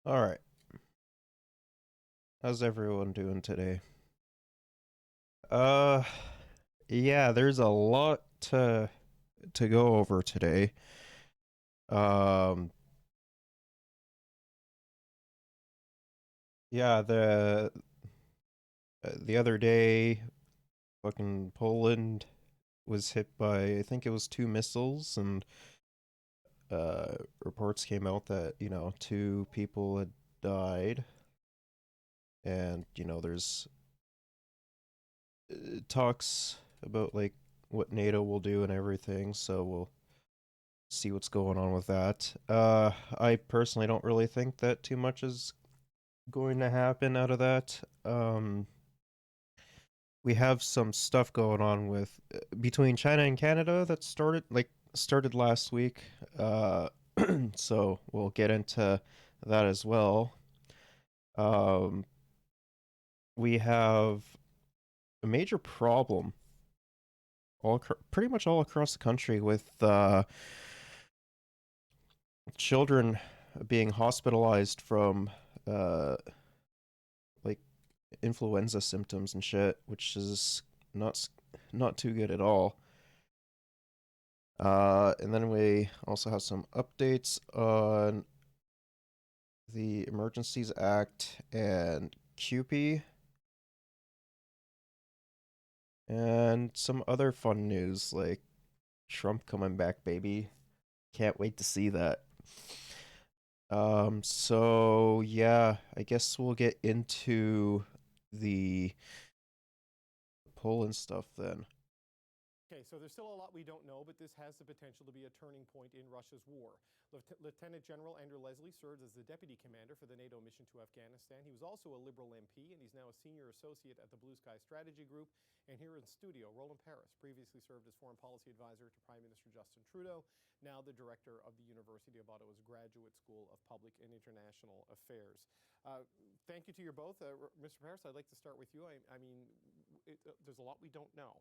All right. How's everyone doing today? Uh yeah, there's a lot to go over today. Um yeah, the other day fucking Poland was hit by I think it was two missiles and uh reports came out that, two people had died and, there's talks about like what NATO will do and everything, so we'll see what's going on with that. I personally don't really think that too much is going to happen out of that. We have some stuff going on with between China and Canada that started last week. Uh, so we'll get into that as well. Um, we have a major problem pretty much all across the country with children being hospitalized from uh, like influenza symptoms and shit, which is not not too good at all. And then we also have some updates on the Emergencies Act and QP, and some other fun news like Trump coming back, baby. Can't wait to see that. So yeah, I guess we'll get into the Poland stuff then. Okay, so there's still a lot we don't know, but this has the potential to be a turning point in Russia's war. Lieutenant General Andrew Leslie served as the deputy commander for the NATO mission to Afghanistan. He was also a Liberal MP, and he's now a senior associate at the Blue Sky Strategy Group. And here in studio, Roland Paris previously served as foreign policy advisor to Prime Minister Justin Trudeau, now the director of the University of Ottawa's Graduate School of Public and International Affairs. Thank you to you both. Mr. Paris, I'd like to start with you. There's a lot we don't know.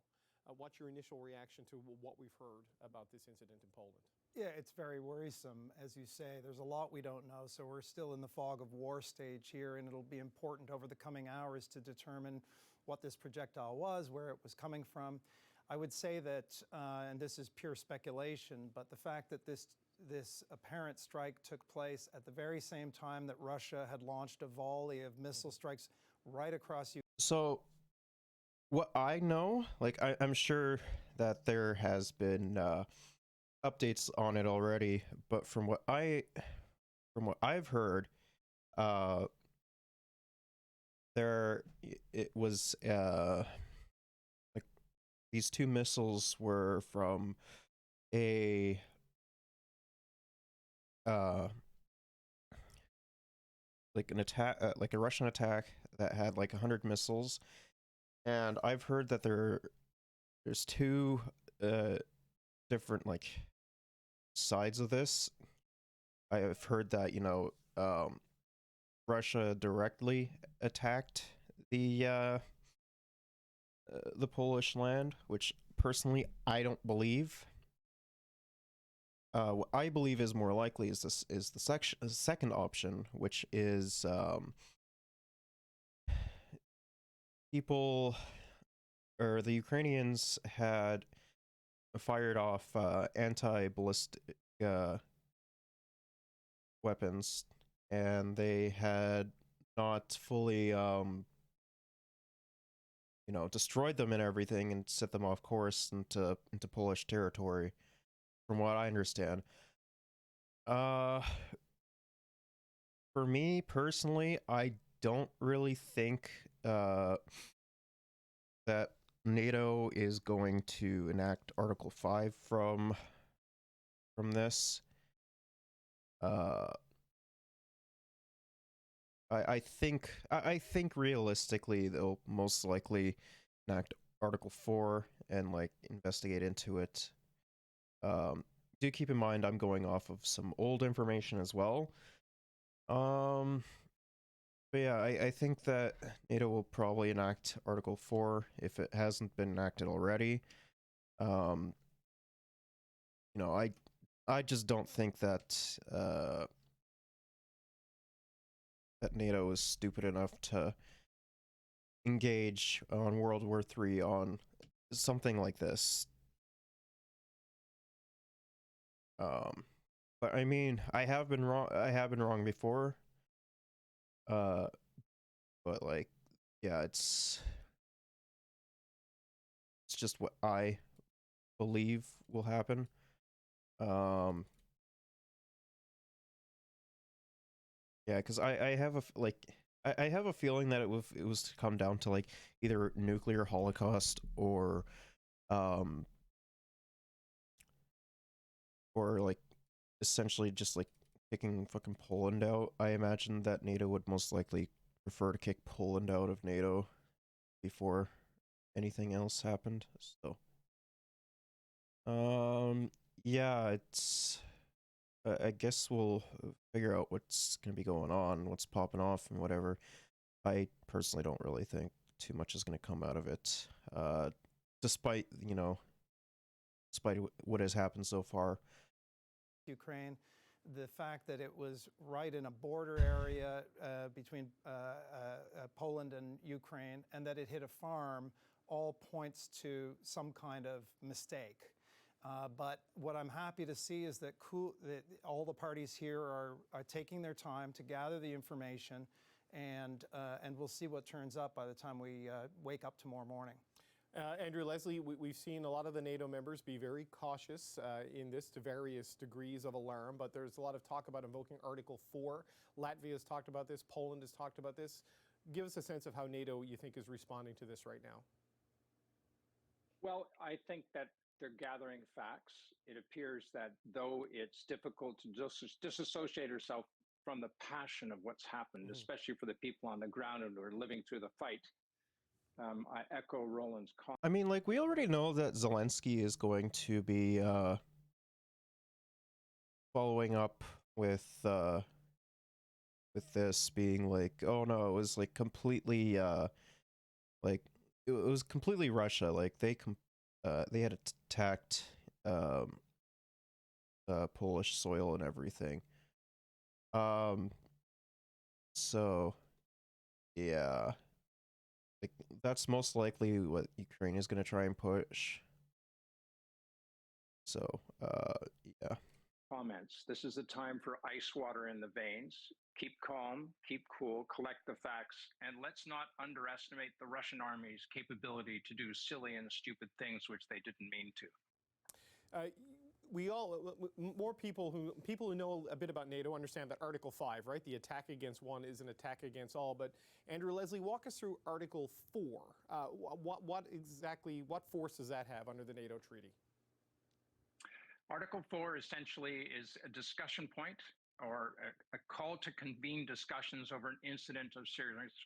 What's your initial reaction to what we've heard about this incident in Poland? Yeah, it's very worrisome. As you say, there's a lot we don't know. So we're still in the fog of war stage here, and it'll be important over the coming hours to determine what this projectile was, where it was coming from. I would say that, and this is pure speculation, but the fact that this apparent strike took place at the very same time that Russia had launched a volley of missile strikes right across Ukraine. So what I know, like I'm sure that there has been updates on it already, but from what I've heard, uh, there it was like these two missiles were from a uh like an attack, like a Russian attack that had like 100 missiles, and I've heard that there's two uh different like sides of this. I have heard that Russia directly attacked the Polish land, which personally I don't believe. What I believe is more likely is the second option, which is people or the Ukrainians had fired off anti-ballistic weapons, and they had not fully destroyed them and everything and set them off course into Polish territory, from what I understand. Uh, for me personally, I don't really think that NATO is going to enact Article 5 from this. Uh, I think realistically they'll most likely enact Article 4 and like investigate into it. Do keep in mind I'm going off of some old information as well. Um, but yeah, I think that NATO will probably enact Article 4 if it hasn't been enacted already. Um, I just don't think that that NATO is stupid enough to engage on World War III on something like this. But I mean, I have been wrong. I have been wrong before. Uh, but like, yeah, it's just what I believe will happen. Yeah, because I have I have a feeling that it was to come down to like either nuclear holocaust um or like essentially just like kicking fucking Poland out. I imagine that NATO would most likely prefer to kick Poland out of NATO before anything else happened. So, yeah, it's. I guess we'll figure out what's gonna be going on, what's popping off, and whatever. I personally don't really think too much is gonna come out of it, despite despite what has happened so far. Ukraine, the fact that it was right in a border area between Poland and Ukraine, and that it hit a farm, all points to some kind of mistake. But what I'm happy to see is that all the parties here are taking their time to gather the information, and we'll see what turns up by the time we wake up tomorrow morning. Andrew, Leslie, we've seen a lot of the NATO members be very cautious in this to various degrees of alarm, but there's a lot of talk about invoking Article 4. Latvia has talked about this. Poland has talked about this. Give us a sense of how NATO, you think, is responding to this right now. Well, I think that they're gathering facts. It appears that though it's difficult to disassociate yourself from the passion of what's happened, especially for the people on the ground who are living through the fight, I echo Roland's comment. I mean, like, we already know that Zelensky is going to be following up with this being like, oh no, it was like completely like it was completely Russia. Like they had attacked Polish soil and everything. So yeah, like that's most likely what Ukraine is going to try and push. So yeah. Comments. This is a time for ice water in the veins. Keep calm, keep cool, collect the facts, and let's not underestimate the Russian army's capability to do silly and stupid things which they didn't mean to. More people who know a bit about NATO understand that Article 5, right? The attack against one is an attack against all. But Andrew, Leslie, walk us through Article 4. What force does that have under the NATO treaty? Article 4 essentially is a discussion point or a call to convene discussions over an incident of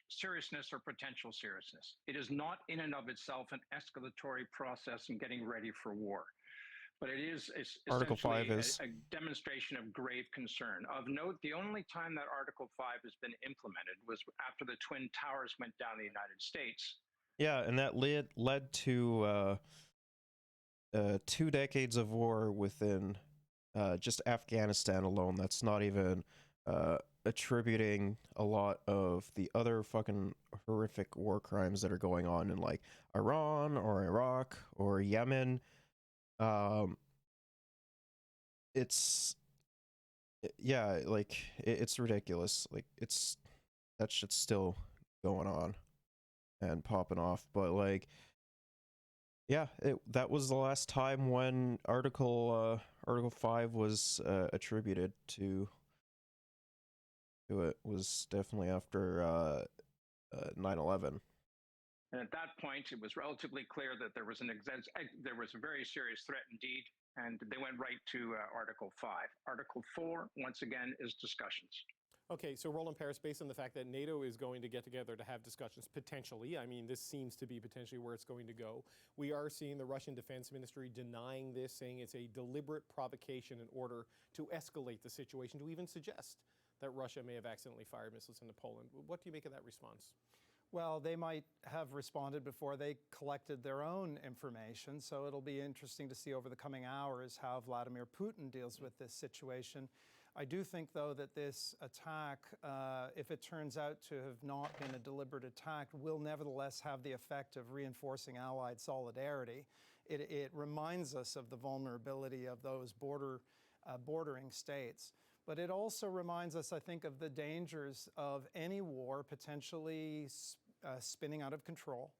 seriousness or potential seriousness. It is not in and of itself an escalatory process in getting ready for war. But it is Article 5 is a demonstration of grave concern. Of note, the only time that Article 5 has been implemented was after the Twin Towers went down in the United States. Yeah, and that led to 2 decades of war within just Afghanistan alone. That's not even attributing a lot of the other fucking horrific war crimes that are going on in like Iran or Iraq or Yemen. It's yeah, like it's ridiculous. Like that shit's still going on and popping off, but like yeah, that was the last time when Article 5 was attributed to it. Was definitely after 9/11. And at that point, it was relatively clear that there was a very serious threat indeed, and they went right to Article 5. Article 4, once again, is discussions. Okay, so Roland Paris, based on the fact that NATO is going to get together to have discussions potentially, I mean, this seems to be potentially where it's going to go. We are seeing the Russian Defense Ministry denying this, saying it's a deliberate provocation in order to escalate the situation, to even suggest that Russia may have accidentally fired missiles into Poland. What do you make of that response? Well, they might have responded before they collected their own information, so it'll be interesting to see over the coming hours how Vladimir Putin deals with this situation. I do think, though, that this attack, if it turns out to have not been a deliberate attack, will nevertheless have the effect of reinforcing Allied solidarity. It reminds us of the vulnerability of those bordering states. But it also reminds us, I think, of the dangers of any war potentially spinning out of control.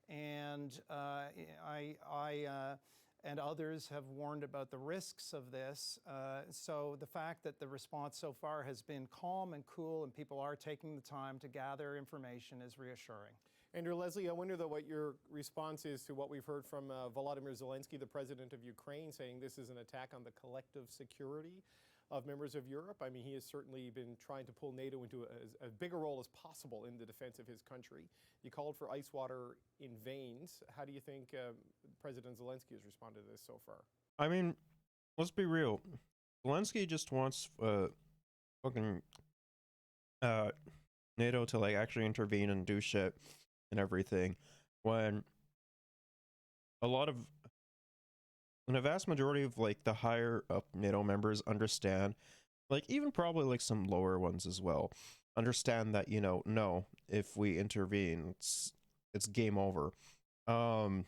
And and others have warned about the risks of this. So the fact that the response so far has been calm and cool and people are taking the time to gather information is reassuring. Andrew Leslie, I wonder, though, what your response is to what we've heard from Volodymyr Zelensky, the president of Ukraine, saying this is an attack on the collective security of members of Europe. I mean, he has certainly been trying to pull NATO into a bigger role as possible in the defense of his country. He called for ice water in veins. How do you think President Zelensky has responded to this so far? I mean, let's be real. Zelensky just wants fucking NATO to like actually intervene and do shit and everything, when a vast majority of like the higher up NATO members understand, like even probably like some lower ones as well, understand that, you know, no, if we intervene, it's game over. But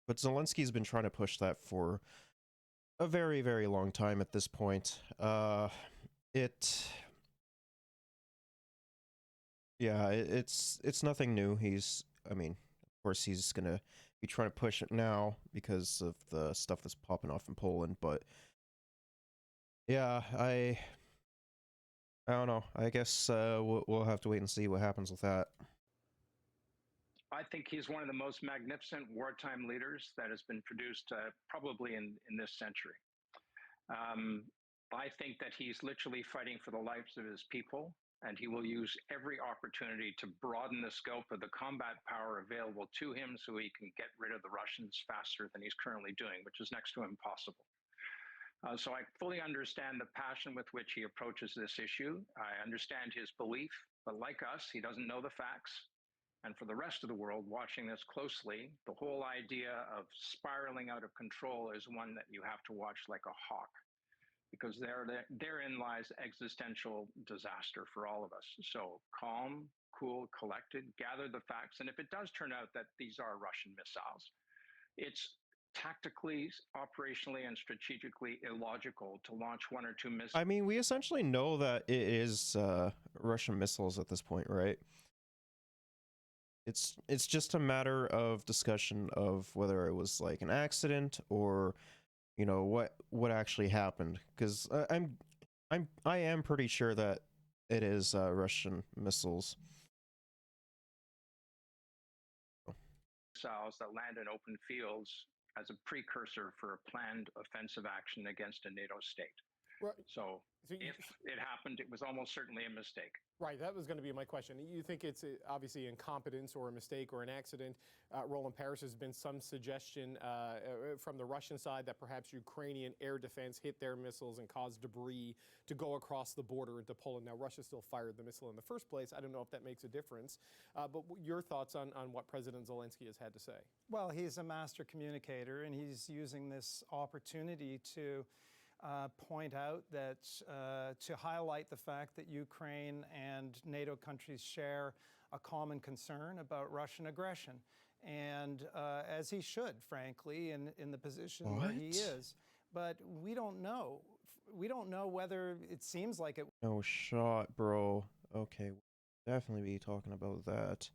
Zelensky's been trying to push that for a very, very long time at this point. It's nothing new. I mean, of course he's gonna be trying to push it now because of the stuff that's popping off in Poland, but yeah, I don't know. I guess we'll have to wait and see what happens with that. I think he's one of the most magnificent wartime leaders that has been produced probably in this century. I think that he's literally fighting for the lives of his people, and he will use every opportunity to broaden the scope of the combat power available to him so he can get rid of the Russians faster than he's currently doing, which is next to impossible. So I fully understand the passion with which he approaches this issue. I understand his belief, but like us, he doesn't know the facts. And for the rest of the world watching this closely, the whole idea of spiraling out of control is one that you have to watch like a hawk, because therein lies existential disaster for all of us. So calm, cool, collected, gather the facts. And if it does turn out that these are Russian missiles, it's tactically, operationally, and strategically illogical to launch one or two missiles. I mean, we essentially know that it is Russian missiles at this point, right? It's just a matter of discussion of whether it was like an accident or, you know, what actually happened. Because I am pretty sure that it is Russian missiles. Missiles that land in open fields as a precursor for a planned offensive action against a NATO state. Right. So if it happened, it was almost certainly a mistake. Right, that was going to be my question. You think it's obviously incompetence or a mistake or an accident? Roland Paris, has been some suggestion from the Russian side that perhaps Ukrainian air defense hit their missiles and caused debris to go across the border into Poland. Now, Russia still fired the missile in the first place. I don't know if that makes a difference. But your thoughts on what President Zelensky has had to say? Well, he's a master communicator, and he's using this opportunity to point out that, to highlight the fact that Ukraine and NATO countries share a common concern about Russian aggression. And as he should, frankly, in the position where he is. But we don't know. We don't know whether it seems like it. No shot, bro. Okay, we'll definitely be talking about that.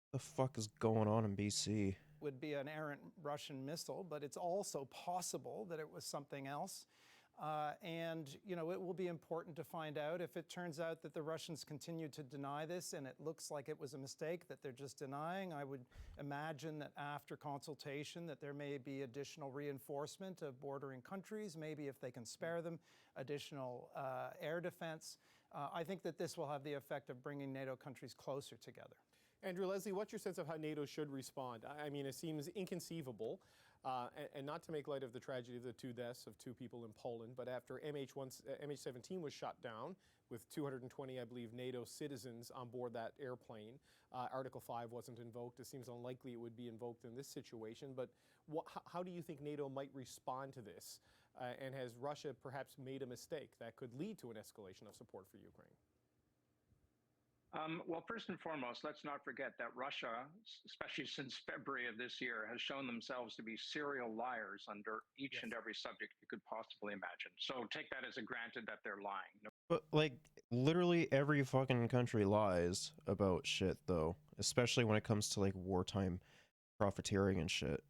What the fuck is going on in BC? Would be an errant Russian missile, but it's also possible that it was something else. And, you know, it will be important to find out if it turns out that the Russians continue to deny this and it looks like it was a mistake that they're just denying. I would imagine that after consultation that there may be additional reinforcement of bordering countries, maybe if they can spare them, additional air defense. I think that this will have the effect of bringing NATO countries closer together. Andrew Leslie, what's your sense of how NATO should respond? I mean, it seems inconceivable, and not to make light of the tragedy of the 2 deaths of 2 people in Poland, but after MH17 was shot down with 220, I believe, NATO citizens on board that airplane, Article 5 wasn't invoked. It seems unlikely it would be invoked in this situation, but how do you think NATO might respond to this? And has Russia perhaps made a mistake that could lead to an escalation of support for Ukraine? Well, first and foremost, let's not forget that Russia, especially since February of this year, has shown themselves to be serial liars under each and every subject you could possibly imagine. So take that as a granted that they're lying. But like literally every fucking country lies about shit though, especially when it comes to like wartime profiteering and shit.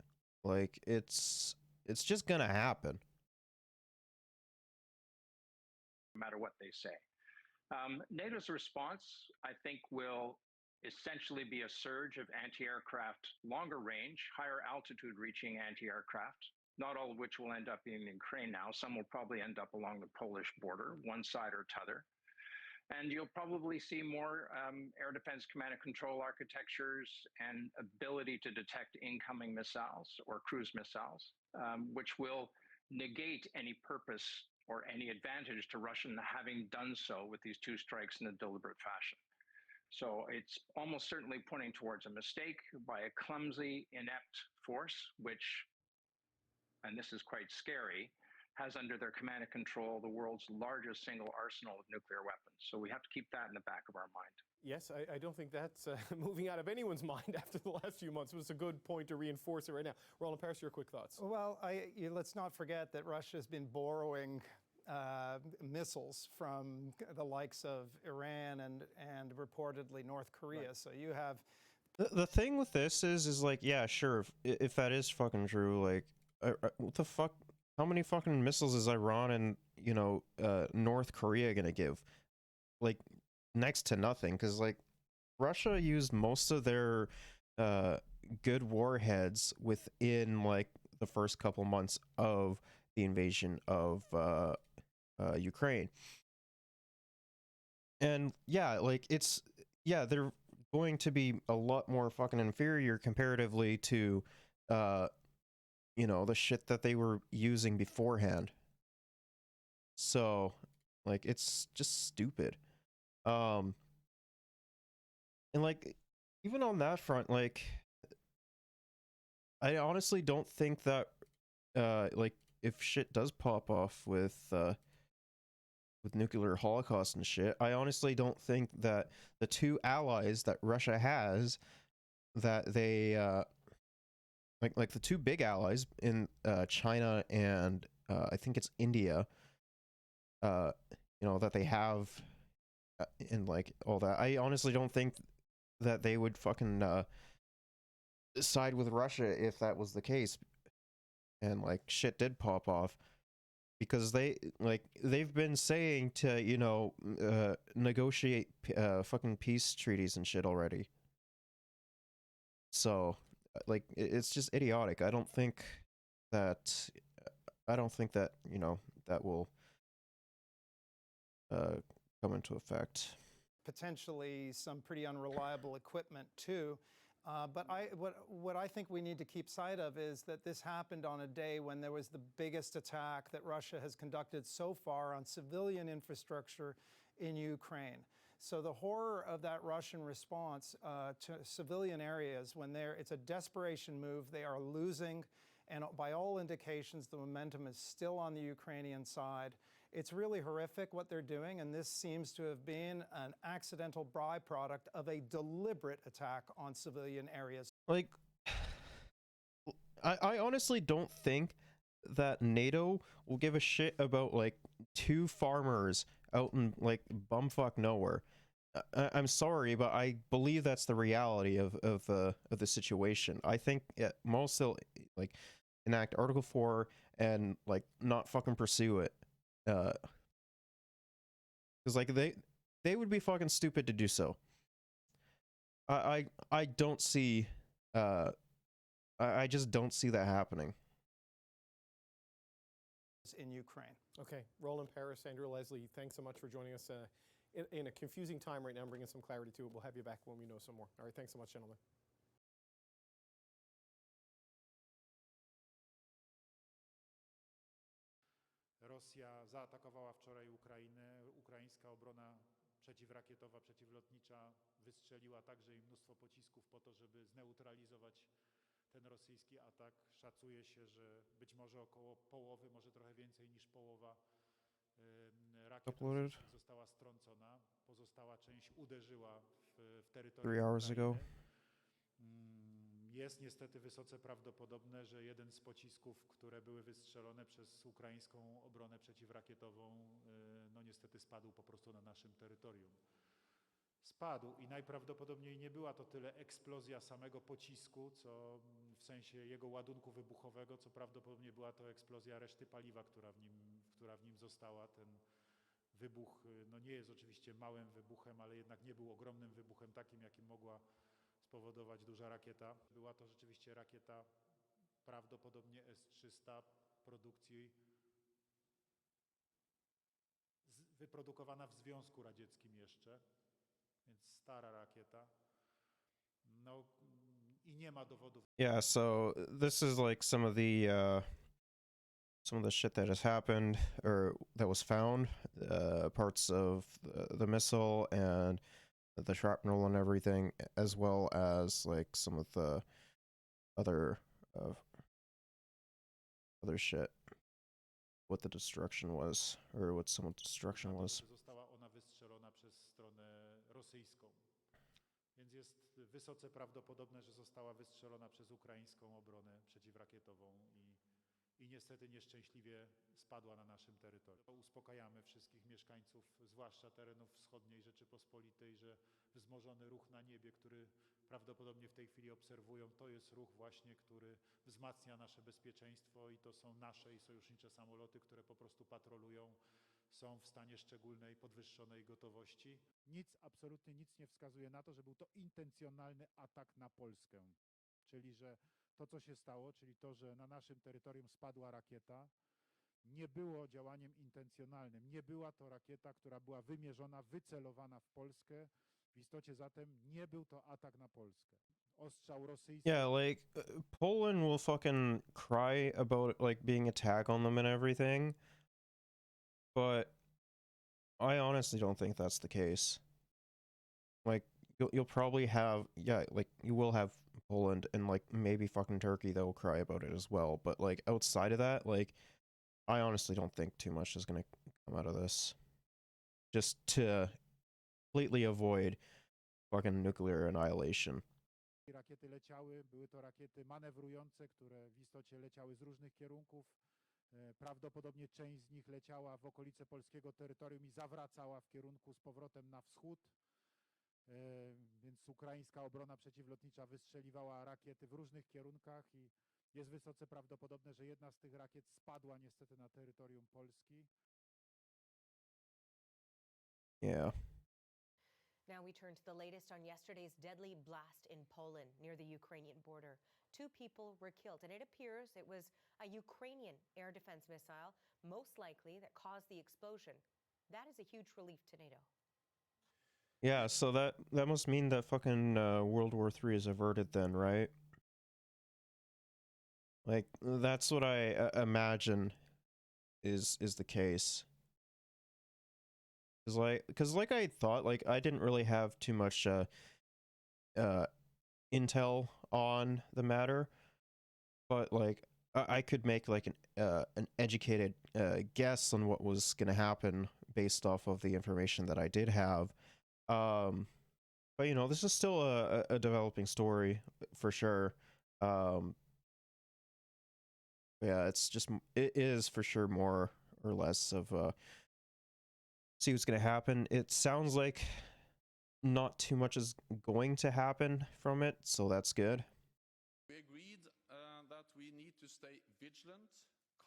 Like it's just gonna happen. No matter what they say. NATO's response, I think, will essentially be a surge of anti-aircraft, longer range, higher altitude reaching anti-aircraft, not all of which will end up in Ukraine now. Some will probably end up along the Polish border, one side or t'other. And you'll probably see more air defense command and control architectures and ability to detect incoming missiles or cruise missiles, which will negate any purpose or any advantage to Russia having done so with these two strikes in a deliberate fashion. So it's almost certainly pointing towards a mistake by a clumsy, inept force, which, and this is quite scary, has under their command and control the world's largest single arsenal of nuclear weapons. So we have to keep that in the back of our mind. Yes, I don't think that's moving out of anyone's mind after the last few months. It was a good point to reinforce it right now. Roland Paris, your quick thoughts. Well, let's not forget that Russia has been borrowing missiles from the likes of Iran and reportedly North Korea. Right. So you have... The thing with this is like, yeah, sure, if that is fucking true, like, what the fuck? How many fucking missiles is Iran and, you know, North Korea gonna give? Like, next to nothing, because, like, Russia used most of their good warheads within, like, the first couple months of the invasion of Ukraine. And, yeah, like, they're going to be a lot more fucking inferior comparatively to, you know, the shit that they were using beforehand. So, like, it's just stupid. And like, even on that front, like, I honestly don't think that, like, if shit does pop off with nuclear holocaust and shit, I honestly don't think that the two allies that Russia has, that they, like the two big allies in China and I think it's India, you know, that they have and like all that, I honestly don't think that they would fucking side with Russia if that was the case and like shit did pop off, because they've been saying to, you know, negotiate fucking peace treaties and shit already. So like it's just idiotic. I don't think that you know that will come into effect. Potentially some pretty unreliable equipment too. But what I think we need to keep sight of is that this happened on a day when there was the biggest attack that Russia has conducted so far on civilian infrastructure in Ukraine. So the horror of that Russian response to civilian areas, it's a desperation move, they are losing, and by all indications, the momentum is still on the Ukrainian side. It's really horrific what they're doing, and this seems to have been an accidental byproduct of a deliberate attack on civilian areas. Like, I honestly don't think that NATO will give a shit about, like, two farmers out in, like, bumfuck nowhere. I'm sorry, but I believe that's the reality of the situation. I think at most they'll, like, enact Article 4 and, like, not fucking pursue it. Because like they would be fucking stupid to do so. I don't see I just don't see that happening in Ukraine. Okay, Roland Paris, Andrew Leslie, thanks so much for joining us in a confusing time right now and bringing some clarity to it. We'll have you back when we know some more. All right, thanks so much, gentlemen. Rosja zaatakowała wczoraj Ukrainę. Ukraińska obrona przeciwrakietowa, przeciwlotnicza wystrzeliła także i mnóstwo pocisków po to, żeby zneutralizować ten rosyjski atak. Szacuje się, że być może około połowy, może trochę więcej niż połowa rakiet Uploaded rosyjskich została strącona. Pozostała część uderzyła w 3 terytorium hours ago. Ukrainy. Jest niestety wysoce prawdopodobne, że jeden z pocisków, które były wystrzelone przez ukraińską obronę przeciwrakietową, no niestety spadł po prostu na naszym terytorium. Spadł i najprawdopodobniej nie była to tyle eksplozja samego pocisku, co w sensie jego ładunku wybuchowego, co prawdopodobnie była to eksplozja reszty paliwa, która w nim została. Ten wybuch no nie jest oczywiście małym wybuchem, ale jednak nie był ogromnym wybuchem takim, jakim mogła spowodować duża rakieta. Była to rzeczywiście rakieta prawdopodobnie S-300 produkcji wyprodukowana w Związku Radzieckim jeszcze, więc stara rakieta. No i nie ma dowodów. Yeah, so this is like some of the shit that has happened or that was found, parts of the missile and the shrapnel and everything, as well as like some of the other other shit. What the destruction was, or what some of the destruction Na to, was. że została ona wystrzelona przez stronę rosyjską. Więc jest wysoce prawdopodobne, że została wystrzelona przez ukraińską obronę przeciwrakietową i niestety nieszczęśliwie spadła na naszym terytorium. Uspokajamy wszystkich mieszkańców, zwłaszcza terenów wschodniej Rzeczypospolitej, że wzmożony ruch na niebie, który prawdopodobnie w tej chwili obserwują, to jest ruch właśnie, który wzmacnia nasze bezpieczeństwo i to są nasze i sojusznicze samoloty, które po prostu patrolują, są w stanie szczególnej, podwyższonej gotowości. Absolutnie nic nie wskazuje na to, że był to intencjonalny atak na Polskę. Czyli, że to, co się stało, czyli to, że na naszym terytorium spadła rakieta, nie było działaniem intencjonalnym. Nie była to rakieta, która była wymierzona, wycelowana w Polskę. W istocie zatem nie był to atak na Polskę. Ostrzał rosyjski. Yeah, like Poland will fucking cry about like being attacked on them and everything, but I honestly don't think that's the case. Like you'll probably have, yeah, like you will have Poland and like maybe fucking Turkey that will cry about it as well, but like outside of that, like I honestly don't think too much is gonna come out of this. Just to completely avoid fucking nuclear annihilation. Rakiety leciały, były to rakiety manewrujące, które w istocie leciały z różnych kierunków. Prawdopodobnie część z nich leciała w okolice polskiego terytorium i zawracała w kierunku z powrotem na wschód. Więc ukraińska obrona przeciwlotnicza wystrzeliwała rakiety w różnych kierunkach i jest wysoce prawdopodobne, że jedna z tych rakiet spadła niestety na terytorium Polski. Yeah. Now we turn to the latest on yesterday's deadly blast in Poland near the Ukrainian border. 2 people were killed, and it appears it was a Ukrainian air defense missile, most likely, that caused the explosion. That is a huge relief to NATO. Yeah, so that must mean that fucking World War III is averted then, right? Like that's what I imagine is the case. Cause like I thought, like I didn't really have too much intel on the matter, but like I could make like an educated guess on what was gonna happen based off of the information that I did have. But you know, this is still a developing story for sure. Yeah, it is for sure more or less of see what's gonna happen. It sounds like not too much is going to happen from it, so that's good. We agreed that we need to stay vigilant,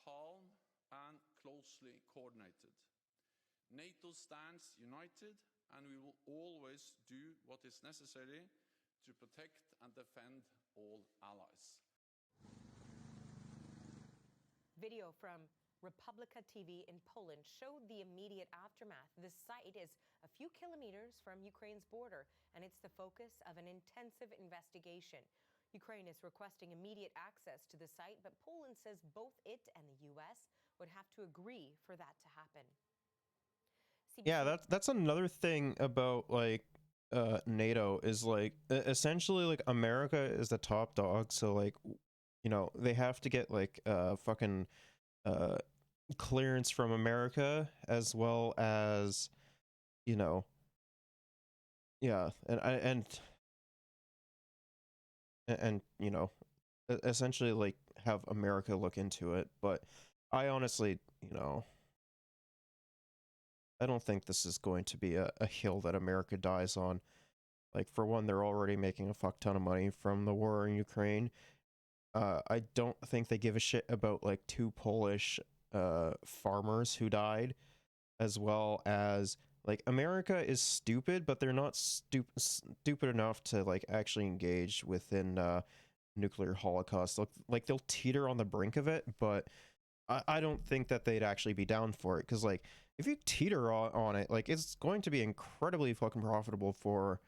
calm, and closely coordinated. NATO stands united, and we will always do what is necessary to protect and defend all allies. Video from Republika TV in Poland showed the immediate aftermath. The site is a few kilometers from Ukraine's border, and it's the focus of an intensive investigation. Ukraine is requesting immediate access to the site, but Poland says both it and the U.S. would have to agree for that to happen. Yeah, that's another thing about like NATO is like essentially like America is the top dog, so like they have to get like fucking uh clearance from America as well as you know yeah and essentially like have America look into it, but I honestly I don't think this is going to be a hill that America dies on. Like, for one, they're already making a fuck ton of money from the war in Ukraine. I don't think they give a shit about like two Polish farmers who died, as well as like America is stupid, but they're not stupid enough to like actually engage within nuclear holocaust. Like they'll teeter on the brink of it, but I don't think that they'd actually be down for it, because like if you teeter on it, like it's going to be incredibly fucking profitable for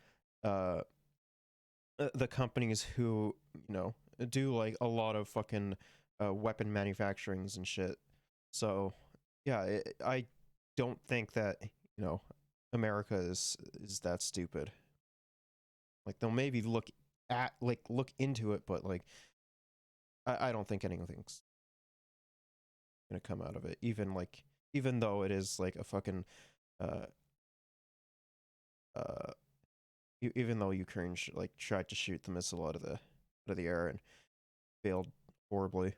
uh the companies who do like a lot of fucking weapon manufacturings and shit. So yeah, I don't think that America is that stupid. Like they'll maybe look into it, but like I don't think anything's gonna come out of it. Even though it is like a fucking uh uh even though Ukraine tried to shoot the missile out of the air and failed horribly.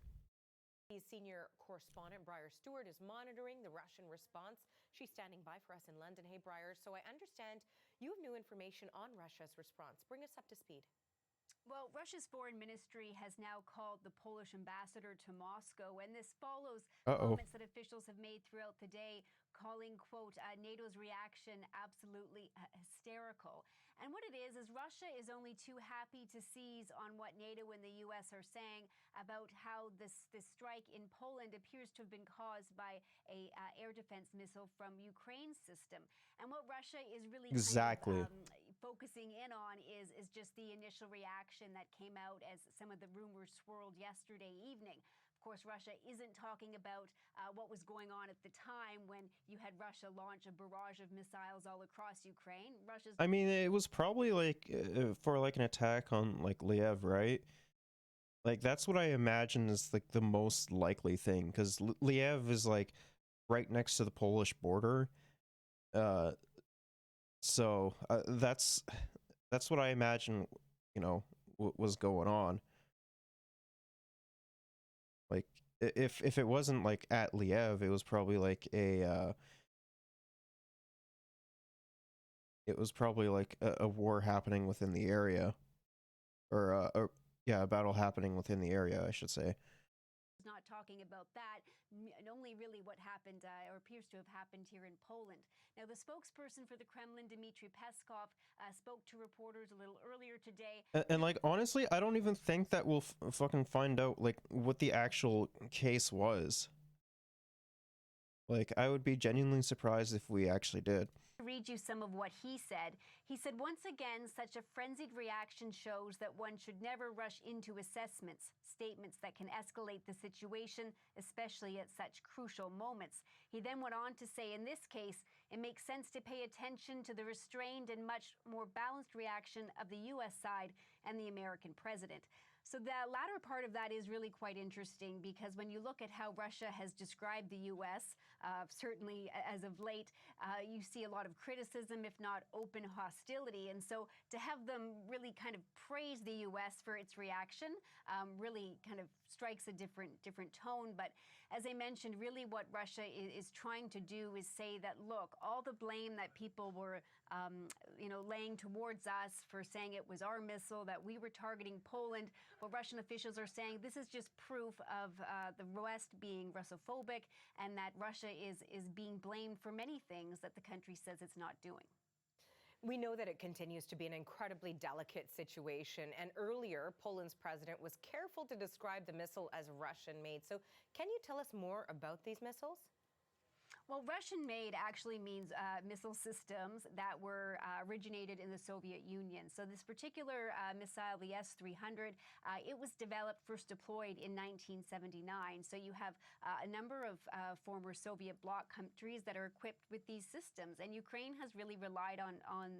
Senior correspondent Briar Stewart is monitoring the Russian response. She's standing by for us in London. Hey, Briar, so I understand you have new information on Russia's response. Bring us up to speed. Well, Russia's foreign ministry has now called the Polish ambassador to Moscow, and this follows comments that officials have made throughout the day, calling, quote, NATO's reaction absolutely hysterical. And what it is Russia is only too happy to seize on what NATO and the U.S. are saying about how this strike in Poland appears to have been caused by a air defense missile from Ukraine's system. And what Russia is really exactly focusing in on is just the initial reaction that came out as some of the rumors swirled yesterday evening. Of course, Russia isn't talking about what was going on at the time when you had Russia launch a barrage of missiles all across Ukraine. I mean, it was probably like for like an attack on like Liev, right? Like that's what I imagine is like the most likely thing, because Liev is like right next to the Polish border. So that's what I imagine, was going on. Like if it wasn't like at Liev, it was probably like a war happening within the area, or a battle happening within the area, I should say. Not talking about that, and only really what happened or appears to have happened here in Poland. Now, the spokesperson for the Kremlin, Dmitry Peskov, spoke to reporters a little earlier today. And like, honestly, I don't even think that we'll fucking find out like what the actual case was. Like, I would be genuinely surprised if we actually did. Read you some of what he said. He said, once again, such a frenzied reaction shows that one should never rush into statements that can escalate the situation, especially at such crucial moments. He then went on to say, in this case, it makes sense to pay attention to the restrained and much more balanced reaction of the U.S. side and the American president. So the latter part of that is really quite interesting, because when you look at how Russia has described the U.S., certainly as of late, you see a lot of criticism, if not open hostility. And so to have them really kind of praise the U.S. for its reaction really kind of strikes a different tone. But as I mentioned, really what Russia is trying to do is say that, look, all the blame that people were laying towards us for saying it was our missile, that we were targeting Poland, what Russian officials are saying, this is just proof of the West being Russophobic, and that Russia is being blamed for many things that the country says it's not doing. We know that it continues to be an incredibly delicate situation, and earlier, Poland's president was careful to describe the missile as Russian-made. So can you tell us more about these missiles? Well, Russian made actually means missile systems that were originated in the Soviet Union. So this particular missile, the S-300, it was developed, first deployed in 1979. So you have a number of former Soviet bloc countries that are equipped with these systems. And Ukraine has really relied on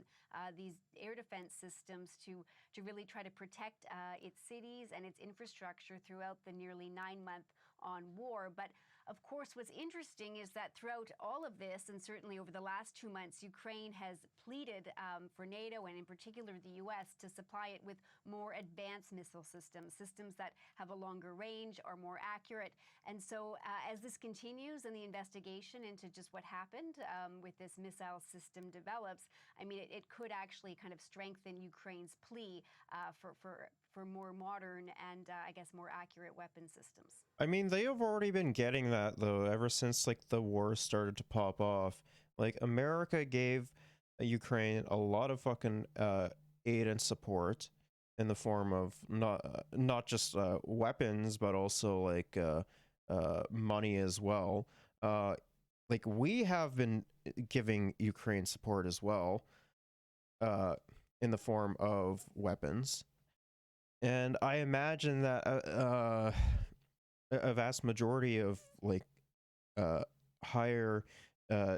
these air defense systems to really try to protect its cities and its infrastructure throughout the nearly 9-month on war. But of course, what's interesting is that throughout all of this, and certainly over the last 2 months, Ukraine has pleaded for NATO and in particular the U.S. to supply it with more advanced missile systems, systems that have a longer range, are more accurate. And so as this continues and the investigation into just what happened with this missile system develops, I mean, it could actually kind of strengthen Ukraine's plea for more modern and, I guess, more accurate weapon systems. I mean, they have already been getting that though ever since like the war started to pop off. Like America gave Ukraine a lot of fucking aid and support in the form of not just weapons but also like money as well. Like we have been giving Ukraine support as well in the form of weapons. And I imagine that a vast majority of like higher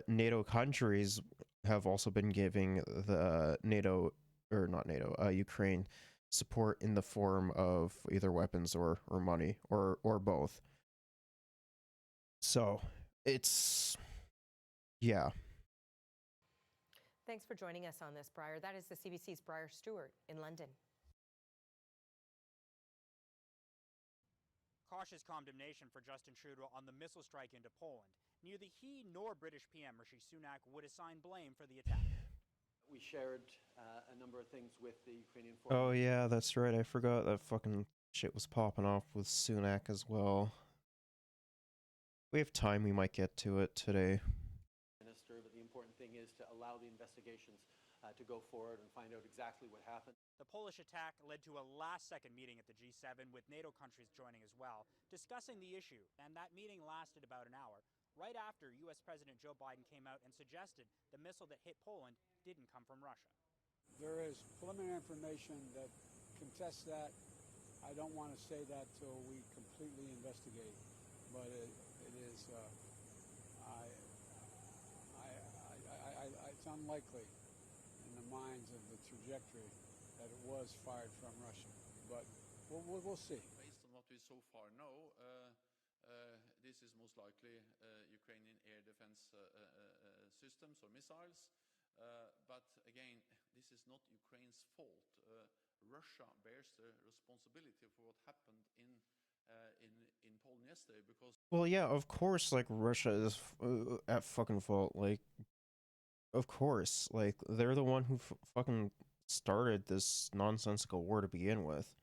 NATO countries have also been giving the NATO or not NATO Ukraine support in the form of either weapons or money or both. So it's yeah. Thanks for joining us on this, Briar. That is the CBC's Briar Stewart in London. Cautious condemnation for Justin Trudeau on the missile strike into Poland. Neither he nor British PM Rishi Sunak would assign blame for the attack. We shared a number of things with the Ukrainian foreign. Oh yeah, that's right. I forgot that fucking shit was popping off with Sunak as well. We have time, we might get to it today. Minister, but the important thing is to allow the investigations to go forward and find out exactly what happened. The Polish attack led to a last-second meeting at the G7 with NATO countries joining as well, discussing the issue, and that meeting lasted about an hour, right after U.S. President Joe Biden came out and suggested the missile that hit Poland didn't come from Russia. There is preliminary information that contests that. I don't want to say that till we completely investigate, but it is, it's unlikely in the minds of the trajectory that it was fired from Russia, but we'll see. Based on what we so far know, this is most likely Ukrainian air defense systems or missiles. But again, this is not Ukraine's fault. Russia bears the responsibility for what happened in Poland yesterday because. Well, yeah, of course, like Russia is at fucking fault. Like, of course, like they're the one who fucking started this nonsensical war to begin with.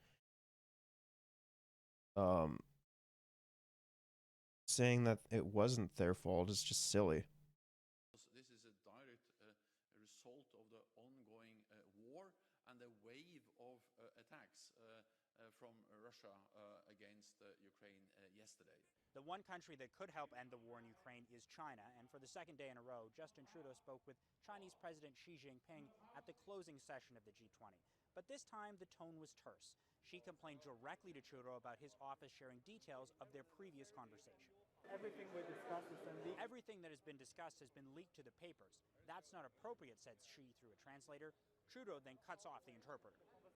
Saying that it wasn't their fault is just silly. This is a direct result of the ongoing war and the wave of attacks from Russia against Ukraine yesterday. The one country that could help end the war in Ukraine is China, and for the second day in a row, Justin Trudeau spoke with Chinese President Xi Jinping at the closing session of the G20. But this time, the tone was terse. Xi complained directly to Trudeau about his office sharing details of their previous conversation. Everything we discussed has been leaked. Everything that has been discussed has been leaked to the papers. That's not appropriate, said Xi through a translator. Trudeau then cuts off the interpreter.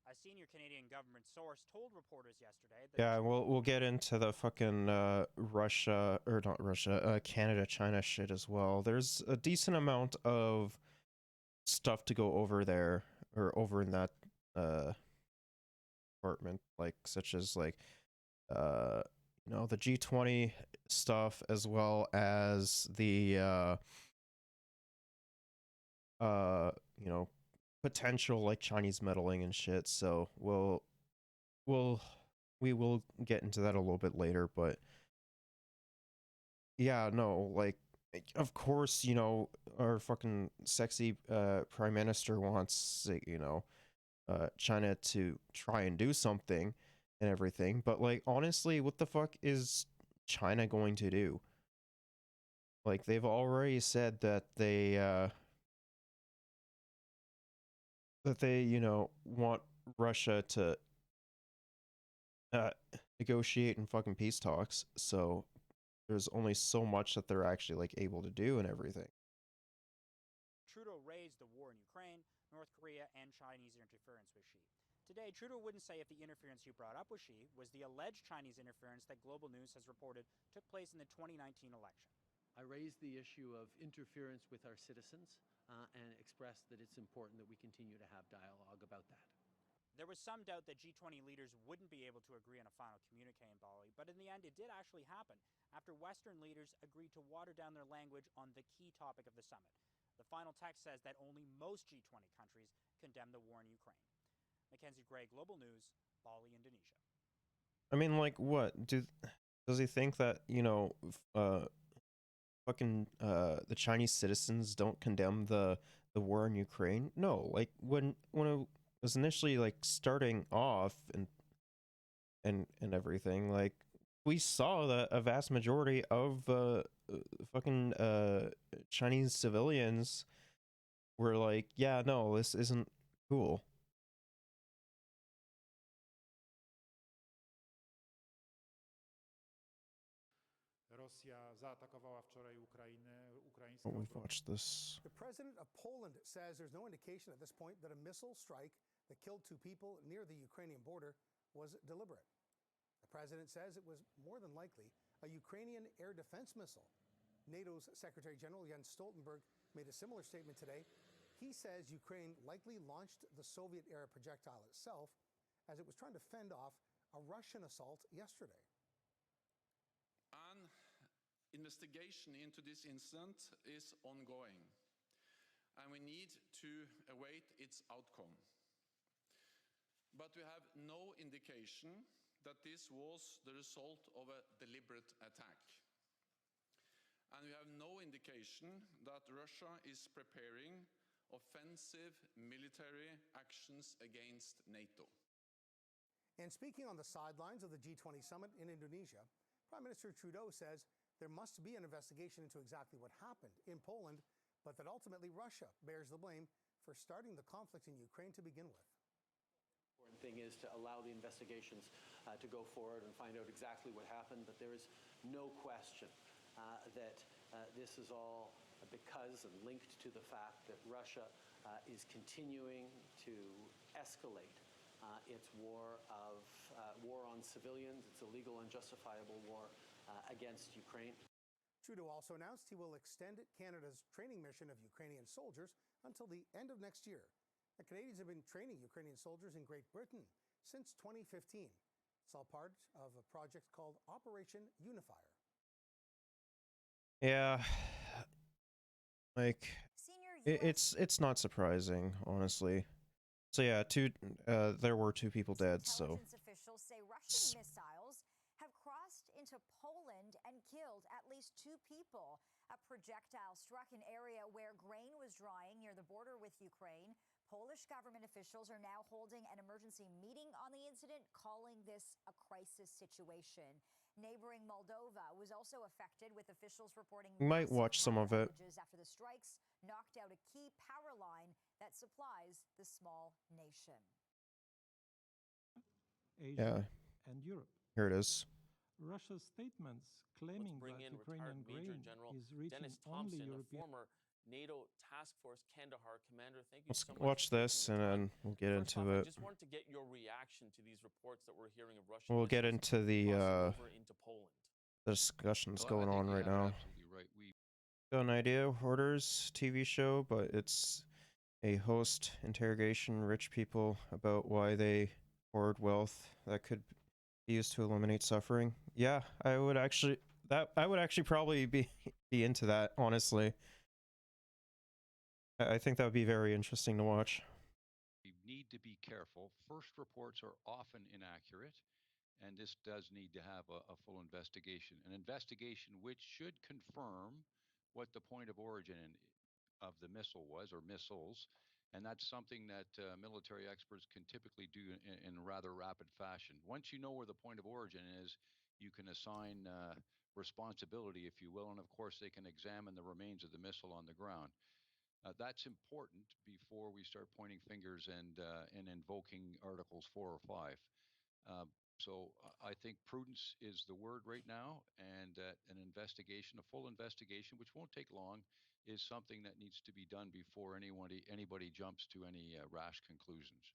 A senior Canadian government source told reporters yesterday that... Yeah, we'll get into the fucking Russia, or not Russia, Canada-China shit as well. There's a decent amount of stuff to go over there, or over in that department, like, such as, like, you know, the G20 stuff, as well as the, you know, potential like Chinese meddling and shit. So we will get into that a little bit later, but yeah, no, like, of course, you know, our fucking sexy prime minister wants, you know, China to try and do something and everything, but like, honestly, what the fuck is China going to do? like they've already said that they want Russia to uh, negotiate in fucking peace talks. So there's only so much that they're actually like able to do and everything. Trudeau raised the war in Ukraine, North Korea, and Chinese interference with Xi. Today, Trudeau wouldn't say if the interference you brought up with Xi was the alleged Chinese interference that Global News has reported took place in the 2019 election. I raised the issue of interference with our citizens and expressed that it's important that we continue to have dialogue about that. There was some doubt that G20 leaders wouldn't be able to agree on a final communique in Bali, but in the end, it did actually happen after Western leaders agreed to water down their language on the key topic of the summit. The final text says that only most G20 countries condemn the war in Ukraine. Mackenzie Gray, Global News, Bali, Indonesia. I mean, like, what does he think that the Chinese citizens don't condemn the war in Ukraine? No, like when it was initially like starting off and everything, like we saw that a vast majority of fucking Chinese civilians were like, yeah, no, this isn't cool. Rosja zaatakowała wczoraj Ukrainę. Oh, we've watched this. The president of Poland says there's no indication at this point that a missile strike that killed 2 people near the Ukrainian border was deliberate. The president says it was more than likely a Ukrainian air defense missile. NATO's Secretary General Jens Stoltenberg made a similar statement today. He says Ukraine likely launched the Soviet-era projectile itself as it was trying to fend off a Russian assault yesterday. An investigation into this incident is ongoing, and we need to await its outcome. But we have no indication that this was the result of a deliberate attack. And we have no indication that Russia is preparing offensive military actions against NATO. And speaking on the sidelines of the G20 summit in Indonesia, Prime Minister Trudeau says there must be an investigation into exactly what happened in Poland, but that ultimately Russia bears the blame for starting the conflict in Ukraine to begin with. The important thing is to allow the investigations to go forward and find out exactly what happened, but there is no question that this is all because and linked to the fact that Russia is continuing to escalate its war on civilians, its illegal, unjustifiable war against Ukraine. Trudeau also announced he will extend Canada's training mission of Ukrainian soldiers until the end of next year. The Canadians have been training Ukrainian soldiers in Great Britain since 2015. It's all part of a project called Operation Unifier. Yeah, like it's not surprising, honestly. So yeah, there were 2 people dead. So Intelligence officials say Russian missiles have crossed into Poland and killed at least 2 people. A projectile struck an area where grain was drying near the border with Ukraine. Polish government officials are now holding an emergency meeting on the incident, calling this a crisis situation. Neighboring Moldova was also affected, with officials reporting you might watch some of it. after the strikes knocked out a key power line that supplies the small nation. Asia and Europe. Here it is. Russia's statements claiming that Ukrainian grain is reaching Dennis only Thompson, European. former NATO Task Force Kandahar commander. Thank you Let's so much. watch this and then we'll get First into off, it. I just wanted to get your reaction to these reports that we're hearing of Russian. We'll get into the over into Poland. discussions going on right now. Right. Got an idea, Hoarders TV show, but it's a host interrogation rich people about why they hoard wealth that could be used to eliminate suffering. Yeah, I would actually probably be into that, honestly. I think that would be very interesting to watch. We need to be careful. First reports are often inaccurate, and this does need to have a full investigation. An investigation which should confirm what the point of origin of the missile was, or missiles, and that's something that military experts can typically do in rather rapid fashion. Once you know where the point of origin is, you can assign responsibility, if you will, and of course they can examine the remains of the missile on the ground. That's important before we start pointing fingers and invoking Articles 4 or 5. So I think prudence is the word right now, and that an investigation, a full investigation, which won't take long, is something that needs to be done before anybody jumps to any rash conclusions.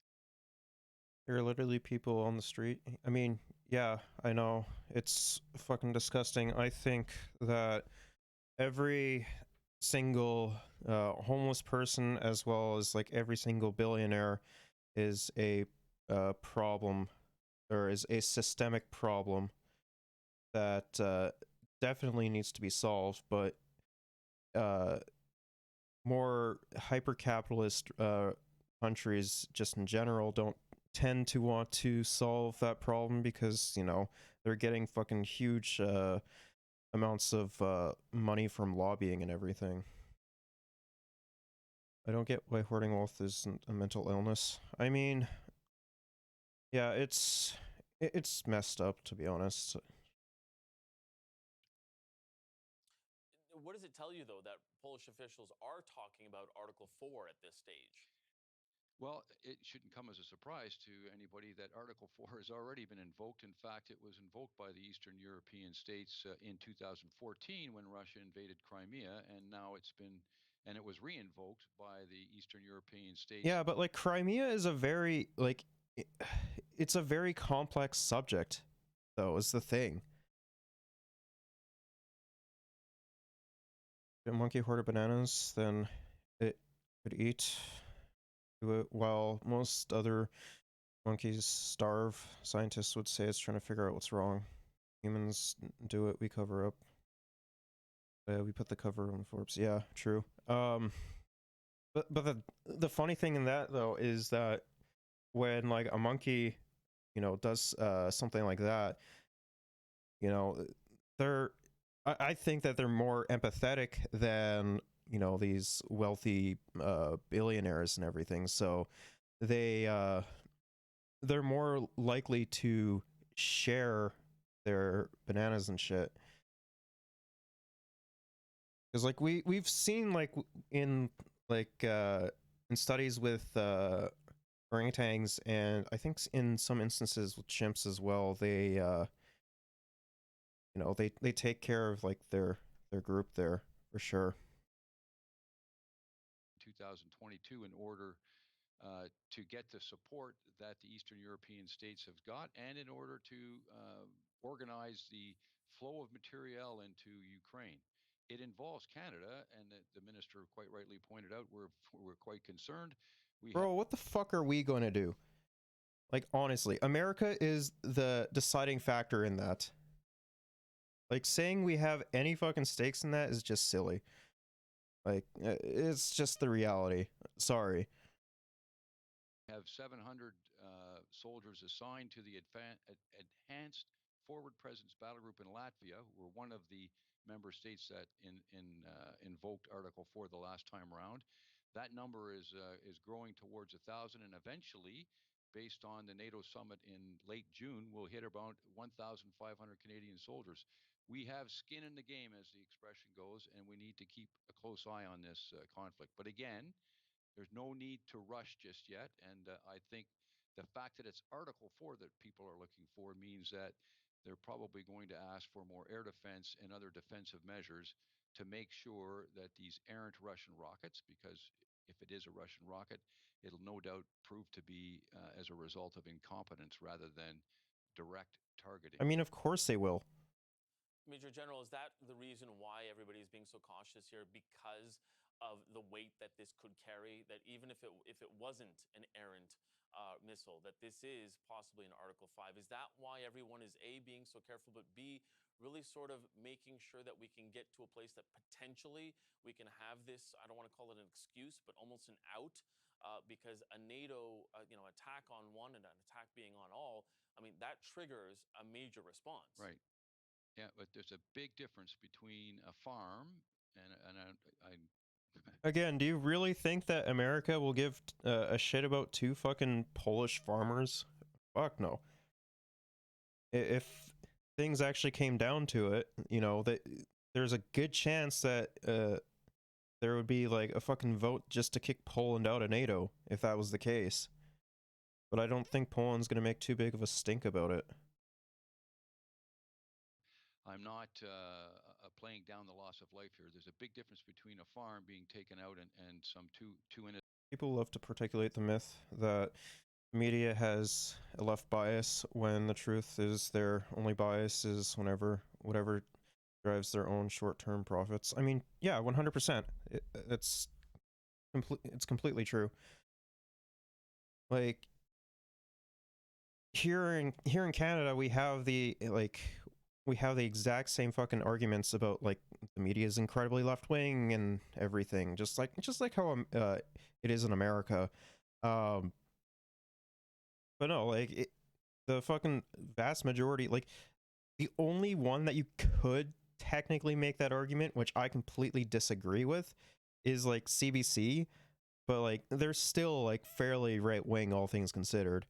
There are literally people on the street. I mean, yeah, I know. It's fucking disgusting. I think that every single homeless person, as well as like every single billionaire, is a problem, or is a systemic problem that definitely needs to be solved. But more hyper-capitalist countries, just in general, don't tend to want to solve that problem because, you know, they're getting fucking huge amounts of money from lobbying and everything. I don't get why hoarding wealth isn't a mental illness. I mean, yeah, it's messed up, to be honest. What does it tell you, though, that Polish officials are talking about Article 4 at this stage? Well, it shouldn't come as a surprise to anybody that Article 4 has already been invoked. In fact, it was invoked by the Eastern European states in 2014 when Russia invaded Crimea, and now it was re-invoked by the Eastern European states. Yeah, but like Crimea is a very, like, it's a very complex subject, though, is the thing. If a monkey hoarded bananas, then it could eat while most other monkeys starve. Scientists would say it's trying to figure out what's wrong. Humans do it, we cover up. We put the cover on Forbes. Yeah, true. But the funny thing in that, though, is that when like a monkey, you know, does something like that, you know, I think that they're more empathetic than, you know, these wealthy billionaires and everything. So they're more likely to share their bananas and shit. Because like we've seen like in studies with orangutans, and I think in some instances with chimps as well, they you know, they take care of like their group there for sure. 2022 in order to get the support that the Eastern European states have got, and in order to organize the flow of materiel into Ukraine. It involves Canada, and the minister quite rightly pointed out we're quite concerned. Bro, what the fuck are we going to do? Like, honestly, America is the deciding factor in that. Like, saying we have any fucking stakes in that is just silly. Like, it's just the reality. Sorry. We have 700 soldiers assigned to the Enhanced Forward Presence Battle Group in Latvia, who were one of the member states that invoked Article 4 the last time around. That number is growing towards 1,000, and eventually, based on the NATO summit in late June, we'll hit about 1,500 Canadian soldiers. We have skin in the game, as the expression goes, and we need to keep a close eye on this conflict. But again, there's no need to rush just yet, and I think the fact that it's Article 4 that people are looking for means that they're probably going to ask for more air defense and other defensive measures to make sure that these errant Russian rockets, because if it is a Russian rocket, it'll no doubt prove to be as a result of incompetence rather than direct targeting. I mean, of course they will. Major General, is that the reason why everybody is being so cautious here? Because of the weight that this could carry, that even if it wasn't an errant missile, that this is possibly an Article 5? Is that why everyone is A, being so careful, but B, really sort of making sure that we can get to a place that potentially we can have this, I don't want to call it an excuse, but almost an out, because a NATO attack on one and an attack being on all, I mean, that triggers a major response. Right. Yeah, but there's a big difference between a farm and Again, do you really think that America will give a shit about two fucking Polish farmers? Fuck no. If things actually came down to it, you know, that there's a good chance that there would be like a fucking vote just to kick Poland out of NATO if that was the case. But I don't think Poland's going to make too big of a stink about it. I'm not playing down the loss of life here. There's a big difference between a farm being taken out and some two innocent. People love to particulate the myth that media has a left bias when the truth is their only bias is whatever drives their own short-term profits. I mean, yeah, 100%. It's completely true. Like here in Canada, we have the exact same fucking arguments about like the media is incredibly left-wing and everything, just like how it is in America. But no, like the fucking vast majority, like the only one that you could technically make that argument, which I completely disagree with, is like CBC, but like they're still like fairly right wing, all things considered.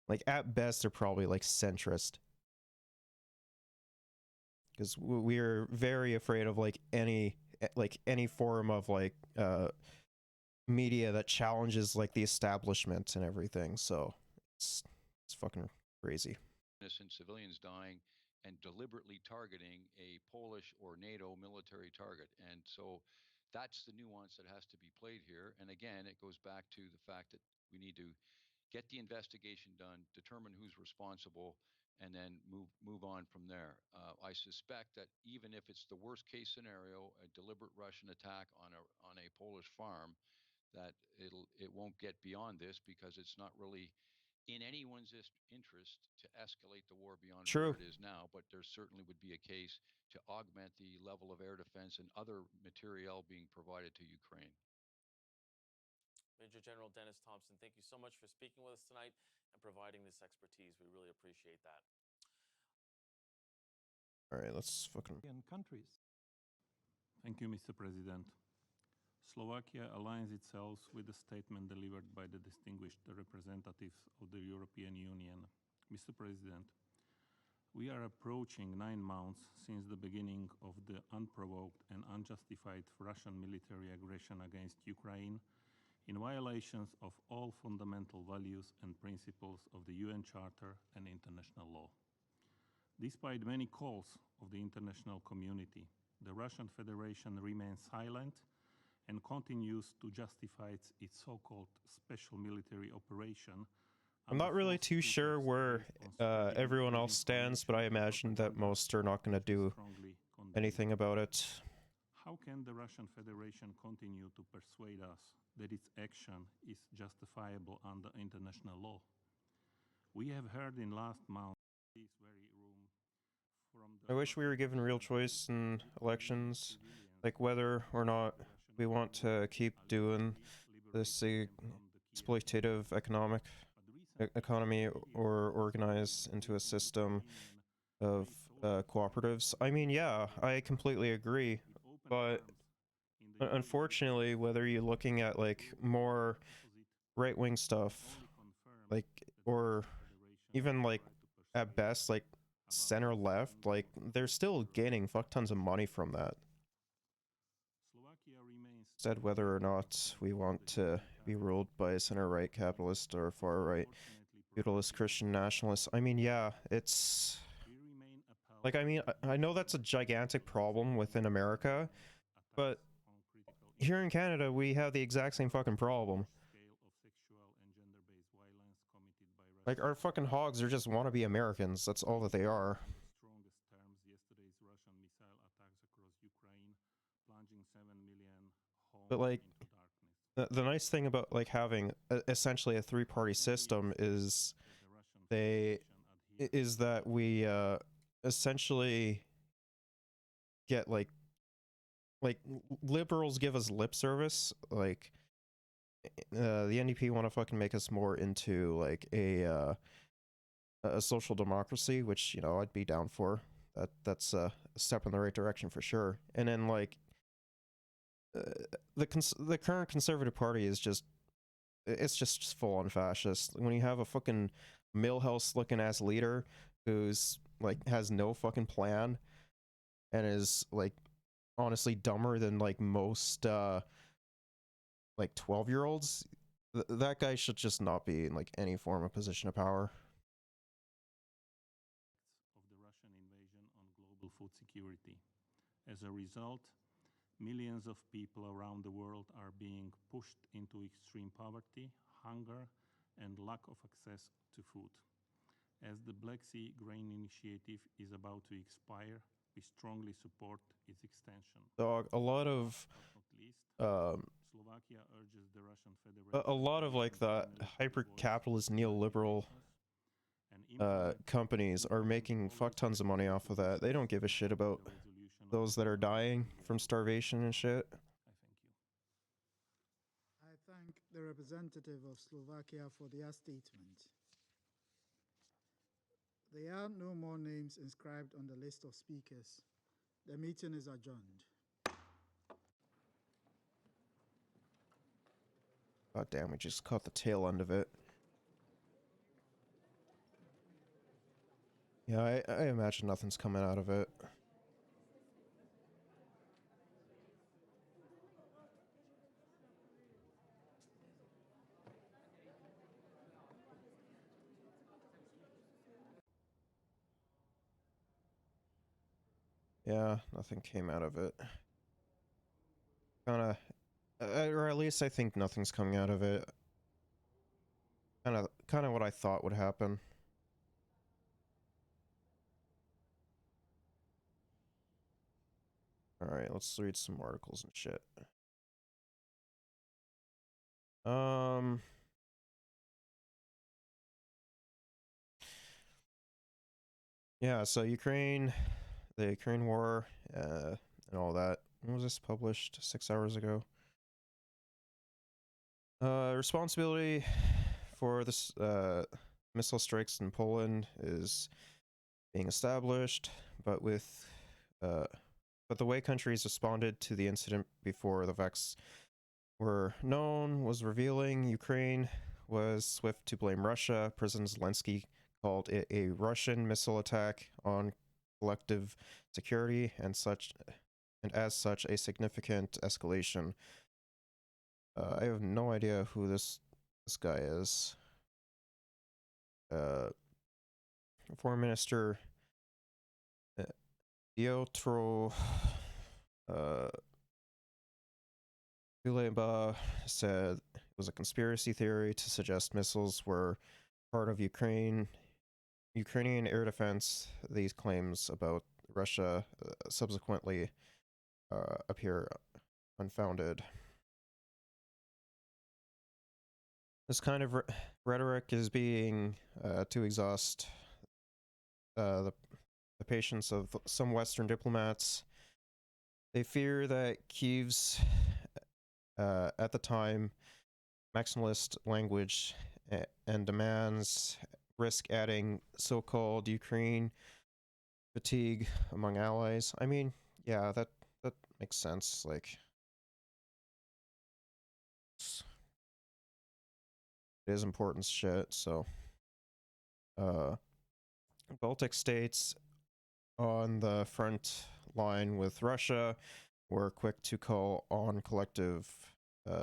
Like at best, they're probably like centrist, because we are very afraid of like any form of like media that challenges like the establishment and everything. So it's fucking crazy. Innocent civilians dying and deliberately targeting a Polish or NATO military target. And so that's the nuance that has to be played here. And again, it goes back to the fact that we need to get the investigation done, determine who's responsible, and then move on from there. I suspect that even if it's the worst case scenario, a deliberate Russian attack on a Polish farm, that it won't get beyond this, because it's not really in anyone's interest to escalate the war beyond where it is now. But there certainly would be a case to augment the level of air defense and other materiel being provided to Ukraine. Major General Dennis Thompson, thank you so much for speaking with us tonight and providing this expertise. We really appreciate that. All right, let's fucking... countries. Thank you, Mr. President. Slovakia aligns itself with the statement delivered by the distinguished representatives of the European Union. Mr. President, we are approaching 9 months since the beginning of the unprovoked and unjustified Russian military aggression against Ukraine, in violations of all fundamental values and principles of the UN Charter and international law. Despite many calls of the international community, the Russian Federation remains silent and continues to justify its so-called special military operation. I'm not really too sure where everyone else stands, but I imagine that most are not going to do anything about it. How can the Russian Federation continue to persuade us that its action is justifiable under international law? We have heard in last month this very room from the... I wish we were given real choice in elections, like whether or not we want to keep doing this exploitative economy or organize into a system of cooperatives. I mean, yeah, I completely agree, but unfortunately, whether you're looking at like more right-wing stuff, like, or even like at best like center left, like they're still gaining fuck tons of money from that. Instead, whether or not we want to be ruled by a center-right capitalist or far-right feudalist Christian nationalist, I mean, yeah, it's like, I mean, I know that's a gigantic problem within America, but here in Canada, we have the exact same fucking problem. Like, our fucking hogs are just wannabe Americans. That's all that they are. But like, the nice thing about like having essentially a three-party system is that we essentially get like liberals give us lip service. Like the NDP want to fucking make us more into like a social democracy, which, you know, I'd be down for. That's a step in the right direction for sure. And then like the current Conservative Party is just, it's just full on fascist. When you have a fucking Millhouse looking ass leader who's like has no fucking plan and is like honestly dumber than like most like 12-year-olds, that guy should just not be in like any form of position of power. Of the Russian invasion on global food security. As a result, millions of people around the world are being pushed into extreme poverty, hunger, and lack of access to food. As the Black Sea Grain Initiative is about to expire, we strongly support its extension. Dog, a lot of Slovakia urges the Russian Federation a lot of like the hyper-capitalist neoliberal companies are making fuck tons of money off of that. They don't give a shit about those that are dying from starvation and shit. I thank the representative of Slovakia for their statement. There are no more names inscribed on the list of speakers. The meeting is adjourned. God damn, we just caught the tail end of it. Yeah, I imagine nothing's coming out of it. Yeah, nothing came out of it. Or at least I think nothing's coming out of it. Kind of what I thought would happen. All right, let's read some articles and shit. Yeah, so the Ukraine war, and all that. When was this published? 6 hours ago. Responsibility for this missile strikes in Poland is being established, but the way countries responded to the incident before the facts were known was revealing. Ukraine was swift to blame Russia. President Zelensky called it a Russian missile attack on collective security and as such a significant escalation. I have no idea who this guy is. Foreign Minister Piotr Kuleba said it was a conspiracy theory to suggest missiles were part of Ukrainian air defense. These claims about Russia subsequently appear unfounded. This kind of rhetoric is being to exhaust the patience of some Western diplomats. They fear that Kyiv's, at the time, maximalist language and demands risk adding so-called Ukraine fatigue among allies. I mean, yeah, that makes sense. Like, it is important shit. So, Baltic states on the front line with Russia were quick to call on collective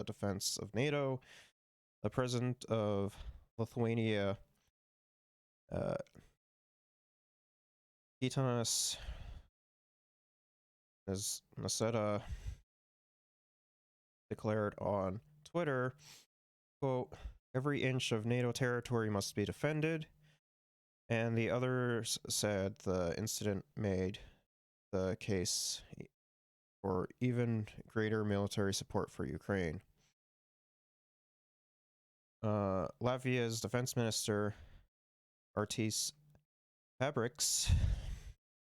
defense of NATO. The president of Lithuania, Gitanas Nausėda, declared on Twitter, quote, "Every inch of NATO territory must be defended." And the others said the incident made the case for even greater military support for Ukraine. Latvia's defense minister, Artis Pabriks,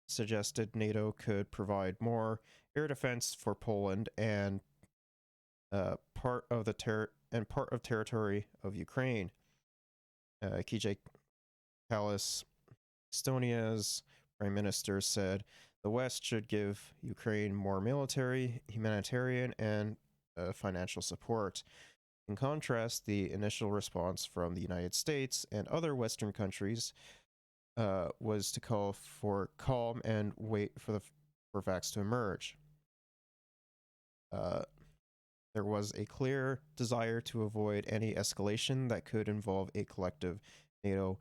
suggested NATO could provide more air defense for Poland and part of territory of Ukraine. Kij Kallas, Estonia's prime minister, said the West should give Ukraine more military, humanitarian, and financial support. In contrast, the initial response from the United States and other Western countries was to call for calm and wait for facts to emerge. There was a clear desire to avoid any escalation that could involve a collective NATO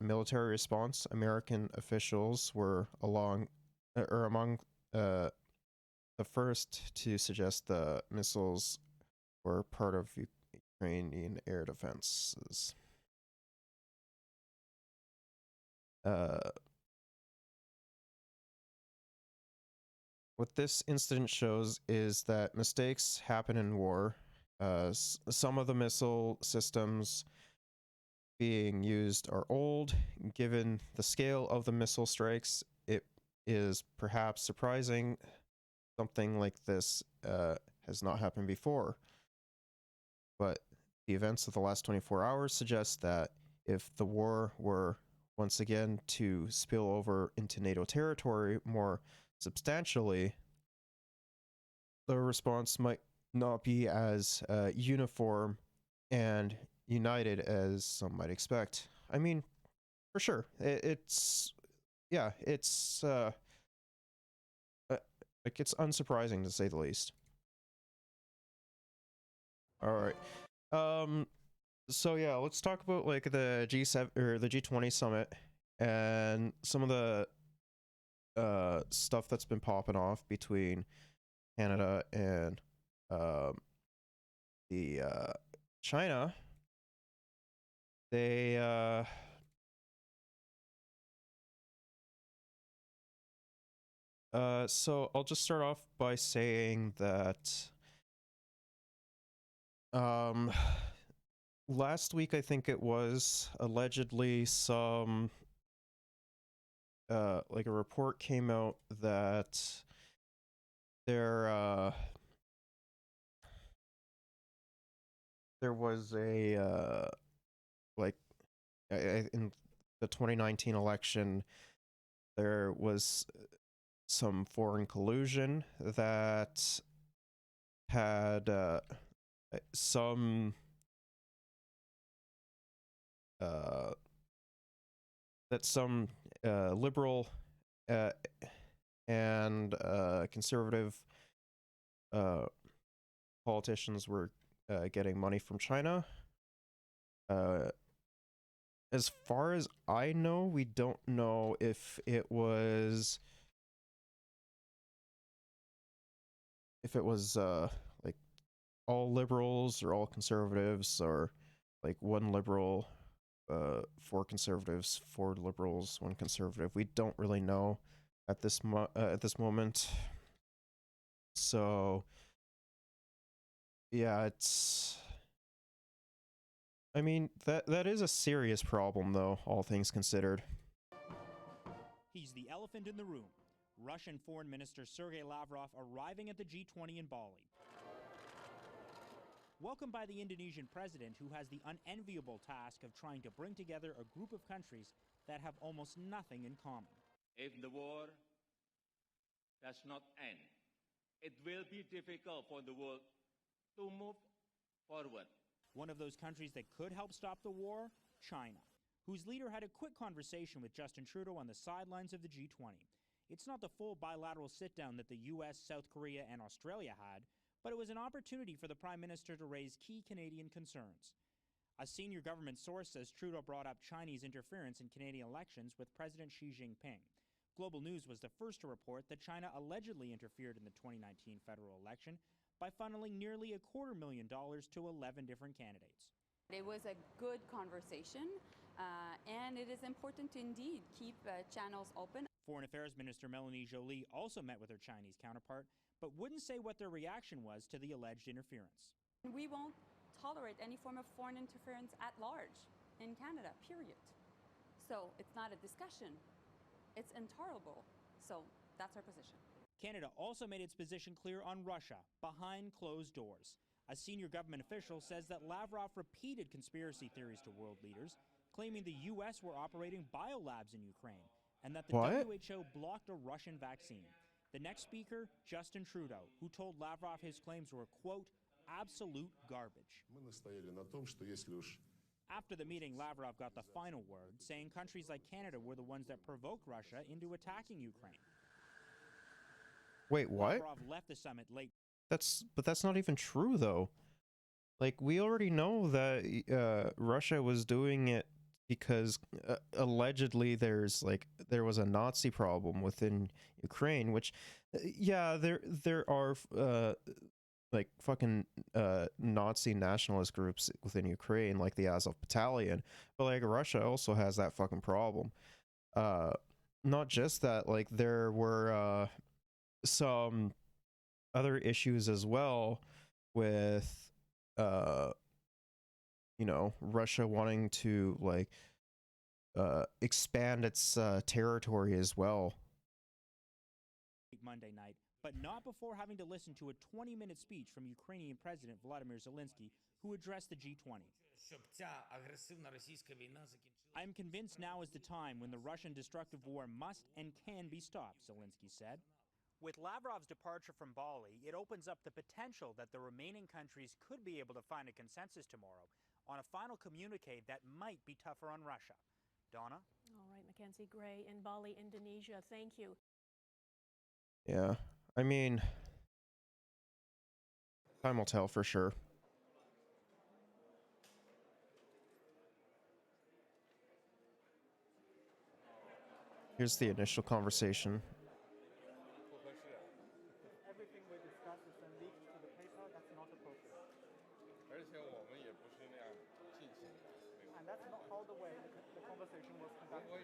military response. American officials were among the first to suggest the missiles were part of Ukrainian air defenses. What this incident shows is that mistakes happen in war. Some of the missile systems being used are old. Given the scale of the missile strikes, it is perhaps surprising something like this has not happened before. But the events of the last 24 hours suggest that if the war were once again to spill over into NATO territory more substantially, the response might not be as uniform and united as some might expect. I mean, for sure, it's it's unsurprising to say the least. All right. So yeah, let's talk about like the G7 or the G20 summit and some of the stuff that's been popping off between Canada and the China. They so I'll just start off by saying that last week I think it was allegedly some like a report came out that there was a like in the 2019 election there was some foreign collusion that had some liberal and conservative politicians were getting money from China. As far as I know, we don't know if it was like all liberals or all conservatives, or like one liberal, four conservatives, four liberals, one conservative. We don't really know at this moment. So yeah, I mean, that is a serious problem, though, all things considered. He's the elephant in the room. Russian Foreign Minister Sergei Lavrov arriving at the G20 in Bali. Welcomed by the Indonesian president, who has the unenviable task of trying to bring together a group of countries that have almost nothing in common. If the war does not end, it will be difficult for the world to move forward. One of those countries that could help stop the war, China, whose leader had a quick conversation with Justin Trudeau on the sidelines of the G20. It's not the full bilateral sit-down that the US, South Korea, and Australia had, but it was an opportunity for the Prime Minister to raise key Canadian concerns. A senior government source says Trudeau brought up Chinese interference in Canadian elections with President Xi Jinping. Global News was the first to report that China allegedly interfered in the 2019 federal election by funneling nearly $250,000 to 11 different candidates. It was a good conversation, and it is important to indeed keep channels open. Foreign Affairs Minister Melanie Joly also met with her Chinese counterpart, but wouldn't say what their reaction was to the alleged interference. We won't tolerate any form of foreign interference at large in Canada, period. So it's not a discussion. It's intolerable. So that's our position. Canada also made its position clear on Russia, behind closed doors. A senior government official says that Lavrov repeated conspiracy theories to world leaders, claiming the U.S. were operating biolabs in Ukraine, and that the WHO blocked a Russian vaccine. The next speaker, Justin Trudeau, who told Lavrov his claims were, quote, absolute garbage. After the meeting, Lavrov got the final word, saying countries like Canada were the ones that provoked Russia into attacking Ukraine. Wait, what? Lavrov left the summit late. But that's not even true though. Like, we already know that Russia was doing it because allegedly there was a Nazi problem within Ukraine, which yeah, there are like fucking Nazi nationalist groups within Ukraine, like the Azov Battalion, but like Russia also has that fucking problem. Not just that, like there were some other issues as well with you know, Russia wanting to like expand its territory as well. Monday night, but not before having to listen to a 20-minute speech from Ukrainian President Volodymyr Zelensky, who addressed the G20. I'm convinced now is the time when the Russian destructive war must and can be stopped, Zelensky said. With Lavrov's departure from Bali, it opens up the potential that the remaining countries could be able to find a consensus tomorrow on a final communique that might be tougher on Russia. Donna? All right, Mackenzie Gray in Bali, Indonesia. Thank you. Yeah, I mean, time will tell for sure. Here's the initial conversation. Everything we discuss is then leaked to the paper. That's not appropriate. And that's not how the way the conversation was conducted.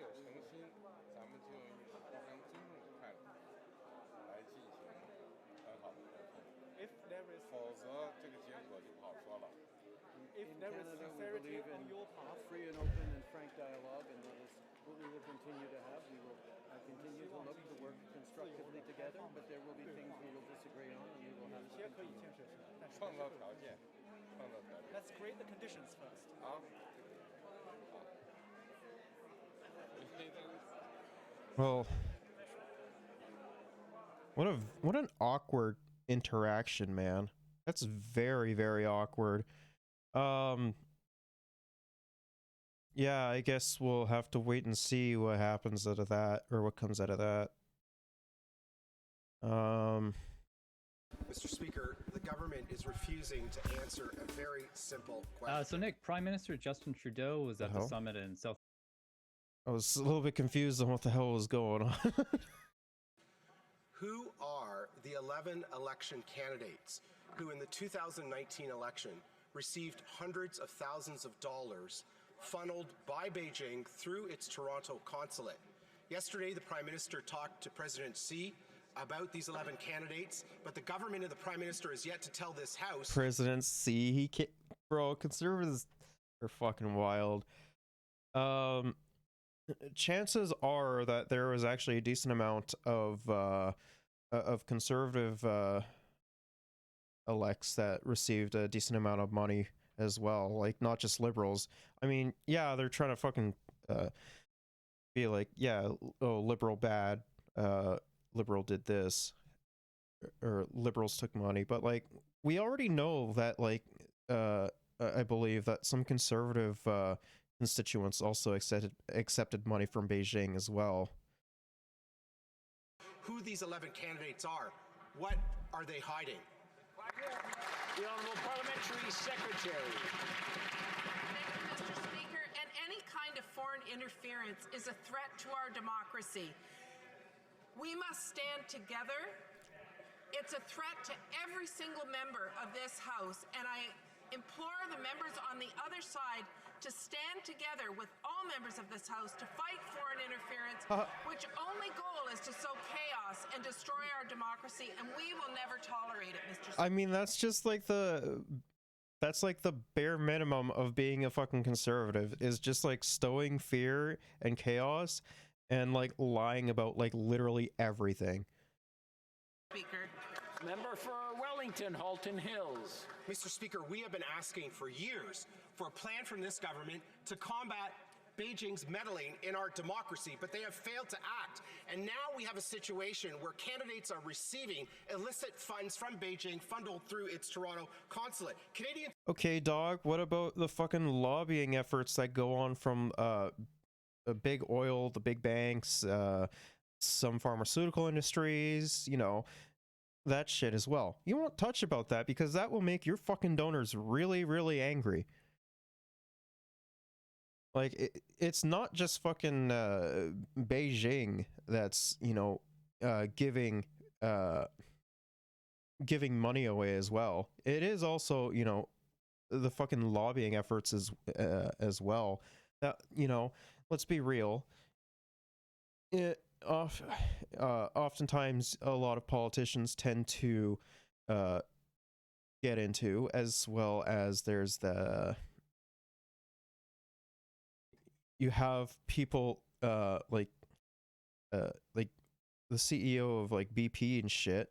If there is sincerity on your part, free and open and frank dialogue, and that is what we will continue to have. We will continue to look to work constructively together, but there will be things we will disagree on, and we will have to continue. Let's create the conditions first. Well, what an awkward interaction, man. That's very, very awkward. Yeah, I guess we'll have to wait and see what happens out of that, or what comes out of that. Mr. Speaker, the government is refusing to answer a very simple question. So Nick, Prime Minister Justin Trudeau was at the summit in South. I was a little bit confused on what the hell was going on. Who are the 11 election candidates who in the 2019 election received hundreds of thousands of dollars funneled by Beijing through its Toronto consulate? Yesterday, the Prime Minister talked to President Xi about these 11 candidates, but the government and the Prime Minister is yet to tell this House. President Xi, he can't, bro, conservatives are fucking wild. Chances are that there was actually a decent amount of conservative elects that received a decent amount of money as well, like not just liberals. I mean, yeah, they're trying to fucking be like, yeah, oh, liberal bad, liberal did this, or liberals took money, but like we already know that, like I believe that some conservative constituents also accepted money from Beijing as well. Who these 11 candidates are, what are they hiding? The Honourable Parliamentary Secretary. Mr. Speaker, and any kind of foreign interference is a threat to our democracy. We must stand together. It's a threat to every single member of this House, and I implore the members on the other side to stand together with all members of this House to fight foreign interference, which only goal is to sow chaos and destroy our democracy, and we will never tolerate it, Mr. Speaker. I mean, that's like the bare minimum of being a fucking conservative, is just like stowing fear and chaos and like lying about like literally everything. Speaker. Member for Wellington, Halton Hills. Mr. Speaker, we have been asking for years for a plan from this government to combat Beijing's meddling in our democracy, but they have failed to act. And now we have a situation where candidates are receiving illicit funds from Beijing, funneled through its Toronto consulate. Canadians. Okay, dog, what about the fucking lobbying efforts that go on from big oil, the big banks, some pharmaceutical industries, you know, that shit as well. You won't touch about that because that will make your fucking donors really, really angry. Like, it's not just fucking Beijing that's, you know, giving money away as well. It is also, you know, the fucking lobbying efforts as well. That, you know, let's be real. Oftentimes a lot of politicians tend to get into, as well as there's you have people like the CEO of like BP and shit,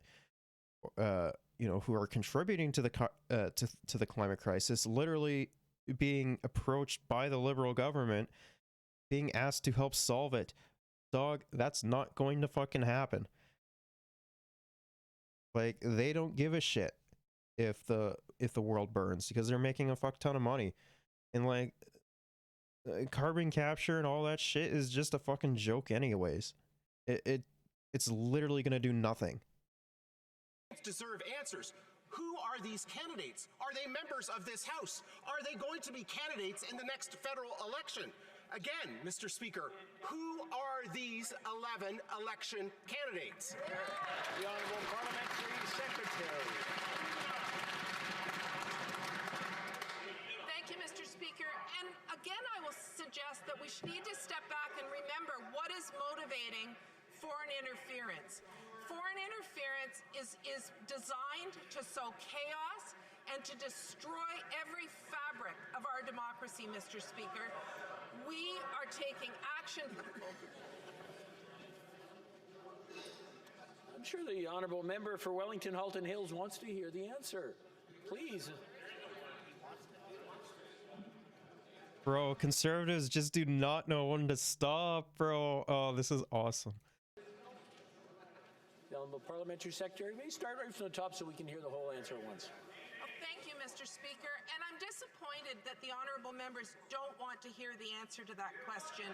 you know, who are contributing to the to the climate crisis, literally being approached by the Liberal government, being asked to help solve it. Dog, that's not going to fucking happen. Like, they don't give a shit if the world burns, because they're making a fuck ton of money. And like, carbon capture and all that shit is just a fucking joke anyways. It's literally gonna do nothing. Deserve answers. Who are these candidates? Are they members of this House? Are they going to be candidates in the next federal election? Again, Mr. Speaker, who are these 11 election candidates? The Honourable Parliamentary Secretary. Thank you, Mr. Speaker. And again, I will suggest that we need to step back and remember what is motivating foreign interference. Foreign interference is designed to sow chaos and to destroy every fabric of our democracy, Mr. Speaker. We are taking action. I'm sure the honourable member for Wellington Halton Hills wants to hear the answer. Please. Bro, conservatives just do not know when to stop, bro. Oh, this is awesome. The Honourable Parliamentary Secretary, may start right from the top so we can hear the whole answer at once. Thank you, Mr. Speaker. And I'm disappointed that the honourable members don't want to hear the answer to that question.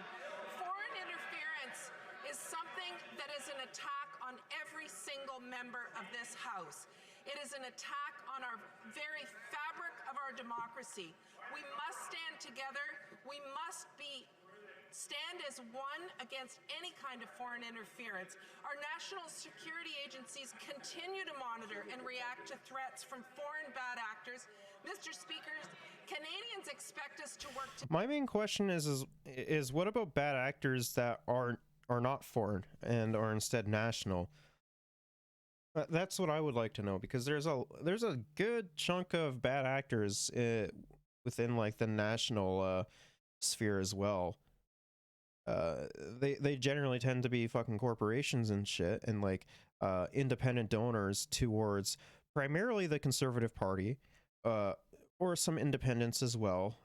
Foreign interference is something that is an attack on every single member of this House. It is an attack on our very fabric of our democracy. We must stand together. We must stand as one against any kind of foreign interference. Our national security agencies continue to monitor and react to threats from foreign bad actors. Mr. Speaker, Canadians expect us to work together. My main question is what about bad actors that are not foreign and are instead national? That's what I would like to know, because there's a good chunk of bad actors within like the national sphere as well. They generally tend to be fucking corporations and shit, and like independent donors towards primarily the Conservative Party, or some independents as well.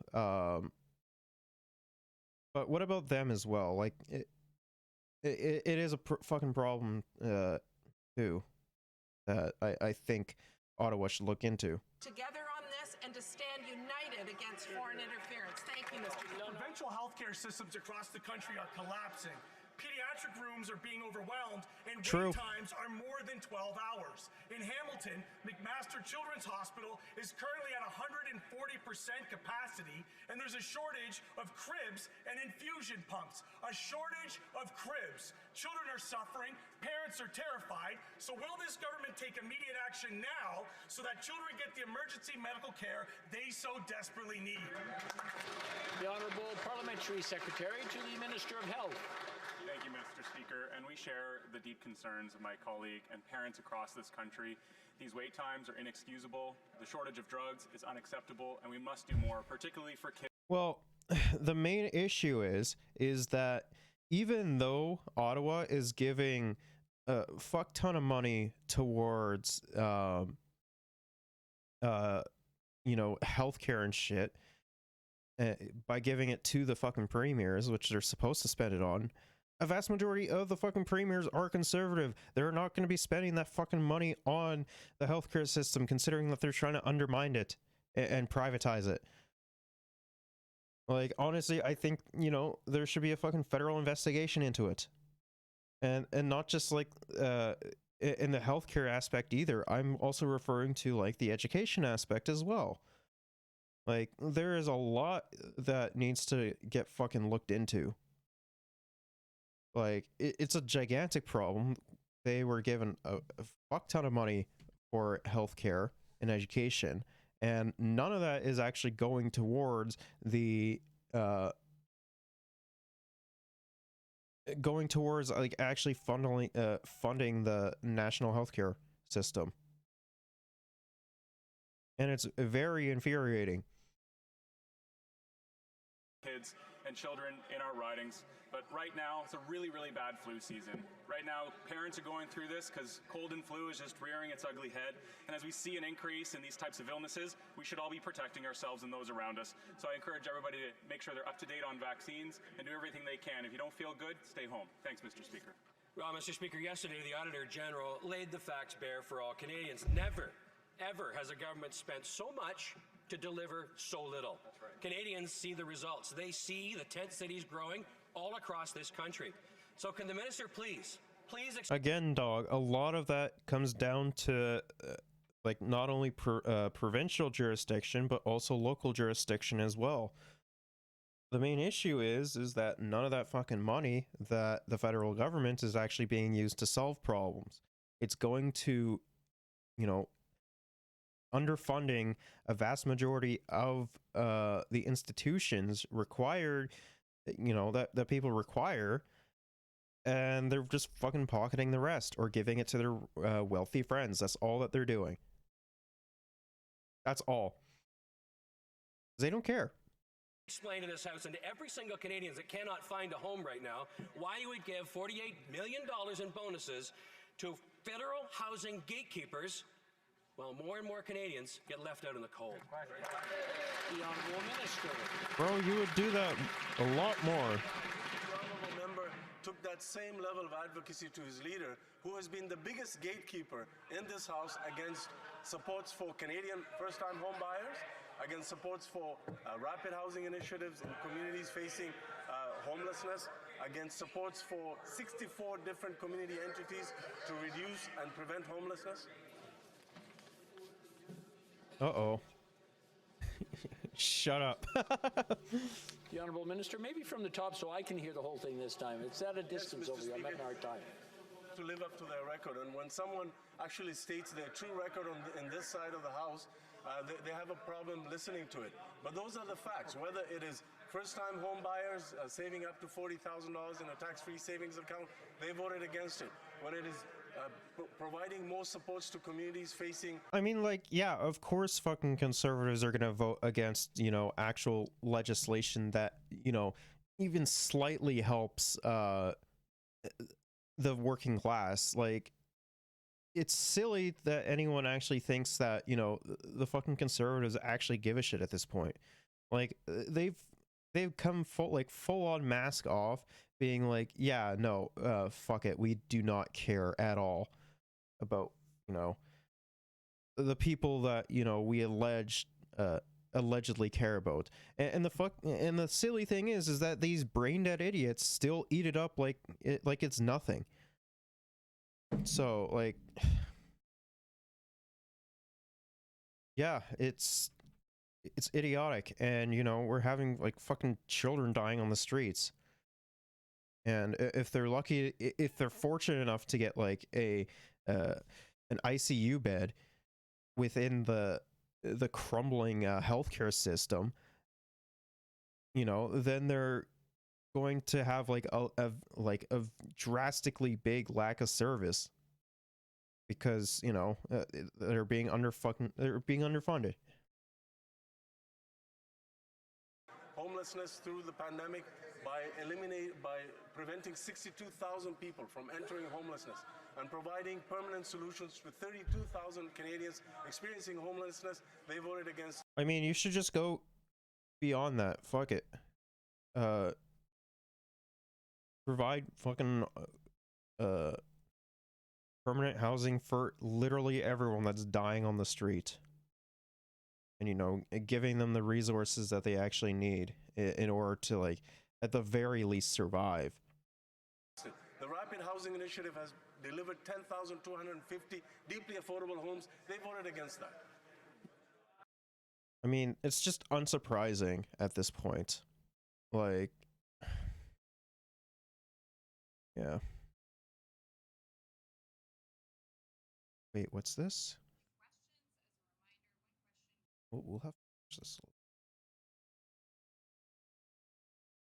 But what about them as well? Like, it is a fucking problem too, that I think Ottawa should look into. Together on this and to stand united against foreign interference. Thank you, Mr. Speaker. Provincial healthcare systems across the country are collapsing. Pediatric rooms are being overwhelmed, and wait times are more than 12 hours. In Hamilton, McMaster Children's Hospital is currently at 140% capacity, and there's a shortage of cribs and infusion pumps. A shortage of cribs. Children are suffering, parents are terrified, so will this government take immediate action now so that children get the emergency medical care they so desperately need? The Honourable Parliamentary Secretary to the Minister of Health. Thank you, Mr. Speaker, and we share the deep concerns of my colleague and parents across this country. These wait times are inexcusable, the shortage of drugs is unacceptable, and we must do more, particularly for kids. Well, the main issue is that even though Ottawa is giving a fuck ton of money towards you know, healthcare and shit, by giving it to the fucking premiers, which they're supposed to spend it on. A vast majority of the fucking premiers are conservative. They're not going to be spending that fucking money on the healthcare system, considering that they're trying to undermine it and privatize it. Like, honestly, I think, you know, there should be a fucking federal investigation into it. And not just, like, in the healthcare aspect either. I'm also referring to, like, the education aspect as well. Like, there is a lot that needs to get fucking looked into. Like, it's a gigantic problem. They were given a fuck ton of money for healthcare and education, and none of that is actually going towards the like actually funding the national healthcare system. And it's very infuriating. Kids and children in our ridings, but right now it's a really, really bad flu season. Right now, parents are going through this because cold and flu is just rearing its ugly head. And as we see an increase in these types of illnesses, we should all be protecting ourselves and those around us. So I encourage everybody to make sure they're up to date on vaccines and do everything they can. If you don't feel good, stay home. Thanks, Mr. Speaker. Well, Mr. Speaker, yesterday the Auditor General laid the facts bare for all Canadians. Never, ever has a government spent so much to deliver so little. That's right. Canadians see the results. They see the tent cities growing all across this country. So can the minister please Again, dog, a lot of that comes down to like not only provincial jurisdiction but also local jurisdiction as well. The main issue is that none of that fucking money that the federal government is actually being used to solve problems. It's going to, you know, underfunding a vast majority of the institutions required, you know, that people require, and they're just fucking pocketing the rest or giving it to their wealthy friends. That's all that they're doing. That's all. They don't care. explain to this House and to every single Canadian that cannot find a home right now why you would give $48 million in bonuses to federal housing gatekeepers while more and more Canadians get left out in the cold. The Honourable Minister. Bro, you would do that a lot more. The Honourable Member took that same level of advocacy to his leader, who has been the biggest gatekeeper in this House against supports for Canadian first-time home buyers, against supports for rapid housing initiatives in communities facing homelessness, against supports for 64 different community entities to reduce and prevent homelessness. Uh-oh. Shut up. The Honourable Minister, maybe from the top so I can hear the whole thing this time. It's at a distance over here. I'm having a hard time. To live up to their record, and when someone actually states their true record in this side of the House, they have a problem listening to it. But those are the facts. Whether it is first-time home buyers saving up to $40,000 in a tax-free savings account, they voted against it. When it is providing more supports to communities facing... I mean, like, yeah, of course fucking conservatives are gonna vote against, you know, actual legislation that, you know, even slightly helps the working class. Like, it's silly that anyone actually thinks that, you know, the fucking conservatives actually give a shit at this point. Like, they've come full on mask off, being like, yeah, no, fuck it, we do not care at all about, you know, the people that, you know, we allegedly care about. And the silly thing is that these brain dead idiots still eat it up like it's nothing. So, like, yeah, it's idiotic, and, you know, we're having like fucking children dying on the streets. And if they're lucky, if they're fortunate enough to get like an ICU bed within the crumbling healthcare system, you know, then they're going to have like a drastically big lack of service because, you know, they're being underfunded. Homelessness through the pandemic by preventing 62,000 people from entering homelessness and providing permanent solutions to 32,000 Canadians experiencing homelessness. They voted against. I mean, you should just go beyond that, fuck it. Provide fucking permanent housing for literally everyone that's dying on the street. And, you know, giving them the resources that they actually need in order to, like, at the very least survive. The Rapid Housing Initiative has delivered 10,250 deeply affordable homes. They voted against that. I mean, it's just unsurprising at this point. Like, yeah. Wait, what's this? We'll have to watch this.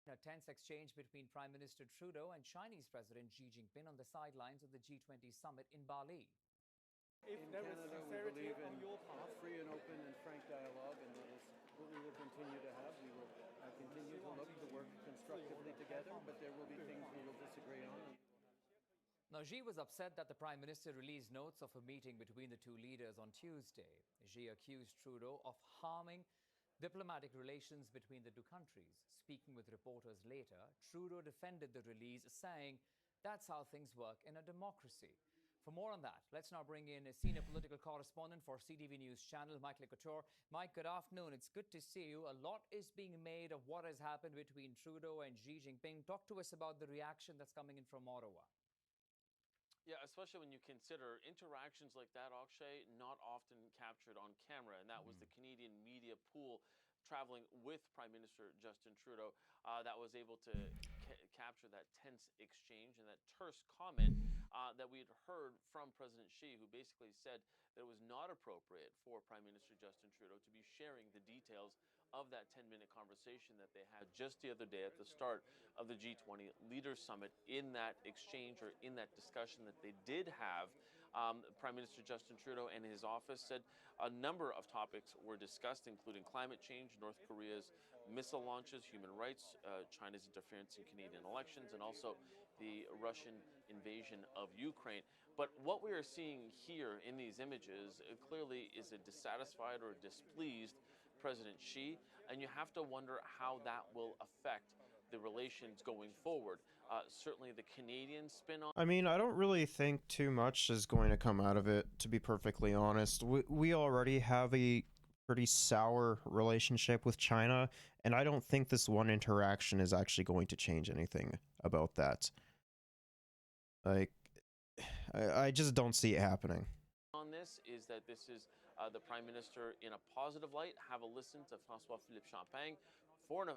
A tense exchange between Prime Minister Trudeau and Chinese President Xi Jinping on the sidelines of the G20 summit in Bali. In Canada, we believe in free and open and frank dialogue, and that is what we will continue to have. We will continue to look to work constructively together, but there will be things we will disagree on. Now, Xi was upset that the Prime Minister released notes of a meeting between the two leaders on Tuesday. Xi accused Trudeau of harming diplomatic relations between the two countries. Speaking with reporters later, Trudeau defended the release, saying that's how things work in a democracy. For more on that, let's now bring in a senior political correspondent for CTV News Channel, Mike Couture. Mike, good afternoon. It's good to see you. A lot is being made of what has happened between Trudeau and Xi Jinping. Talk to us about the reaction that's coming in from Ottawa. Yeah, especially when you consider interactions like that, Akshay, not often captured on camera. And that was the Canadian media pool traveling with Prime Minister Justin Trudeau that was able to capture that tense exchange and that terse comment that we had heard from President Xi, who basically said that it was not appropriate for Prime Minister Justin Trudeau to be sharing the details of that 10-minute conversation that they had just the other day at the start of the G20 Leaders Summit. In that exchange, or in that discussion that they did have, Prime Minister Justin Trudeau and his office said a number of topics were discussed, including climate change, North Korea's missile launches, human rights, China's interference in Canadian elections, and also the Russian invasion of Ukraine. But what we are seeing here in these images clearly is a dissatisfied or displeased President Xi, and you have to wonder how that will affect the relations going forward. Certainly the Canadian spin on. I mean, I don't really think too much is going to come out of it, to be perfectly honest. We already have a pretty sour relationship with China, and I don't think this one interaction is actually going to change anything about that. Like, I just don't see it happening. On this is that this is the Prime Minister in a positive light. Have a listen to François-Philippe Champagne, former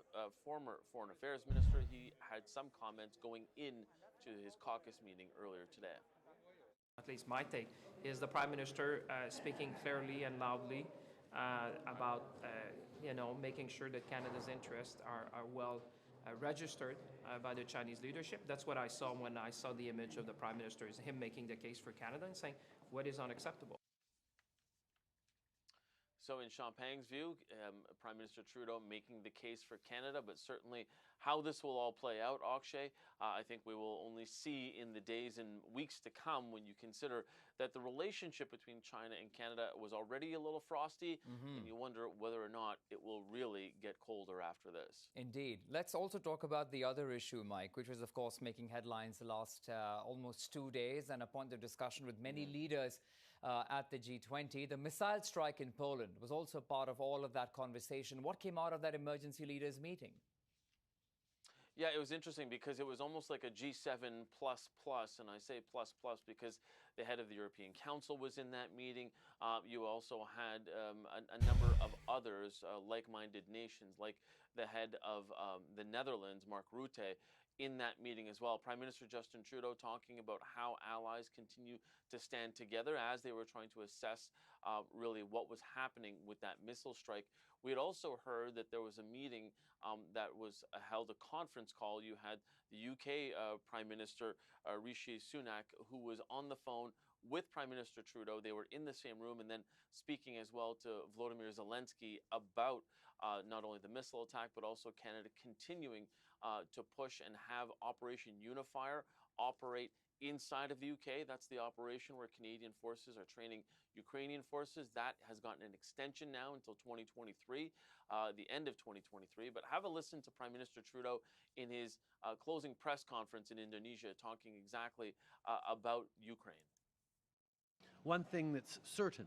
Foreign Affairs Minister. He had some comments going into his caucus meeting earlier today. At least my take is the Prime Minister speaking clearly and loudly about making sure that Canada's interests are well registered by the Chinese leadership. That's what I saw when I saw the image of the Prime Minister, is him making the case for Canada and saying what is unacceptable. So in Champagne's view, Prime Minister Trudeau making the case for Canada, but certainly how this will all play out, Akshay, I think we will only see in the days and weeks to come, when you consider that the relationship between China and Canada was already a little frosty, and you wonder whether or not it will really get colder after this. Indeed. Let's also talk about the other issue, Mike, which was, of course, making headlines the last almost 2 days and a point of discussion with many leaders at the G20. The missile strike in Poland was also part of all of that conversation. What came out of that emergency leaders meeting? Yeah, it was interesting because it was almost like a G7 plus, and I say plus because the head of the European Council was in that meeting. You also had a number of others, like-minded nations, like the head of the Netherlands, Mark Rutte, in that meeting as well. Prime Minister Justin Trudeau talking about how allies continue to stand together as they were trying to assess really what was happening with that missile strike. We had also heard that there was a meeting that was held, a conference call. You had the UK Prime Minister Rishi Sunak, who was on the phone with Prime Minister Trudeau. They were in the same room, and then speaking as well to Volodymyr Zelensky about not only the missile attack, but also Canada continuing to push and have Operation Unifier operate inside of the UK. That's the operation where Canadian forces are training Ukrainian forces. That has gotten an extension now until 2023, the end of 2023. But have a listen to Prime Minister Trudeau in his closing press conference in Indonesia, talking exactly about Ukraine. One thing that's certain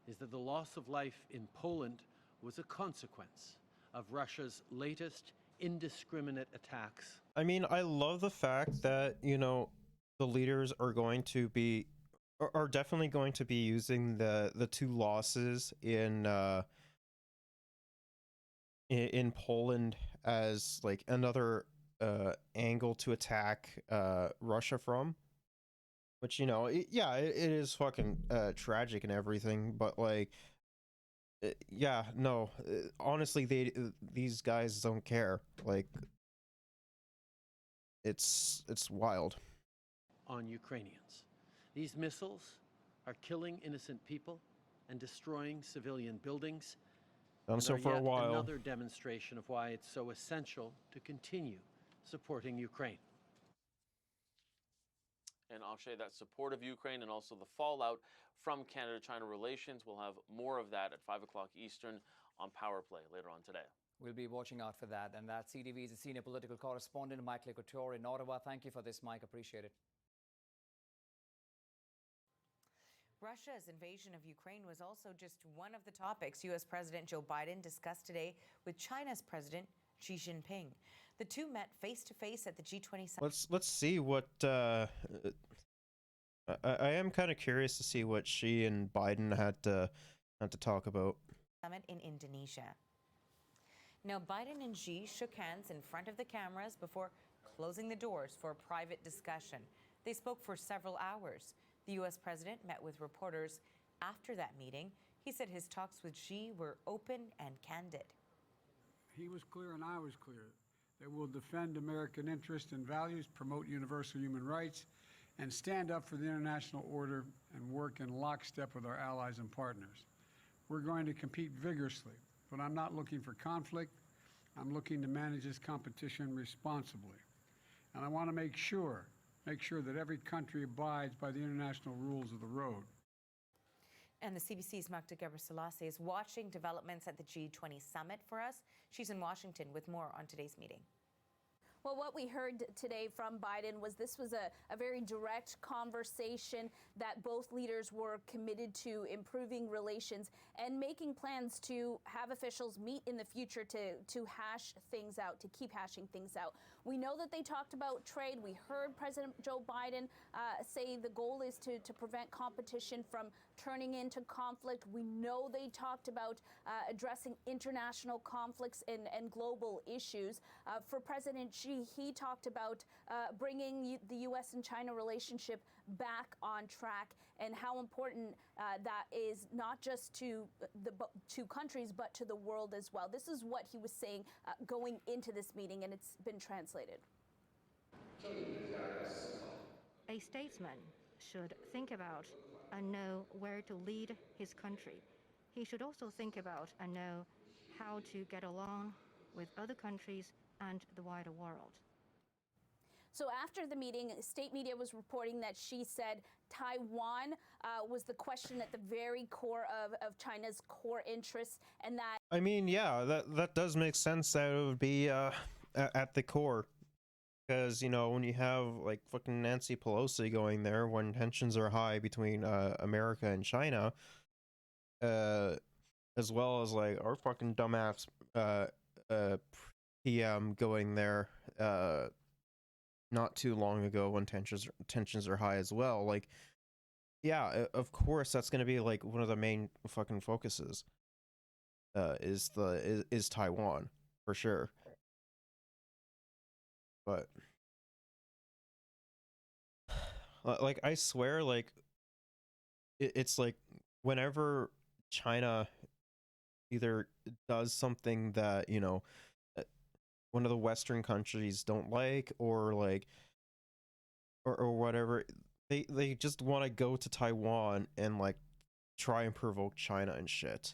is that the loss of life in Poland was a consequence of Russia's latest indiscriminate attacks. I mean, I love the fact that, you know, the leaders are going to be, are definitely going to be using the two losses in Poland as like another angle to attack Russia from. Which, you know, it is fucking tragic and everything, but like, yeah, no, honestly, these guys don't care. Like, it's wild. On Ukrainians. These missiles are killing innocent people and destroying civilian buildings. Done so for a while. Another demonstration of why it's so essential to continue supporting Ukraine. And Akshay, that support of Ukraine and also the fallout from Canada-China relations. We'll have more of that at 5 o'clock Eastern on Power Play later on today. We'll be watching out for that. And that's CTV's senior political correspondent, Mike Couture in Ottawa. Thank you for this, Mike. Appreciate it. Russia's invasion of Ukraine was also just one of the topics U.S. President Joe Biden discussed today with China's President Xi Jinping. The two met face-to-face at the G20 summit. Let's see what I am kind of curious to see what Xi and Biden had to talk about. Summit in Indonesia. Now, Biden and Xi shook hands in front of the cameras before closing the doors for a private discussion. They spoke for several hours. The U.S. president met with reporters after that meeting. He said his talks with Xi were open and candid. He was clear and I was clear that we'll defend American interests and values, promote universal human rights, and stand up for the international order and work in lockstep with our allies and partners. We're going to compete vigorously, but I'm not looking for conflict. I'm looking to manage this competition responsibly. And I want to make sure that every country abides by the international rules of the road. And the CBC's Magda Gebrselassie is watching developments at the G20 summit for us. She's in Washington with more on today's meeting. Well, what we heard today from Biden was this was a very direct conversation that both leaders were committed to improving relations and making plans to have officials meet in the future to hash things out, to keep hashing things out. We know that they talked about trade. We heard President Joe Biden say the goal is to prevent competition from turning into conflict. We know they talked about addressing international conflicts and global issues. For President Xi, he talked about bringing the U.S. and China relationship back on track and how important that is not just to the two countries, but to the world as well. This is what he was saying going into this meeting, and it's been translated. A statesman should think about and know where to lead his country. He should also think about and know how to get along with other countries and the wider world. So after the meeting, state media was reporting that Xi said Taiwan was the question at the very core of China's core interests, and that... I mean, yeah, that does make sense that it would be at the core. Because, you know, when you have, like, fucking Nancy Pelosi going there, when tensions are high between America and China, as well as, like, our fucking dumbass PM going there not too long ago when tensions are high as well, like, yeah, of course that's gonna be, like, one of the main fucking focuses, is Taiwan, for sure. But like, I swear, like, it's like whenever China either does something that, you know, one of the Western countries don't like, or like, or whatever, they just want to go to Taiwan and like try and provoke China and shit.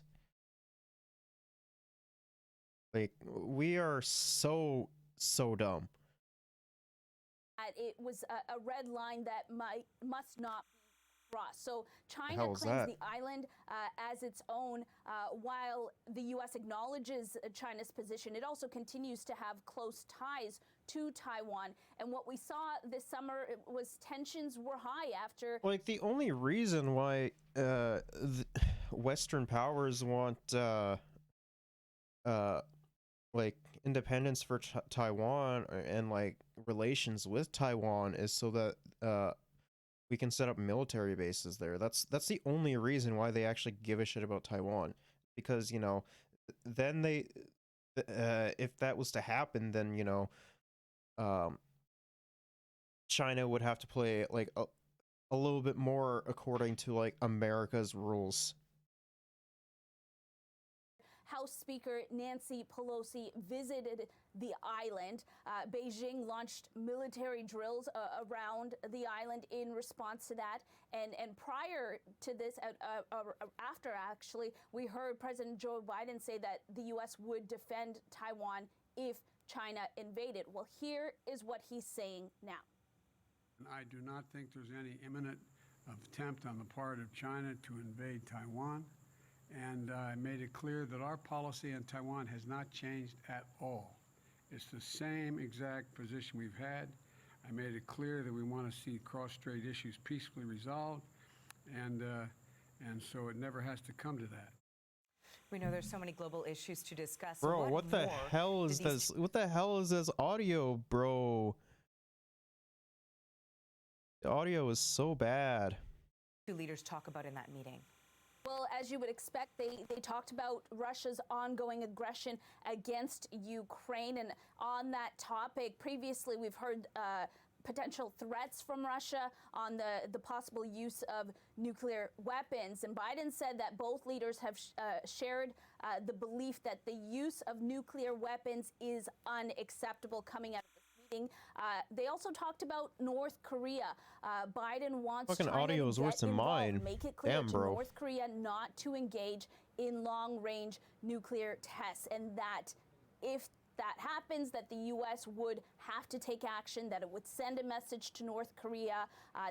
Like, we are so dumb. it was a red line that must not be crossed. So China hell is claims that? the island as its own. While the U.S. acknowledges China's position, it also continues to have close ties to Taiwan. And what we saw this summer was tensions were high after. Like, the only reason why Western powers want like independence for Taiwan and like relations with Taiwan is so that we can set up military bases there. That's the only reason why they actually give a shit about Taiwan, because, you know, then they if that was to happen, then, you know, China would have to play like a little bit more according to like America's rules. House Speaker Nancy Pelosi visited the island. Beijing launched military drills around the island in response to that. And prior to this, after actually, we heard President Joe Biden say that the U.S. would defend Taiwan if China invaded. Well, here is what he's saying now. I do not think there's any imminent attempt on the part of China to invade Taiwan. And I made it clear that our policy on Taiwan has not changed at all. It's the same exact position we've had. I made it clear that we want to see cross-strait issues peacefully resolved, and so it never has to come to that. We know there's so many global issues to discuss. Bro, what the hell is this? What the hell is this audio, bro? The audio is so bad. Two leaders talk about in that meeting. Well, as you would expect, they talked about Russia's ongoing aggression against Ukraine. And on that topic, previously we've heard potential threats from Russia on the possible use of nuclear weapons. And Biden said that both leaders have shared the belief that the use of nuclear weapons is unacceptable coming out of this meeting. They also talked about North Korea. Biden wants Fucking China audio is to worse get than involved, mine. make it clear Damn, to bro. North Korea not to engage in long-range nuclear tests, and that if that happens, that the U.S. would have to take action, that it would send a message to North Korea,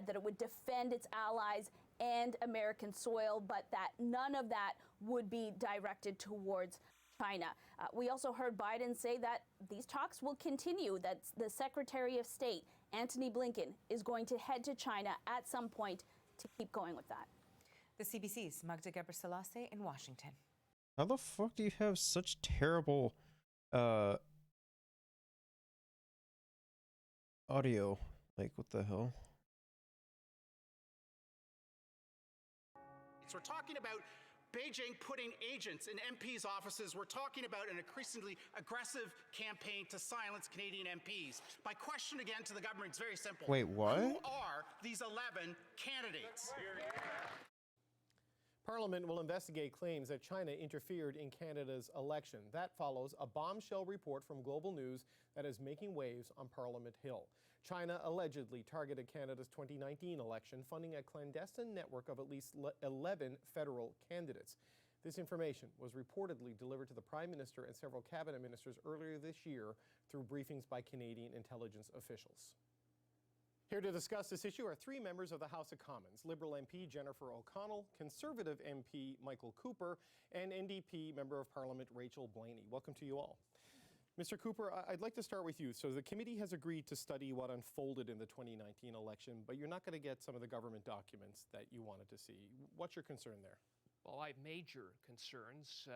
that it would defend its allies and American soil, but that none of that would be directed towards China. We also heard Biden say that these talks will continue, that the Secretary of State, Antony Blinken, is going to head to China at some point to keep going with that. The CBC's Magda Gebrselassie in Washington. How the fuck do you have such terrible audio? Like, what the hell? So we're talking about Beijing putting agents in MPs' offices. We're talking about an increasingly aggressive campaign to silence Canadian MPs. My question again to the government is very simple. Wait, what? Who are these 11 candidates? Parliament will investigate claims that China interfered in Canada's election. That follows a bombshell report from Global News that is making waves on Parliament Hill. China allegedly targeted Canada's 2019 election, funding a clandestine network of at least 11 federal candidates. This information was reportedly delivered to the Prime Minister and several cabinet ministers earlier this year through briefings by Canadian intelligence officials. Here to discuss this issue are three members of the House of Commons: Liberal MP Jennifer O'Connell, Conservative MP Michael Cooper, and NDP Member of Parliament Rachel Blaney. Welcome to you all. Mr. Cooper, I'd like to start with you. So the committee has agreed to study what unfolded in the 2019 election, but you're not going to get some of the government documents that you wanted to see. What's your concern there? Well, I have major concerns.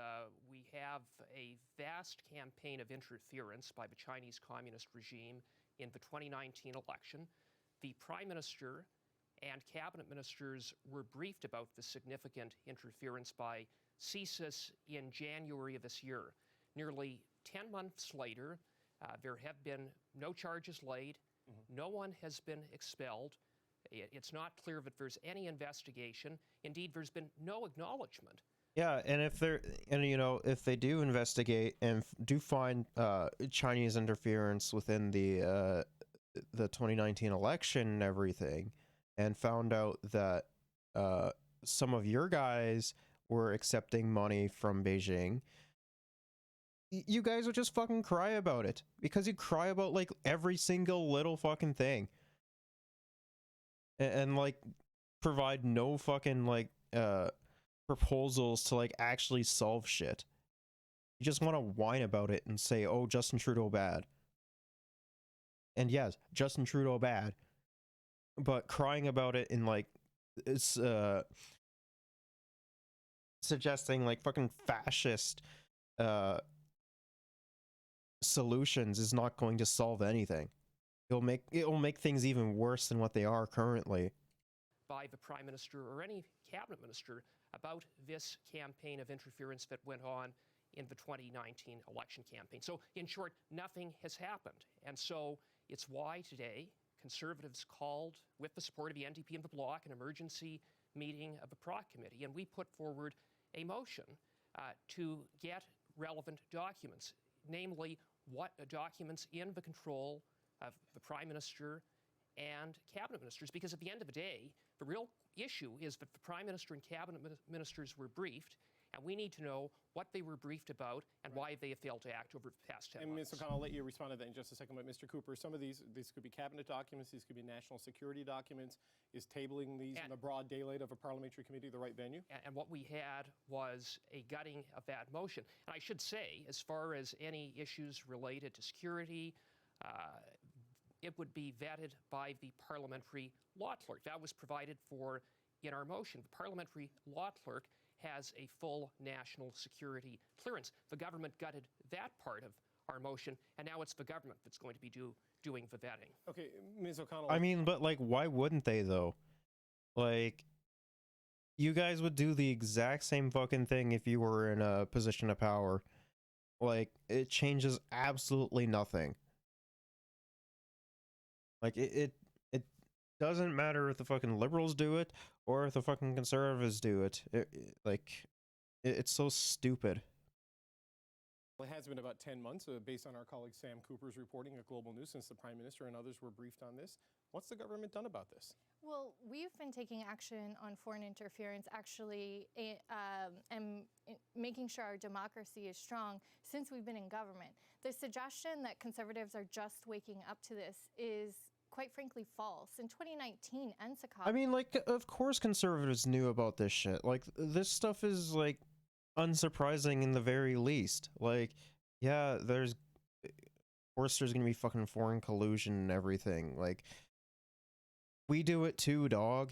We have a vast campaign of interference by the Chinese Communist regime in the 2019 election. The Prime Minister and cabinet ministers were briefed about the significant interference by CSIS in January of this year. Nearly 10 months later, there have been no charges laid. No one has been expelled. It's not clear that there's any investigation. Indeed, there's been no acknowledgement. Yeah, and if they do investigate and do find Chinese interference within the 2019 election and everything, and found out that some of your guys were accepting money from Beijing, you guys would just fucking cry about it, because you cry about like every single little fucking thing, and like provide no fucking like proposals to like actually solve shit. You just want to whine about it and say, oh, Justin Trudeau bad. And yes, Justin Trudeau bad, but crying about it in like it's suggesting like fucking fascist solutions is not going to solve anything. It'll make things even worse than what they are currently. By the Prime Minister or any cabinet minister about this campaign of interference that went on in the 2019 election campaign. So, in short, nothing has happened. And so it's why today Conservatives called, with the support of the NDP and the Bloc, an emergency meeting of the Proc Committee, and we put forward a motion to get relevant documents, namely what documents in the control of the Prime Minister and cabinet ministers, because at the end of the day, the real issue is that the Prime Minister and cabinet ministers were briefed, and we need to know what they were briefed about and why they have failed to act over the past 10 months. And Ms. O'Connell, I'll let you respond to that in just a second, but Mr. Cooper, some of these could be cabinet documents, these could be national security documents. Is tabling these in the broad daylight of a parliamentary committee the right venue? And what we had was a gutting of that motion. And I should say, as far as any issues related to security, it would be vetted by the parliamentary law clerk. That was provided for in our motion. The parliamentary law clerk has a full national security clearance. The government gutted that part of our motion, and now it's the government that's going to be doing the vetting. Okay, Ms. O'Connell. I mean, but like, why wouldn't they though? Like, you guys would do the exact same fucking thing if you were in a position of power. Like, it changes absolutely nothing. Like, it doesn't matter if the fucking liberals do it or if the fucking conservatives do it. It's so stupid. Well, it has been about 10 months, based on our colleague Sam Cooper's reporting at Global News, since the Prime Minister and others were briefed on this. What's the government done about this? Well, we've been taking action on foreign interference, actually, and making sure our democracy is strong since we've been in government. The suggestion that Conservatives are just waking up to this is, quite frankly, false. In 2019, NSICOP... I mean, like, of course Conservatives knew about this shit. Like, this stuff is, like, unsurprising in the very least. Like, yeah, of course there's gonna be fucking foreign collusion and everything. Like, we do it too, dog.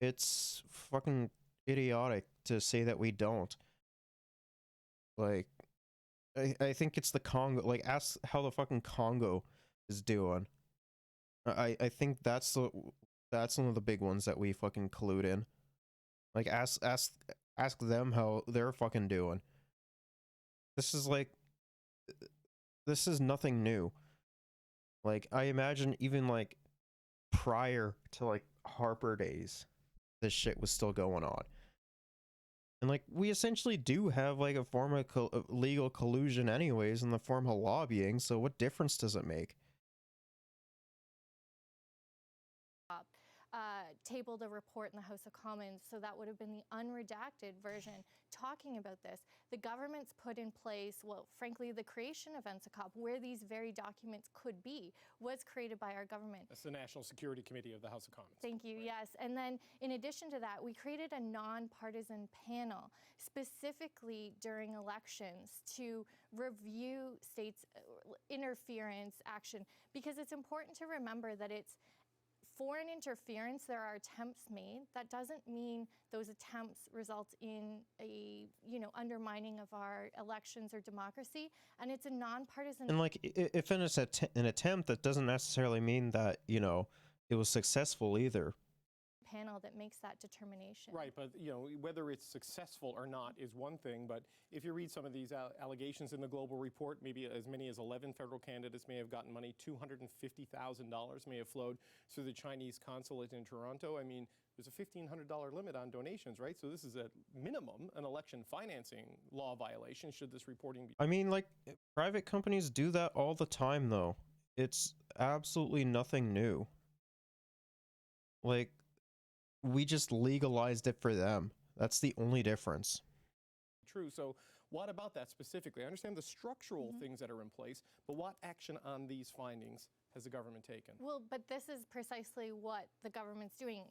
It's fucking idiotic to say that we don't. Like, I think it's the Congo. Like, ask how the fucking Congo is doing. I think that's one of the big ones that we fucking collude in. Like, ask them how they're fucking doing. This is nothing new. Like, I imagine even like prior to like Harper days, this shit was still going on. And like, we essentially do have like a form of legal collusion anyways in the form of lobbying, so what difference does it make? Tabled a report in the House of Commons, so that would have been the unredacted version talking about this. The government's put in place, well, frankly, the creation of NSICOP, where these very documents could be, was created by our government. That's the National Security Committee of the House of Commons. Thank you, yes. And then in addition to that, we created a nonpartisan panel specifically during elections to review states' interference action, because it's important to remember that it's foreign interference. There are attempts made. That doesn't mean those attempts result in a, undermining of our elections or democracy. And it's a nonpartisan. And like, if it's an attempt, that doesn't necessarily mean that, it was successful either. Panel that makes that determination. Right, but whether it's successful or not is one thing, but if you read some of these allegations in the Global Report, maybe as many as 11 federal candidates may have gotten money, $250,000 may have flowed through the Chinese consulate in Toronto. I mean, there's a $1,500 limit on donations, right? So this is at minimum an election financing law violation should this reporting be... I mean, like, private companies do that all the time, though. It's absolutely nothing new. Like, we just legalized it for them. That's the only difference. True. So What about that specifically? I understand the structural things that are in place, but what action on these findings has the government taken? Well, but this is precisely what the government's doing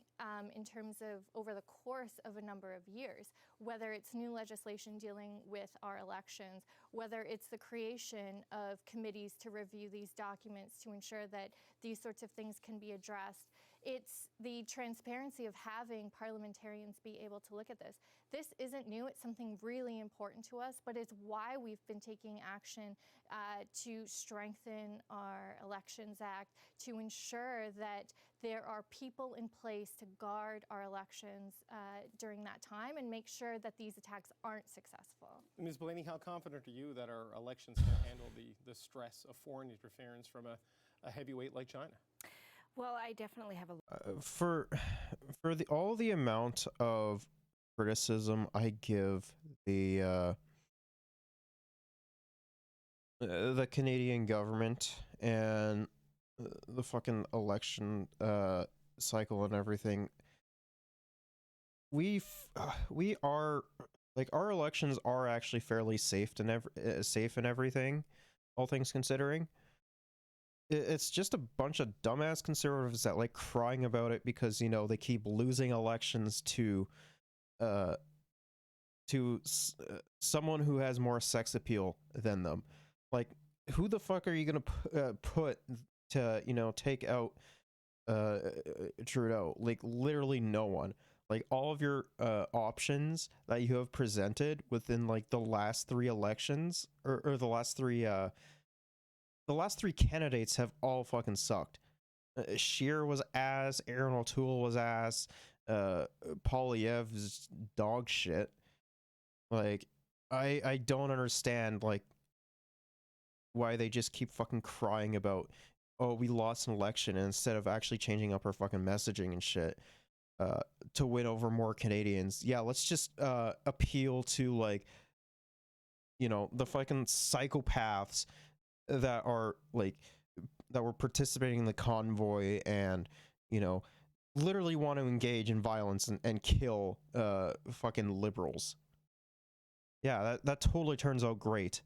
in terms of over the course of a number of years, whether it's new legislation dealing with our elections, whether it's the creation of committees to review these documents to ensure that these sorts of things can be addressed. It's the transparency of having parliamentarians be able to look at this. This isn't new. It's something really important to us, but it's why we've been taking action to strengthen our Elections Act, to ensure that there are people in place to guard our elections during that time and make sure that these attacks aren't successful. Ms. Blaney, how confident are you that our elections can handle the stress of foreign interference from a heavyweight like China? Well, I definitely have a For all the amount of criticism I give the Canadian government and the fucking election cycle and everything, we are like, our elections are actually fairly safe and everything, all things considering. It's just a bunch of dumbass conservatives that like crying about it because, you know, they keep losing elections to someone who has more sex appeal than them. Like, who the fuck are you gonna put to, you know, take out Trudeau? Like, literally no one. Like, all of your options that you have presented within like the last 3 elections, or the last three candidates have all fucking sucked. Scheer was ass, Aaron O'Toole was ass, Poilievre's dog shit. Like, I don't understand, like, why they just keep fucking crying about, oh, we lost an election, and instead of actually changing up our fucking messaging and shit to win over more Canadians. Yeah, let's just appeal to, like, you know, the fucking psychopaths that are like, that were participating in the convoy and, you know, literally want to engage in violence and kill fucking liberals. Yeah, that totally turns out great.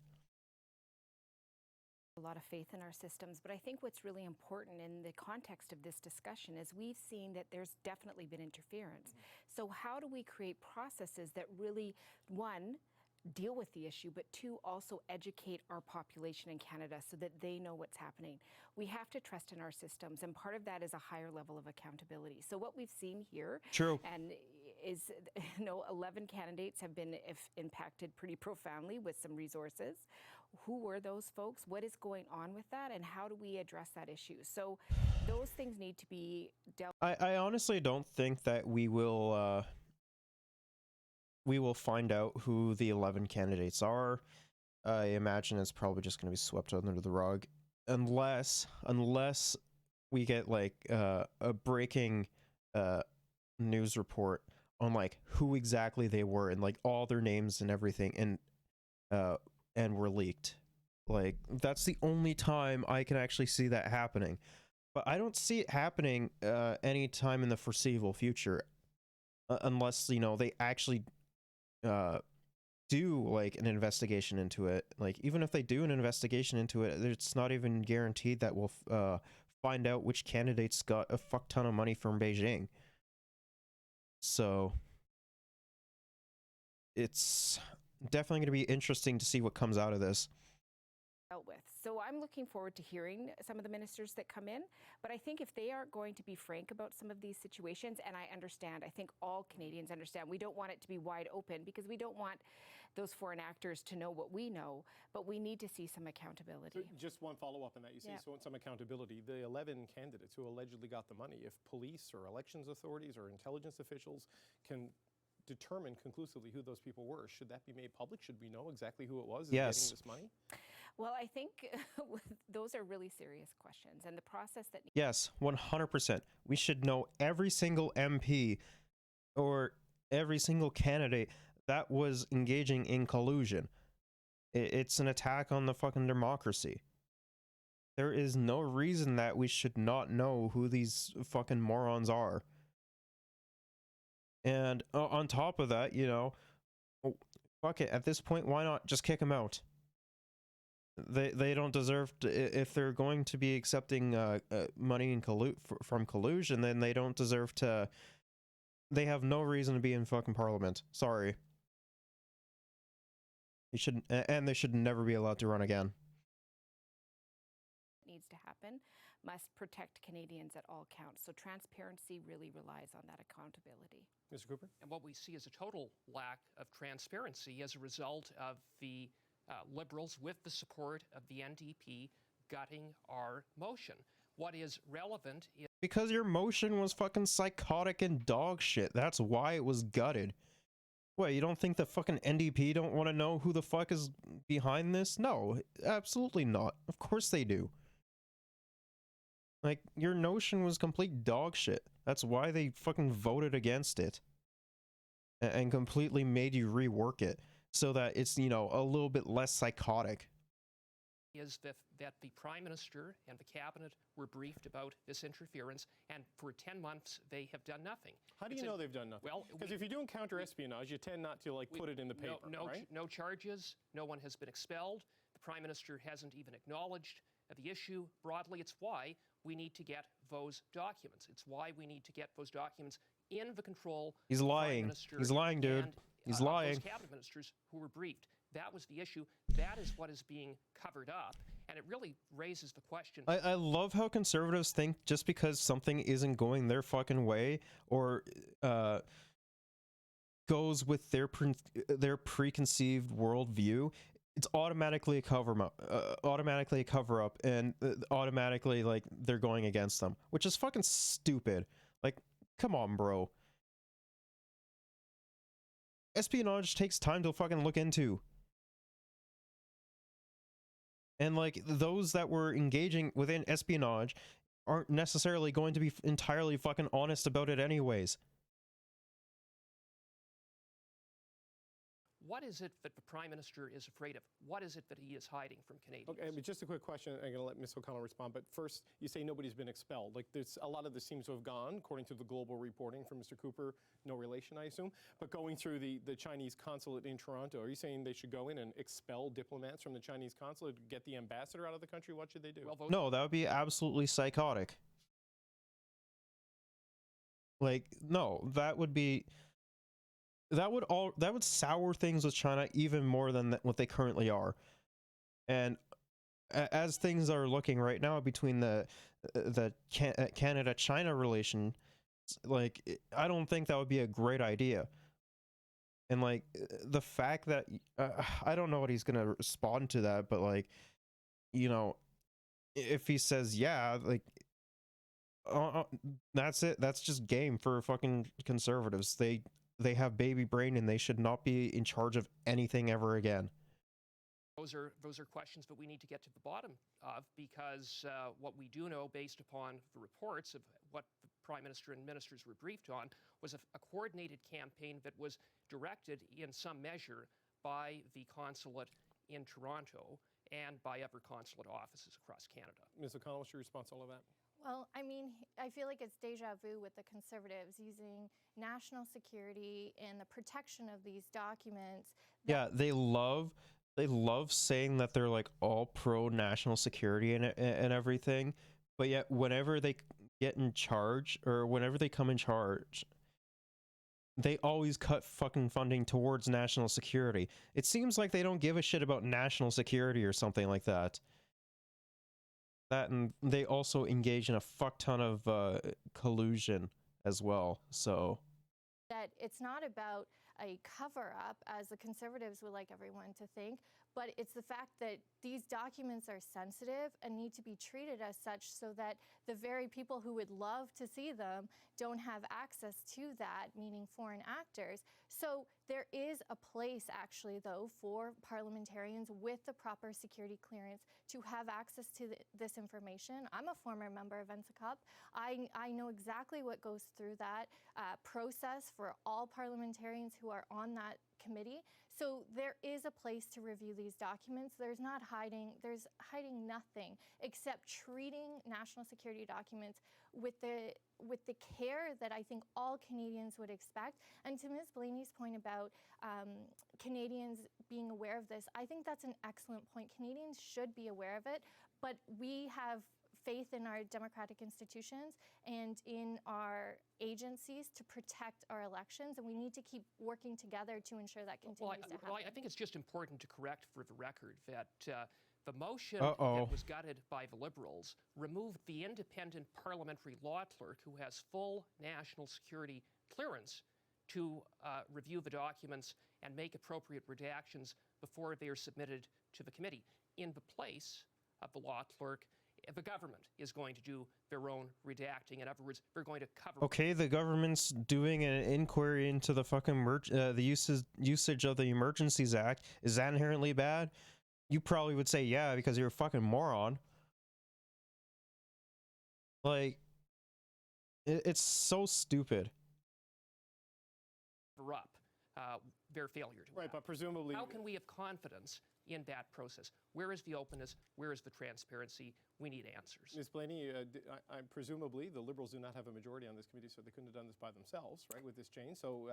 a lot of faith in our systems, but I think what's really important in the context of this discussion is we've seen that there's definitely been interference. So how do we create processes that really, one, deal with the issue, but 2, also educate our population in Canada so that they know what's happening? We have to trust in our systems, and part of that is a higher level of accountability. So what we've seen here, True, and is, 11 candidates have been impacted pretty profoundly with some resources. Who were those folks? What is going on with that? And how do we address that issue? So those things need to be dealt with. I honestly don't think that we will find out who the 11 candidates are. I imagine it's probably just going to be swept under the rug, unless we get like a breaking news report on like who exactly they were and like all their names and everything, and were leaked. Like, that's the only time I can actually see that happening. But I don't see it happening anytime in the foreseeable future, unless, you know, they actually do like an investigation into it. Like, even if they do an investigation into it, it's not even guaranteed that we'll find out which candidates got a fuck ton of money from Beijing. So it's definitely going to be interesting to see what comes out of this. Dealt with. So I'm looking forward to hearing some of the ministers that come in, but I think if they are going to be frank about some of these situations, and I understand, I think all Canadians understand, we don't want it to be wide open because we don't want those foreign actors to know what we know, but we need to see some accountability. So just one follow-up on that. You say you want some accountability. The 11 candidates who allegedly got the money, if police or elections authorities or intelligence officials can determine conclusively who those people were, should that be made public? Should we know exactly who it was getting this money? Well, I think those are really serious questions, and the process that... Yes, 100%. We should know every single MP or every single candidate that was engaging in collusion. It's an attack on the fucking democracy. There is no reason that we should not know who these fucking morons are. And on top of that, you know, Fuck it. At this point, why not just kick them out? They don't deserve to, if they're going to be accepting money in from collusion, then they don't deserve to. They have no reason to be in fucking parliament. Sorry. You should, and they should never be allowed to run again. Needs to happen must protect Canadians at all counts. So transparency really relies on that accountability. Mr. Cooper? And what we see is a total lack of transparency as a result of the Liberals, with the support of the NDP, gutting our motion. What is relevant is... Because your motion was fucking psychotic and dog shit. That's why it was gutted. What, you don't think the fucking NDP don't want to know who the fuck is behind this? No, absolutely not. Of course they do. Like, your notion was complete dog shit. That's why they fucking voted against it. And completely made you rework it. So that it's, you know, a little bit less psychotic. Is that the Prime Minister and the Cabinet were briefed about this interference, and for 10 months they have done nothing. How do you know they've done nothing? Well, because if you're doing counter-espionage, you tend not to, like, put it in the paper, right? No charges, no one has been expelled, the Prime Minister hasn't even acknowledged the issue broadly. It's why we need to get those documents. It's why we need to get those documents in the control He's lying. He's lying, dude. He's lying. Those cabinet ministers who were briefed. That was the issue. That is what is being covered up. And it really raises the question. I love how conservatives think just because something isn't going their fucking way or goes with their preconceived worldview, it's automatically a cover up, and automatically like they're going against them, which is fucking stupid. Like, come on, bro. Espionage takes time to fucking look into. And like those that were engaging within espionage aren't necessarily going to be entirely fucking honest about it anyways. What is it that the Prime Minister is afraid of? What is it that he is hiding from Canadians? Okay, but just a quick question. I'm going to let Ms. O'Connell respond. But first, you say nobody's been expelled. Like, there's a lot of this seems to have gone, according to the global reporting from Mr. Cooper, no relation, I assume. But going through the Chinese consulate in Toronto, are you saying they should go in and expel diplomats from the Chinese consulate, get the ambassador out of the country? What should they do? Well, no, that would be absolutely psychotic. Like, no, that would be... That would sour things with China even more than what they currently are. And as things are looking right now between the Canada-China relation, like, I don't think that would be a great idea. And like the fact that I don't know what he's gonna respond to that, but like, you know, if he says yeah, like that's it. That's just game for fucking conservatives. They have baby brain and they should not be in charge of anything ever again. Those are questions that we need to get to the bottom of, because what we do know based upon the reports of what the Prime Minister and ministers were briefed on was a coordinated campaign that was directed in some measure by the consulate in Toronto and by other consulate offices across Canada. Ms. O'Connell, what's your response to all of that? Well, I mean, I feel like it's deja vu with the Conservatives using national security and the protection of these documents. Yeah, they love saying that they're like all pro national security and everything, but yet whenever they get in charge or whenever they come in charge, they always cut fucking funding towards national security. It seems like they don't give a shit about national security or something like that. That, and they also engage in a fuck ton of collusion as well, so... That it's not about a cover-up, as the Conservatives would like everyone to think, but it's the fact that these documents are sensitive and need to be treated as such so that the very people who would love to see them don't have access to that, meaning foreign actors. So there is a place, actually, though, for parliamentarians with the proper security clearance to have access to this information. I'm a former member of NSICOP. I know exactly what goes through that process for all parliamentarians who are on that committee. So there is a place to review the these documents, there's hiding nothing except treating national security documents with the care that I think all Canadians would expect. And to Ms. Blaney's point about Canadians being aware of this, I think that's an excellent point. Canadians should be aware of it, but we have faith in our democratic institutions and in our agencies to protect our elections, and we need to keep working together to ensure that continues to happen. Well, I think it's just important to correct for the record that the motion that was gutted by the Liberals removed the independent parliamentary law clerk who has full national security clearance to review the documents and make appropriate redactions before they are submitted to the committee. In the place of the law clerk, the government is going to do their own redacting. In other words, they're going to cover... Okay, the government's doing an inquiry into the fucking the usage of the Emergencies Act. Is that inherently bad? You probably would say yeah, because you're a fucking moron. Like, it's so stupid. Up their failure to Right, but presumably... How can we have confidence in that process? Where is the openness? Where is the transparency? We need answers. Ms. Blaney, presumably the Liberals do not have a majority on this committee, so they couldn't have done this by themselves, right, with this change. So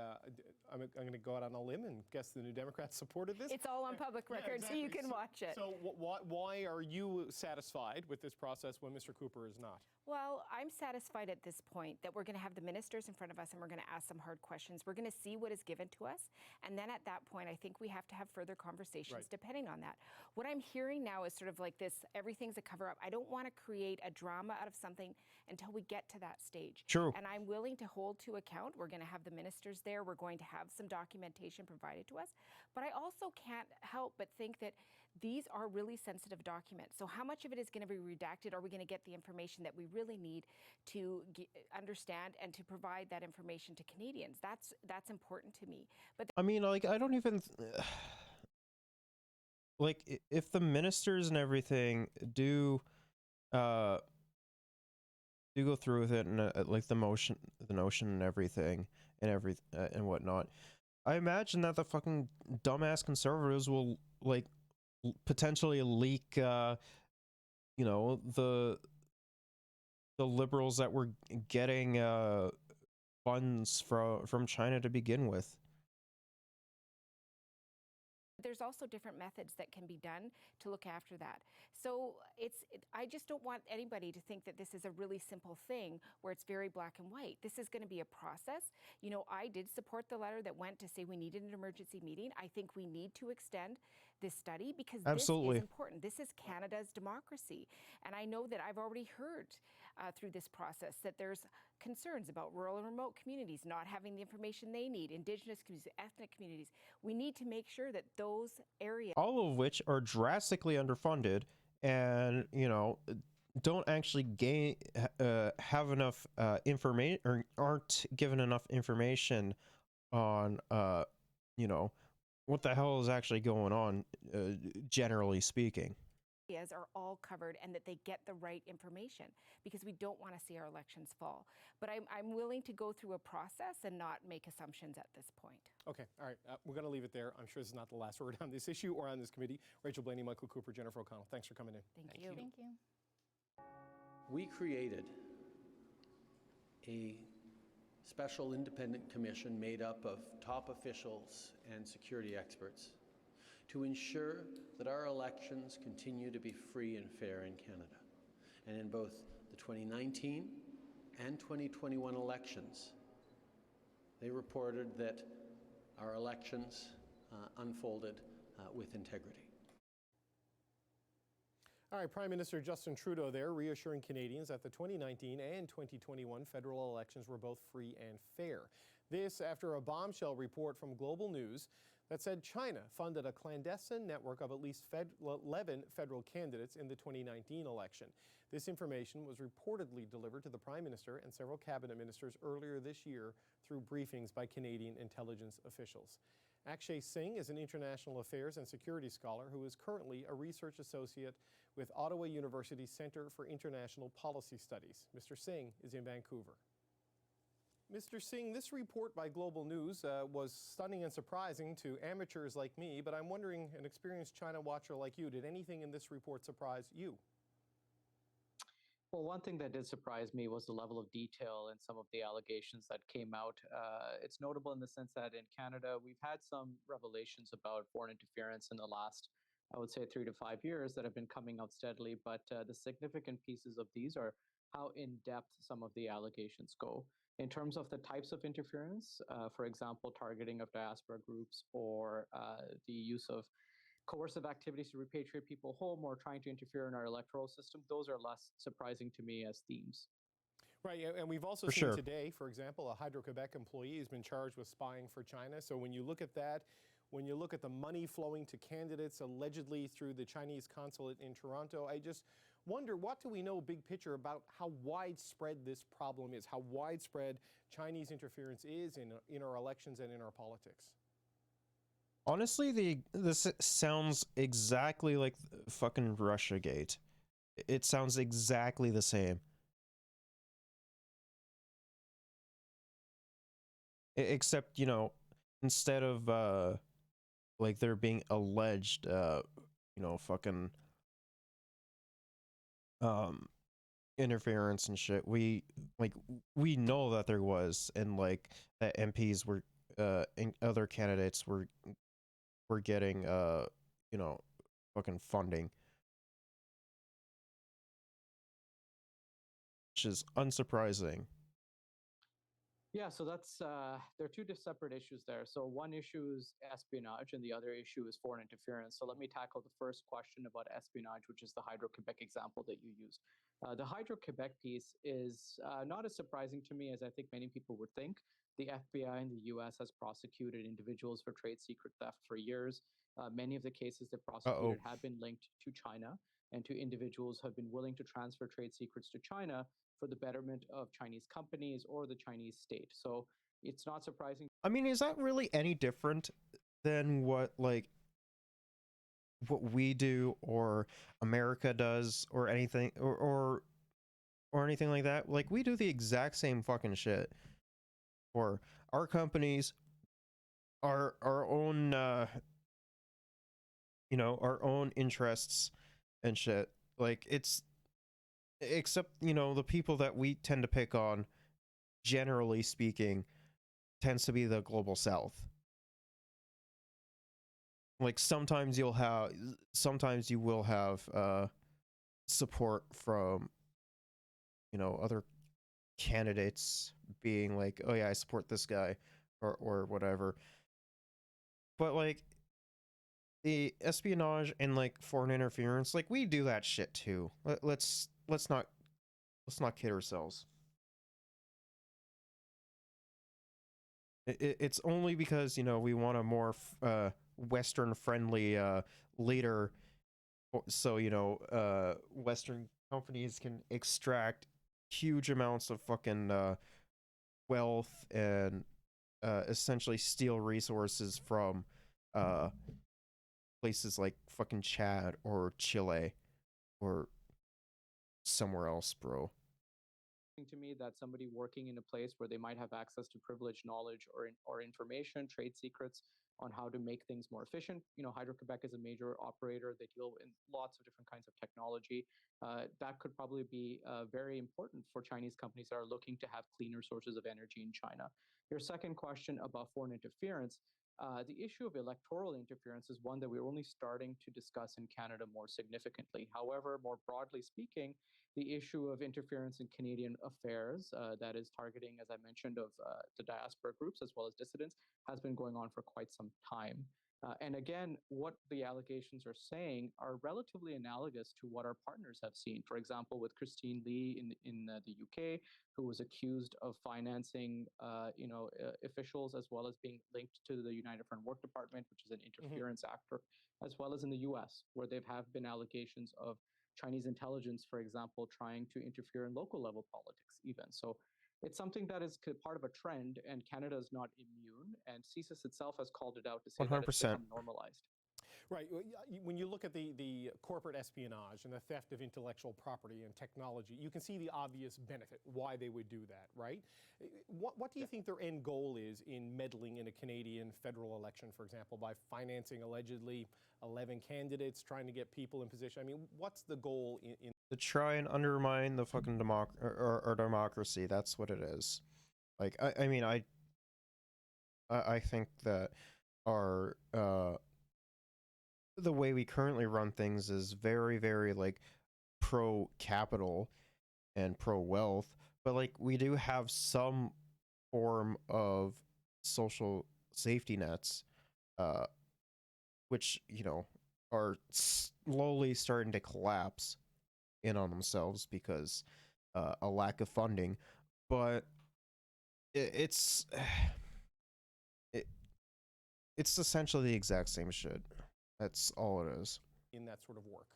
I'm going to go out on a limb and guess the New Democrats supported this. It's all on public record, exactly. so you can watch it. So why are you satisfied with this process when Mr. Cooper is not? Well, I'm satisfied at this point that we're going to have the ministers in front of us and we're going to ask some hard questions. We're going to see what is given to us. And then at that point, I think we have to have further conversations depending on that. What I'm hearing now is sort of like this, everything's a cover-up. I don't want to create a drama out of something until we get to that stage. True. And I'm willing to hold to account. We're going to have the ministers there. We're going to have some documentation provided to us. But I also can't help but think that these are really sensitive documents. So how much of it is going to be redacted? Are we going to get the information that we really need to understand and to provide that information to Canadians? That's important to me. But I mean, like, I don't even... like, if the ministers and everything do go through with it and like the notion and everything and whatnot, I imagine that the fucking dumbass conservatives will like potentially leak you know, the Liberals that were getting funds from China to begin with. there's also different methods that can be done to look after that. So I just don't want anybody to think that this is a really simple thing where it's very black and white. This is going to be a process. You know, I did support the letter that went to say we needed an emergency meeting. I think we need to extend this study because this is important. This is Canada's democracy. And I know that I've already heard through this process that there's concerns about rural and remote communities not having the information they need, Indigenous communities, ethnic communities. We need to make sure that those areas... all of which are drastically underfunded and, you know, don't actually have enough information or aren't given enough information on, you know, what the hell is actually going on, generally speaking. Are all covered and that they get the right information, because we don't want to see our elections fall. But I'm willing to go through a process and not make assumptions at this point. Okay, all right, we're going to leave it there. I'm sure this is not the last word on this issue or on this committee. Rachel Blaney, Michael Cooper, Jennifer O'Connell, thanks for coming in. Thank you. Thank you. We created a special independent commission made up of top officials and security experts to ensure that our elections continue to be free and fair in Canada. And in both the 2019 and 2021 elections, they reported that our elections unfolded with integrity. All right, Prime Minister Justin Trudeau there reassuring Canadians that the 2019 and 2021 federal elections were both free and fair. This after a bombshell report from Global News that said China funded a clandestine network of at least 11 federal candidates in the 2019 election. This information was reportedly delivered to the Prime Minister and several cabinet ministers earlier this year through briefings by Canadian intelligence officials. Akshay Singh is an international affairs and security scholar who is currently a research associate with Ottawa University's Centre for International Policy Studies. Mr. Singh is in Vancouver. Mr. Singh, this report by Global News was stunning and surprising to amateurs like me, but I'm wondering, an experienced China watcher like you, did anything in this report surprise you? Well, one thing that did surprise me was the level of detail in some of the allegations that came out. It's notable in the sense that in Canada, we've had some revelations about foreign interference in the last, I would say, 3 to 5 years that have been coming out steadily. But the significant pieces of these are how in depth some of the allegations go. In terms of the types of interference, for example, targeting of diaspora groups or the use of coercive activities to repatriate people home or trying to interfere in our electoral system, those are less surprising to me as themes. Right, and we've also For seen sure. today, for example, a Hydro-Quebec employee has been charged with spying for China. So when you look at that, when you look at the money flowing to candidates allegedly through the Chinese consulate in Toronto, I just wonder, what do we know big picture about how widespread this problem is, how widespread Chinese interference is in our elections and in our politics? Honestly, this sounds exactly like fucking Russiagate. It sounds exactly the same. Except, you know, instead of like there being alleged you know, fucking interference and shit, we know that there was, and like that MPs were and other candidates were getting you know, fucking funding, which is unsurprising. Yeah, so that's there are two separate issues there. So one issue is espionage, and the other issue is foreign interference. So let me tackle the first question about espionage, which is the Hydro-Quebec example that you used. The Hydro-Quebec piece is not as surprising to me as I think many people would think. The FBI in the U.S. has prosecuted individuals for trade secret theft for years. Many of the cases they prosecuted have been linked to China and to individuals who have been willing to transfer trade secrets to China for the betterment of Chinese companies or the Chinese state. So it's not surprising. I mean, is that really any different than what we do or America does or anything or anything like that? Like, we do the exact same fucking shit for our companies, our own you know, our own interests and shit. Like, it's, except, you know, the people that we tend to pick on, generally speaking, tends to be the global south. Like, sometimes you will have support from, you know, other candidates being like, oh yeah, I support this guy or whatever. But like, the espionage and like foreign interference, like, we do that shit too. Let's not kid ourselves. It's only because, you know, we want a more Western friendly leader, so, you know, Western companies can extract huge amounts of fucking wealth and essentially steal resources from places like fucking Chad or Chile or somewhere else, bro. To me that somebody working in a place where they might have access to privileged knowledge or information, trade secrets on how to make things more efficient. You know, Hydro-Quebec is a major operator. They deal in lots of different kinds of technology. That could probably be very important for Chinese companies that are looking to have cleaner sources of energy in China. Your second question about foreign interference, the issue of electoral interference is one that we're only starting to discuss in Canada more significantly. However, more broadly speaking, the issue of interference in Canadian affairs, that is targeting, as I mentioned, of the diaspora groups as well as dissidents, has been going on for quite some time. And again, what the allegations are saying are relatively analogous to what our partners have seen. For example, with Christine Lee in the UK, who was accused of financing, officials as well as being linked to the United Front Work Department, which is an interference actor, as well as in the US, where there have been allegations of Chinese intelligence, for example, trying to interfere in local level politics even. So it's something that is part of a trend, and Canada is not immune, and CSIS itself has called it out to say that it's 100%. become normalized. Right. When you look at the corporate espionage and the theft of intellectual property and technology, you can see the obvious benefit, why they would do that, right? What do you think their end goal is in meddling in a Canadian federal election, for example, by financing allegedly 11 candidates, trying to get people in position? I mean, what's the goal in To try and undermine the fucking our democracy. That's what it is. Like, I mean, I think that our the way we currently run things is very, very like pro capital and pro wealth, but like we do have some form of social safety nets, uh, which are slowly starting to collapse in on themselves because a lack of funding. But it's it, it's essentially the exact same shit. That's all it is. in that sort of work?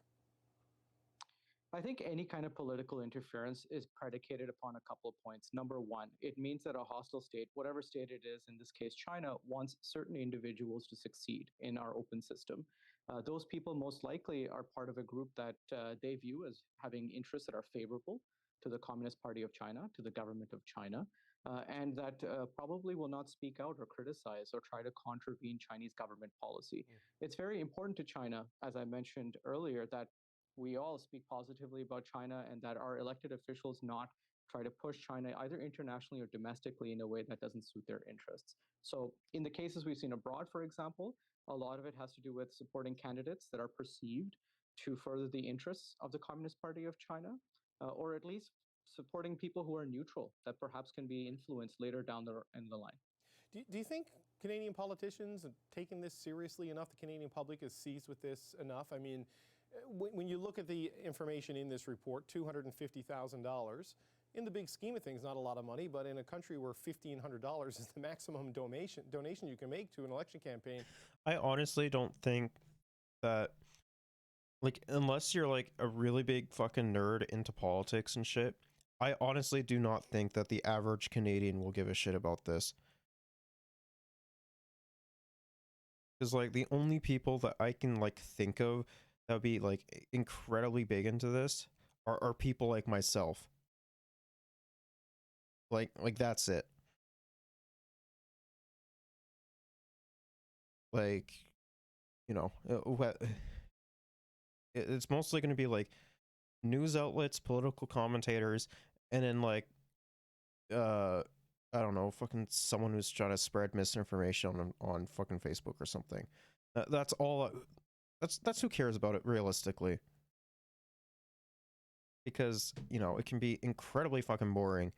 I think any kind of political interference is predicated upon a couple of points. Number one, it means that a hostile state, whatever state it is, in this case China, wants certain individuals to succeed in our open system. Those people most likely are part of a group that they view as having interests that are favorable to the Communist Party of China, to the government of China, and that probably will not speak out or criticize or try to contravene Chinese government policy. It's very important to China, as I mentioned earlier, that we all speak positively about China and that our elected officials not try to push China either internationally or domestically in a way that doesn't suit their interests. So in the cases we've seen abroad, for example, a lot of it has to do with supporting candidates that are perceived to further the interests of the Communist Party of China, or at least supporting people who are neutral that perhaps can be influenced later down in the line. Do you think Canadian politicians are taking this seriously enough? The Canadian public is seized with this enough? I mean, when you look at the information in this report, $250,000, in the big scheme of things, not a lot of money, but in a country where $1,500 is the maximum donation you can make to an election campaign. I honestly don't think that, like, unless you're like a really big fucking nerd into politics and shit, I honestly do not think that the average Canadian will give a shit about this. Because like the only people that I can like think of that would be like incredibly big into this are people like myself. Like that's it. Like, it's mostly going to be like news outlets, political commentators, and then like I don't know, fucking someone who's trying to spread misinformation on fucking Facebook or something. That's all. That's who cares about it realistically. Because it can be incredibly fucking boring.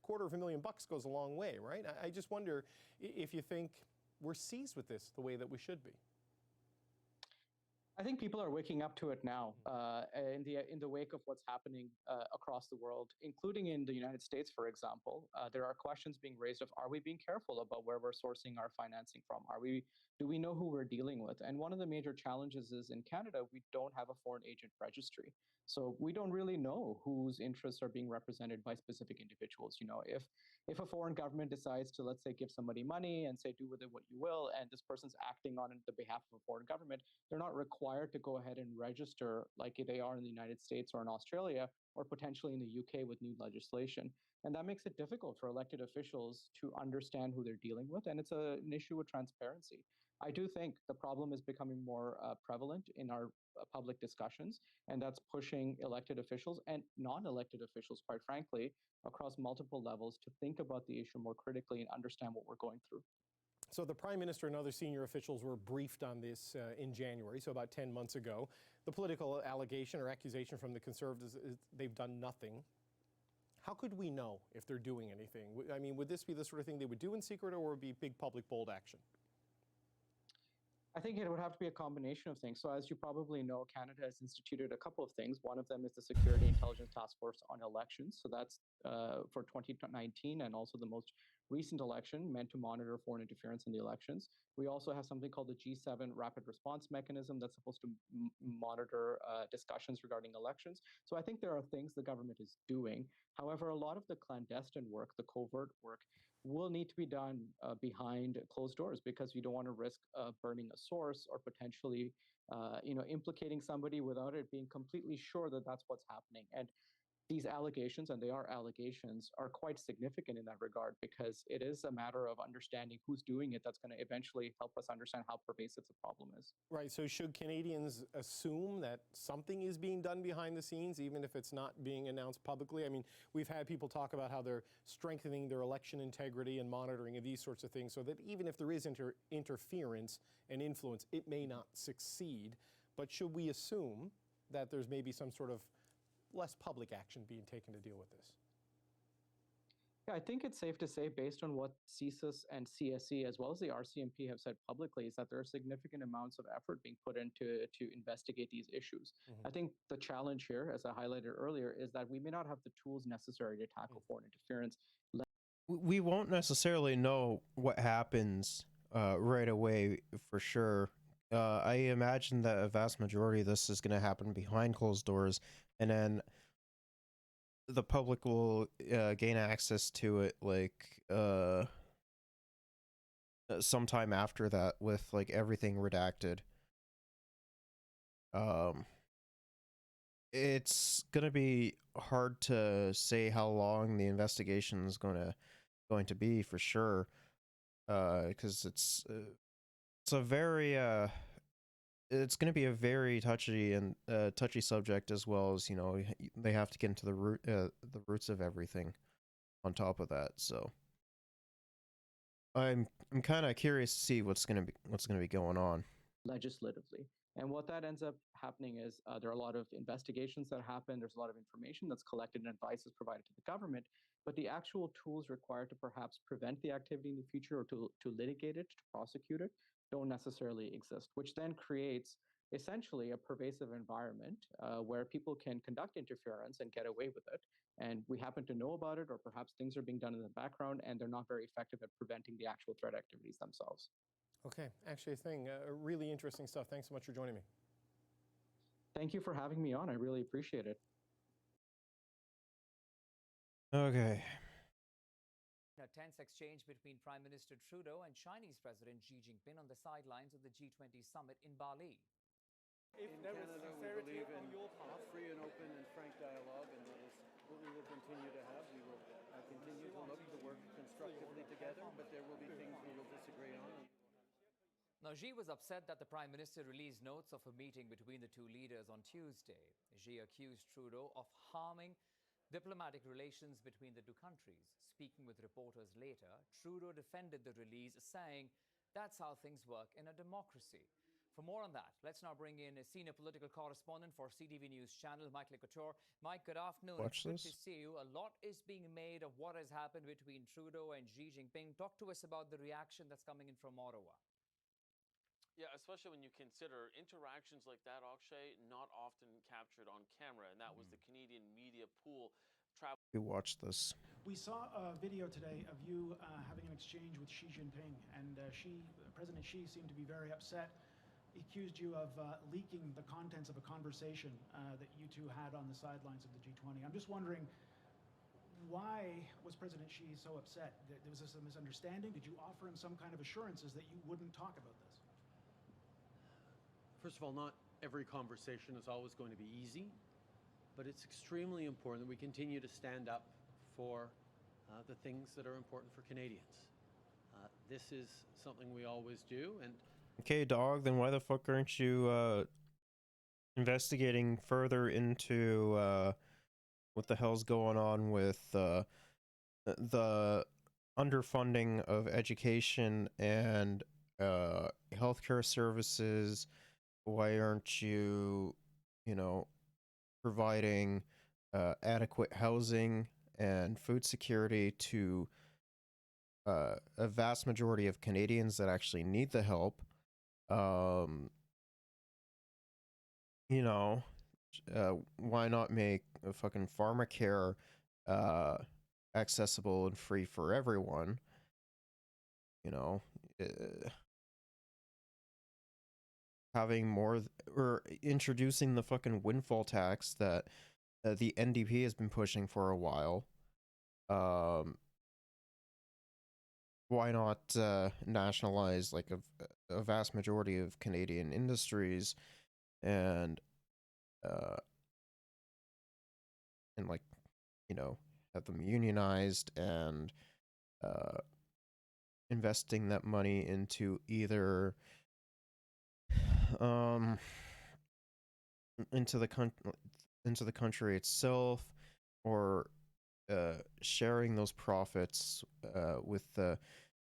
$250,000 goes a long way, right? I just wonder if you think we're seized with this the way that we should be. I think people are waking up to it now in the wake of what's happening across the world, including in the United States, for example. There are questions being raised of, are we being careful about where we're sourcing our financing from? Do we know who we're dealing with? And one of the major challenges is in Canada, we don't have a foreign agent registry. So we don't really know whose interests are being represented by specific individuals. If a foreign government decides to, let's say, give somebody money and say, do with it what you will, and this person's acting on the behalf of a foreign government, they're not required to go ahead and register like they are in the United States or in Australia or potentially in the UK with new legislation. And that makes it difficult for elected officials to understand who they're dealing with. And it's an issue with transparency. I do think the problem is becoming more prevalent in our public discussions, and that's pushing elected officials and non-elected officials, quite frankly, across multiple levels to think about the issue more critically and understand what we're going through. So the Prime Minister and other senior officials were briefed on this in January, so about 10 months ago. The political allegation or accusation from the Conservatives is they've done nothing. How could we know if they're doing anything? I mean, would this be the sort of thing they would do in secret, or would it be big public bold action? I think it would have to be a combination of things. So as you probably know, Canada has instituted a couple of things. One of them is the Security Intelligence Task Force on Elections. So that's for 2019 and also the most recent election meant to monitor foreign interference in the elections. We also have something called the G7 Rapid Response Mechanism that's supposed to monitor discussions regarding elections. So I think there are things the government is doing. However, a lot of the clandestine work, the covert work, will need to be done behind closed doors, because you don't want to risk burning a source or potentially implicating somebody without it being completely sure that that's what's happening. And these allegations, and they are allegations, are quite significant in that regard, because it is a matter of understanding who's doing it that's going to eventually help us understand how pervasive the problem is. Right, so should Canadians assume that something is being done behind the scenes, even if it's not being announced publicly? I mean, we've had people talk about how they're strengthening their election integrity and monitoring of these sorts of things, so that even if there is interference and influence, it may not succeed. But should we assume that there's maybe some sort of less public action being taken to deal with this? Yeah, I think it's safe to say, based on what CSIS and CSE, as well as the RCMP, have said publicly, is that there are significant amounts of effort being put into to investigate these issues. I think the challenge here, as I highlighted earlier, is that we may not have the tools necessary to tackle foreign interference. We won't necessarily know what happens right away for sure. I imagine that a vast majority of this is going to happen behind closed doors, and then the public will gain access to it like sometime after that, with like everything redacted. It's gonna be hard to say how long the investigation is going to be for sure, because it's a very it's going to be a very touchy and touchy subject, as well as, you know, they have to get into the roots of everything on top of that. So I'm kind of curious to see what's going to be going on legislatively. And what that ends up happening is there are a lot of investigations that happen. There's a lot of information that's collected and advice is provided to the government. But the actual tools required to perhaps prevent the activity in the future, or to litigate it, to prosecute it, don't necessarily exist, which then creates essentially a pervasive environment where people can conduct interference and get away with it. And we happen to know about it, or perhaps things are being done in the background and they're not very effective at preventing the actual threat activities themselves. Okay, actually, really interesting stuff. Thanks so much for joining me. Thank you for having me on. I really appreciate it. Okay. A tense exchange between Prime Minister Trudeau and Chinese President Xi Jinping on the sidelines of the G20 summit in Bali. In Canada, we believe in free and open and frank dialogue, and that is what we will continue to have. We will continue to look to work constructively together, but there will be things we will disagree on. Now, Xi was upset that the Prime Minister released notes of a meeting between the two leaders on Tuesday. Xi accused Trudeau of harming diplomatic relations between the two countries. Speaking with reporters later, Trudeau defended the release, saying that's how things work in a democracy. For more on that, let's now bring in a senior political correspondent for CTV News Channel, Mike Couture. Mike, good afternoon. Watch it's good this. to see you. A lot is being made of what has happened between Trudeau and Xi Jinping. Talk to us about the reaction that's coming in from Ottawa. Yeah, especially when you consider interactions like that, Akshay, not often captured on camera, and that was the Canadian media pool. We watched this. We saw a video today of you having an exchange with Xi Jinping, and President Xi seemed to be very upset. He accused you of leaking the contents of a conversation that you two had on the sidelines of the G20. I'm just wondering, why was President Xi so upset? Was this a misunderstanding? Did you offer him some kind of assurances that you wouldn't talk about this? First of all, not every conversation is always going to be easy, but it's extremely important that we continue to stand up for the things that are important for Canadians. This is something we always do. And Okay, dog, then why the fuck aren't you investigating further into what the hell's going on with the underfunding of education and healthcare services? Why aren't you, providing adequate housing and food security to a vast majority of Canadians that actually need the help? Why not make fucking pharmacare accessible and free for everyone? you know, having more or introducing the fucking windfall tax that the NDP has been pushing for a while. Why not nationalize like a vast majority of Canadian industries and uh like, you know, have them unionized and uh investing that money into either um into the country itself, or sharing those profits with the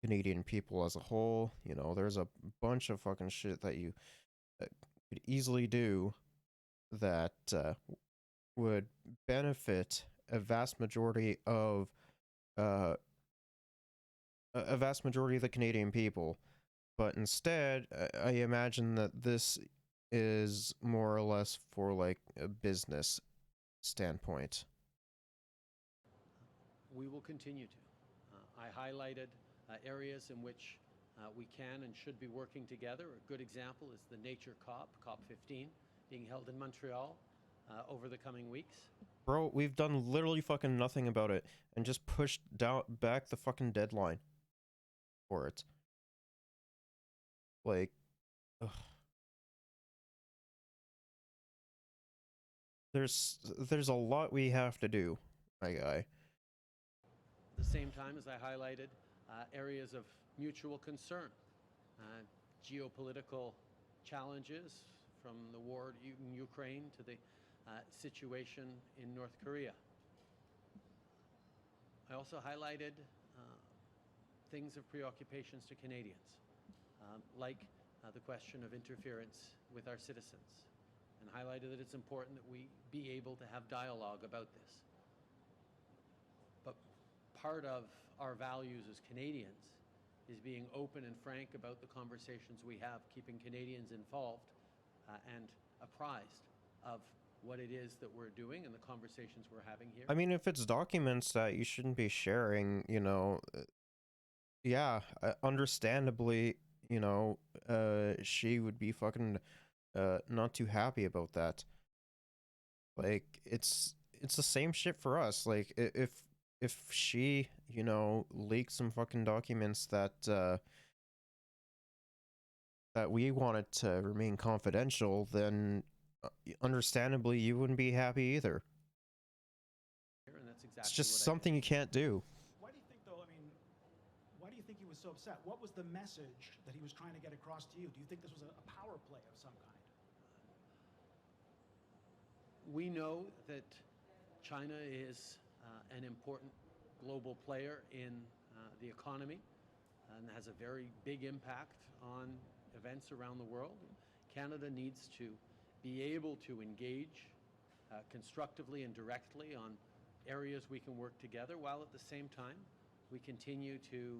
Canadian people as a whole. You know, there's a bunch of fucking shit that you could easily do that would benefit a vast majority of uh, the Canadian people. But instead, I imagine that this is more or less for like a business standpoint. We will continue to. I highlighted areas in which we can and should be working together. A good example is the Nature COP15, being held in Montreal over the coming weeks. Bro, we've done literally fucking nothing about it and just pushed back the fucking deadline for it. Like, ugh. There's a lot we have to do, my guy. At the same time, as I highlighted, areas of mutual concern, geopolitical challenges from the war in Ukraine to the situation in North Korea. I also highlighted things of preoccupations to Canadians, like the question of interference with our citizens, and highlighted that it's important that we be able to have dialogue about this. But part of our values as Canadians is being open and frank about the conversations we have, keeping Canadians involved and apprised of what it is that we're doing and the conversations we're having here. I mean, if it's documents that you shouldn't be sharing, you know, yeah, understandably, you know, she would be fucking not too happy about that. Like, it's the same shit for us. Like, if she, you know, leaked some fucking documents that that we wanted to remain confidential, then understandably you wouldn't be happy either. And that's exactly It's just something you can't do. Why do you think, though, I mean, why do you think he was so upset? What was the message that he was trying to get across to you? Do you think this was a power play of some kind? We know that China is an important global player in the economy and has a very big impact on events around the world. Canada needs to be able to engage constructively and directly on areas we can work together, while at the same time we continue to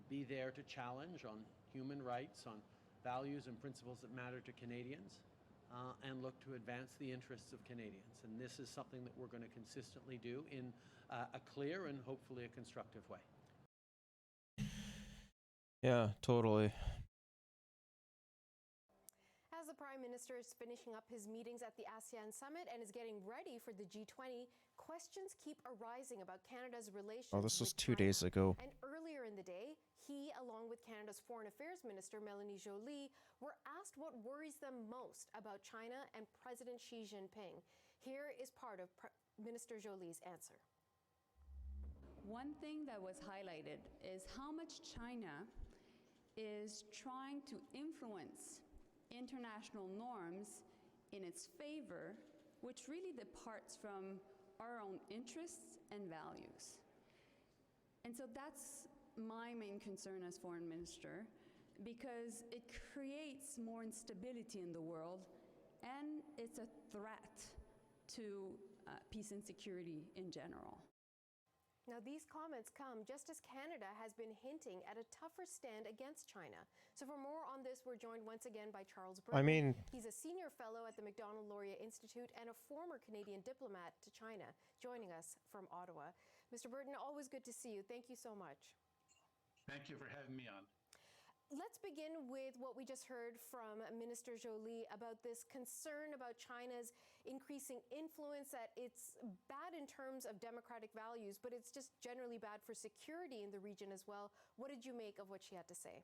be there to challenge on human rights, on values and principles that matter to Canadians, and look to advance the interests of Canadians. And this is something that we're going to consistently do in a clear and hopefully a constructive way. Yeah, totally. As the Prime Minister is finishing up his meetings at the ASEAN Summit and is getting ready for the G20, questions keep arising about Canada's relations. Oh, this was with 2 days ago. And earlier in the day, he, along with Canada's Foreign Affairs Minister Melanie Joly, were asked what worries them most about China and President Xi Jinping. Here is part of Minister Joly's answer. One thing that was highlighted is how much China is trying to influence international norms in its favor, which really departs from our own interests and values. And so that's my main concern as foreign minister, because it creates more instability in the world, and it's a threat to peace and security in general. Now, these comments come just as Canada has been hinting at a tougher stand against China. So for more on this, we're joined once again by Charles Burton. I mean, he's a senior fellow at the Macdonald-Laurier Institute and a former Canadian diplomat to China, joining us from Ottawa. Mr. Burton, always good to see you. Thank you so much. Thank you for having me on. Let's begin with what we just heard from Minister Joly about this concern about China's increasing influence, that it's bad in terms of democratic values, but it's just generally bad for security in the region as well. What did you make of what she had to say?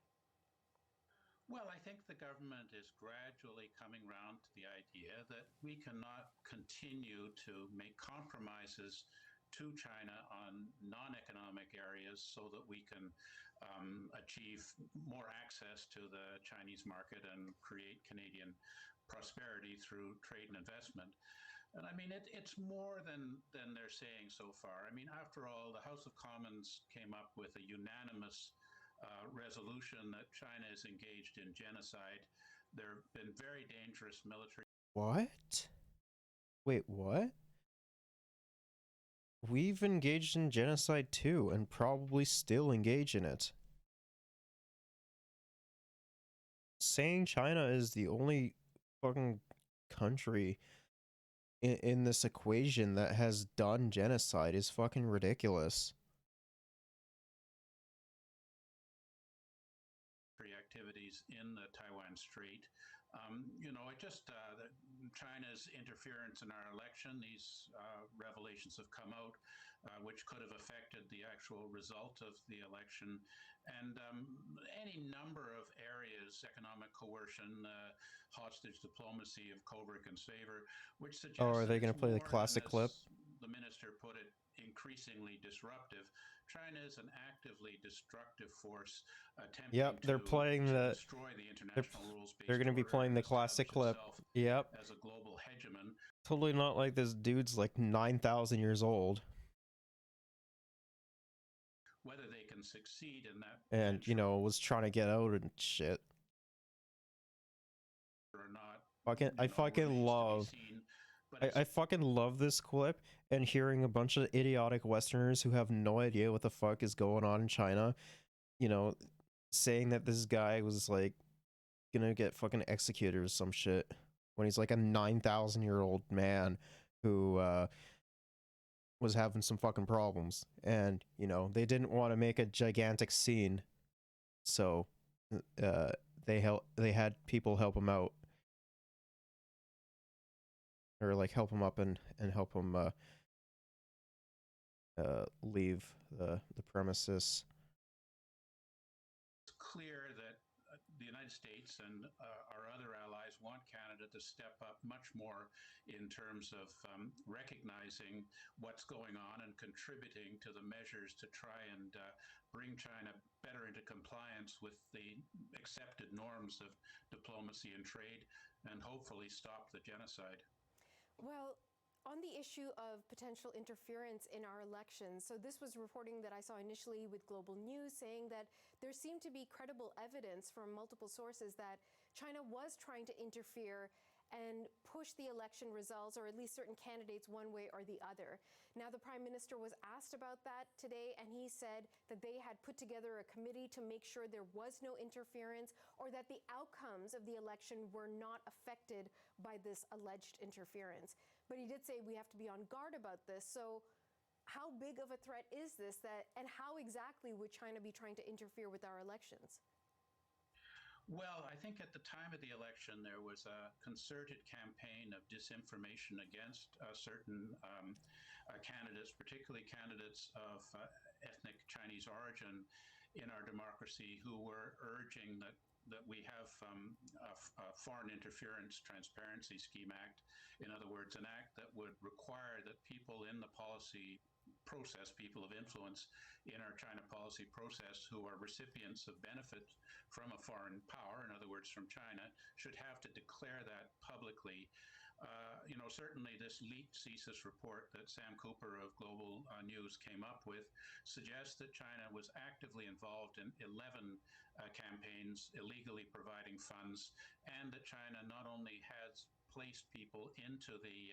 Well, I think the government is gradually coming round to the idea that we cannot continue to make compromises to China on non-economic areas so that we can achieve more access to the Chinese market and create Canadian prosperity through trade and investment. And I mean, it's more than they're saying so far. I mean, after all, the House of Commons came up with a unanimous resolution that China is engaged in genocide. There have been very dangerous military. What? Wait, what? We've engaged in genocide too, and probably still engage in it. Saying China is the only fucking country in this equation that has done genocide is fucking ridiculous. Activities in the Taiwan Strait. You know, it just China's interference in our election, these revelations have come out, which could have affected the actual result of the election, and any number of areas, economic coercion, hostage diplomacy of Coburg and Savor, which suggests Oh, are they that going to it's play the more classic than, clip? as the minister put it, increasingly disruptive. China is an actively destructive force attempting Yep, they're playing to the. destroy the international rules-based They're going to be order playing and the classic establish clip. itself Yep. as a global hegemon. Totally not like this dude's like 9,000 years old. Whether they can succeed in that And, you know, was trying to get out and shit. or not, I fucking love. I fucking love this clip and hearing a bunch of idiotic Westerners who have no idea what the fuck is going on in China, you know, saying that this guy was like gonna get fucking executed or some shit when he's like a 9,000-year-old man who was having some fucking problems, and you know they didn't want to make a gigantic scene, so they had people help him out, or like help him up and help him leave the premises. It's clear that the United States and our other allies want Canada to step up much more in terms of recognizing what's going on and contributing to the measures to try and bring China better into compliance with the accepted norms of diplomacy and trade, and hopefully stop the genocide. Well, on the issue of potential interference in our elections, so this was reporting that I saw initially with Global News saying that there seemed to be credible evidence from multiple sources that China was trying to interfere and push the election results, or at least certain candidates, one way or the other. Now, the Prime Minister was asked about that today, and he said that they had put together a committee to make sure there was no interference, or that the outcomes of the election were not affected by this alleged interference. But he did say we have to be on guard about this. So how big of a threat is this, and how exactly would China be trying to interfere with our elections? Well, I think at the time of the election, there was a concerted campaign of disinformation against certain candidates, particularly candidates of ethnic Chinese origin in our democracy, who were urging that we have a Foreign Interference Transparency Scheme Act. In other words, an act that would require that people in the policy process, people of influence in our China policy process who are recipients of benefits from a foreign power, in other words, from China, should have to declare that publicly. You know, certainly this leaked CSIS report that Sam Cooper of Global News came up with suggests that China was actively involved in 11 campaigns, illegally providing funds, and that China not only has placed people into the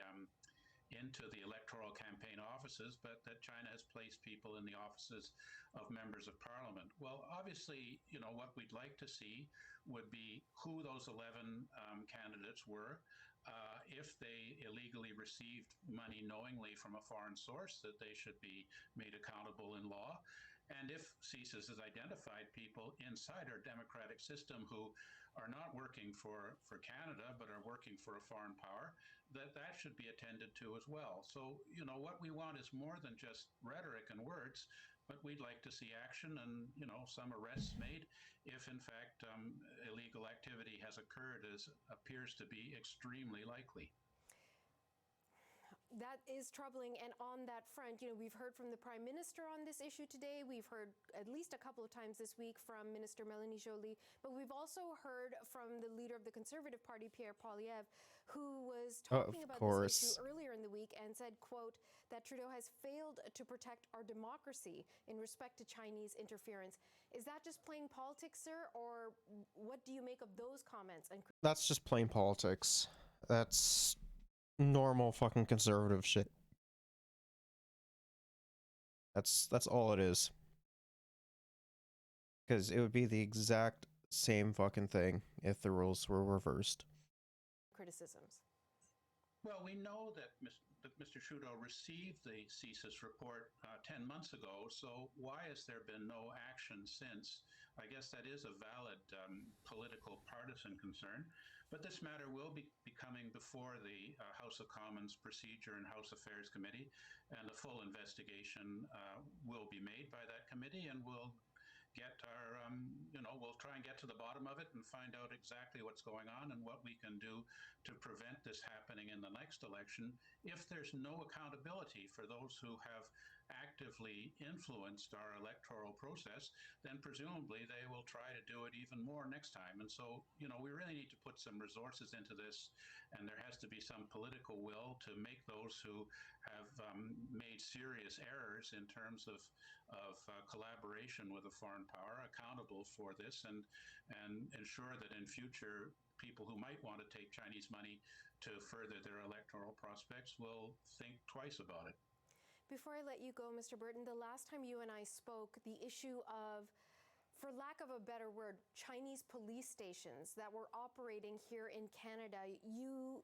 electoral campaign offices, but that China has placed people in the offices of members of parliament. Well, obviously, you know, what we'd like to see would be who those 11 candidates were, if they illegally received money knowingly from a foreign source, that they should be made accountable in law. And if CSIS has identified people inside our democratic system who are not working for Canada but are working for a foreign power, that should be attended to as well. So, you know, what we want is more than just rhetoric and words, but we'd like to see action and, you know, some arrests made if, in fact, illegal activity has occurred, as appears to be extremely likely. That is troubling. And on that front, you know, we've heard from the Prime Minister on this issue today. We've heard at least a couple of times this week from Minister Melanie Joly, but we've also heard from the leader of the Conservative Party, Pierre Poilievre, who was talking about this issue earlier in the week and said, quote, that Trudeau has failed to protect our democracy in respect to Chinese interference. Is that just plain politics, sir, or what do you make of those comments? And that's just plain politics. That's normal fucking conservative shit. That's all it is. Because it would be the exact same fucking thing if the rules were reversed. Criticisms. Well, we know that Mr. Trudeau received the CSIS report 10 months ago, so why has there been no action since? I guess that is a valid political partisan concern, but this matter will be coming before the House of Commons Procedure and House Affairs Committee, and a full investigation will be made by that committee, and we'll get our, we'll try and get to the bottom of it and find out exactly what's going on and what we can do to prevent this happening in the next election. If there's no accountability for those who have actively influenced our electoral process, then presumably they will try to do it even more next time. And so, you know, we really need to put some resources into this, and there has to be some political will to make those who have made serious errors in terms of collaboration with a foreign power accountable for this, and ensure that in future people who might want to take Chinese money to further their electoral prospects will think twice about it. Before I let you go, Mr. Burton, the last time you and I spoke, the issue of, for lack of a better word, Chinese police stations that were operating here in Canada, you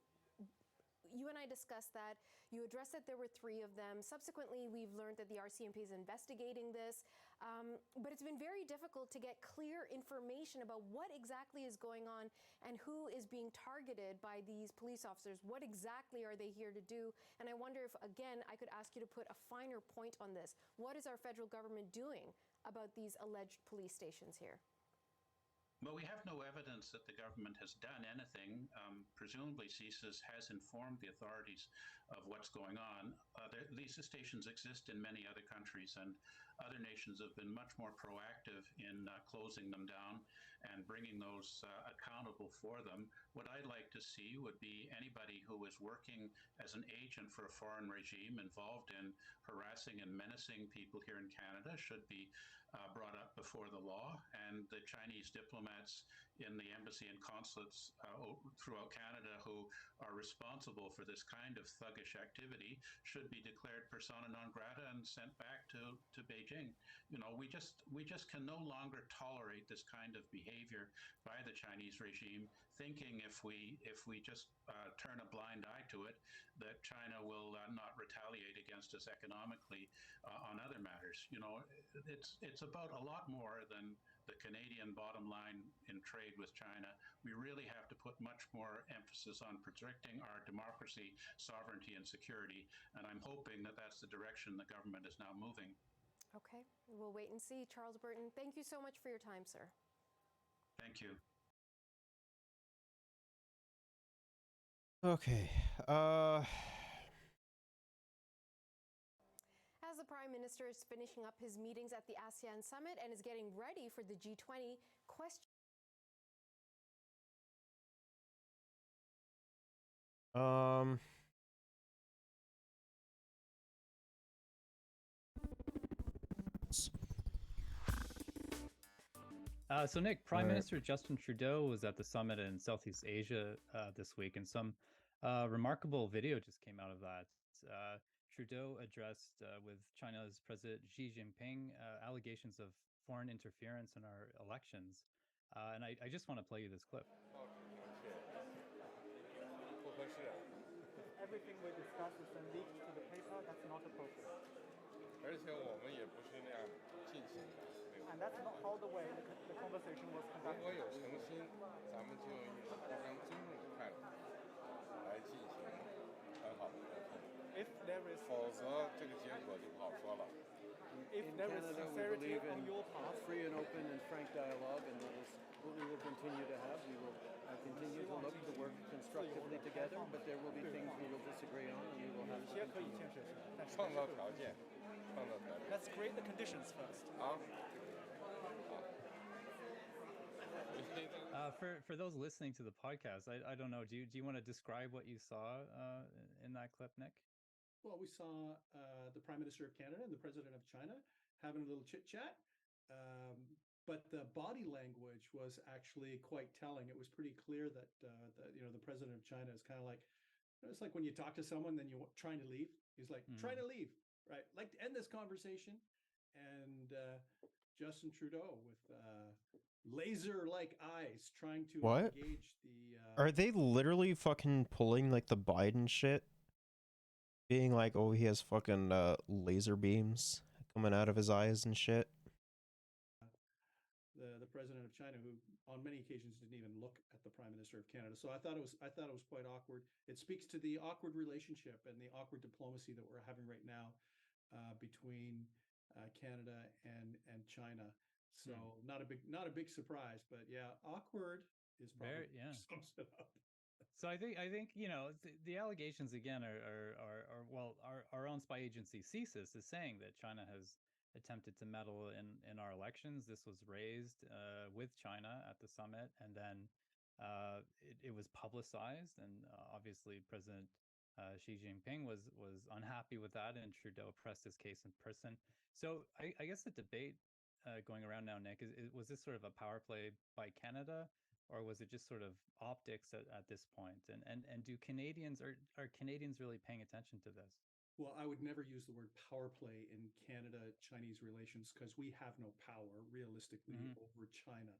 and I discussed that. You addressed that there were 3 of them. Subsequently, we've learned that the RCMP is investigating this. But it's been very difficult to get clear information about what exactly is going on and who is being targeted by these police officers. What exactly are they here to do? And I wonder if, again, I could ask you to put a finer point on this. What is our federal government doing about these alleged police stations here? Well, we have no evidence that the government has done anything. Presumably, CSIS has informed the authorities of what's going on. These stations exist in many other countries, and other nations have been much more proactive in closing them down and bringing those accountable for them. What I'd like to see would be anybody who is working as an agent for a foreign regime involved in harassing and menacing people here in Canada should be brought up before the law, and the Chinese diplomats in the embassy and consulates throughout Canada who are responsible for this kind of thuggish activity should be declared persona non grata and sent back to Beijing. You know, we just can no longer tolerate this kind of behavior by the Chinese regime, thinking if we just turn a blind eye to it, that China will not retaliate against us economically on other matters. You know, it's about a lot more than the Canadian bottom line in trade with China. We really have to put much more emphasis on protecting our democracy, sovereignty, and security. And I'm hoping that that's the direction the government is now moving. Okay, we'll wait and see. Charles Burton, thank you so much for your time, sir. Thank you. Okay. As the Prime Minister is finishing up his meetings at the ASEAN Summit and is getting ready for the G20, question. So Nick, Prime Minister Justin Trudeau was at the summit in Southeast Asia this week, and some remarkable video just came out of that. Trudeau addressed with China's President Xi Jinping allegations of foreign interference in our elections. And I just want to play you this clip. Everything we discuss is then leaked to the paper. That's not appropriate. 而且我们也不是那样进行的，没有。And that's not how the way the conversation was 如 conducted. 果有诚心，咱们就用一种互相尊重的态度来进行很好的沟通。If there is 否则这个结果就不好说了。If in there is Canada, we sincerity believe in on your part, free and open and frank dialogue, and that is what we will continue to have. We will continue to look to work constructively together, but there will be things we will disagree on, and we will have to continue. 创造条件，创造条件。 Let's create the conditions first. 好。 For those listening to the podcast, I don't know. Do you want to describe what you saw in that clip, Nick? Well, we saw the Prime Minister of Canada and the President of China having a little chit chat, but the body language was actually quite telling. It was pretty clear that the President of China is kind of like, it's like when you talk to someone, then you're trying to leave. He's like trying to leave, right? Like to end this conversation, and Justin Trudeau with laser-like eyes trying to What? engage the. Are they literally fucking pulling like the Biden shit? Being like, oh, he has fucking laser beams coming out of his eyes and shit. The President of China, who on many occasions didn't even look at the Prime Minister of Canada. So I thought it was quite awkward. It speaks to the awkward relationship and the awkward diplomacy that we're having right now between Canada and China. So not a big surprise, but yeah, awkward is probably sums it up. So I think the allegations again are well, our own spy agency CSIS is saying that China has attempted to meddle in our elections. This was raised with China at the summit, and then it was publicized, and obviously President Xi Jinping was unhappy with that, and Trudeau pressed his case in person. So I guess the debate going around now, Nick, was this sort of a power play by Canada? Or was it just sort of optics at this point? And do Canadians are Canadians really paying attention to this? Well, I would never use the word power play in Canada-Chinese relations because we have no power realistically over China.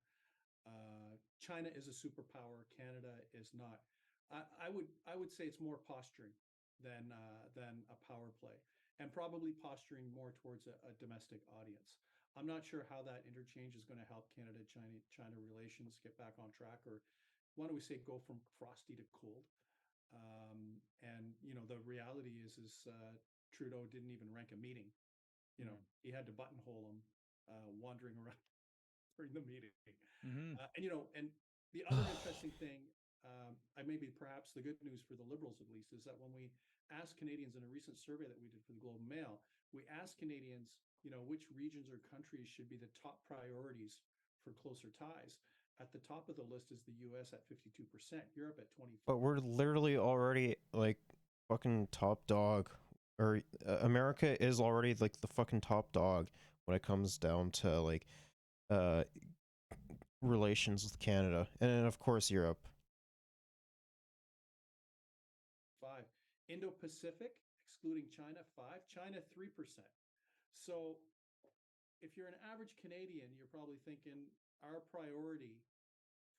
China is a superpower. Canada is not. I would say it's more posturing than a power play, and probably posturing more towards a domestic audience. I'm not sure how that interchange is going to help Canada-China relations get back on track, or why don't we say go from frosty to cold? And the reality is Trudeau didn't even rank a meeting. He had to buttonhole him wandering around during the meeting. And the other interesting thing, maybe perhaps the good news for the Liberals at least, is that when we asked Canadians in a recent survey that we did for the Globe and Mail, we asked Canadians, which regions or countries should be the top priorities for closer ties. At the top of the list is the US at 52%, Europe at 25%. But we're literally already like fucking top dog, or America is already like the fucking top dog when it comes down to like relations with Canada, and then of course Europe. 5. Indo-Pacific, excluding China, 5. China, 3%. So if you're an average Canadian, you're probably thinking our priority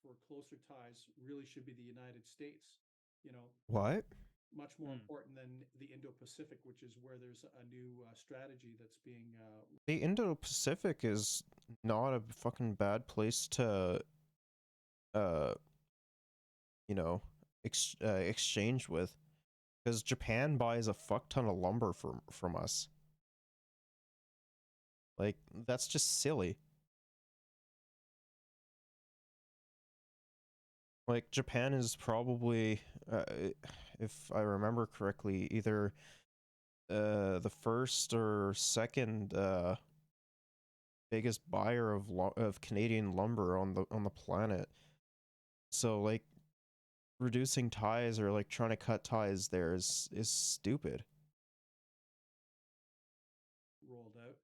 for closer ties really should be the United States. What? Much more important than the Indo-Pacific, which is where there's a new strategy that's being. The Indo-Pacific is not a fucking bad place to, exchange with, because Japan buys a fuck ton of lumber from us. Like, that's just silly. Like, Japan is probably, if I remember correctly, either the first or second biggest buyer of Canadian lumber on the planet. So like, reducing ties or like trying to cut ties there is stupid. Rolled out,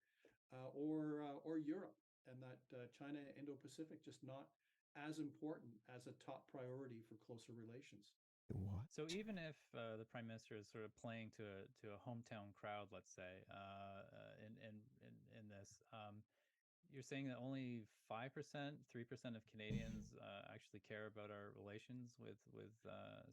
or Europe, and that China Indo-Pacific just not as important as a top priority for closer relations. What? So even if the Prime Minister is sort of playing to a hometown crowd, let's say, in this, you're saying that only 5%, 3% of Canadians actually care about our relations with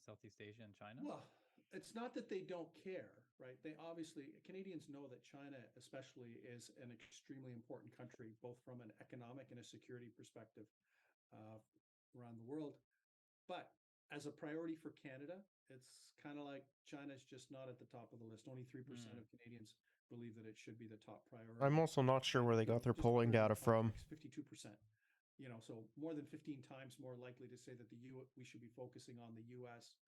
Southeast Asia and China? Well, it's not that they don't care. right? They obviously, Canadians know that China especially is an extremely important country, both from an economic and a security perspective uh, around the world. But as a priority for Canada, it's kind of like China's just not at the top of the list. Only 3% of Canadians believe that it should be the top priority. I'm also not sure where they got their Just to polling put it in data from. context, 52%. So more than 15 times more likely to say that we should be focusing on the U.S.,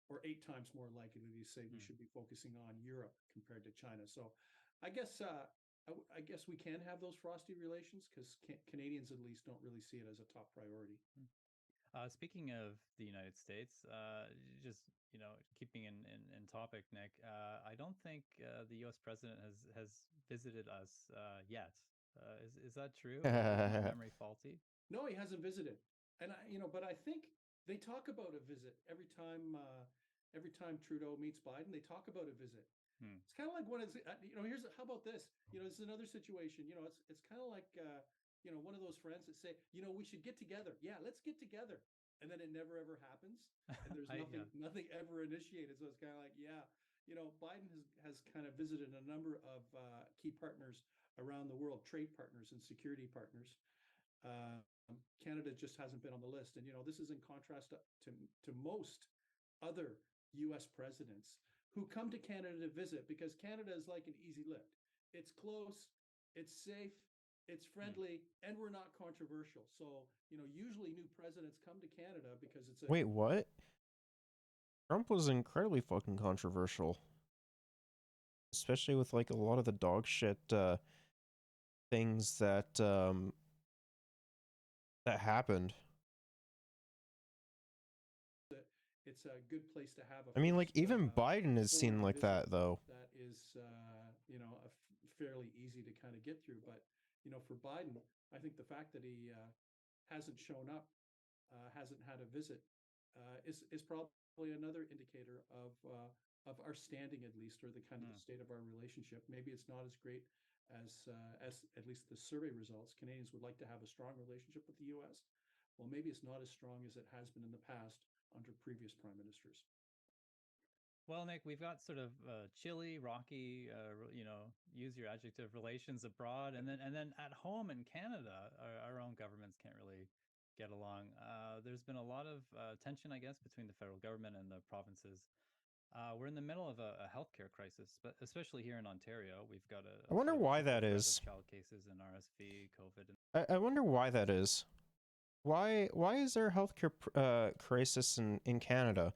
or 8 times more likely to say we should be focusing on Europe compared to China. So, I guess we can have those frosty relations because Canadians at least don't really see it as a top priority. Speaking of the United States, just keeping in topic, Nick, I don't think the U.S. president has visited us yet. Is that true? Is my memory faulty? No, he hasn't visited, and but I think they talk about a visit every time. Every time Trudeau meets Biden, they talk about a visit. It's kind of like one of how about this? This is another situation. It's kind of like one of those friends that say, we should get together. Yeah, let's get together, and then it never ever happens, and there's nothing ever initiated. So it's kind of like, Biden has kind of visited a number of key partners around the world, trade partners and security partners. Canada just hasn't been on the list, and this is in contrast to most other U.S. presidents who come to Canada to visit, because Canada is like an easy lift. It's close, it's safe, it's friendly, and we're not controversial. So, usually new presidents come to Canada because it's Wait, what? Trump was incredibly fucking controversial. Especially with like a lot of the dog shit things that that happened. It's a good place to have I mean, like, even Biden is seen like that, though. That is, fairly easy to kind of get through. But, for Biden, I think the fact that he hasn't shown up, hasn't had a visit, is probably another indicator of our standing, at least, or the kind of the state of our relationship. Maybe it's not as great as at least the survey results. Canadians would like to have a strong relationship with the U.S. Well, maybe it's not as strong as it has been in the past under previous prime ministers. Well, Nick, we've got sort of chilly, rocky, use your adjective, relations abroad, and then at home in Canada, our own governments can't really get along. There's been a lot of tension, I guess, between the federal government and the provinces. We're in the middle of a healthcare crisis, but especially here in Ontario, we've got a I wonder why that is. Child cases and RSV, COVID. I wonder why that is. Why is there a healthcare crisis in Canada?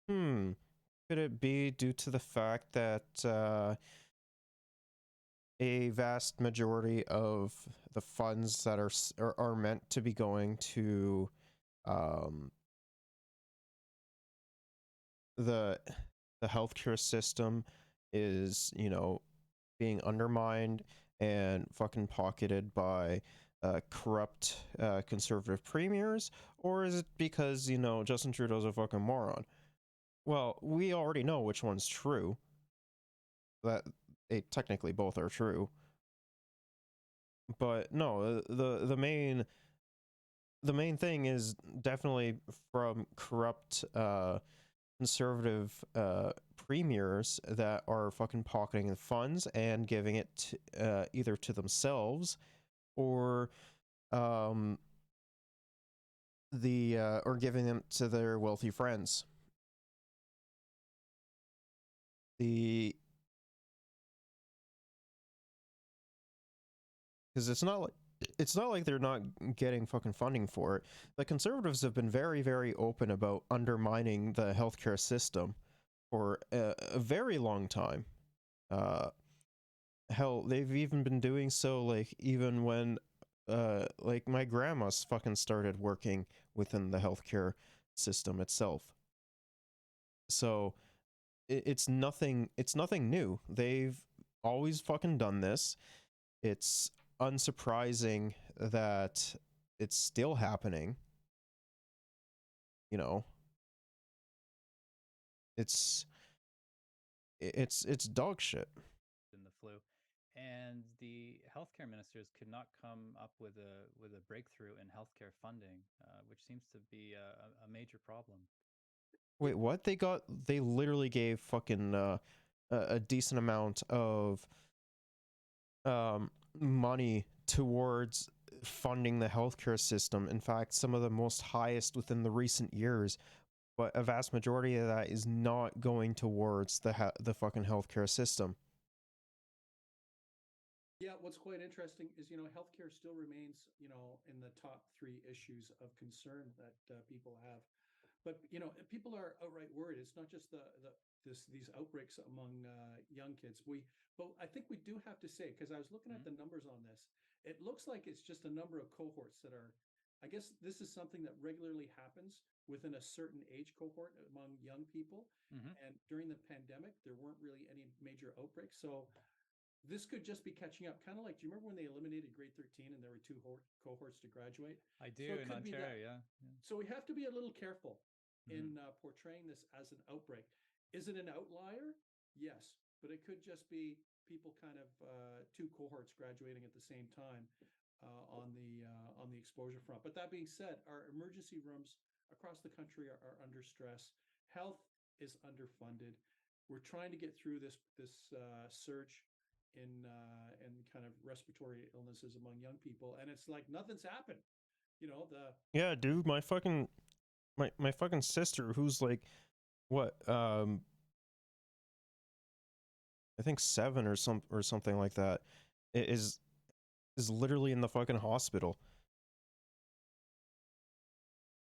Could it be due to the fact that a vast majority of the funds that are meant to be going to the healthcare system is, being undermined and fucking pocketed by corrupt conservative premiers? Or is it because, Justin Trudeau's a fucking moron? Well, we already know which one's true. That technically both are true. But no, the main thing is definitely from corrupt conservative premiers that are fucking pocketing the funds and giving it to, either to themselves or or giving them to their wealthy friends. Because it's not like they're not getting fucking funding for it. The Conservatives have been very, very open about undermining the healthcare system for a very long time. Hell, they've even been doing so, like, even when like my grandma's fucking started working within the healthcare system itself. So it's nothing new. They've always fucking done this. It's unsurprising that it's still happening. It's dog shit. In the flu, and the healthcare ministers could not come up with a breakthrough in healthcare funding, which seems to be a major problem. Wait, what? They literally gave fucking a decent amount of money towards funding the healthcare system. In fact, some of the most highest within the recent years. But a vast majority of that is not going towards the fucking healthcare system. Yeah, what's quite interesting is, healthcare still remains, in the top 3 issues of concern that people have. But people are outright worried. It's not just these outbreaks among young kids. But I think we do have to say, because I was looking at the numbers on this, it looks like it's just a number of cohorts that are. I guess this is something that regularly happens within a certain age cohort among young people. And during the pandemic, there weren't really any major outbreaks. So this could just be catching up. Kind of like, do you remember when they eliminated grade 13 and there were 2 cohorts to graduate? I do, So it in could be Ontario, that. yeah. So we have to be a little careful in portraying this as an outbreak. Is it an outlier? Yes, but it could just be people kind of 2 cohorts graduating at the same time on the exposure front. But that being said, our emergency rooms across the country are under stress. Health is underfunded. We're trying to get through this surge in kind of respiratory illnesses among young people, and it's like nothing's happened. Yeah, dude, my fucking sister, who's like what, I think 7 or something like that, is literally in the fucking hospital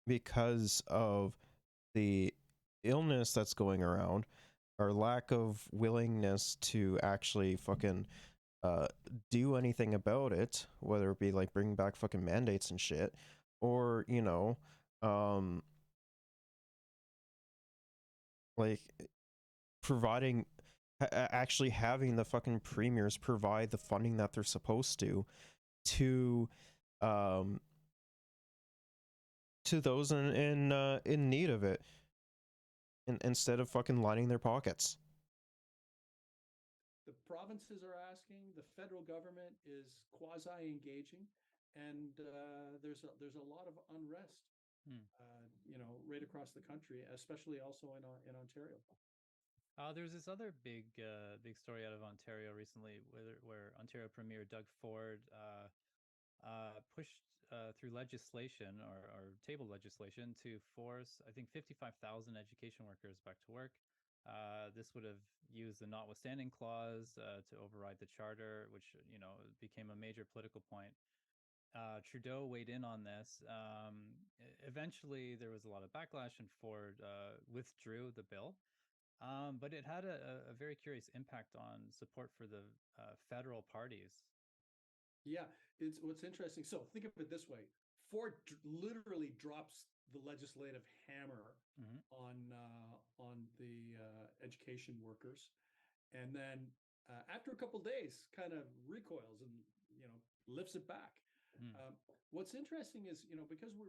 because of the illness that's going around, our lack of willingness to actually fucking do anything about it, whether it be like bringing back fucking mandates and shit, or like providing actually having the fucking premiers provide the funding that they're supposed to those in need of it, instead of fucking lining their pockets. The provinces are asking, the federal government is quasi-engaging, and there's a lot of unrest, right across the country, especially also in Ontario. There's this other big story out of Ontario recently, where Ontario Premier Doug Ford pushed through legislation or tabled legislation to force, I think, 55,000 education workers back to work. This would have used the notwithstanding clause to override the charter, which became a major political point. Trudeau weighed in on this. Eventually, there was a lot of backlash, and Ford withdrew the bill. But it had a very curious impact on support for the federal parties. Yeah, it's what's interesting. So think of it this way: Ford literally drops the legislative hammer on the education workers, and then after a couple of days, kind of recoils and lifts it back. What's interesting is because we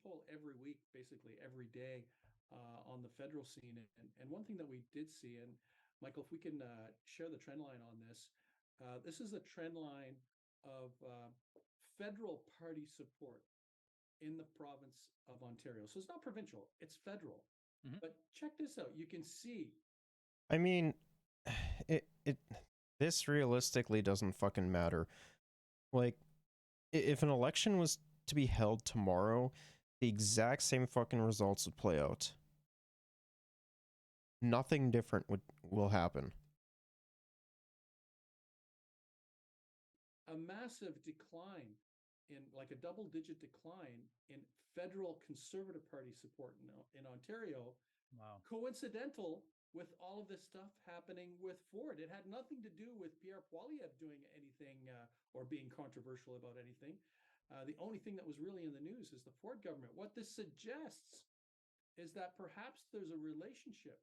poll every week, basically every day on the federal scene, and one thing that we did see, and Michael, if we can share the trend line on this, this is the trend line of federal party support in the province of Ontario. So it's not provincial, it's federal. But check this out. You can see. I mean, this realistically doesn't fucking matter. Like, if an election was to be held tomorrow, the exact same fucking results would play out. Nothing different will happen. A massive decline, in like a double-digit decline in federal Conservative Party support in Ontario. Wow. Coincidental with all of this stuff happening with Ford. It had nothing to do with Pierre Poilievre doing anything or being controversial about anything. The only thing that was really in the news is the Ford government. What this suggests is that perhaps there's a relationship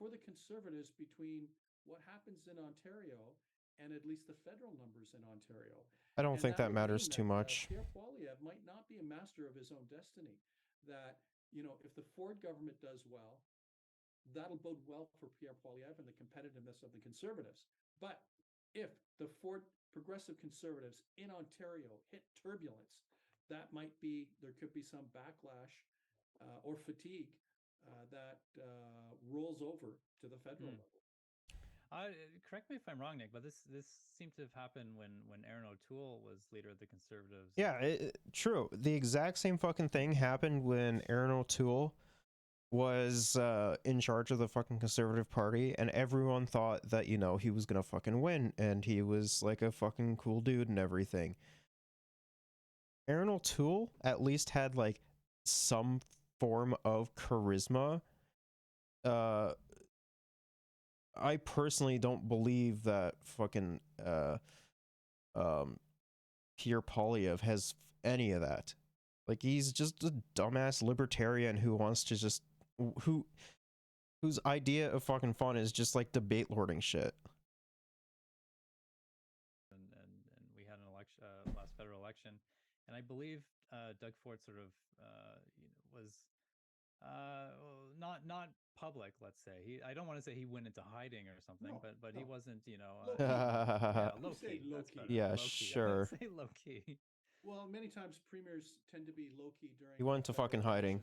for the Conservatives between what happens in Ontario and at least the federal numbers in Ontario. I don't think that matters too much. Pierre Poilievre might not be a master of his own destiny. That, if the Ford government does well, that'll bode well for Pierre Poilievre and the competitiveness of the Conservatives. But if the Ford Progressive Conservatives in Ontario hit turbulence, there could be some backlash or fatigue that rolls over to the federal level. Correct me if I'm wrong, Nick, but this seemed to have happened when Aaron O'Toole was leader of the Conservatives. Yeah, true. The exact same fucking thing happened when Aaron O'Toole was in charge of the fucking Conservative Party, and everyone thought that, you know, he was gonna fucking win, and he was like a fucking cool dude and everything. Aaron O'Toole at least had like some form of charisma. I personally don't believe that fucking Pierre Poilievre has any of that. Like, he's just a dumbass libertarian who wants to just whose idea of fucking fun is just like debate lording shit. And we had an election last federal election, and I believe Doug Ford sort of was not public. Let's say I don't want to say he went into hiding or something, No, but he wasn't, low key. yeah, low Say key. low That's key. better. Yeah, low key. sure. Say low key. Well, many times premiers tend to be low key during. He went to fucking hiding.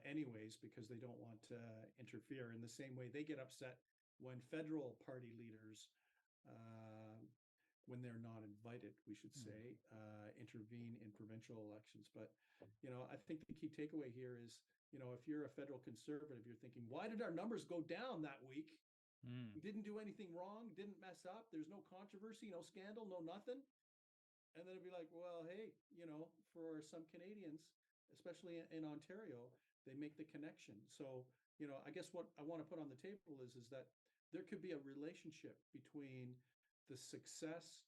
Anyways, because they don't want to interfere. In the same way, they get upset when federal party leaders, when they're not invited, we should say, intervene in provincial elections. But, you know, I think the key takeaway here is, you know, if you're a federal conservative, you're thinking, why did our numbers go down that week? We didn't do anything wrong, didn't mess up. There's no controversy, no scandal, no nothing. And then it'd be like, well, hey, you know, for some Canadians, especially in Ontario, they make the connection. So, you know, I guess what I want to put on the table is that there could be a relationship between the success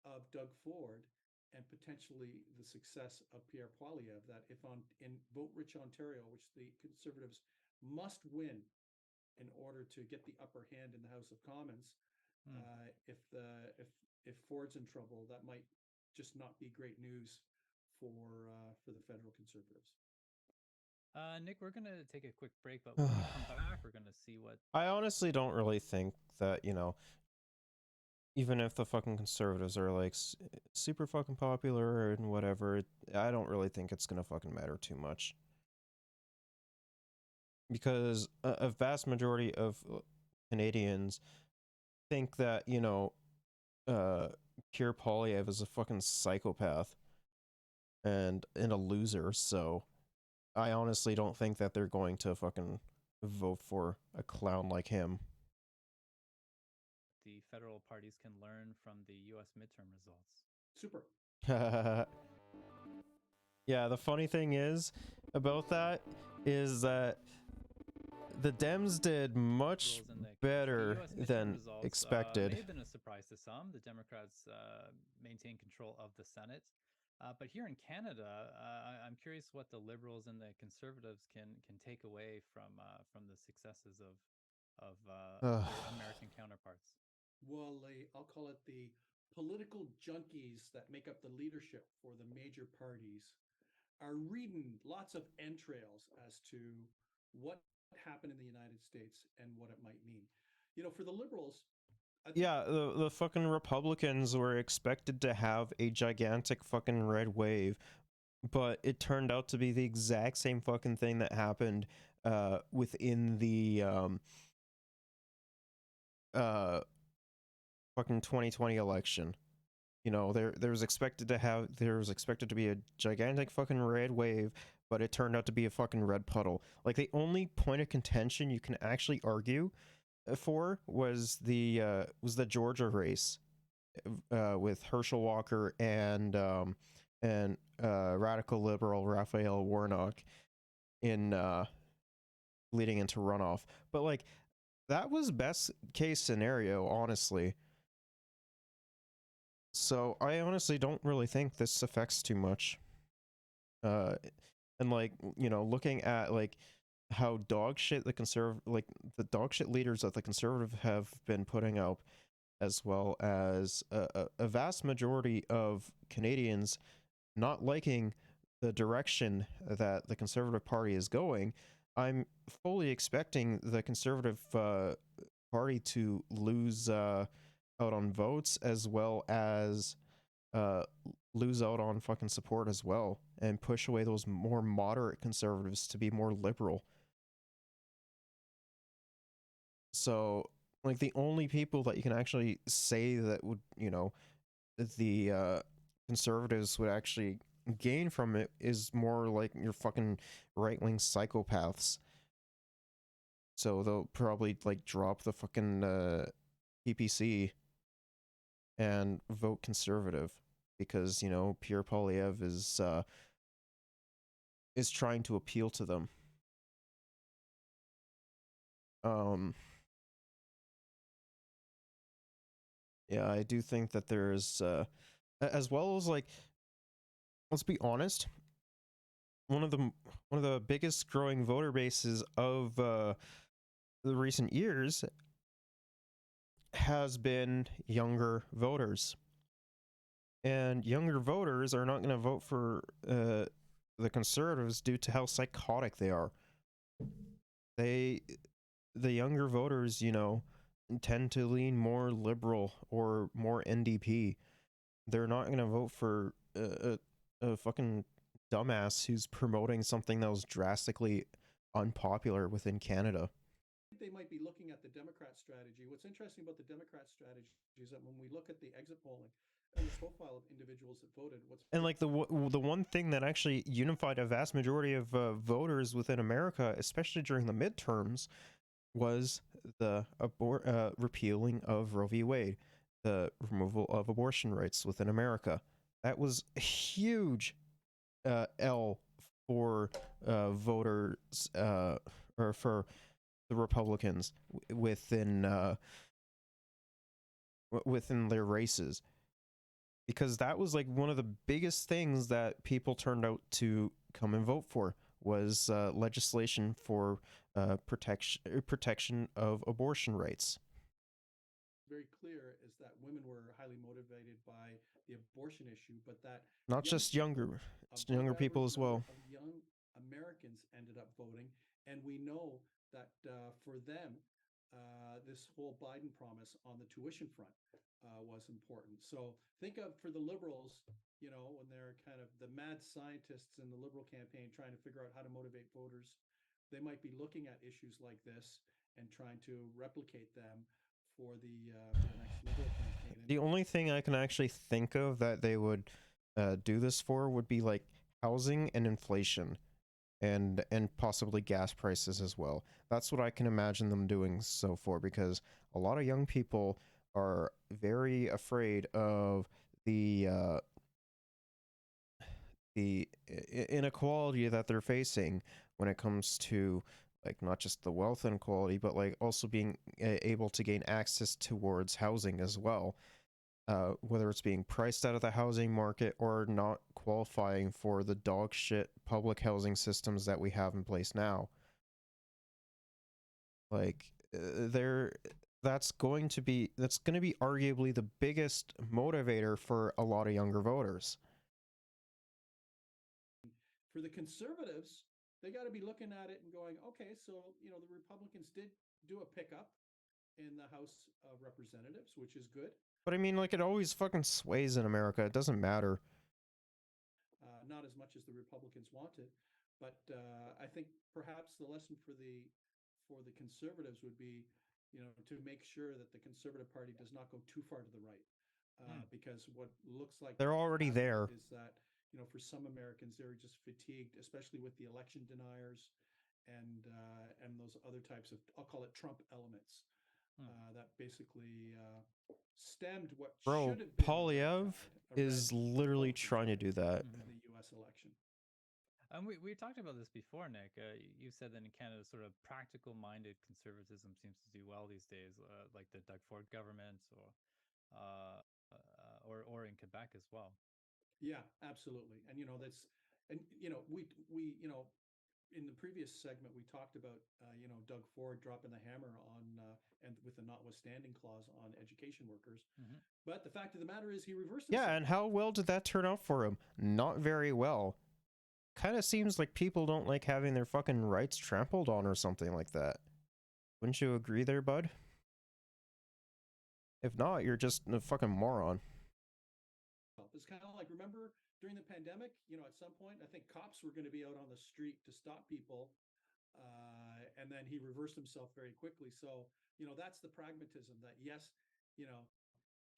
of Doug Ford and potentially the success of Pierre Poilievre. That if in vote-rich Ontario, which the Conservatives must win in order to get the upper hand in the House of Commons, if Ford's in trouble, that might just not be great news for the federal Conservatives. Nick, we're gonna take a quick break, but when we come back, we're gonna see what. I honestly don't really think that, you know, even if the fucking Conservatives are like super fucking popular and whatever, I don't really think it's gonna fucking matter too much. Because a vast majority of Canadians think that, you know, Pierre Poilievre is a fucking psychopath and a loser, so I honestly don't think that they're going to fucking vote for a clown like him. The federal parties can learn from the U.S. midterm results. Super. Yeah, the funny thing is about that is that the Dems did much better than expected. May have been a surprise to some. The Democrats maintain control of the Senate. But here in Canada, I'm curious what the Liberals and the Conservatives can take away from the successes of their American counterparts. Well, I'll call it the political junkies that make up the leadership for the major parties are reading lots of entrails as to what happened in the United States and what it might mean. You know, for the Liberals, yeah, the fucking Republicans were expected to have a gigantic fucking red wave, but it turned out to be the exact same fucking thing that happened within the fucking 2020 election. You know, there was expected to be a gigantic fucking red wave, but it turned out to be a fucking red puddle. Like, the only point of contention you can actually argue for was the Georgia race with Herschel Walker and radical liberal Raphael Warnock in leading into runoff. But like, that was best case scenario, honestly. So I honestly don't really think this affects too much. And like, you know, looking at like how dog shit the dog shit leaders that the Conservative have been putting out, as well as a vast majority of Canadians not liking the direction that the Conservative Party is going, I'm fully expecting the Conservative Party to lose out on votes, as well as lose out on fucking support as well, and push away those more moderate Conservatives to be more liberal. So like the only people that you can actually say that would, you know, the conservatives would actually gain from it is more like your fucking right-wing psychopaths. So they'll probably like drop the fucking PPC and vote conservative because, you know, Pierre Poilievre is trying to appeal to them. Yeah, I do think that there's as well as like, let's be honest, one of the biggest growing voter bases of the recent years has been younger voters. And younger voters are not going to vote for the conservatives due to how psychotic they are. The younger voters, you know, tend to lean more liberal or more NDP. They're not going to vote for a fucking dumbass who's promoting something that was drastically unpopular within Canada. They might be looking at the Democrat strategy. What's interesting about the Democrat strategy is that when we look at the exit polling and the profile of individuals that voted, And like the one thing that actually unified a vast majority of voters within America, especially during the midterms, was the repealing of Roe v. Wade, the removal of abortion rights within America. That was a huge L for voters or for the Republicans within their races, because that was like one of the biggest things that people turned out to come and vote for was legislation for protection of abortion rights. Very clear is that women were highly motivated by the abortion issue, but that Not just younger, it's younger people as well. Of young Americans ended up voting, and we know that for them, this whole Biden promise on the tuition front was important. So think of for the liberals, you know, when they're kind of the mad scientists in the liberal campaign trying to figure out how to motivate voters, they might be looking at issues like this and trying to replicate them for the next liberal campaign. The only thing I can actually think of that they would do this for would be like housing and inflation, and possibly gas prices as well. That's what I can imagine them doing so for, because a lot of young people are very afraid of the inequality that they're facing when it comes to like not just the wealth inequality, but like also being able to gain access towards housing as well. Whether it's being priced out of the housing market or not qualifying for the dog shit public housing systems that we have in place now. Like, that's going to be arguably the biggest motivator for a lot of younger voters. For the conservatives, they got to be looking at it and going, okay, so, you know, the Republicans did do a pickup in the House of Representatives, which is good. But I mean, like, it always fucking sways in America. It doesn't matter. Not as much as the Republicans wanted, but I think perhaps the lesson for the conservatives would be, you know, to make sure that the Conservative Party does not go too far to the right, because what looks like they're already there. Is that, you know, for some Americans, they're just fatigued, especially with the election deniers and those other types of, I'll call it Trump elements, that basically stemmed what should have been Poilievre is literally trying to do that. In the U.S. election. We talked about this before, Nick. You said that in Canada, sort of practical-minded conservatism seems to do well these days, like the Doug Ford government, or in Quebec as well. Yeah, absolutely. And you know we you know, in the previous segment we talked about you know, Doug Ford dropping the hammer on and with the notwithstanding clause on education workers. But the fact of the matter is he reversed it. Yeah, and how well did that turn out for him? Not very well. Kind of seems like people don't like having their fucking rights trampled on or something like that. Wouldn't you agree there, bud? If not, you're just a fucking moron. It's kind of like, remember during the pandemic, you know, at some point, I think cops were going to be out on the street to stop people. and then he reversed himself very quickly. So, that's the pragmatism that, yes, you know,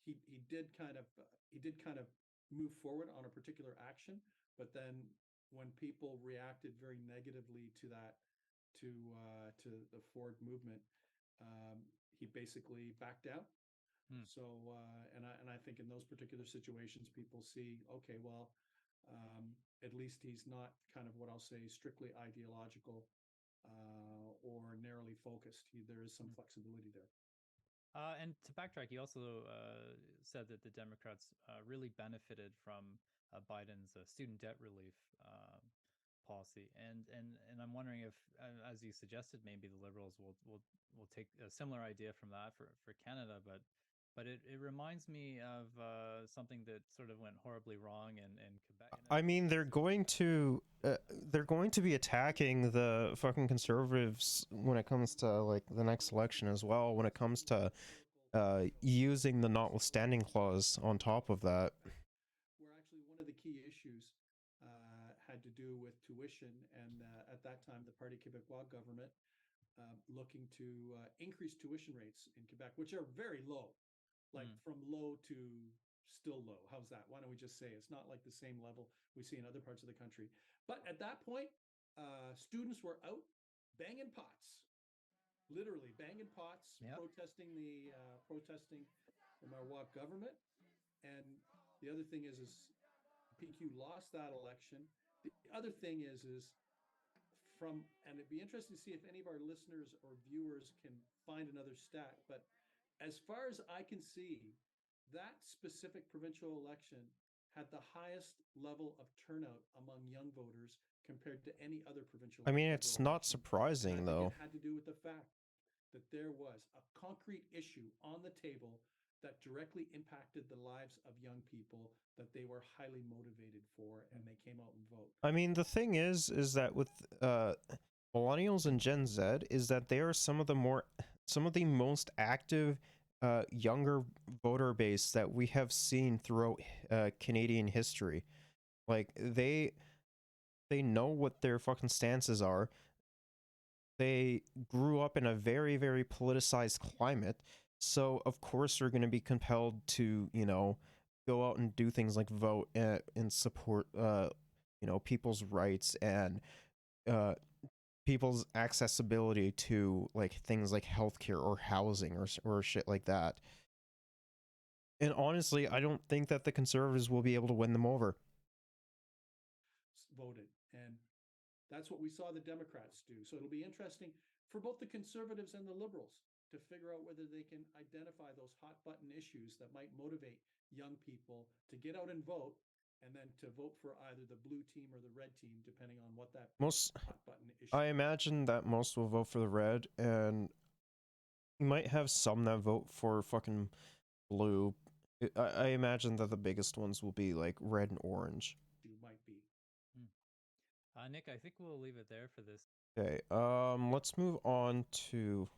he did kind of move forward on a particular action, but then when people reacted very negatively to that, to the forward movement, he basically backed out. So, and I think in those particular situations, people see, okay, well, at least he's not kind of what I'll say strictly ideological or narrowly focused. There is some flexibility there. And to backtrack, he also said that the Democrats really benefited from Biden's student debt relief policy, and I'm wondering if, as you suggested, maybe the Liberals will take a similar idea from that for Canada, but it reminds me of something that sort of went horribly wrong in Quebec. I mean, they're going to be attacking the fucking conservatives when it comes to like the next election as well. When it comes to using the notwithstanding clause on top of that. Where actually one of the key issues had to do with tuition, and at that time, the Parti Québécois government looking to increase tuition rates in Quebec, which are very low, like from low to still low. How's that? Why don't we just say it's not like the same level we see in other parts of the country? But at that point, students were out banging pots, literally banging pots, protesting the Marois government. And the other thing is PQ lost that election. The other thing is and it'd be interesting to see if any of our listeners or viewers can find another stat, but as far as I can see, that specific provincial election had the highest level of turnout among young voters compared to any other provincial. I mean, it's not surprising though. It had to do with the fact that there was a concrete issue on the table that directly impacted the lives of young people that they were highly motivated for, and they came out and vote. I mean, the thing is that with millennials and Gen Z is that they are some of the most active younger voter base that we have seen throughout Canadian history. Like they know what their fucking stances are. They grew up in a very, very politicized climate. So, of course, they're going to be compelled to, go out and do things like vote and support, people's rights and people's accessibility to, like, things like healthcare or housing or shit like that. And honestly, I don't think that the Conservatives will be able to win them over. Voted. And that's what we saw the Democrats do. So it'll be interesting for both the Conservatives and the Liberals to figure out whether they can identify those hot button issues that might motivate young people to get out and vote, and then to vote for either the blue team or the red team, depending on what that hot button issue. I imagine that most will vote for the red, and you might have some that vote for fucking blue. I imagine that the biggest ones will be like red and orange. Might be. Nick, I think we'll leave it there for this. Okay, let's move on to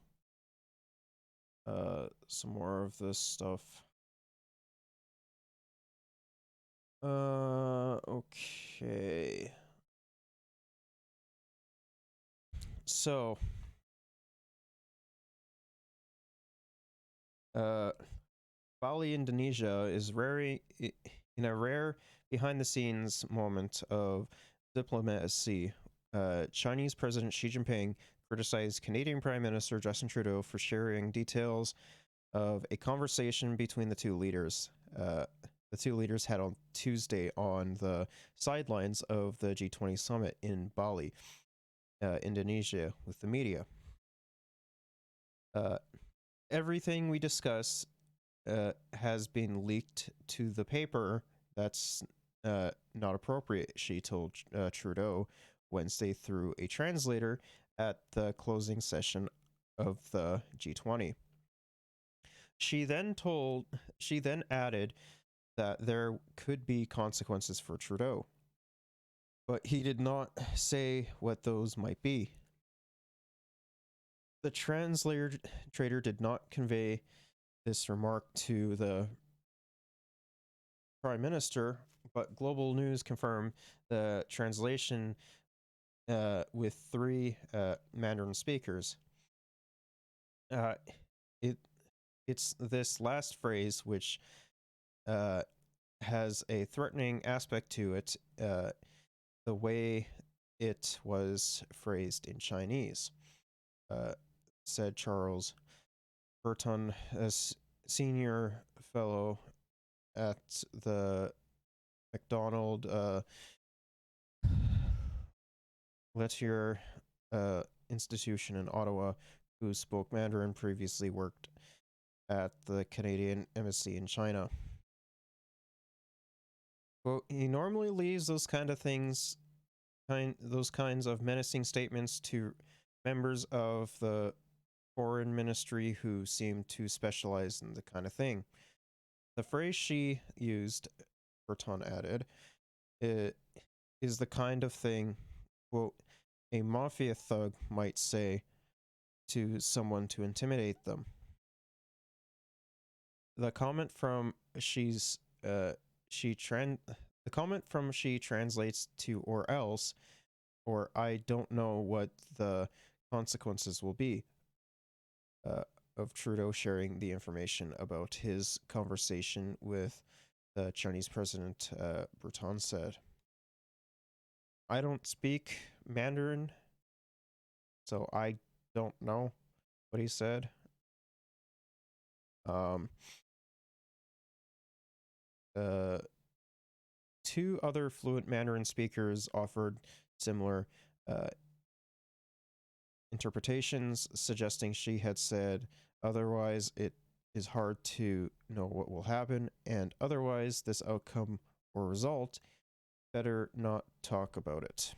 some more of this stuff. Okay. So, Bali, Indonesia is in a rare behind-the-scenes moment of diplomacy. Chinese President Xi Jinping criticized Canadian Prime Minister Justin Trudeau for sharing details of a conversation between the two leaders. The two leaders had on Tuesday on the sidelines of the G20 summit in Bali, Indonesia, with the media. Everything we discuss has been leaked to the paper. That's not appropriate, Xi told Trudeau Wednesday through a translator at the closing session of the G20. She then added that there could be consequences for Trudeau, but he did not say what those might be. The translator did not convey this remark to the Prime Minister, but Global News confirmed the translation with three Mandarin speakers. It's this last phrase which has a threatening aspect to it, the way it was phrased in Chinese, said Charles Burton, a senior fellow at the MacDonald Lettier institution in Ottawa, who spoke Mandarin, previously worked at the Canadian Embassy in China. Well, he normally leaves those kind of things, those kinds of menacing statements to members of the foreign ministry who seem to specialize in the kind of thing. The phrase she used, Berton added, is the kind of thing, quote, a mafia thug might say to someone to intimidate them. The comment from she translates to or else, or I don't know what the consequences will be, of Trudeau sharing the information about his conversation with the Chinese president. Breton said, I don't speak Mandarin, so I don't know what he said. Two other fluent Mandarin speakers offered similar interpretations, suggesting she had said, otherwise it is hard to know what will happen, and otherwise this outcome or result, better not talk about it.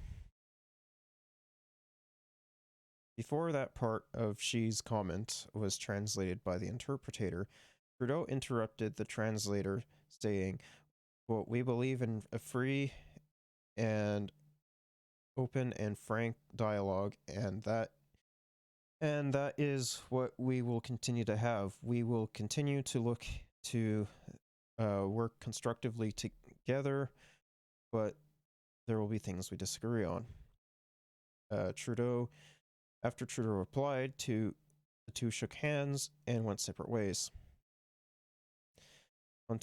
Before that part of Xi's comment was translated by the interpreter, Trudeau interrupted the translator, saying, quote, we believe in a free and open and frank dialogue, and that is what we will continue to have. We will continue to look to work constructively together, but there will be things we disagree on. After Trudeau replied, the two shook hands and went separate ways. On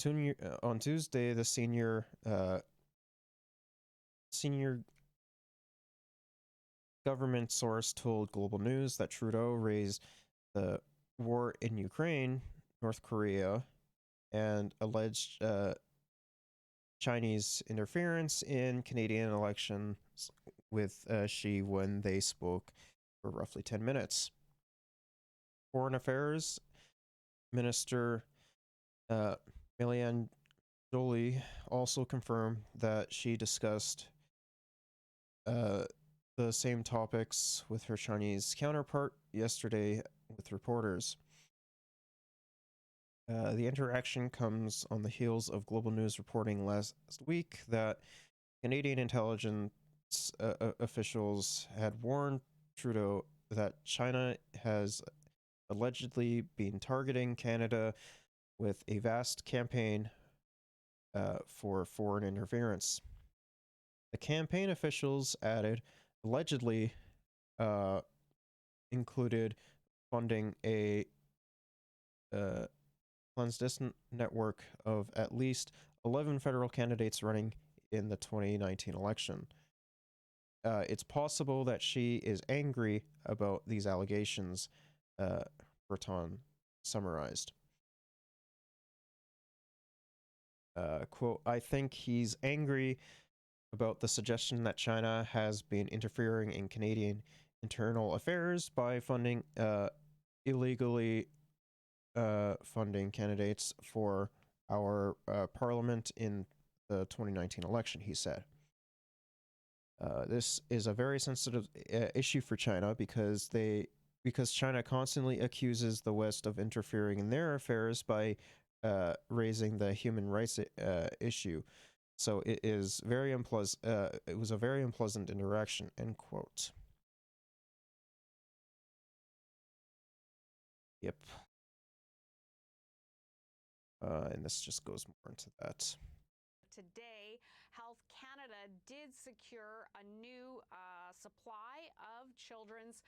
Tuesday, the senior government source told Global News that Trudeau raised the war in Ukraine, North Korea, and alleged Chinese interference in Canadian elections with Xi when they spoke for roughly 10 minutes. Foreign Affairs Minister Milian Jolie also confirmed that she discussed the same topics with her Chinese counterpart yesterday with reporters. The interaction comes on the heels of Global News reporting last week that Canadian intelligence officials had warned Trudeau that China has allegedly been targeting Canada with a vast campaign for foreign interference. The campaign officials added, allegedly included funding a clandestine network of at least 11 federal candidates running in the 2019 election. It's possible that she is angry about these allegations, Breton summarized. Quote, I think he's angry about the suggestion that China has been interfering in Canadian internal affairs by funding illegally funding candidates for our parliament in the 2019 election, he said. This is a very sensitive issue for China because China constantly accuses the West of interfering in their affairs by raising the human rights issue. So it is very unpleasant. It was a very unpleasant interaction. End quote. Yep. And this just goes more into that. today, Health Canada did secure a new supply of children's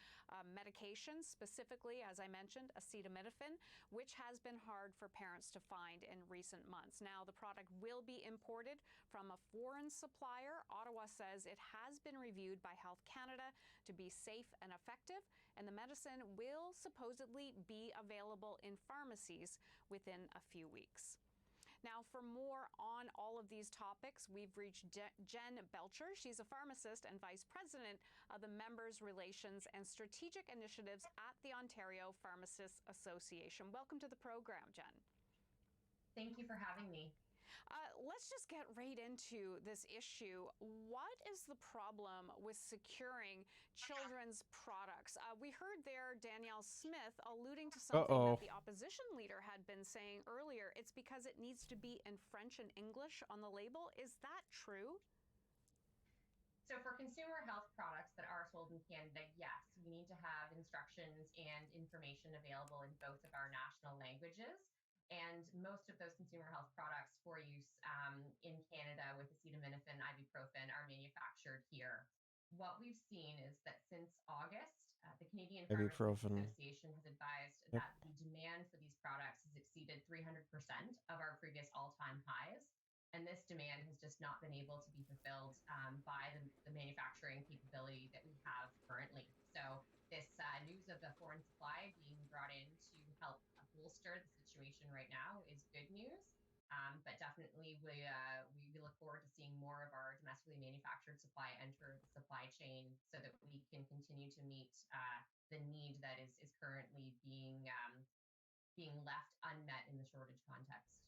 medications, specifically, as I mentioned, acetaminophen, which has been hard for parents to find in recent months. Now, the product will be imported from a foreign supplier. Ottawa says it has been reviewed by Health Canada to be safe and effective, and the medicine will supposedly be available in pharmacies within a few weeks. Now, for more on all of these topics, we've reached Jen Belcher. She's a pharmacist and vice president of the Members Relations and Strategic Initiatives at the Ontario Pharmacists Association. Welcome to the program, Jen. Thank you for having me. Let's just get right into this issue. What is the problem with securing children's products? We heard there Danielle Smith alluding to something that the opposition leader had been saying earlier. It's because it needs to be in French and English on the label. Is that true? So for consumer health products that are sold in Canada, yes, we need to have instructions and information available in both of our national languages. And most of those consumer health products for use in Canada with acetaminophen, ibuprofen are manufactured here. What we've seen is that since August, the Canadian Pharmacists Association has advised that the demand for these products has exceeded 300% of our previous all-time highs. And this demand has just not been able to be fulfilled by the manufacturing capability that we have currently. So this news of the foreign supply being brought in to help bolster the situation right now is good news. But definitely we look forward to seeing more of our domestically manufactured supply enter the supply chain so that we can continue to meet the need that is currently being left unmet in the shortage context.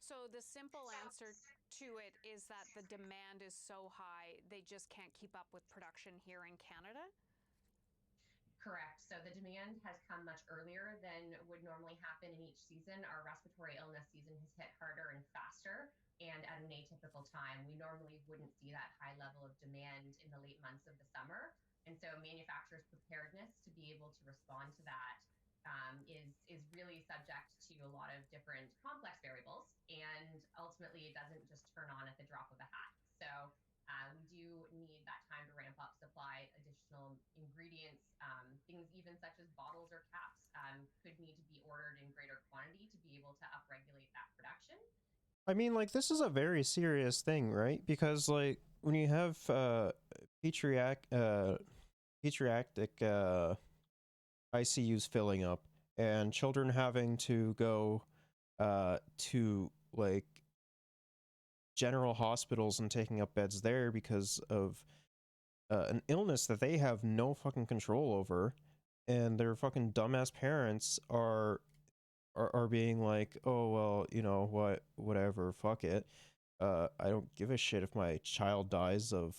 So the simple answer to it is that the demand is so high, they just can't keep up with production here in Canada? Correct. So the demand has come much earlier than would normally happen in each season. Our respiratory illness season has hit harder and faster and at an atypical time. We normally wouldn't see that high level of demand in the late months of the summer. And so manufacturers' preparedness to be able to respond to that is really subject to a lot of different complex variables. And ultimately, it doesn't just turn on at the drop of a hat. So we do need that time to ramp up supply, additional ingredients, things even such as bottles or caps could need to be ordered in greater quantity to be able to upregulate that production. I mean, like, this is a very serious thing, right? Because, like, when you have pediatric ICUs filling up and children having to go to, like, general hospitals and taking up beds there because of an illness that they have no fucking control over, and their fucking dumbass parents are being like, oh well, you know what, whatever, fuck it, I don't give a shit if my child dies of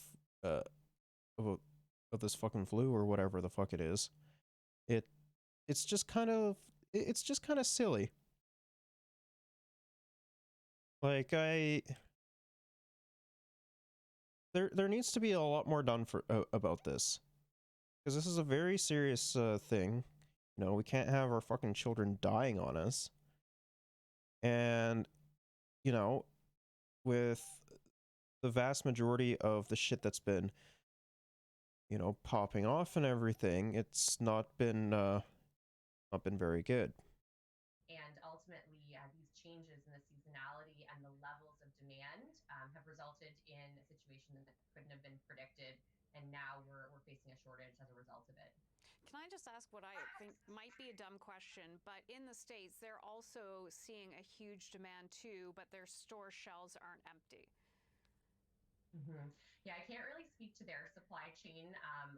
this fucking flu or whatever the fuck it is. It's just kind of silly. Like, there needs to be a lot more done for about this, because this is a very serious thing. You know, we can't have our fucking children dying on us. And, you know, with the vast majority of the shit that's been, you know, popping off and everything, it's not been very good. And ultimately, these changes in the seasonality and the levels of demand have resulted in a situation that couldn't have been predicted, and now we're facing a shortage as a result of it. Can I just ask what I think might be a dumb question, but in the States, they're also seeing a huge demand too, but their store shelves aren't empty. Yeah, I can't really speak to their supply chain.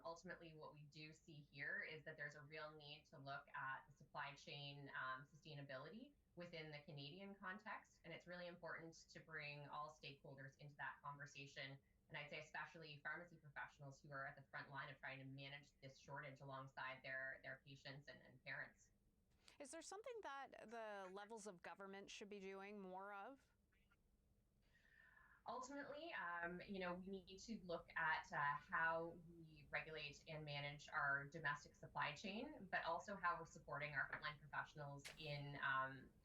Ultimately, what we do see here is that there's a real need to look at the supply chain sustainability within the Canadian context. And it's really important to bring all stakeholders into that conversation. And I'd say especially pharmacy professionals who are at the front line of trying to manage this shortage alongside their patients and parents. Is there something that the levels of government should be doing more of? Ultimately, you know, we need to look at how we regulate and manage our domestic supply chain, but also how we're supporting our frontline professionals in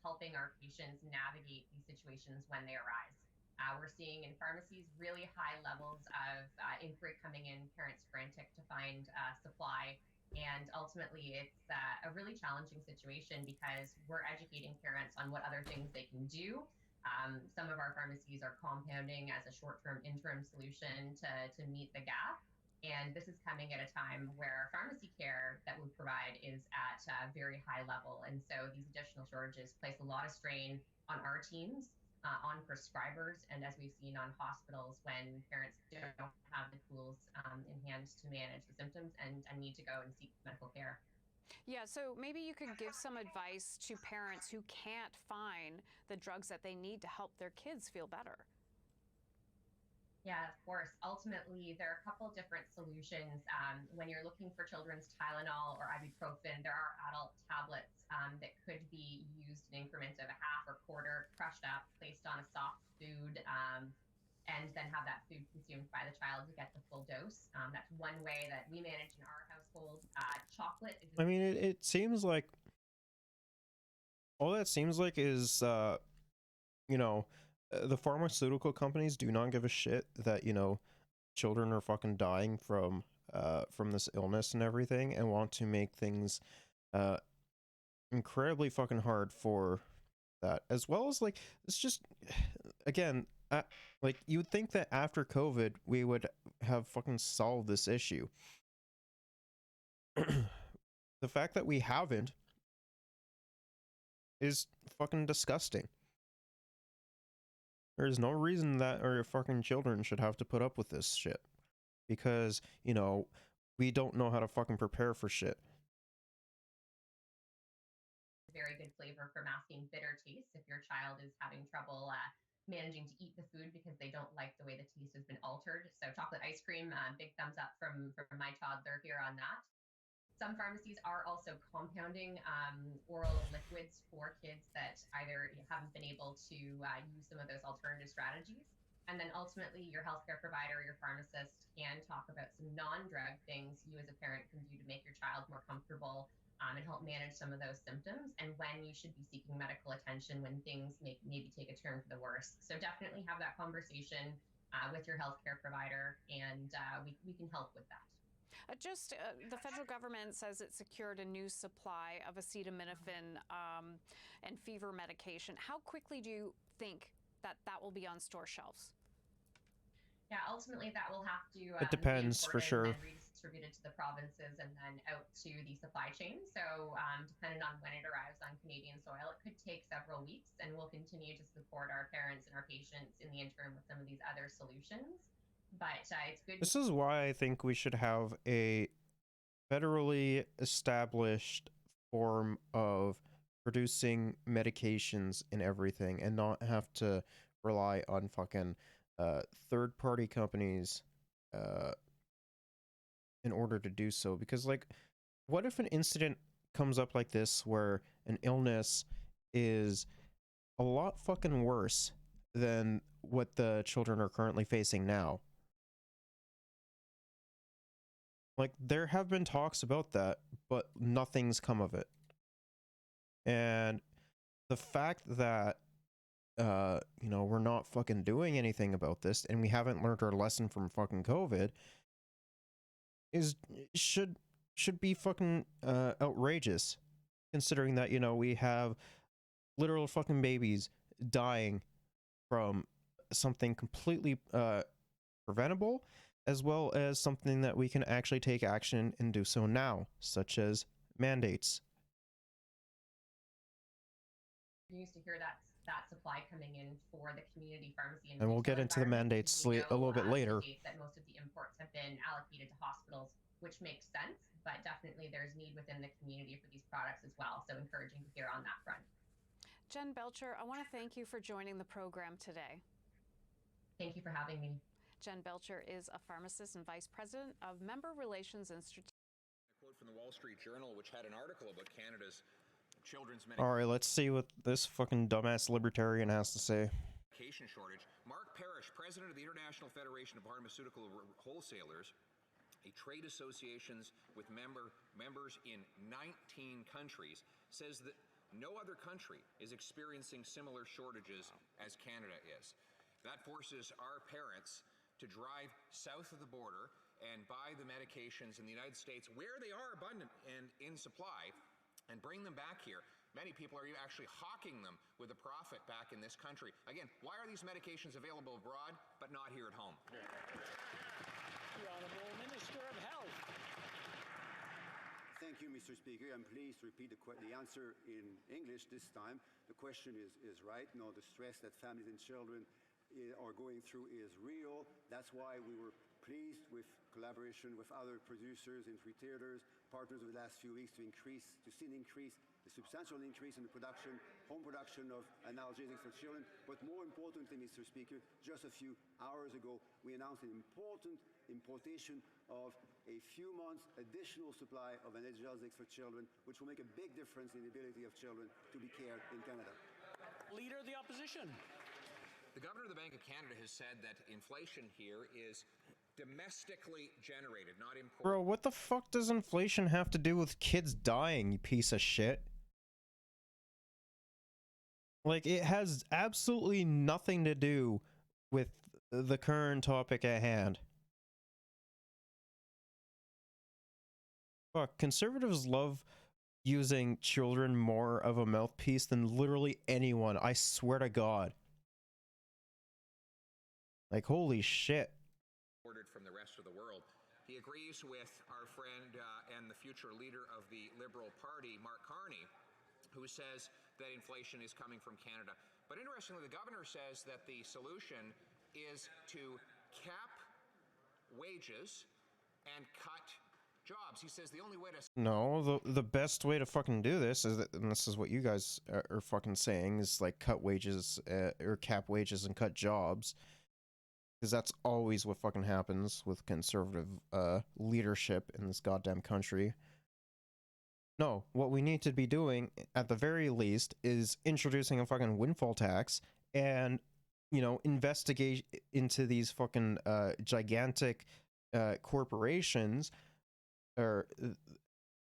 helping our patients navigate these situations when they arise. We're seeing in pharmacies really high levels of inquiry coming in, parents frantic to find supply. And ultimately, it's a really challenging situation because we're educating parents on what other things they can do. Some of our pharmacies are compounding as a short-term interim solution to meet the gap. And this is coming at a time where pharmacy care that we provide is at a very high level. And so these additional shortages place a lot of strain on our teams, on prescribers, and as we've seen on hospitals when parents don't have the tools in hand to manage the symptoms and need to go and seek medical care. Yeah, so maybe you could give some advice to parents who can't find the drugs that they need to help their kids feel better. Yeah, of course. Ultimately, there are a couple different solutions. When you're looking for children's Tylenol or ibuprofen, there are adult tablets that could be used in increments of a half or quarter, crushed up, placed on a soft food, and then have that food consumed by the child to get the full dose. That's one way that we manage in our household. Chocolate is I mean, it seems like all that seems like is, you know, the pharmaceutical companies do not give a shit that, you know, children are fucking dying from this illness and everything, and want to make things uh incredibly fucking hard for that, as well as like it's just again, like you would think that after COVID we would have fucking solved this issue. The fact that we haven't is fucking disgusting. There's no reason that our fucking children should have to put up with this shit. Because, you know, we don't know how to fucking prepare for shit. Very good flavor for masking bitter tastes if your child is having trouble managing to eat the food because they don't like the way the taste has been altered. So chocolate ice cream, big thumbs up from my toddler here on that. Some pharmacies are also compounding oral liquids for kids that either haven't been able to use some of those alternative strategies. And then ultimately, your healthcare provider, your pharmacist can talk about some non-drug things you as a parent can do to make your child more comfortable and help manage some of those symptoms, and when you should be seeking medical attention when things maybe take a turn for the worse. So definitely have that conversation with your healthcare provider, and we can help with that. The federal government says it secured a new supply of acetaminophen and fever medication. How quickly do you think that will be on store shelves? Yeah, ultimately that will have to It depends, for sure. and then redistributed to the provinces and then out to the supply chain. So depending on when it arrives on Canadian soil, it could take several weeks, and we'll continue to support our parents and our patients in the interim with some of these other solutions. But it's good. This is why I think we should have a federally established form of producing medications and everything, and not have to rely on fucking third-party companies in order to do so. Because, like, what if an incident comes up like this where an illness is a lot fucking worse than what the children are currently facing now? Like, there have been talks about that, but nothing's come of it. And the fact that, you know, we're not fucking doing anything about this, and we haven't learned our lesson from fucking COVID, should be fucking outrageous. Considering that, you know, we have literal fucking babies dying from something completely preventable, as well as something that we can actually take action and do so now, such as mandates. Used to hear that supply coming in for the community pharmacy, And we'll get into the mandates a little bit later. That most of the imports have been allocated to hospitals, which makes sense, but definitely there's need within the community for these products as well. So encouraging to hear on that front. Jen Belcher, I want to thank you for joining the program today. Thank you for having me. Jen Belcher is a pharmacist and vice president of member relations and strategic. A quote from the Wall Street Journal, which had an article about Canada's children's Alright, let's see what this fucking dumbass libertarian has to say. medication shortage. Mark Parrish, president of the International Federation of Pharmaceutical Wholesalers, a trade associations with members in 19 countries, says that no other country is experiencing similar shortages as Canada is. That forces our parents to drive south of the border and buy the medications in the United States where they are abundant and in supply and bring them back here. Many people are actually hawking them with a profit back in this country. Again, why are these medications available abroad but not here at home? The Honourable Minister of Health. Thank you, Mr. Speaker. I'm pleased to repeat the answer in English this time. The question is right. No, the stress that families and children are going through is real. That's why we were pleased with collaboration with other producers and retailers, partners over the last few weeks to see an increase, a substantial increase in the production, home production of analgesics for children. But more importantly, Mr. Speaker, just a few hours ago, we announced an important importation of a few months additional supply of analgesics for children, which will make a big difference in the ability of children to be cared in Canada. Leader of the Opposition. The Governor of the Bank of Canada has said that inflation here is domestically generated, not imported. Bro, what the fuck does inflation have to do with kids dying, you piece of shit? Like, it has absolutely nothing to do with the current topic at hand. Fuck, conservatives love using children more of a mouthpiece than literally anyone, I swear to God. Like, holy shit. Ordered from the rest of the world. He agrees with our friend and the future leader of the Liberal Party, Mark Carney, who says that inflation is coming from Canada. But interestingly, the governor says that the solution is to cap wages and cut jobs. He says the only way to... No, the best way to fucking do this is that, and this is what you guys are fucking saying, is like cut wages, or cap wages and cut jobs. Because that's always what fucking happens with conservative leadership in this goddamn country. No, what we need to be doing, at the very least, is introducing a fucking windfall tax and, you know, investigate into these fucking gigantic corporations, or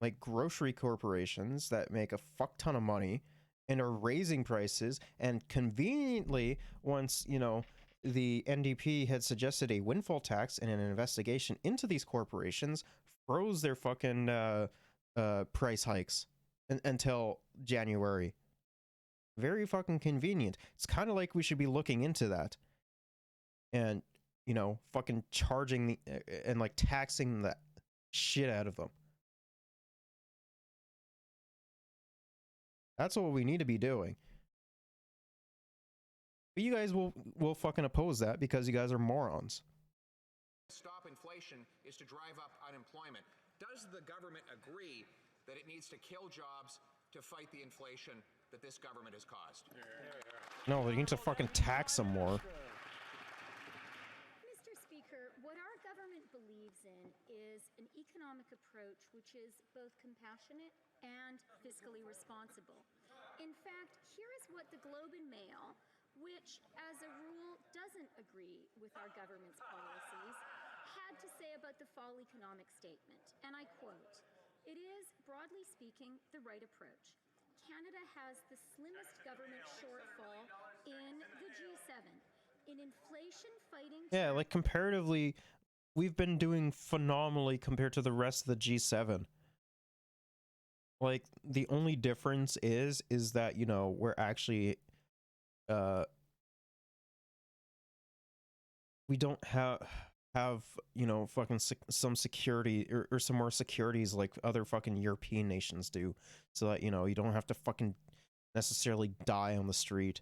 like grocery corporations that make a fuck ton of money and are raising prices, and conveniently, once, you know, the NDP had suggested a windfall tax and an investigation into these corporations, froze their fucking price hikes until January. Very fucking convenient. It's kind of like we should be looking into that. And, you know, fucking charging the, and like taxing the shit out of them. That's what we need to be doing. But you guys will fucking oppose that because you guys are morons. Stop inflation is to drive up unemployment. Does the government agree that it needs to kill jobs to fight the inflation that this government has caused? No, they need to fucking tax them more. Mr. Speaker, what our government believes in is an economic approach which is both compassionate and fiscally responsible. In fact, here is what the Globe and Mail, which as a rule doesn't agree with our government's policies, had to say about the fall economic statement. And I quote, "It is, broadly speaking, the right approach. Canada has the slimmest government shortfall in the G7. In inflation fighting..." Yeah, like comparatively, we've been doing phenomenally compared to the rest of the G7. Like, the only difference is that, you know, we're actually, we don't have, you know, fucking some security or some more securities like other fucking European nations do. So that, you know, you don't have to fucking necessarily die on the street.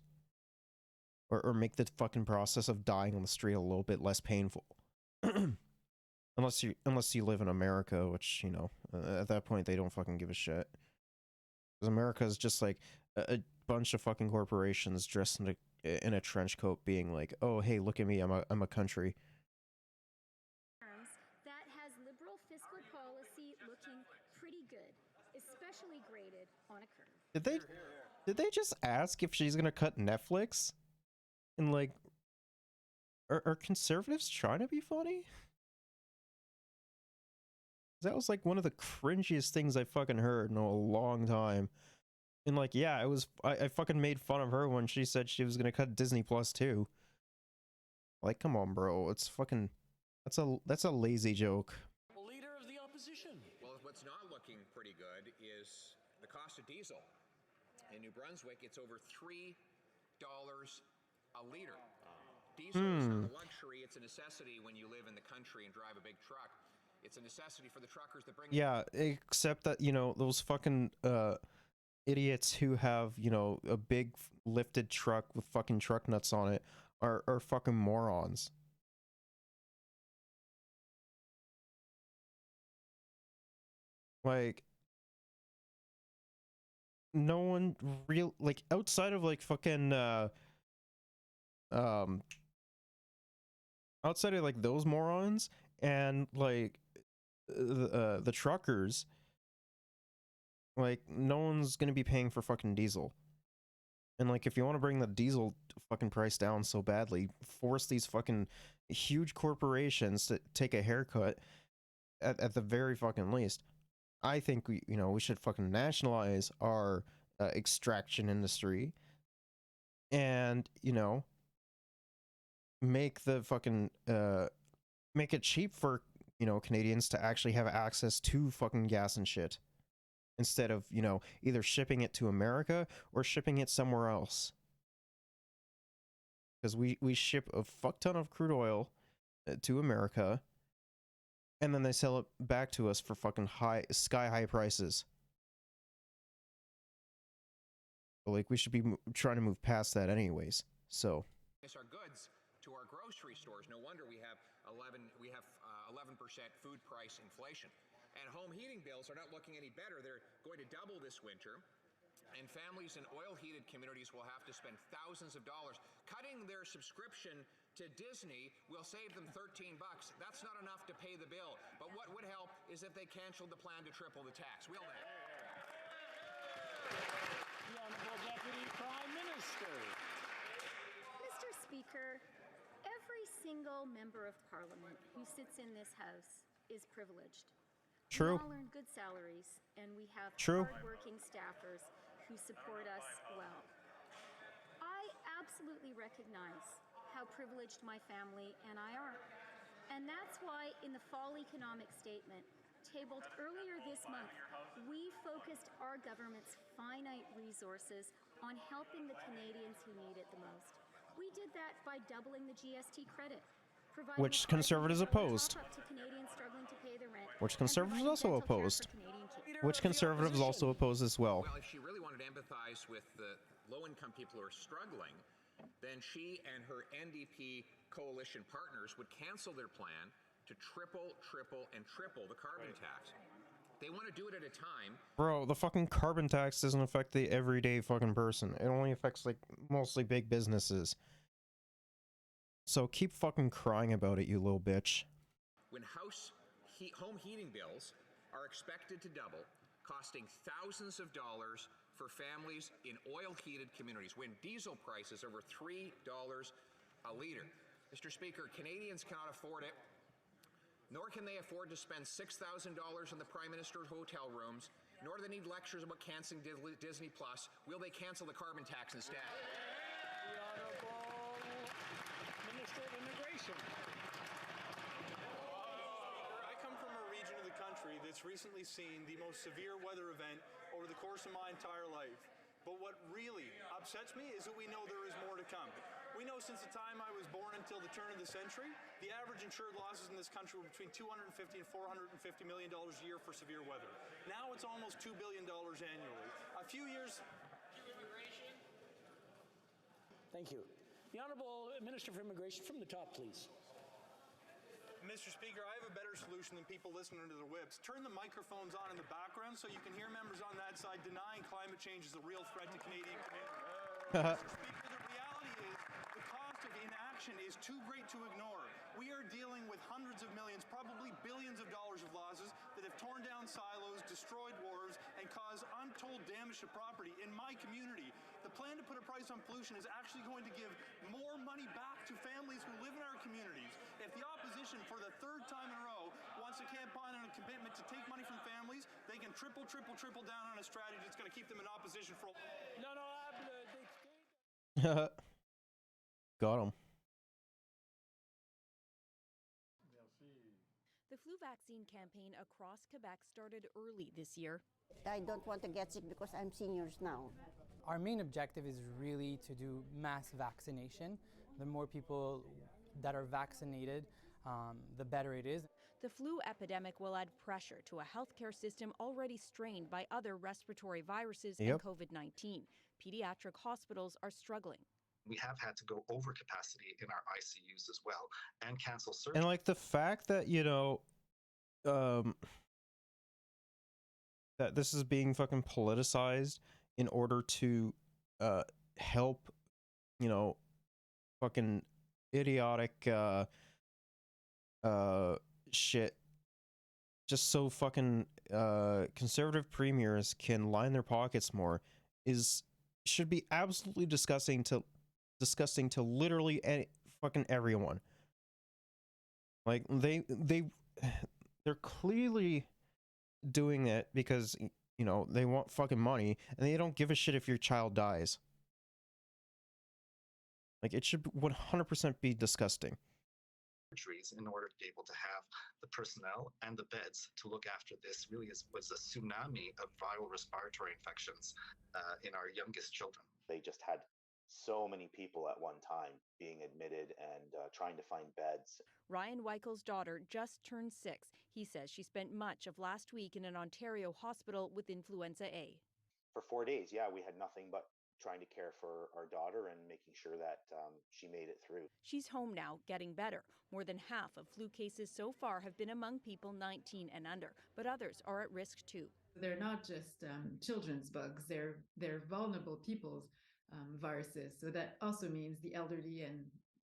Or make the fucking process of dying on the street a little bit less painful. Unless you live in America, which, you know, at that point they don't fucking give a shit. Because America is just like a bunch of fucking corporations dressed in a trench coat, being like, "Oh, hey, look at me, I'm a country." That has Liberal fiscal policy looking pretty good, especially graded on a curve. Did they just ask if she's gonna cut Netflix? And like, are conservatives trying to be funny? That was like one of the cringiest things I fucking heard in a long time. And like, yeah, I fucking made fun of her when she said she was gonna cut Disney Plus too. Like, come on, bro. It's fucking. That's a lazy joke. Leader of the opposition. Well, what's not looking pretty good is the cost of diesel. In New Brunswick, it's over $3 a liter. Diesel is not a luxury, it's a necessity when you live in the country and drive a big truck. It's a necessity for the truckers that bring Yeah, except that, you know, those fucking idiots who have, you know, a big lifted truck with fucking truck nuts on it are fucking morons. Like, no one real, like, outside of like fucking outside of like those morons and like the truckers, like, no one's gonna be paying for fucking diesel. And like, if you want to bring the diesel fucking price down so badly, force these fucking huge corporations to take a haircut at the very fucking least. I think we, you know, we should fucking nationalize our extraction industry, and, you know, make the fucking make it cheap for, you know, Canadians to actually have access to fucking gas and shit, instead of, you know, either shipping it to America or shipping it somewhere else. Because we ship a fuck ton of crude oil to America, and then they sell it back to us for fucking sky high prices. But like, we should be trying to move past that anyways. So our goods to our grocery stores. No wonder we have 11% food price inflation. And home heating bills are not looking any better. They're going to double this winter. And families in oil-heated communities will have to spend thousands of dollars. Cutting their subscription to Disney will save them $13. That's not enough to pay the bill. But what would help is if they canceled the plan to triple the tax. Will they? The Honorable Deputy Prime Minister. Mr. Speaker, every single member of Parliament who sits in this House is privileged. True. We all earn good salaries, and we have True. hardworking staffers who support us well. I absolutely recognize how privileged my family and I are. And that's why in the Fall Economic Statement, tabled earlier this month, we focused our government's finite resources on helping the Canadians who need it the most. We did that by doubling the GST credit, providing which Conservatives opposed. to Canadians struggling to pay their rent, Which Conservatives also opposed. Which Conservatives also oppose as well. Well, if she really wanted to empathize with the low-income people who are struggling, then she and her NDP coalition partners would cancel their plan to triple the carbon tax. They want to do it at a time. Bro, the fucking carbon tax doesn't affect the everyday fucking person. It only affects, like, mostly big businesses. So keep fucking crying about it, you little bitch. When home heating bills are expected to double, costing thousands of dollars for families in oil-heated communities, when diesel prices are over $3 a liter. Mr. Speaker, Canadians cannot afford it, nor can they afford to spend $6,000 on the Prime Minister's hotel rooms, nor do they need lectures about canceling Disney Plus. Will they cancel the carbon tax instead? The Honorable Minister of Immigration. I come from a region of the country that's recently seen the most severe weather event over the course of my entire life. But what really upsets me is that we know there is more to come. We know since the time I was born until the turn of the century, the average insured losses in this country were between $250 and $450 million a year for severe weather. Now it's almost $2 billion annually. A few years... Thank you. The Honorable Minister for Immigration from the top, please. Mr. Speaker, I have a better solution than people listening to their whips. Turn the microphones on in the background so you can hear members on that side denying climate change is a real threat to Canadian communities. Mr. Speaker, the reality is the cost of inaction is too great to ignore. We are dealing with hundreds of millions, probably billions of dollars of losses that have torn down silos, destroyed wharves, and caused untold damage to property in my community. The plan to put a price on pollution is actually going to give more money back to families who live in our communities. If the opposition, for the third time in a row, wants to campaign on a commitment to take money from families, they can triple down on a strategy that's going to keep them in opposition for... No, Got him. The flu vaccine campaign across Quebec started early this year. I don't want to get sick because I'm seniors now. Our main objective is really to do mass vaccination. The more people that are vaccinated, the better it is. The flu epidemic will add pressure to a healthcare system already strained by other respiratory viruses and COVID-19. Pediatric hospitals are struggling. We have had to go over capacity in our ICUs as well and cancel surgery. And like the fact that, that this is being fucking politicized in order to help, fucking idiotic shit, just so fucking conservative premiers can line their pockets more, should be absolutely disgusting to literally fucking everyone. Like they're clearly doing it because they want fucking money, and they don't give a shit if your child dies. Like, it should 100% be disgusting. Surgeries in order to be able to have the personnel and the beds to look after this really was a tsunami of viral respiratory infections in our youngest children. They just had so many people at one time being admitted and trying to find beds. Ryan Weichel's daughter just turned 6. He says she spent much of last week in an Ontario hospital with influenza A. For 4 days, yeah, we had nothing but trying to care for our daughter and making sure that she made it through. She's home now, getting better. More than half of flu cases so far have been among people 19 and under, but others are at risk too. They're not just children's bugs, they're vulnerable people's viruses. So that also means the elderly and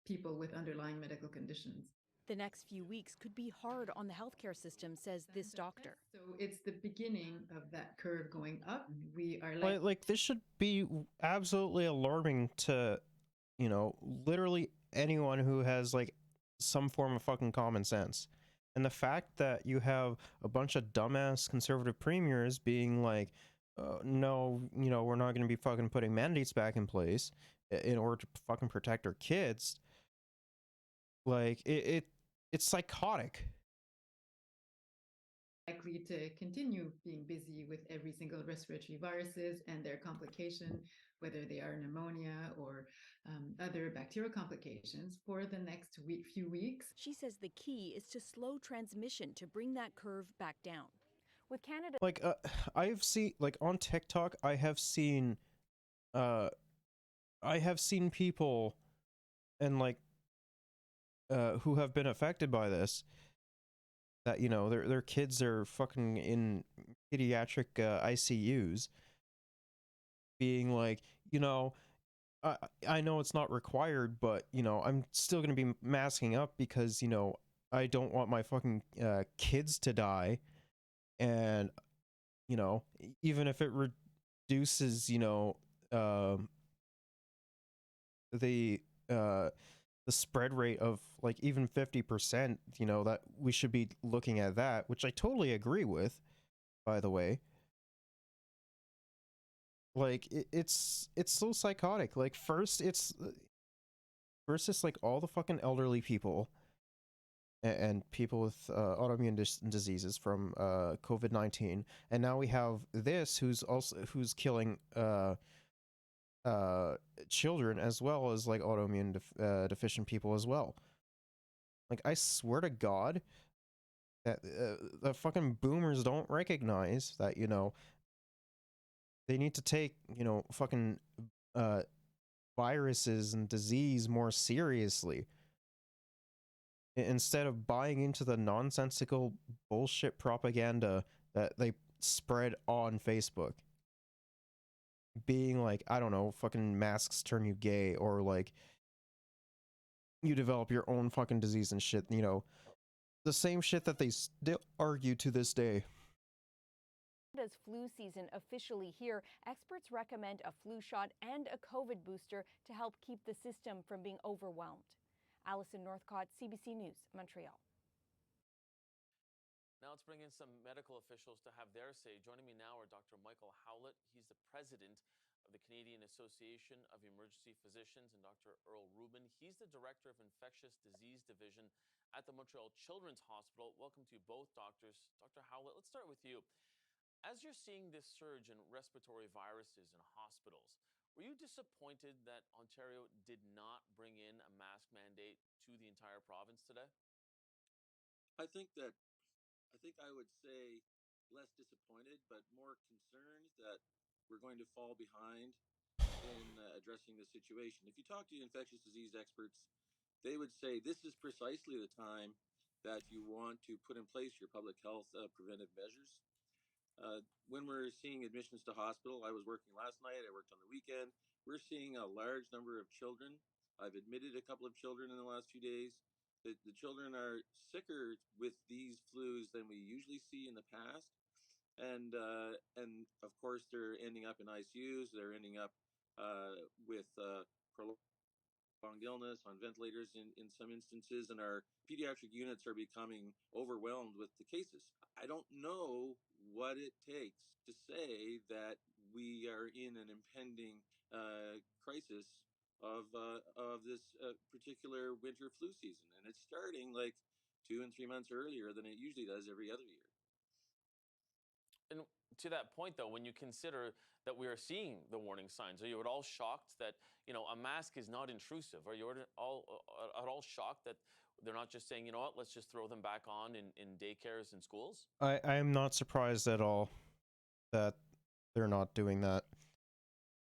people with underlying medical conditions. The next few weeks could be hard on the healthcare system, says this doctor. So it's the beginning of that curve going up. We are Like this should be absolutely alarming to, literally anyone who has like some form of fucking common sense. And the fact that you have a bunch of dumbass conservative premiers being like, no, we're not going to be fucking putting mandates back in place in order to fucking protect our kids. Like, it's psychotic. Likely to continue being busy with every single respiratory viruses and their complication, whether they are pneumonia or other bacterial complications for the next few weeks. She says the key is to slow transmission to bring that curve back down. With Canada, like I've seen, like on TikTok, I have seen people and like who have been affected by this, that their kids are fucking in pediatric ICUs, being like, I know it's not required, but I'm still gonna be masking up because I don't want my fucking kids to die, and even if it reduces the spread rate of like even 50%, that we should be looking at that, which I totally agree with, by the way. Like it's so psychotic. Like first it's like all the fucking elderly people and people with autoimmune diseases from COVID-19, and now we have this who's killing children as well as like autoimmune deficient people as well. Like, I swear to God that the fucking boomers don't recognize that they need to take fucking viruses and disease more seriously, instead of buying into the nonsensical bullshit propaganda that they spread on Facebook. Being like, I don't know, fucking masks turn you gay, or like you develop your own fucking disease and shit, the same shit that they still argue to this day. Canada's flu season officially here, experts recommend a flu shot and a COVID booster to help keep the system from being overwhelmed. Alison Northcott, CBC News, Montreal. Now let's bring in some medical officials to have their say. Joining me now are Dr. Michael Howlett. He's the president of the Canadian Association of Emergency Physicians, and Dr. Earl Rubin. He's the director of Infectious Disease Division at the Montreal Children's Hospital. Welcome to you both, doctors. Dr. Howlett, let's start with you. As you're seeing this surge in respiratory viruses in hospitals, were you disappointed that Ontario did not bring in a mask mandate to the entire province today? I think I would say less disappointed, but more concerned that we're going to fall behind in addressing the situation. If you talk to infectious disease experts, they would say this is precisely the time that you want to put in place your public health preventive measures. When we're seeing admissions to hospital, I was working last night, I worked on the weekend. We're seeing a large number of children. I've admitted a couple of children in the last few days. The children are sicker with these flus than we usually see in the past. And of course, they're ending up in ICUs. They're ending up with prolonged illness on ventilators in some instances, and our pediatric units are becoming overwhelmed with the cases. I don't know what it takes to say that we are in an impending crisis of this particular winter flu season, and it's starting like 2 and 3 months earlier than it usually does every other year. And to that point, though, when you consider that we are seeing the warning signs, are you at all shocked that, you know, a mask is not intrusive? Are you at all shocked that they're not just saying, you know what, let's just throw them back on in daycares and schools? I'm not surprised at all that they're not doing that.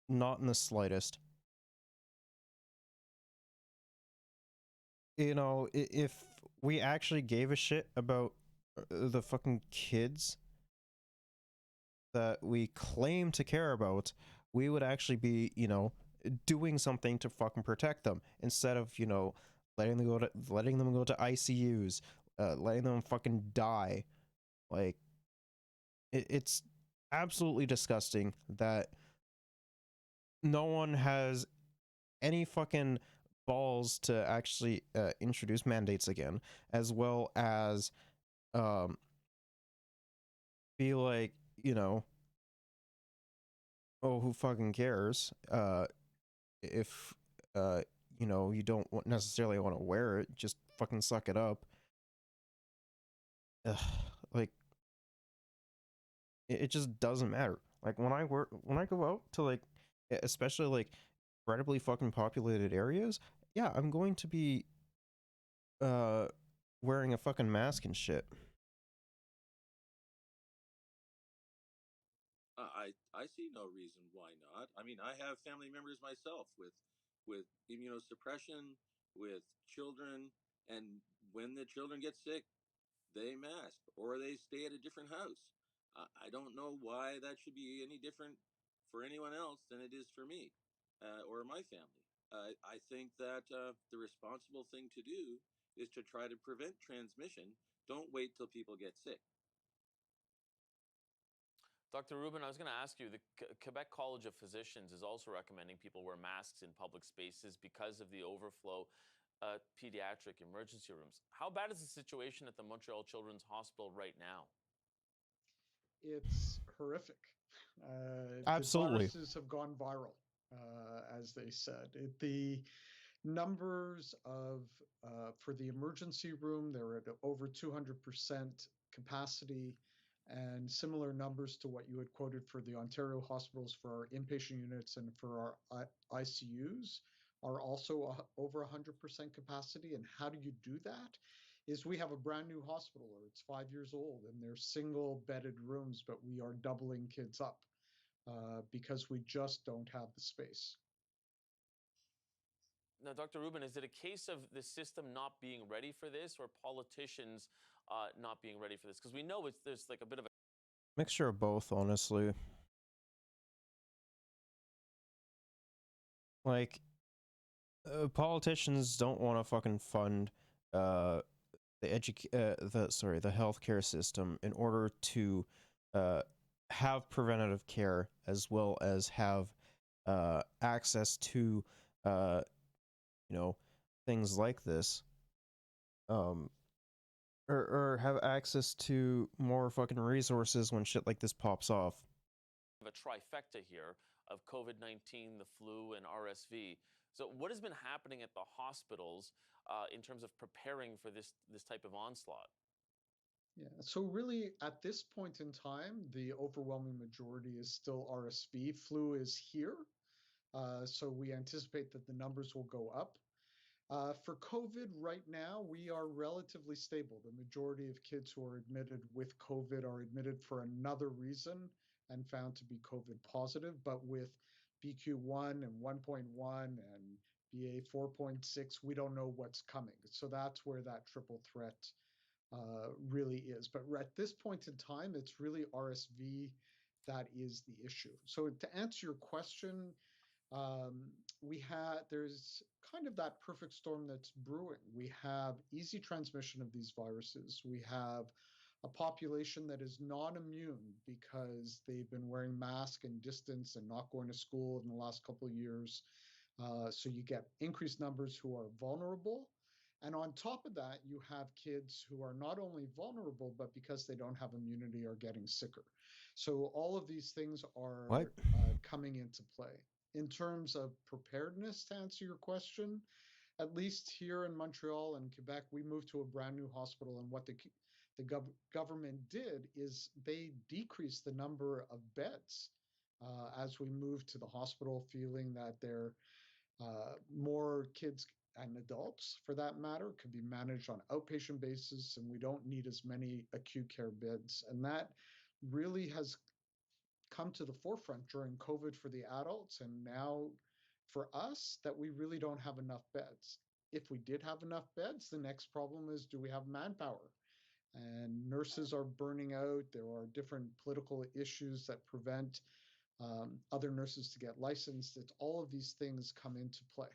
Not in the slightest. You know, if we actually gave a shit about the fucking kids that we claim to care about, we would actually be, you know, doing something to fucking protect them instead of, you know, letting them go to ICUs, letting them fucking die. Like, it's absolutely disgusting that no one has any fucking balls to actually introduce mandates again, as well as be like, you know, oh, who fucking cares if you know, you don't necessarily want to wear it, just fucking suck it up. Ugh, like, it just doesn't matter. Like, when I go out to, like, especially like incredibly fucking populated areas, yeah, I'm going to be wearing a fucking mask and shit. I see no reason why not. I mean, I have family members myself with immunosuppression, with children, and when the children get sick, they mask or they stay at a different house. I don't know why that should be any different for anyone else than it is for me or my family. I think that the responsible thing to do is to try to prevent transmission. Don't wait till people get sick. Dr. Rubin, I was going to ask you, the Quebec College of Physicians is also recommending people wear masks in public spaces because of the overflow pediatric emergency rooms. How bad is the situation at the Montreal Children's Hospital right now? It's horrific. Absolutely. The viruses have gone viral, as they said. The numbers of for the emergency room, they're at over 200% capacity, and similar numbers to what you had quoted for the Ontario hospitals for our inpatient units and for our ICUs are also over 100% capacity. And how do you do that? Is we have a brand new hospital, or it's 5 years old, and they're single bedded rooms, but we are doubling kids up because we just don't have the space. Now, Dr. Rubin, is it a case of the system not being ready for this, or politicians not being ready for this? Because we know there's like a bit of a mixture of both, honestly. Like, politicians don't want to fucking fund the healthcare system in order to have preventative care, as well as have access to you know, things like this, or have access to more fucking resources when shit like this pops off. a trifecta here of COVID-19, the flu, and RSV. So what has been happening at the hospitals in terms of preparing for this type of onslaught? Yeah, so really at this point in time, the overwhelming majority is still RSV. Flu is here, so we anticipate that the numbers will go up. For COVID right now, we are relatively stable. The majority of kids who are admitted with COVID are admitted for another reason and found to be COVID positive, but with BQ1 and 1.1 and BA 4.6, we don't know what's coming. So that's where that triple threat really is. But at this point in time, it's really RSV that is the issue. So to answer your question, there's kind of that perfect storm that's brewing. We have easy transmission of these viruses. We have a population that is not immune because they've been wearing masks and distance and not going to school in the last couple of years. So you get increased numbers who are vulnerable. And on top of that, you have kids who are not only vulnerable, but because they don't have immunity are getting sicker. So all of these things are coming into play. In terms of preparedness, to answer your question, at least here in Montreal and Quebec, we moved to a brand new hospital. And what the government did is they decreased the number of beds as we moved to the hospital, feeling that there more kids and adults, for that matter, could be managed on outpatient basis, and we don't need as many acute care beds. And that really has come to the forefront during COVID for the adults, and now for us, that we really don't have enough beds. If we did have enough beds, the next problem is, do we have manpower? And nurses are burning out. There are different political issues that prevent other nurses to get licensed. It's all of these things come into play.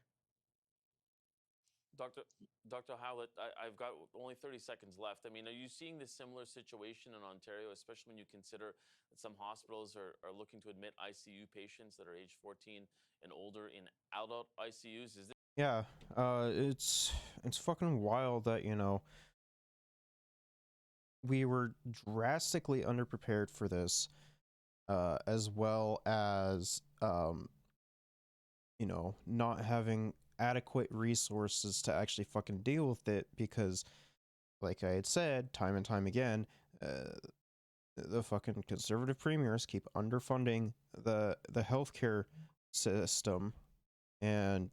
Dr. Howlett, I've got only 30 seconds left. I mean, are you seeing this similar situation in Ontario, especially when you consider that some hospitals are looking to admit ICU patients that are age 14 and older in adult ICUs? Is this Yeah, it's fucking wild that, you know, we were drastically underprepared for this, as well as, you know, not having adequate resources to actually fucking deal with it, because, like I had said time and time again, the fucking conservative premiers keep underfunding the healthcare system and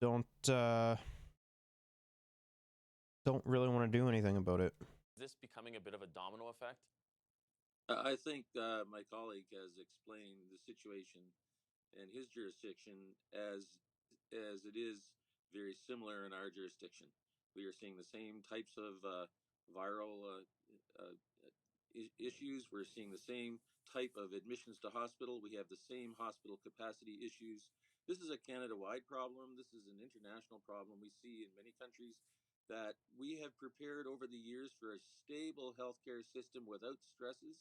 don't really want to do anything about it. Is this becoming a bit of a domino effect? I think my colleague has explained the situation in his jurisdiction as it is very similar in our jurisdiction. We are seeing the same types of viral issues. We're seeing the same type of admissions to hospital. We have the same hospital capacity issues. This is a Canada-wide problem. This is an international problem. We see in many countries that we have prepared over the years for a stable healthcare system without stresses.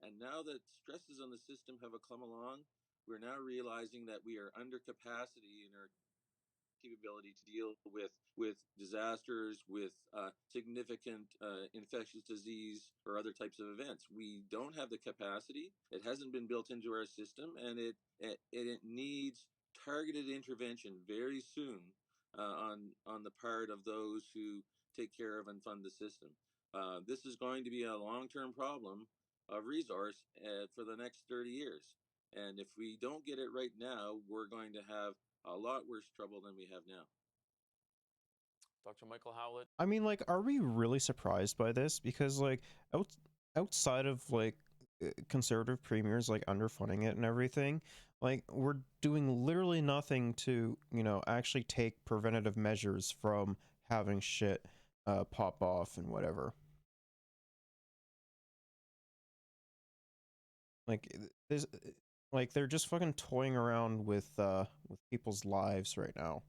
And now that stresses on the system have come along, we're now realizing that we are under capacity in our capability to deal with disasters, with significant infectious disease or other types of events. We don't have the capacity. It hasn't been built into our system, and it needs targeted intervention very soon on the part of those who take care of and fund the system. This is going to be a long-term problem of resource for the next 30 years. And if we don't get it right now, we're going to have a lot worse trouble than we have now. Dr. Michael Howlett? I mean, like, are we really surprised by this? Because, like, outside of, like, conservative premiers, like, underfunding it and everything, like, we're doing literally nothing to, you know, actually take preventative measures from having shit pop off and whatever. Like, there's, like, they're just fucking toying around with people's lives right now.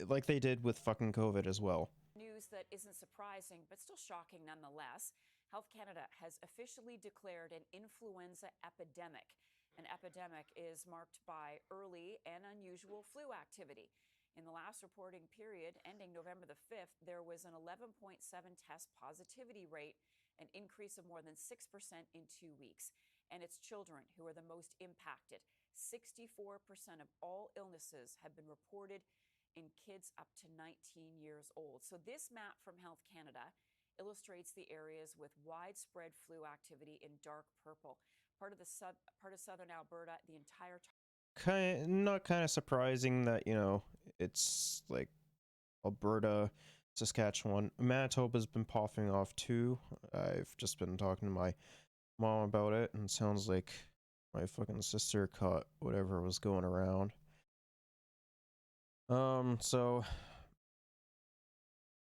Like they did with fucking COVID as well. News that isn't surprising, but still shocking nonetheless. Health Canada has officially declared an influenza epidemic. An epidemic is marked by early and unusual flu activity. In the last reporting period, ending November the 5th, there was an 11.7 test positivity rate, an increase of more than 6% in 2 weeks. And it's children who are the most impacted. 64% of all illnesses have been reported in kids up to 19 years old. So this map from Health Canada illustrates the areas with widespread flu activity in dark purple. Part of southern Alberta, the entire Not kind of surprising that, you know, it's like Alberta, Saskatchewan, Manitoba's been popping off too. I've just been talking to my mom about it, and it sounds like my fucking sister caught whatever was going around. So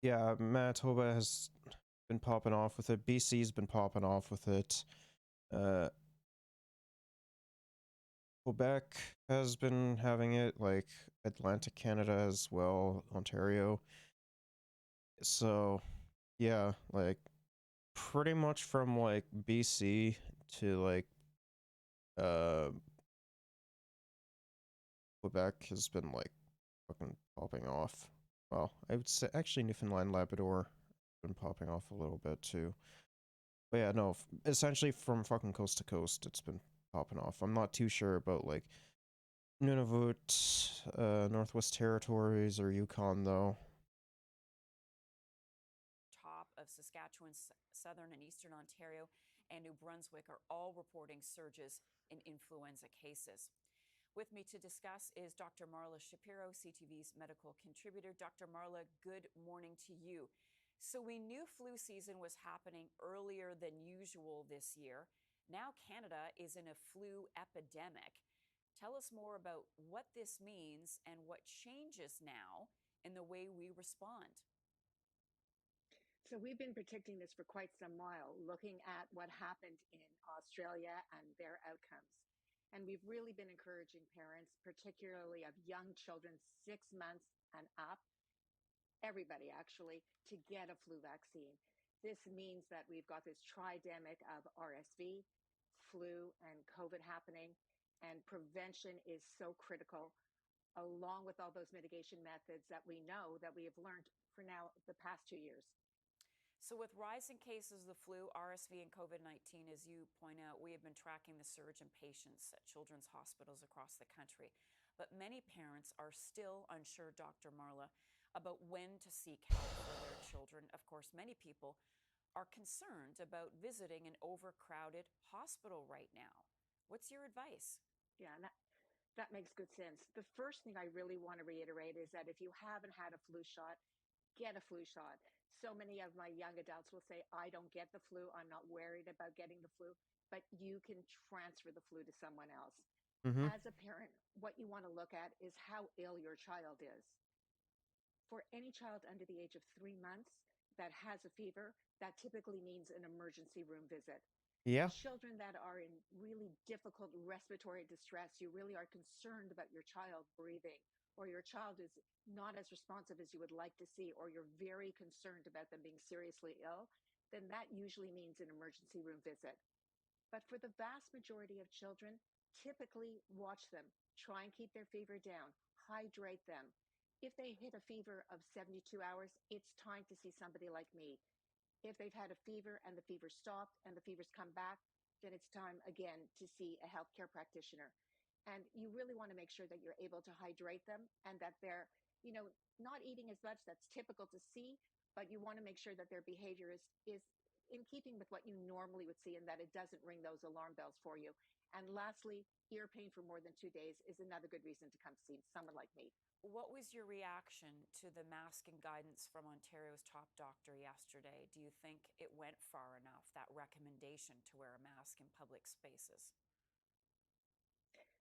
yeah, Manitoba has been popping off with it. BC's been popping off with it. Quebec has been having it, like Atlantic Canada as well, Ontario. So yeah, like pretty much from like BC to like Quebec has been like fucking popping off. Well, I would say actually Newfoundland, Labrador been popping off a little bit too. But yeah, no, essentially from fucking coast to coast, it's been popping off. I'm not too sure about like Nunavut, Northwest Territories, or Yukon though. Top of Saskatchewan, southern and eastern Ontario, and New Brunswick are all reporting surges in influenza cases. With me to discuss is Dr. Marla Shapiro, CTV's medical contributor. Dr. Marla, good morning to you. So we knew flu season was happening earlier than usual this year. Now Canada is in a flu epidemic. Tell us more about what this means and what changes now in the way we respond. So we've been predicting this for quite some while, looking at what happened in Australia and their outcomes. And we've really been encouraging parents, particularly of young children, 6 months and up, everybody actually, to get a flu vaccine. This means that we've got this tridemic of RSV, flu, and COVID happening, and prevention is so critical, along with all those mitigation methods that we know that we have learned for now the past 2 years. So with rising cases of the flu, RSV, and COVID-19, as you point out, we have been tracking the surge in patients at children's hospitals across the country. But many parents are still unsure, Dr. Marla, about when to seek help for their children. Of course, many people are concerned about visiting an overcrowded hospital right now. What's your advice? Yeah, that makes good sense. The first thing I really want to reiterate is that if you haven't had a flu shot, get a flu shot. So many of my young adults will say, I don't get the flu. I'm not worried about getting the flu, but you can transfer the flu to someone else. As a parent, what you want to look at is how ill your child is. For any child under the age of 3 months that has a fever, that typically means an emergency room visit. Yeah. Children that are in really difficult respiratory distress, you really are concerned about your child breathing, or your child is not as responsive as you would like to see, or you're very concerned about them being seriously ill, then that usually means an emergency room visit. But for the vast majority of children, typically watch them, try and keep their fever down, hydrate them. If they hit a fever of 72 hours, it's time to see somebody like me. If they've had a fever and the fever stopped and the fever's come back, then it's time again to see a healthcare practitioner. And you really want to make sure that you're able to hydrate them and that they're, not eating as much. That's typical to see, but you want to make sure that their behavior is in keeping with what you normally would see and that it doesn't ring those alarm bells for you. And lastly, ear pain for more than 2 days is another good reason to come see someone like me. What was your reaction to the masking guidance from Ontario's top doctor yesterday? Do you think it went far enough, that recommendation to wear a mask in public spaces?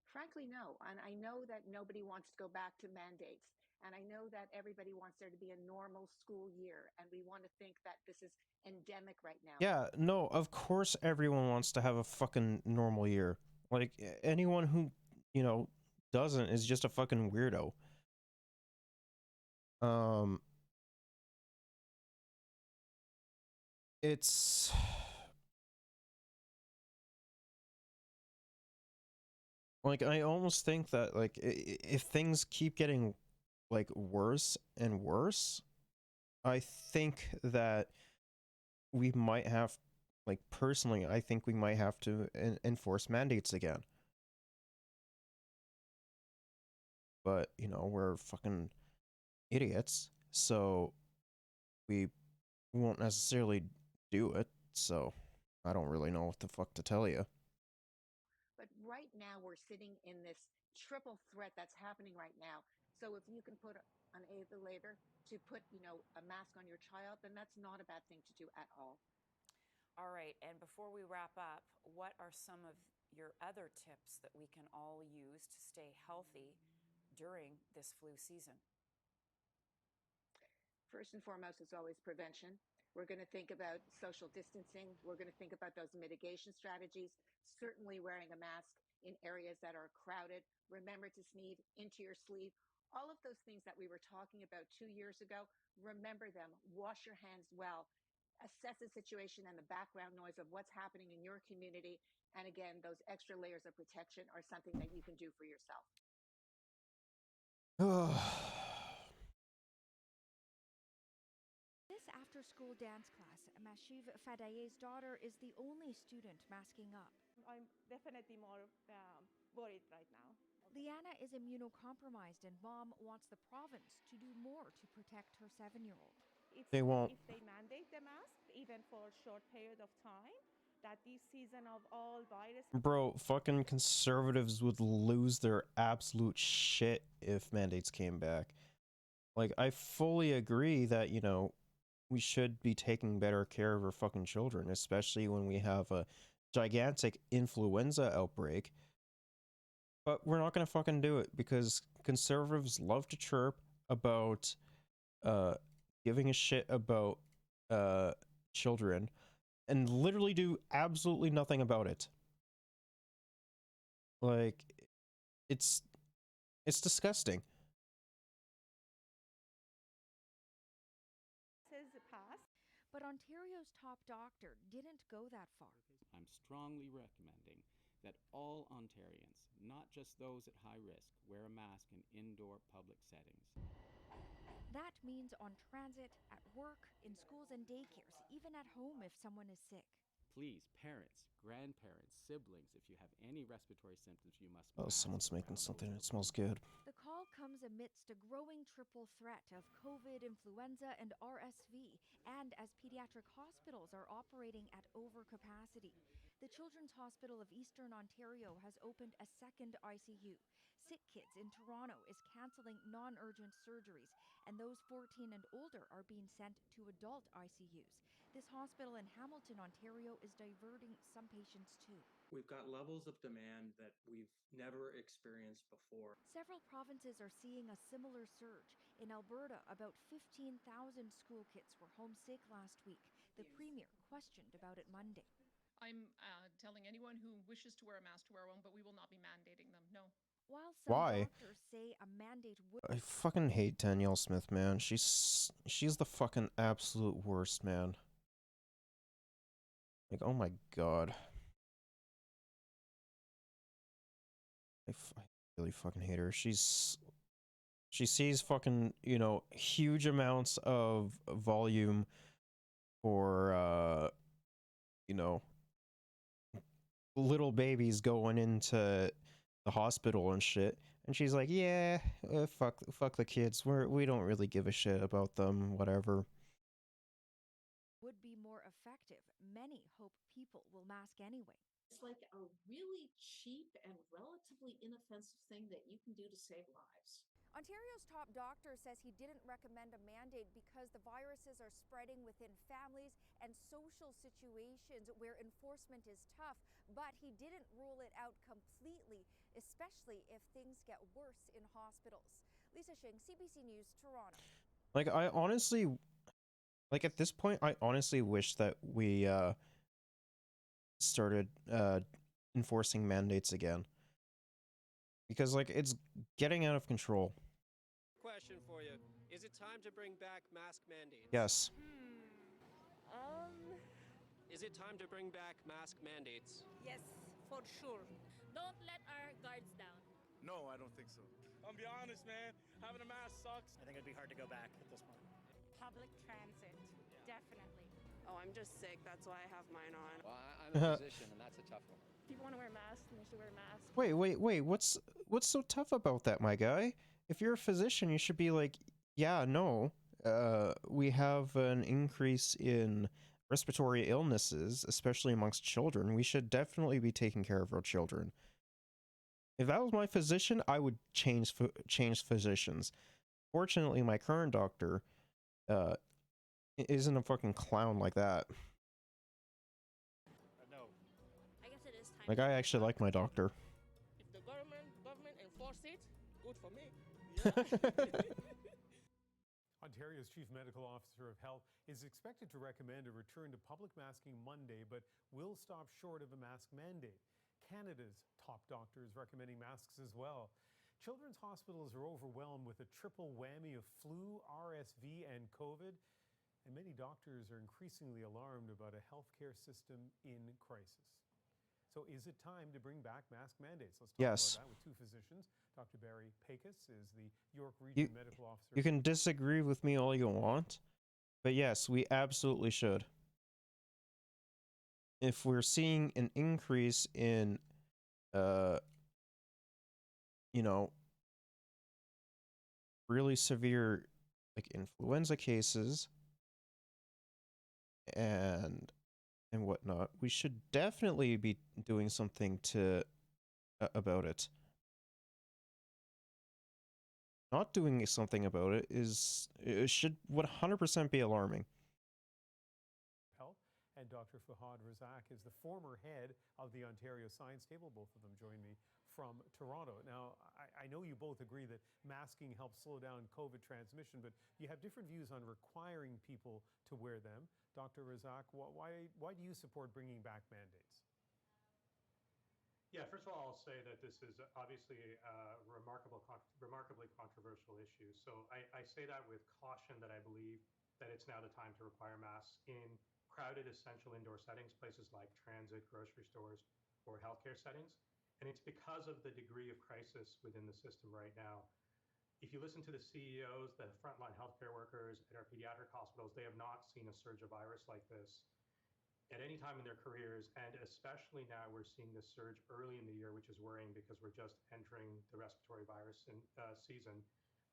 Frankly, no. And I know that nobody wants to go back to mandates. And I know that everybody wants there to be a normal school year. And we want to think that this is endemic right now. Yeah, no, of course everyone wants to have a fucking normal year. Like, anyone who, doesn't is just a fucking weirdo. It's like, I almost think that, like, if things keep getting, like, worse and worse, I think that we might have, like, personally, I think we might have to enforce mandates again. but you know, we're fucking idiots, so we won't necessarily do it. So I don't really know what the fuck to tell you. But right now, we're sitting in this triple threat that's happening right now. So if you can put an later to put, a mask on your child, then that's not a bad thing to do at all. All right, and before we wrap up, what are some of your other tips that we can all use to stay healthy during this flu season? First and foremost, is always prevention. We're going to think about social distancing. We're going to think about those mitigation strategies, certainly wearing a mask in areas that are crowded. Remember to sneeze into your sleeve. All of those things that we were talking about 2 years ago, remember them. Wash your hands well. Assess the situation and the background noise of what's happening in your community. And again, those extra layers of protection are something that you can do for yourself. This after-school dance class, Mashiv Fadaye's daughter is the only student masking up. I'm definitely more worried right now. Liana is immunocompromised and mom wants the province to do more to protect her 7-year-old. They won't. If they mandate the mask, even for a short period of time, that this season of all virus... Bro, fucking conservatives would lose their absolute shit if mandates came back. Like, I fully agree that, you know, we should be taking better care of our fucking children, especially when we have a gigantic influenza outbreak. But we're not gonna fucking do it because conservatives love to chirp about giving a shit about children and literally do absolutely nothing about it. Like, it's disgusting. But Ontario's top doctor didn't go that far. I'm strongly recommending that all Ontarians, not just those at high risk, wear a mask in indoor public settings. That means on transit, at work, in schools and daycares, even at home if someone is sick. Please, parents, grandparents, siblings, if you have any respiratory symptoms, you must Oh, mask someone's making around something. those It smells good. The call comes amidst a growing triple threat of COVID, influenza, and RSV, and as pediatric hospitals are operating at overcapacity. The Children's Hospital of Eastern Ontario has opened a second ICU. Sick Kids in Toronto is cancelling non-urgent surgeries, and those 14 and older are being sent to adult ICUs. This hospital in Hamilton, Ontario is diverting some patients too. We've got levels of demand that we've never experienced before. Several provinces are seeing a similar surge. In Alberta, about 15,000 school kids were homesick last week. The Premier questioned about it Monday. I'm telling anyone who wishes to wear a mask to wear one, but we will not be mandating them, no. While some Why? doctors say a mandate would... I fucking hate Danielle Smith, man. She's the fucking absolute worst, man. Like, oh my god. I really fucking hate her. She sees fucking, you know, huge amounts of volume for, you know, little babies going into the hospital and shit. And she's like, yeah, fuck the kids. We don't really give a shit about them, whatever. Would be more effective. Many hope people will mask anyway. It's like a really cheap and relatively inoffensive thing that you can do to save lives. Ontario's top doctor says he didn't recommend a mandate because the viruses are spreading within families and social situations where enforcement is tough, but he didn't rule it out completely, especially if things get worse in hospitals. Lisa Shing, CBC News, Toronto. Like, I honestly, like, at this point, I honestly wish that we started enforcing mandates again. Because, like, it's getting out of control. Question for you. Is it time to bring back mask mandates? Yes. Is it time to bring back mask mandates? Yes, for sure. Don't let our guards down. No, I don't think so. I'll be honest, man. Having a mask sucks. I think it'd be hard to go back at this point. Public transit, definitely. Oh, I'm just sick. That's why I have mine on. Well, I'm a physician, and that's a tough one. People want to wear masks, and they should wear masks. Wait. What's so tough about that, my guy? if you're a physician, you should be like, yeah, no, we have an increase in respiratory illnesses, especially amongst children. We should definitely be taking care of our children. If I was my physician, I would change physicians. Fortunately, my current doctor isn't a fucking clown like that. No. I guess it is time. Like, I actually like my doctor. If the government enforce it, good for me. Ontario's Chief Medical Officer of Health is expected to recommend a return to public masking Monday, but will stop short of a mask mandate. Canada's top doctor is recommending masks as well. Children's hospitals are overwhelmed with a triple whammy of flu, RSV, and COVID, and many doctors are increasingly alarmed about a healthcare system in crisis. So is it time to bring back mask mandates? Let's talk Yes. about that with two physicians. Dr. Barry Pecos is the York Region Medical Officer. You can disagree with me all you want, but yes, we absolutely should. If we're seeing an increase in, really severe, like, influenza cases and whatnot, we should definitely be doing something about it. Not doing something about it should 100% be alarming. Health, and Dr. Fahad Razak is the former head of the Ontario Science Table. Both of them join me from Toronto. Now, I know you both agree that masking helps slow down COVID transmission, but you have different views on requiring people to wear them. Dr. Razak, why do you support bringing back mandates? Yeah, first of all, I'll say that this is obviously a remarkably controversial issue. So I say that with caution, that I believe that it's now the time to require masks in crowded essential indoor settings, places like transit, grocery stores, or healthcare settings. And it's because of the degree of crisis within the system right now. If you listen to the CEOs, the frontline healthcare workers at our pediatric hospitals, they have not seen a surge of virus like this at any time in their careers, and especially now we're seeing this surge early in the year, which is worrying because we're just entering the respiratory virus season.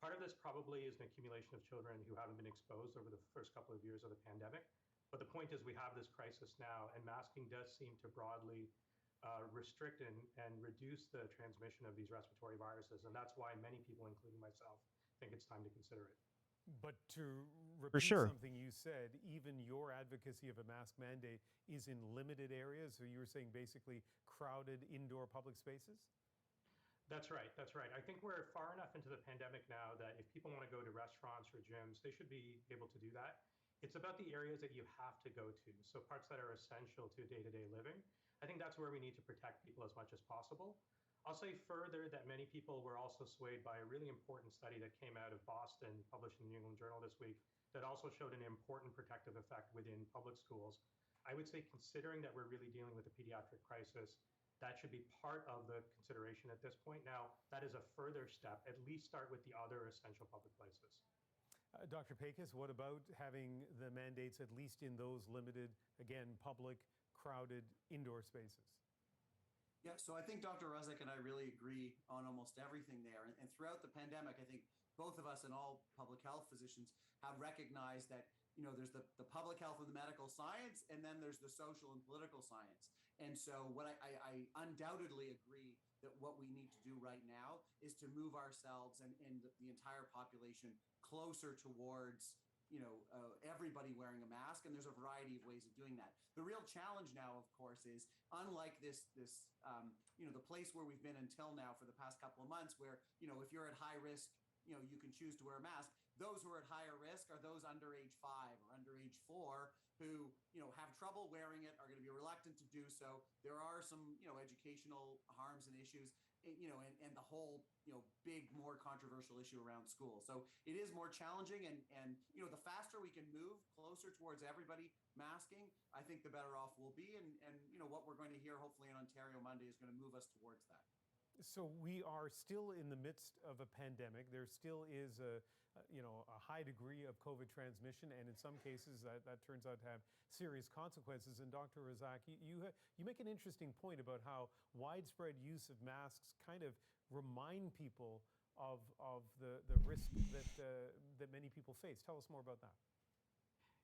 Part of this probably is an accumulation of children who haven't been exposed over the first couple of years of the pandemic. But the point is we have this crisis now, and masking does seem to broadly restrict and reduce the transmission of these respiratory viruses. And that's why many people, including myself, think it's time to consider it. But to repeat something you said, even your advocacy of a mask mandate is in limited areas. So you were saying basically crowded indoor public spaces? That's right. That's right. I think we're far enough into the pandemic now that if people want to go to restaurants or gyms, they should be able to do that. It's about the areas that you have to go to. So parts that are essential to day-to-day living. I think that's where we need to protect people as much as possible. I'll say further that many people were also swayed by a really important study that came out of Boston, published in the New England Journal this week, that also showed an important protective effect within public schools. I would say, considering that we're really dealing with a pediatric crisis, that should be part of the consideration at this point. Now, that is a further step. At least start with the other essential public places. Dr. Pecos, what about having the mandates at least in those limited, again, public, crowded indoor spaces? Yeah, so I think Dr. Razak and I really agree on almost everything there. And throughout the pandemic, I think both of us and all public health physicians have recognized that, there's the public health and the medical science, and then there's the social and political science. And so what I undoubtedly agree that what we need to do right now is to move ourselves and the entire population closer towards everybody wearing a mask, and there's a variety of ways of doing that. The real challenge now, of course, is unlike the place where we've been until now for the past couple of months, where if you're at high risk, you can choose to wear a mask. Those who are at higher risk are those under age 5 or under age 4 who have trouble wearing it, are going to be reluctant to do so. There are some educational harms and issues, and the whole big, more controversial issue around school. So it is more challenging, and the faster we can move closer towards everybody masking, I think the better off we'll be. And what we're going to hear hopefully in Ontario Monday is going to move us towards that. So we are still in the midst of a pandemic. There still is a high degree of COVID transmission, and in some cases that turns out to have serious consequences. And Dr. Razak, you make an interesting point about how widespread use of masks kind of remind people of the risk that many people face. Tell us more about that.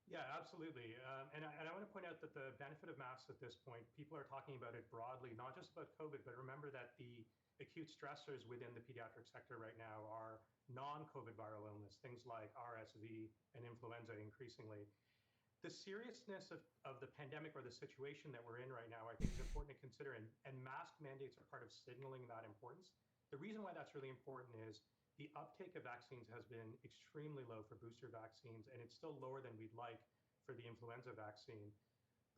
Yeah, absolutely. And I want to point out that the benefit of masks at this point, people are talking about it broadly, not just about COVID, but remember that the acute stressors within the pediatric sector right now are non-COVID viral illness, things like RSV and influenza increasingly. The seriousness of the pandemic or the situation that we're in right now, I think is important to consider, and mask mandates are part of signaling that importance. The reason why that's really important is the uptake of vaccines has been extremely low for booster vaccines, and it's still lower than we'd like for the influenza vaccine.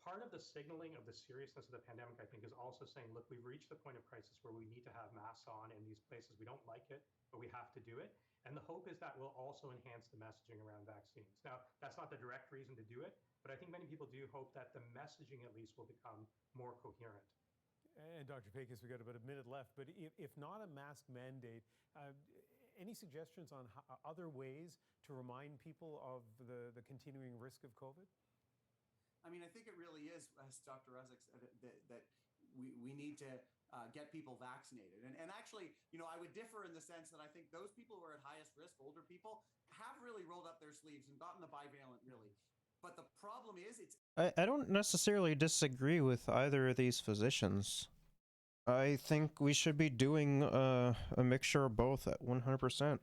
Part of the signaling of the seriousness of the pandemic, I think, is also saying, look, we've reached the point of crisis where we need to have masks on in these places. We don't like it, but we have to do it. And the hope is that will also enhance the messaging around vaccines. Now, that's not the direct reason to do it, but I think many people do hope that the messaging at least will become more coherent. And Dr. Pecos, we've got about a minute left, but if not a mask mandate, any suggestions on other ways to remind people of the continuing risk of COVID? I mean, I think it really is, as Dr. Rezek said, that we need to get people vaccinated. And actually, I would differ in the sense that I think those people who are at highest risk, older people, have really rolled up their sleeves and gotten the bivalent, really. But the problem is, I don't necessarily disagree with either of these physicians. I think we should be doing a mixture of both at 100%.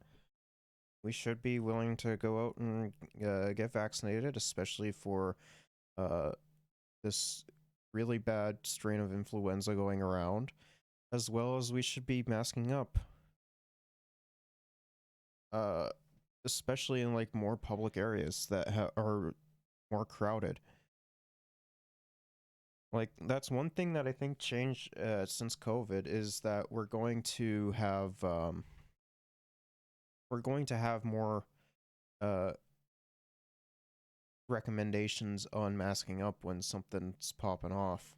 We should be willing to go out and get vaccinated, especially for this really bad strain of influenza going around, as well as we should be masking up. Especially in like more public areas that are more crowded. Like, that's one thing that I think changed since COVID is that we're going to have more recommendations on masking up when something's popping off.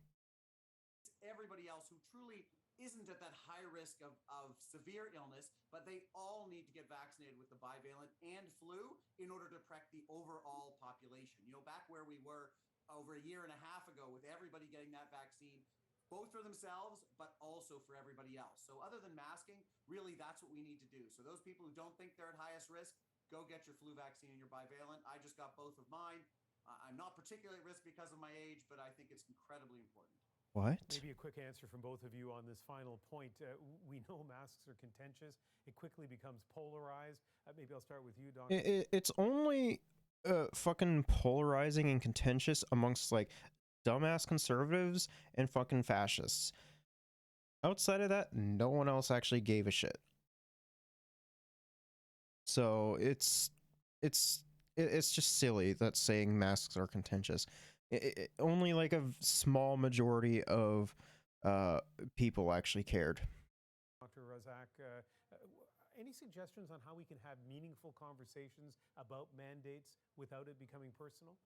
Everybody else who truly isn't at that high risk of severe illness, but they all need to get vaccinated with the bivalent and flu in order to protect the overall population. Back where we were over a year and a half ago with everybody getting that vaccine, both for themselves, but also for everybody else. So other than masking, really that's what we need to do. So those people who don't think they're at highest risk, go get your flu vaccine and your bivalent. I just got both of mine. I'm not particularly at risk because of my age, but I think it's incredibly important. What? Maybe a quick answer from both of you on this final point. We know masks are contentious. It quickly becomes polarized. Maybe I'll start with you, Doctor. It's only fucking polarizing and contentious amongst like dumbass conservatives and fucking fascists. Outside of that, no one else actually gave a shit. So it's just silly that saying masks are contentious. Only like a small majority of people actually cared. Dr. Rezek, any suggestions on how we can have meaningful conversations about mandates without it becoming personal?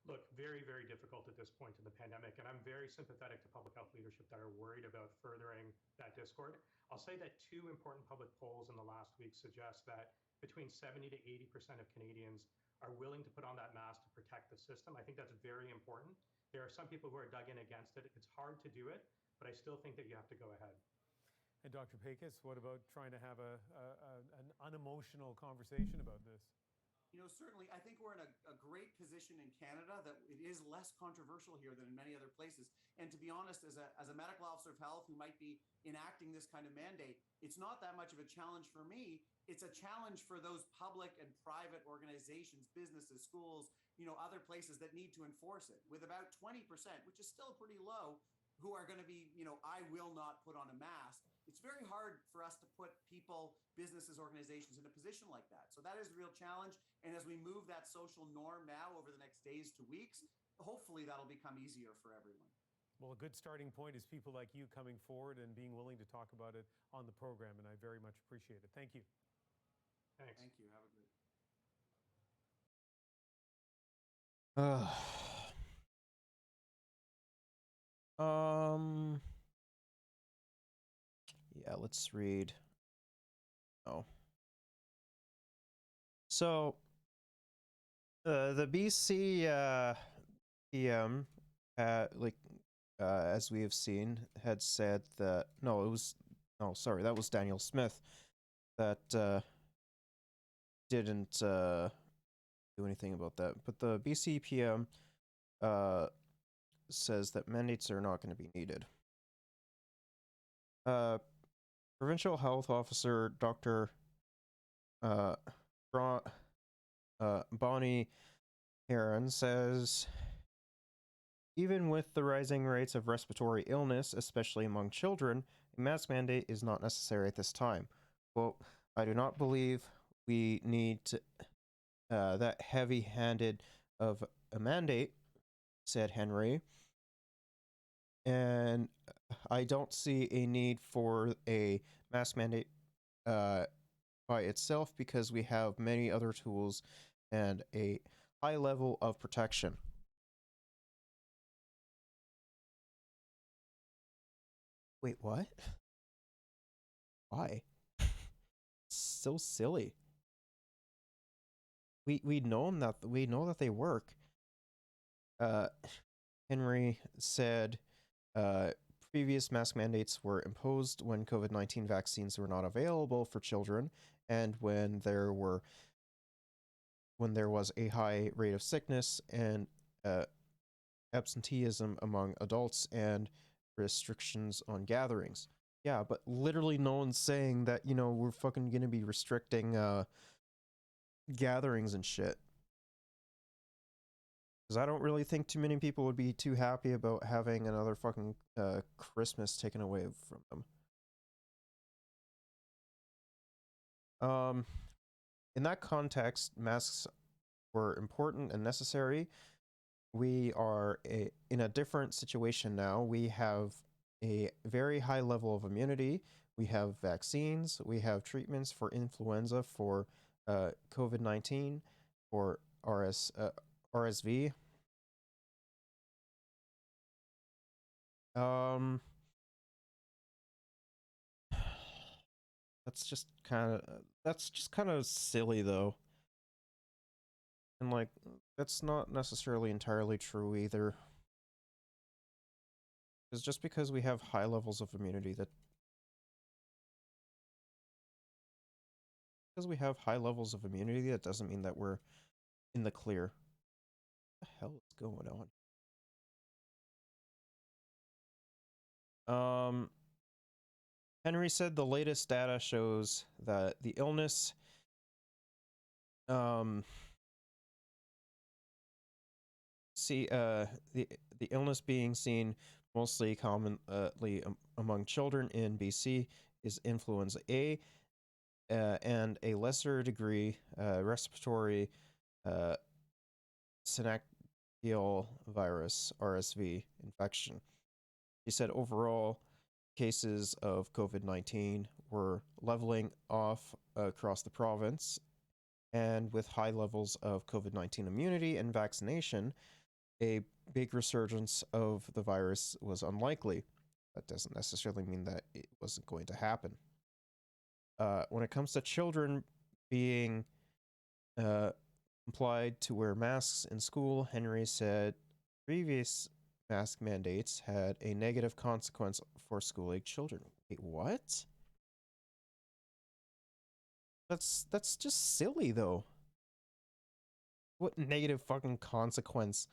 Look, very, very difficult at this point in the pandemic, and I'm very sympathetic to public health leadership that are worried about furthering that discord. I'll say that 2 important public polls in the last week suggest that between 70 to 80% of Canadians are willing to put on that mask to protect the system. I think that's very important. There are some people who are dug in against it. It's hard to do it, but I still think that you have to go ahead. And Dr. Pecos, what about trying to have an unemotional conversation about this? Certainly, I think we're in a great position in Canada that it is less controversial here than in many other places. And to be honest, as a medical officer of health who might be enacting this kind of mandate, it's not that much of a challenge for me. It's a challenge for those public and private organizations, businesses, schools, other places that need to enforce it. With about 20%, which is still pretty low, who are going to be, I will not put on a mask. It's very hard for us to put people, businesses, organizations in a position like that. So that is a real challenge. And as we move that social norm now over the next days to weeks, hopefully that'll become easier for everyone. Well, a good starting point is people like you coming forward and being willing to talk about it on the program, and I very much appreciate it. Thank you. Thanks. Thank you. Have a great Yeah, let's read. Oh. So, the BC PM, as we have seen, had said that that was Daniel Smith, that didn't do anything about that. But the BC PM says that mandates are not going to be needed. Provincial Health Officer Dr. Bonnie Heron says, even with the rising rates of respiratory illness, especially among children, a mask mandate is not necessary at this time. Quote, I do not believe we need that heavy-handed of a mandate, said Henry. And I don't see a need for a mask mandate by itself because we have many other tools and a high level of protection. Wait, what? Why? So silly. We know that they work. Henry said previous mask mandates were imposed when COVID-19 vaccines were not available for children and when there was a high rate of sickness and absenteeism among adults and restrictions on gatherings. Yeah, but literally no one's saying that, we're fucking gonna be restricting gatherings and shit. Because I don't really think too many people would be too happy about having another fucking Christmas taken away from them. In that context, masks were important and necessary. We are in a different situation now. We have a very high level of immunity. We have vaccines. We have treatments for influenza, for COVID-19, for RSV. That's just kind of silly though. And like, that's not necessarily entirely true either. Because just because we have high levels of immunity that doesn't mean that we're in the clear. What the hell is going on? Henry said the latest data shows that the illness the illness being seen mostly commonly among children in BC is influenza A, and a lesser degree respiratory syncytial virus (RSV) infection. He said overall cases of COVID-19 were leveling off across the province, and with high levels of COVID-19 immunity and vaccination, a big resurgence of the virus was unlikely. That doesn't necessarily mean that it wasn't going to happen. When it comes to children being implied to wear masks in school, Henry said previous mask mandates had a negative consequence for school-age children. Wait, what? That's just silly though. What negative fucking consequence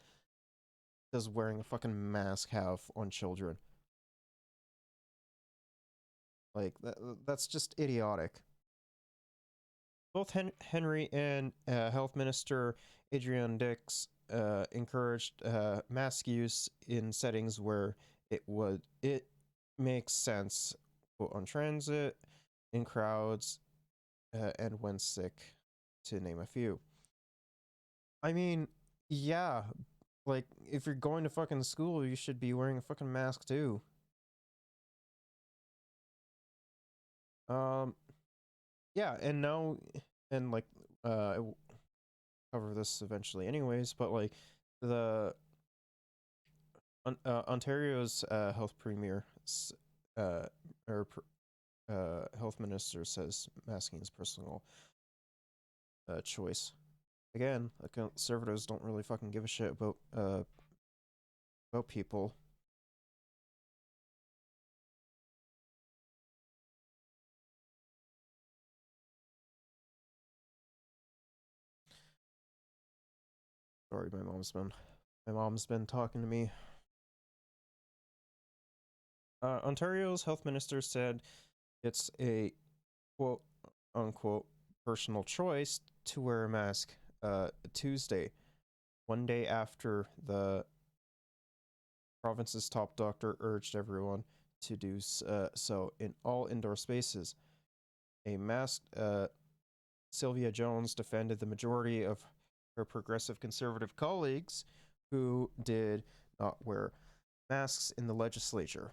does wearing a fucking mask have on children? Like, that's just idiotic. Both Henry and Health Minister Adrian Dix encouraged mask use in settings where it makes sense, on transit, in crowds, and when sick, to name a few. I mean, yeah, like, if you're going to fucking school, you should be wearing a fucking mask too. Yeah, and now, and like, I will cover this eventually anyways, but like, the Ontario's health premier, health minister says masking is personal choice. Again, the conservatives don't really fucking give a shit about people. Sorry, my mom's been talking to me. Ontario's health minister said it's a quote unquote personal choice to wear a mask Tuesday, one day after the province's top doctor urged everyone to do so in all indoor spaces. A masked Sylvia Jones defended the majority of her progressive conservative colleagues who did not wear masks in the legislature,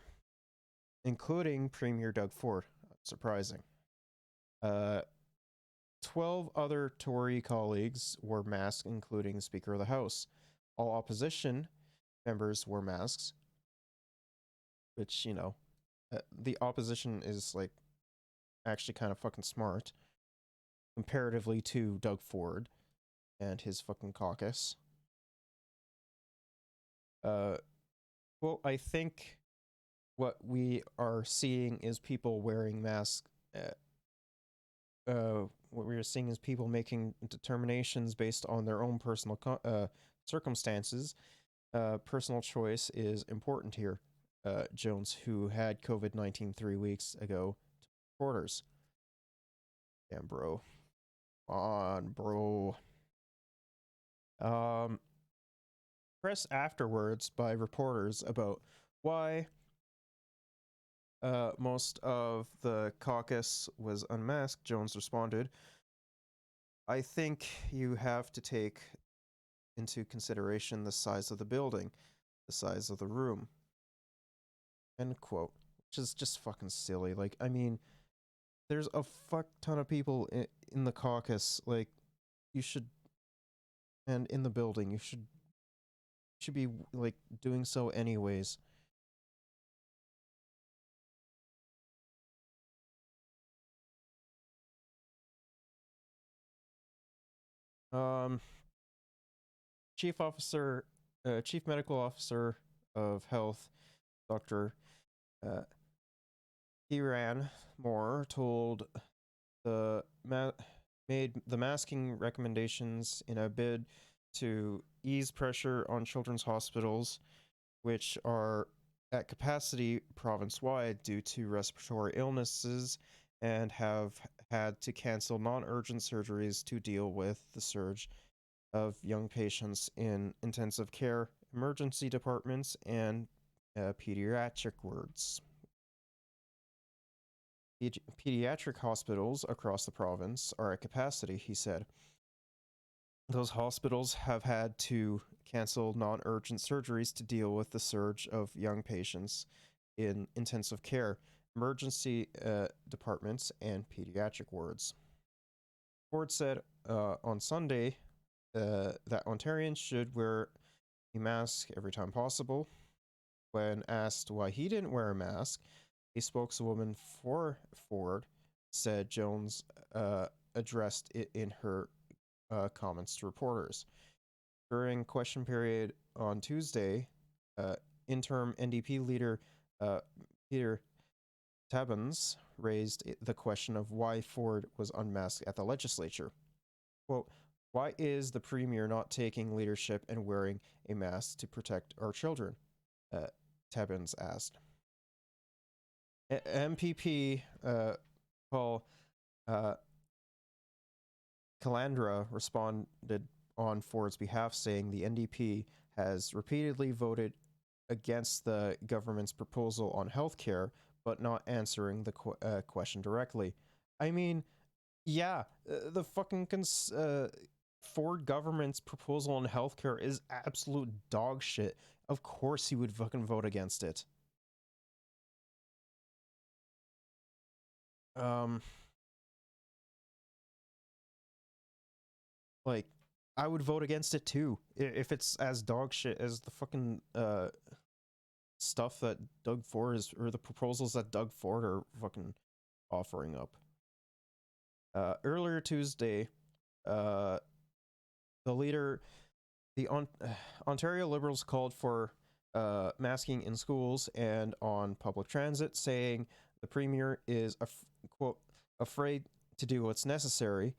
including Premier Doug Ford. Surprising. 12 other Tory colleagues wore masks, including the Speaker of the House. All opposition members wore masks, which, you know, the opposition is, like, actually kind of fucking smart comparatively to Doug Ford and his fucking caucus. Well, I think what we are seeing is people wearing masks. What we are seeing is people making determinations based on their own personal circumstances. Personal choice is important here. Jones, who had COVID-19 3 weeks ago, to reporters. Damn, bro. Come on, bro. Pressed afterwards by reporters about why most of the caucus was unmasked, Jones responded, "I think you have to take into consideration the size of the building, the size of the room." End quote. Which is just fucking silly. Like, I mean, there's a fuck ton of people in the caucus. Like, you should, and in the building, you should be, like, doing so anyways. Chief Medical Officer of Health, Dr. Kiran Moore, told made the masking recommendations in a bid to ease pressure on children's hospitals, which are at capacity province-wide due to respiratory illnesses and have had to cancel non-urgent surgeries to deal with the surge of young patients in intensive care, emergency departments, and pediatric wards. Pediatric hospitals across the province are at capacity, he said. Those hospitals have had to cancel non-urgent surgeries to deal with the surge of young patients in intensive care, emergency departments, and pediatric wards. Ford said on Sunday that Ontarians should wear a mask every time possible. When asked why he didn't wear a mask, a spokeswoman for Ford said Jones addressed it in her comments to reporters. During question period on Tuesday, interim NDP leader Peter Tabuns raised the question of why Ford was unmasked at the legislature. Quote, "Why is the Premier not taking leadership and wearing a mask to protect our children?" Tabuns asked. MPP Paul Calandra responded on Ford's behalf, saying the NDP has repeatedly voted against the government's proposal on healthcare, but not answering the question directly. I mean, yeah, the fucking Ford government's proposal on healthcare is absolute dog shit. Of course he would fucking vote against it. Like, I would vote against it too if it's as dog shit as the fucking stuff that Doug Ford is, or the proposals that Doug Ford are fucking offering up. Earlier Tuesday, the Ontario Liberals called for masking in schools and on public transit, saying the Premier is quote, afraid to do what's necessary,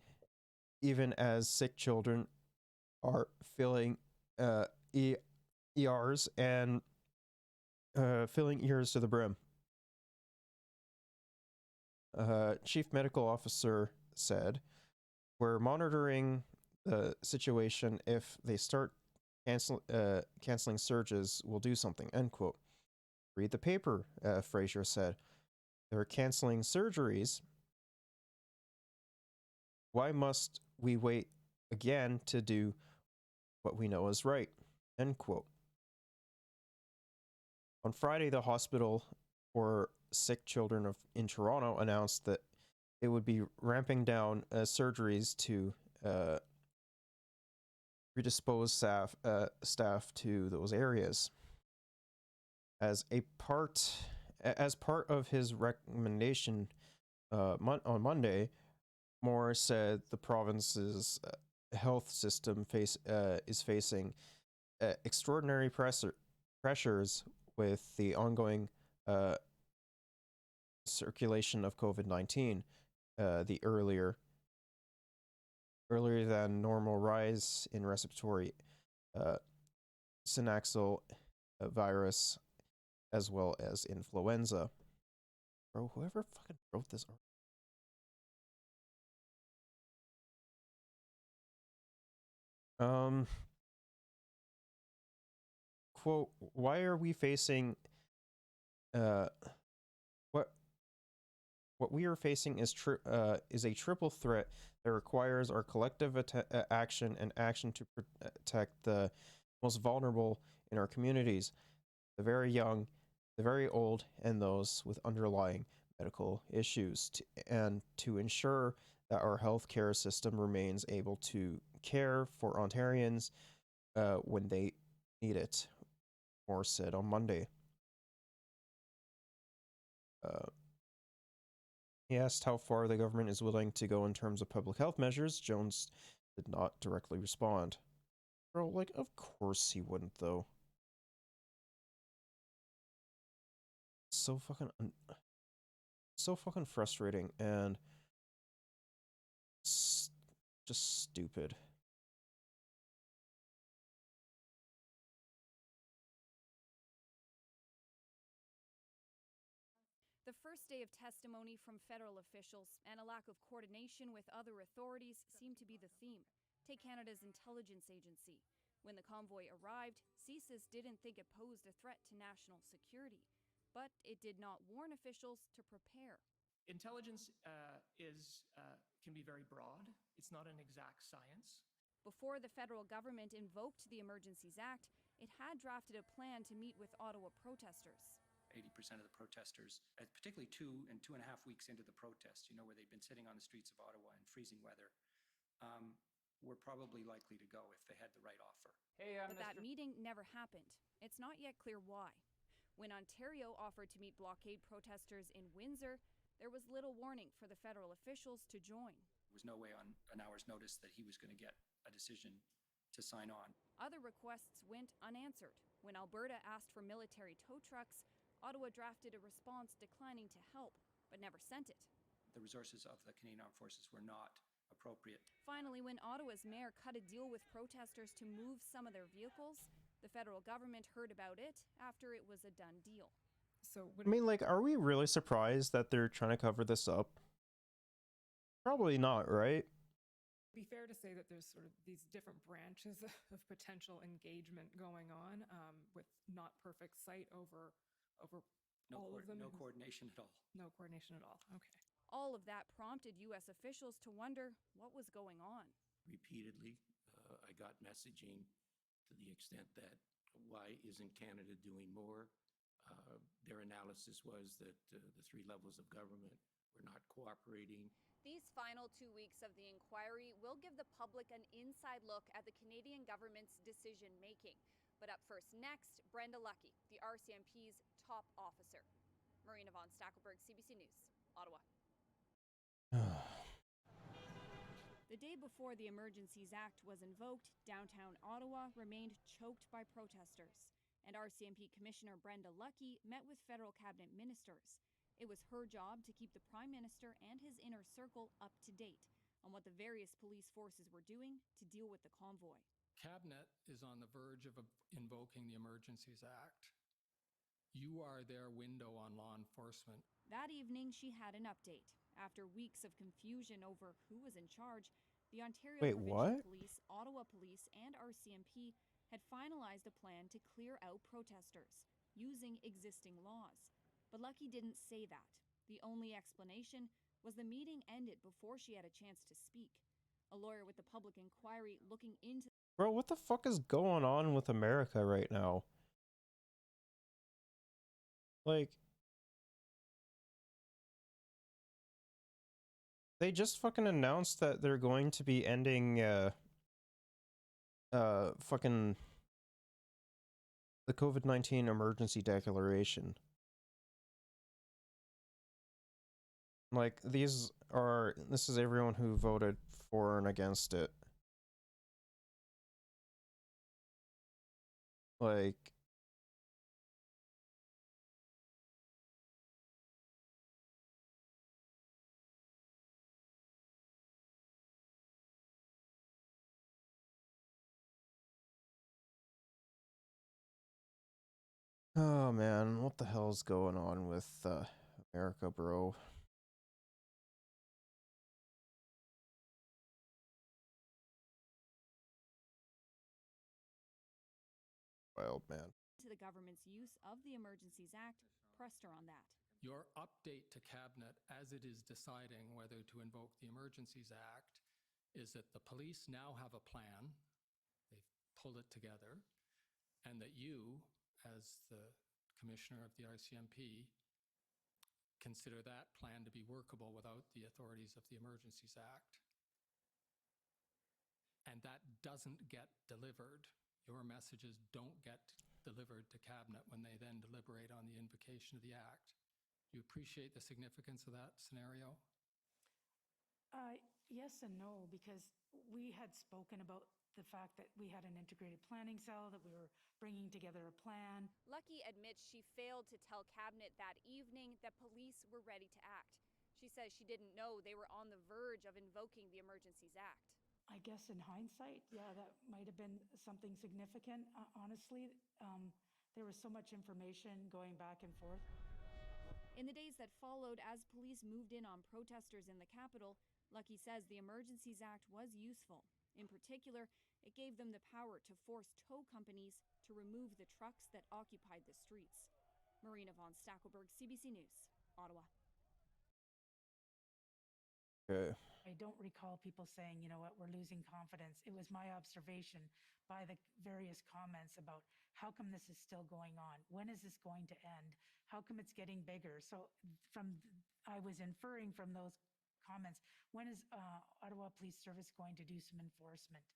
even as sick children are filling ERs and filling ears to the brim. Chief Medical Officer said, "We're monitoring the situation. If they start canceling surges, we'll do something." End quote. Read the paper, Frazier said. They're canceling surgeries. Why must we wait again to do what we know is right? End quote. On Friday, the hospital for sick children in Toronto announced that it would be ramping down surgeries to predispose staff to those areas. As part of his recommendation on Monday, Moore said the province's health system is facing extraordinary pressures with the ongoing circulation of COVID-19, the earlier than normal rise in respiratory syncytial virus, as well as influenza. Bro, whoever fucking wrote this article. Quote, why are we facing what we are facing is a triple threat that requires our collective action and action to protect the most vulnerable in our communities, the very young, the very old, and those with underlying medical issues, and to ensure that our healthcare system remains able to care for Ontarians when they need it," Moore said on Monday. He asked how far the government is willing to go in terms of public health measures. Jones did not directly respond. Bro, like, of course he wouldn't, though. So fucking frustrating and just stupid. The first day of testimony from federal officials and a lack of coordination with other authorities seemed to be the theme. Take Canada's intelligence agency. When the convoy arrived, CSIS didn't think it posed a threat to national security, but it did not warn officials to prepare. Intelligence can be very broad. It's not an exact science. Before the federal government invoked the Emergencies Act, it had drafted a plan to meet with Ottawa protesters. 80% of the protesters, particularly 2.5 weeks into the protest, where they've been sitting on the streets of Ottawa in freezing weather, were probably likely to go if they had the right offer. But that meeting never happened. It's not yet clear why. When Ontario offered to meet blockade protesters in Windsor, there was little warning for the federal officials to join. There was no way on an hour's notice that he was going to get a decision to sign on. Other requests went unanswered. When Alberta asked for military tow trucks, Ottawa drafted a response declining to help, but never sent it. The resources of the Canadian Armed Forces were not appropriate. Finally, when Ottawa's mayor cut a deal with protesters to move some of their vehicles, the federal government heard about it after it was a done deal. I mean, like, are we really surprised that they're trying to cover this up? Probably not, right? It'd be fair to say that there's sort of these different branches of potential engagement going on with not perfect sight over all of them. No coordination at all. No coordination at all. Okay. All of that prompted U.S. officials to wonder what was going on. Repeatedly, I got messaging to the extent that why isn't Canada doing more? Their analysis was that the three levels of government were not cooperating. These final 2 weeks of the inquiry will give the public an inside look at the Canadian government's decision making. But up first next, Brenda Lucki, the RCMP's top officer. Marina von Stackelberg, CBC News, Ottawa. The day before the Emergencies Act was invoked, downtown Ottawa remained choked by protesters. And RCMP Commissioner Brenda Lucki met with federal cabinet ministers. It was her job to keep the Prime Minister and his inner circle up to date on what the various police forces were doing to deal with the convoy. Cabinet is on the verge of invoking the Emergencies Act. You are their window on law enforcement. That evening, she had an update. After weeks of confusion over who was in charge, the Ontario Wait, Provincial what? Police, Ottawa Police, and RCMP had finalized a plan to clear out protesters using existing laws. But Lucky didn't say that. The only explanation was the meeting ended before she had a chance to speak. A lawyer with the public inquiry looking into Bro, what the fuck is going on with America right now? Like, they just fucking announced that they're going to be ending, fucking the COVID-19 emergency declaration. Like, this is everyone who voted for and against it. Like, oh man, what the hell's going on with America, bro? Wild, man. to the government's use of the Emergencies Act, pressed her on that. Your update to Cabinet as it is deciding whether to invoke the Emergencies Act is that the police now have a plan, they've pulled it together, and that you, as the Commissioner of the RCMP, consider that plan to be workable without the authorities of the Emergencies Act. And that doesn't get delivered. Your messages don't get delivered to Cabinet when they then deliberate on the invocation of the Act. Do you appreciate the significance of that scenario? Yes and no, because we had spoken about the fact that we had an integrated planning cell, that we were bringing together a plan. Lucky admits she failed to tell Cabinet that evening that police were ready to act. She says she didn't know they were on the verge of invoking the Emergencies Act. I guess in hindsight, yeah, that might have been something significant. Honestly, there was so much information going back and forth. In the days that followed, as police moved in on protesters in the capital, Lucky says the Emergencies Act was useful. In particular, it gave them the power to force tow companies to remove the trucks that occupied the streets. Marina von Stackelberg, CBC News, Ottawa. Okay. I don't recall people saying, you know what, we're losing confidence. It was my observation by the various comments about how come this is still going on? When is this going to end? How come it's getting bigger? So I was inferring from those comments, when is Ottawa Police Service going to do some enforcement?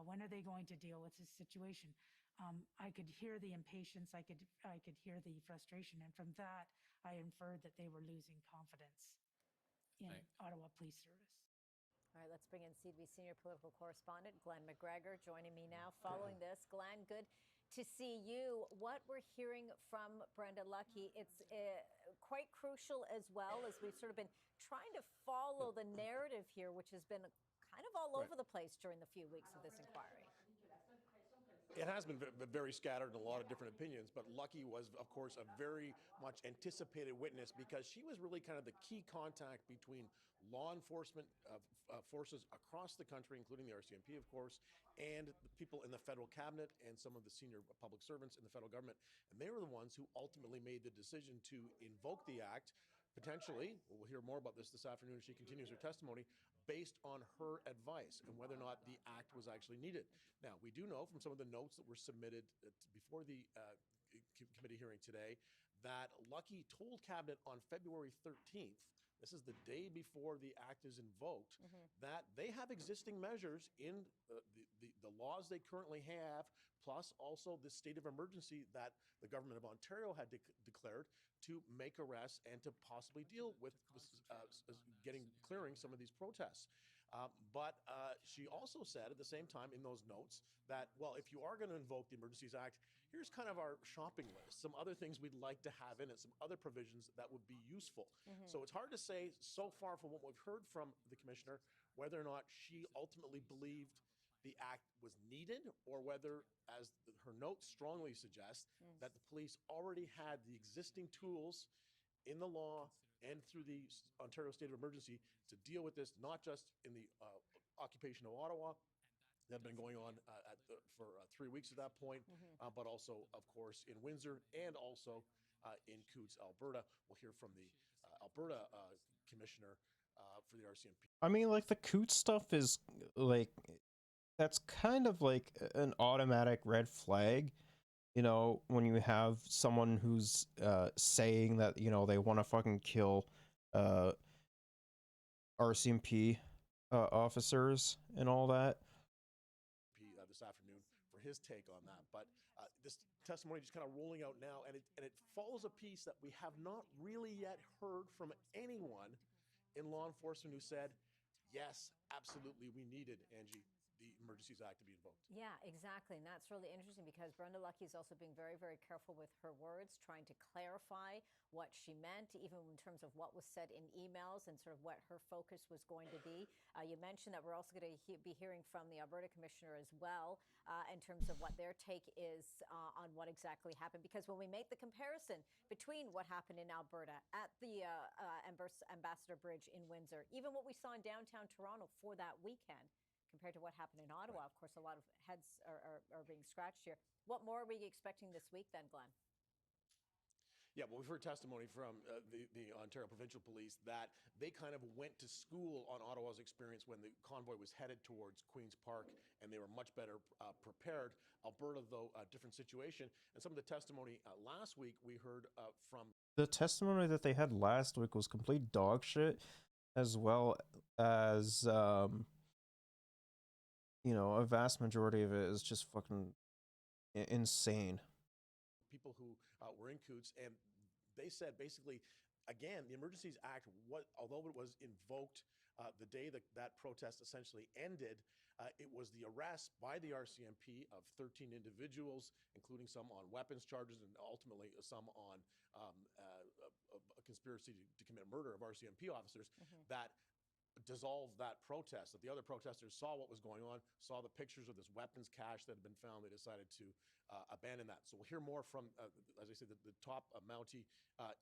When are they going to deal with this situation? I could hear the impatience, I could hear the frustration, and from that, I inferred that they were losing confidence in Ottawa Police Service. All right, let's bring in CBC senior political correspondent Glenn McGregor joining me now following this. Glenn, good to see you. What we're hearing from Brenda Lucki, it's quite crucial as well as we've sort of been trying to follow the narrative here, which has been kind of all over the place during the few weeks of this inquiry. It has been very scattered and a lot of different opinions, but Lucky was, of course, a very much anticipated witness because she was really kind of the key contact between law enforcement forces across the country, including the RCMP, of course, and the people in the federal cabinet and some of the senior public servants in the federal government. And they were the ones who ultimately made the decision to invoke the act, potentially, we'll hear more about this afternoon as she continues her testimony, based on her advice and whether or not the act was actually needed. Now, we do know from some of the notes that were submitted before the committee hearing today that Lucky told Cabinet on February 13th, this is the day before the act is invoked, that they have existing measures in the laws they currently have, plus also the state of emergency that the government of Ontario had declared to make arrests and to possibly deal with clearing some of these protests. But she also said at the same time in those notes that, well, if you are going to invoke the Emergencies Act, here's kind of our shopping list, some other things we'd like to have in it, some other provisions that would be useful. So it's hard to say so far from what we've heard from the commissioner whether or not she ultimately believed the act was needed, or whether, as her note strongly suggests, that the police already had the existing tools in the law and through the Ontario state of emergency to deal with this, not just in the occupation of Ottawa that had been going on for 3 weeks at that point, but also, of course, in Windsor and also in Coutts, Alberta. We'll hear from the Alberta commissioner for the RCMP. I mean, like, the Coutts stuff is, like, that's kind of like an automatic red flag, you know, when you have someone who's saying that, you know, they want to fucking kill RCMP officers and all that. This afternoon for his take on that. But this testimony just kind of rolling out now, and it follows a piece that we have not really yet heard from anyone in law enforcement who said, yes, absolutely, we needed, Angie, the Emergencies Act to be invoked. Yeah, exactly. And that's really interesting because Brenda Lucki is also being very, very careful with her words, trying to clarify what she meant, even in terms of what was said in emails and sort of what her focus was going to be. You mentioned that we're also going to be hearing from the Alberta Commissioner as well in terms of what their take is on what exactly happened. Because when we make the comparison between what happened in Alberta at the Ambassador Bridge in Windsor, even what we saw in downtown Toronto for that weekend, compared to what happened in Ottawa. Of course, a lot of heads are being scratched here. What more are we expecting this week then, Glenn? Yeah, well, we've heard testimony from the Ontario Provincial Police that they kind of went to school on Ottawa's experience when the convoy was headed towards Queen's Park, and they were much better prepared. Alberta, though, a different situation. And some of the testimony last week we heard from... The testimony that they had last week was complete dog shit, as well as... you know, a vast majority of it is just fucking insane. People who were in Coutts, and they said basically, again, the Emergencies Act, although it was invoked the day that protest essentially ended, it was the arrest by the RCMP of 13 individuals, including some on weapons charges and ultimately some on a conspiracy to commit murder of RCMP officers, that dissolved that protest. That the other protesters saw what was going on, saw the pictures of this weapons cache that had been found. They decided to abandon that. So we'll hear more from, as I said, the top Mountie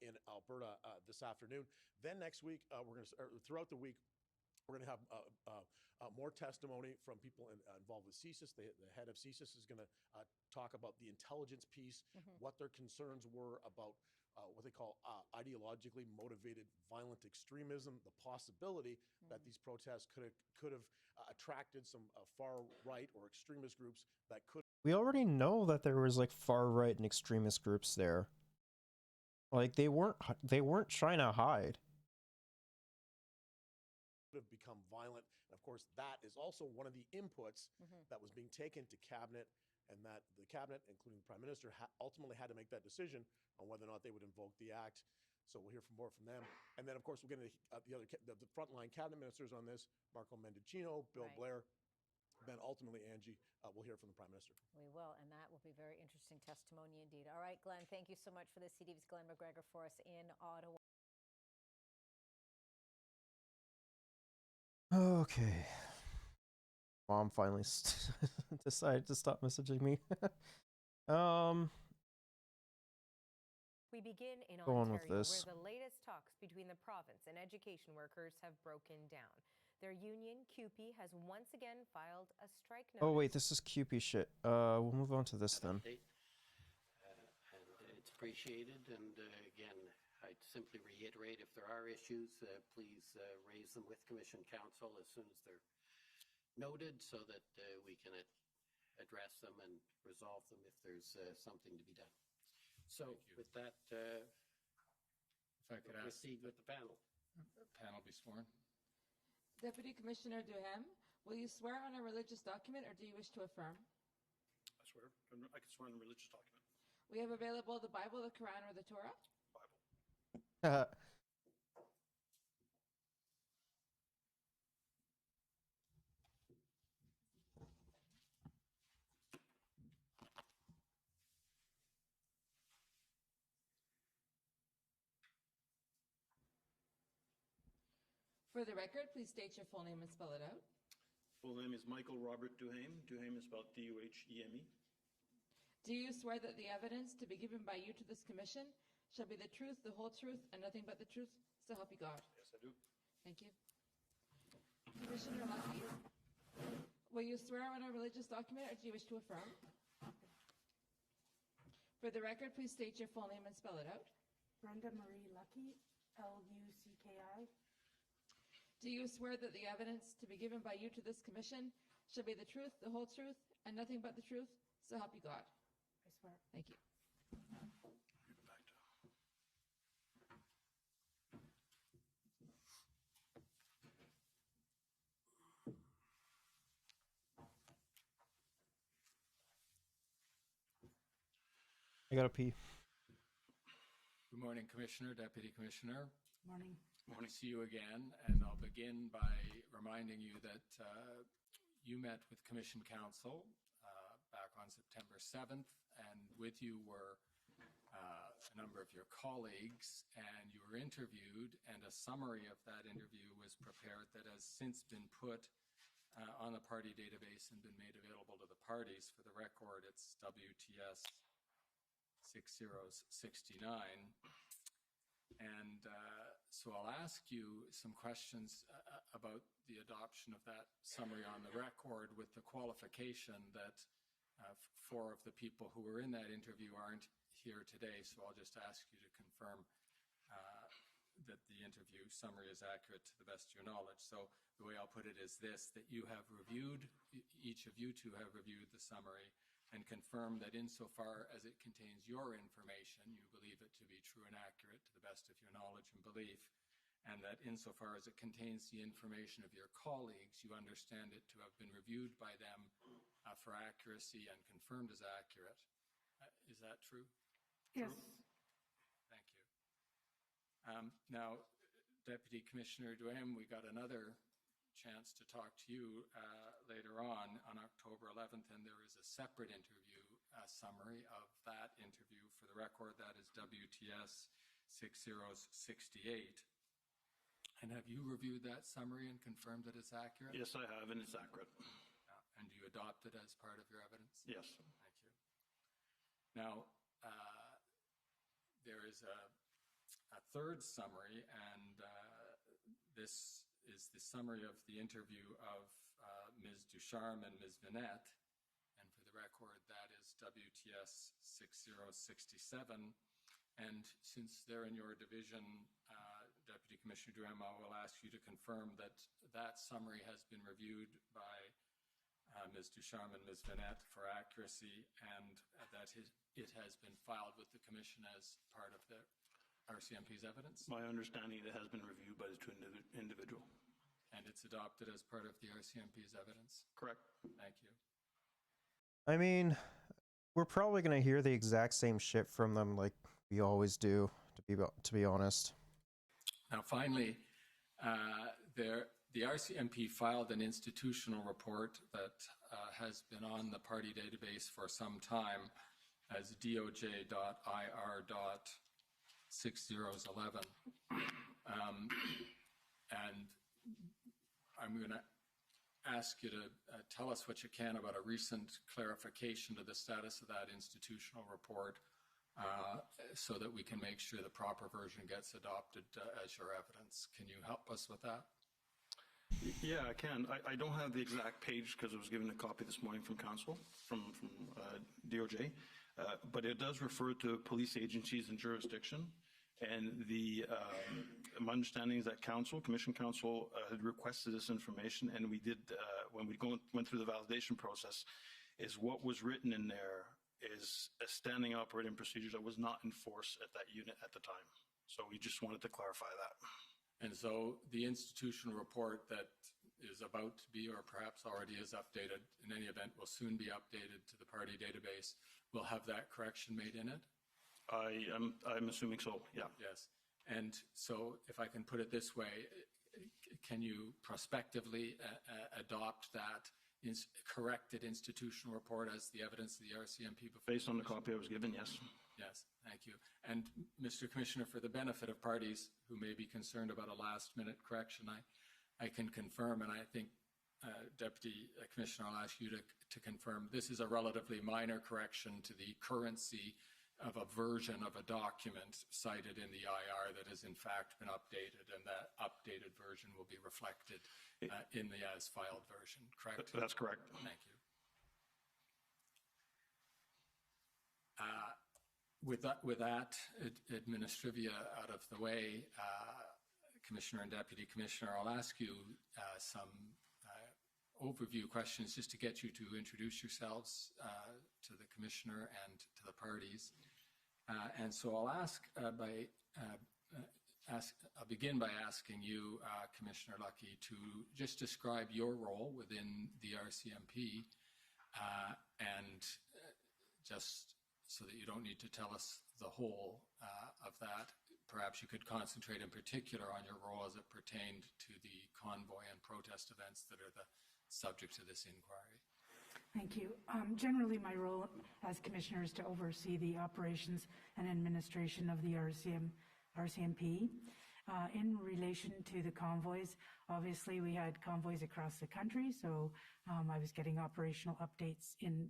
in Alberta this afternoon. Then next week, throughout the week, we're going to have more testimony from people involved with CSIS. The head of CSIS is going to talk about the intelligence piece, what their concerns were about what they call ideologically motivated violent extremism, the possibility that these protests could have attracted some far-right or extremist groups that could... We already know that there was like far-right and extremist groups there. Like, they weren't trying to hide. Have become violent. And of course, that is also one of the inputs that was being taken to cabinet, and that the cabinet, including the Prime Minister, ultimately had to make that decision on whether or not they would invoke the act. So we'll hear more from them. And then, of course, we'll get into the frontline cabinet ministers on this, Marco Mendicino, Bill Blair. Then ultimately, Angie, we'll hear from the Prime Minister. We will, and that will be very interesting testimony indeed. All right, Glenn, thank you so much for this. CTV's Glenn McGregor for us in Ottawa. Okay. Mom finally decided to stop messaging me. We begin in Going Ontario, with this. where the latest talks between the province and education workers have broken down. Their union, CUPE, has once again filed a strike notice. Oh wait, this is CUPE shit. We'll move on to this then. And it's appreciated. And again, I'd simply reiterate, if there are issues, please raise them with Commission Council as soon as they're noted, so that we can address them and resolve them if there's something to be done. So with that, if I could proceed with the panel. Panel be sworn. Deputy Commissioner Duhem, will you swear on a religious document, or do you wish to affirm? I swear. I can swear on a religious document. We have available the Bible, the Quran, or the Torah. Bible. For the record, please state your full name and spell it out. Full name is Michael Robert Duhame. Duhame is spelled D-U-H-E-M-E. Do you swear that the evidence to be given by you to this commission shall be the truth, the whole truth, and nothing but the truth? So help you God. Yes, I do. Thank you. Commissioner Lucky, will you swear on a religious document, or do you wish to affirm? For the record, please state your full name and spell it out. Brenda Marie Lucky, L-U-C-K-I. Do you swear that the evidence to be given by you to this commission shall be the truth, the whole truth, and nothing but the truth? So help you God. I swear. Thank you. I gotta pee. Good morning, Commissioner, Deputy Commissioner. Morning. Morning. See you again, and I'll begin by reminding you that you met with Commission Counsel back on September 7th, and with you were a number of your colleagues, and you were interviewed, and a summary of that interview was prepared that has since been put on the party database and been made available to the parties. For the record, it's WTS 6069. And so I'll ask you some questions about the adoption of that summary on the record, with the qualification that four of the people who were in that interview aren't here today. So I'll just ask you to confirm that the interview summary is accurate to the best of your knowledge. So the way I'll put it is this: that you have reviewed, each of you two have reviewed the summary and confirm that insofar as it contains your information, you believe it to be true and accurate to the best of your knowledge and belief, and that insofar as it contains the information of your colleagues, you understand it to have been reviewed by them for accuracy and confirmed as accurate. Is that true? Yes. True? Thank you. Now, Deputy Commissioner Duhame, we got another chance to talk to you later on October 11th, and there is a separate interview summary of that interview. For the record, that is WTS 6068. And have you reviewed that summary and confirmed that it's accurate? Yes, I have, and it's accurate. And you adopt it as part of your evidence? Yes. Thank you. Now, there is a third summary, and this is the summary of the interview of Ms. Ducharme and Ms. Vinette. And for the record, that is WTS 6067. And since they're in your division, Deputy Commissioner Duhame, I will ask you to confirm that that summary has been reviewed by Ms. Ducharme and Ms. Vinette for accuracy, and that it has been filed with the Commission as part of the RCMP's evidence? My understanding, it has been reviewed by the two individual. And it's adopted as part of the RCMP's evidence? Correct. Thank you. I mean, we're probably gonna hear the exact same shit from them like we always do, to be honest. Now, finally, the RCMP filed an institutional report that has been on the party database for some time as DOJ.IR.6011. And I'm going to ask you to tell us what you can about a recent clarification to the status of that institutional report, so that we can make sure the proper version gets adopted as your evidence. Can you help us with that? Yeah, I can. I don't have the exact page because I was given a copy this morning from council, from DOJ, but it does refer to police agencies and jurisdiction. And my understanding is that Commission Council had requested this information, and we did, when we went through the validation process, is what was written in there is a standing operating procedure that was not in force at that unit at the time. So we just wanted to clarify that. And so the institutional report that is about to be, or perhaps already is updated, in any event, will soon be updated to the party database. Will have that correction made in it? I'm assuming so, yeah. Yes. And so if I can put it this way, can you prospectively adopt that corrected institutional report as the evidence of the RCMP before? Based on the copy I was given, yes. Yes, thank you. And Mr. Commissioner, for the benefit of parties who may be concerned about a last-minute correction, I can confirm, and I think Deputy Commissioner, I'll ask you to confirm. This is a relatively minor correction to the currency of a version of a document cited in the IR that has in fact been updated, and that updated version will be reflected in the as-filed version, correct? That's correct. Thank you. With that administrivia out of the way, Commissioner and Deputy Commissioner, I'll ask you some overview questions just to get you to introduce yourselves to the Commissioner and to the parties. And so I'll begin by asking you, Commissioner Lucky, to just describe your role within the RCMP, and just so that you don't need to tell us the whole of that, perhaps you could concentrate in particular on your role as it pertained to the convoy and protest events that are the subject of this inquiry. Thank you. Generally, my role as Commissioner is to oversee the operations and administration of the RCMP. In relation to the convoys, obviously we had convoys across the country, so I was getting operational updates in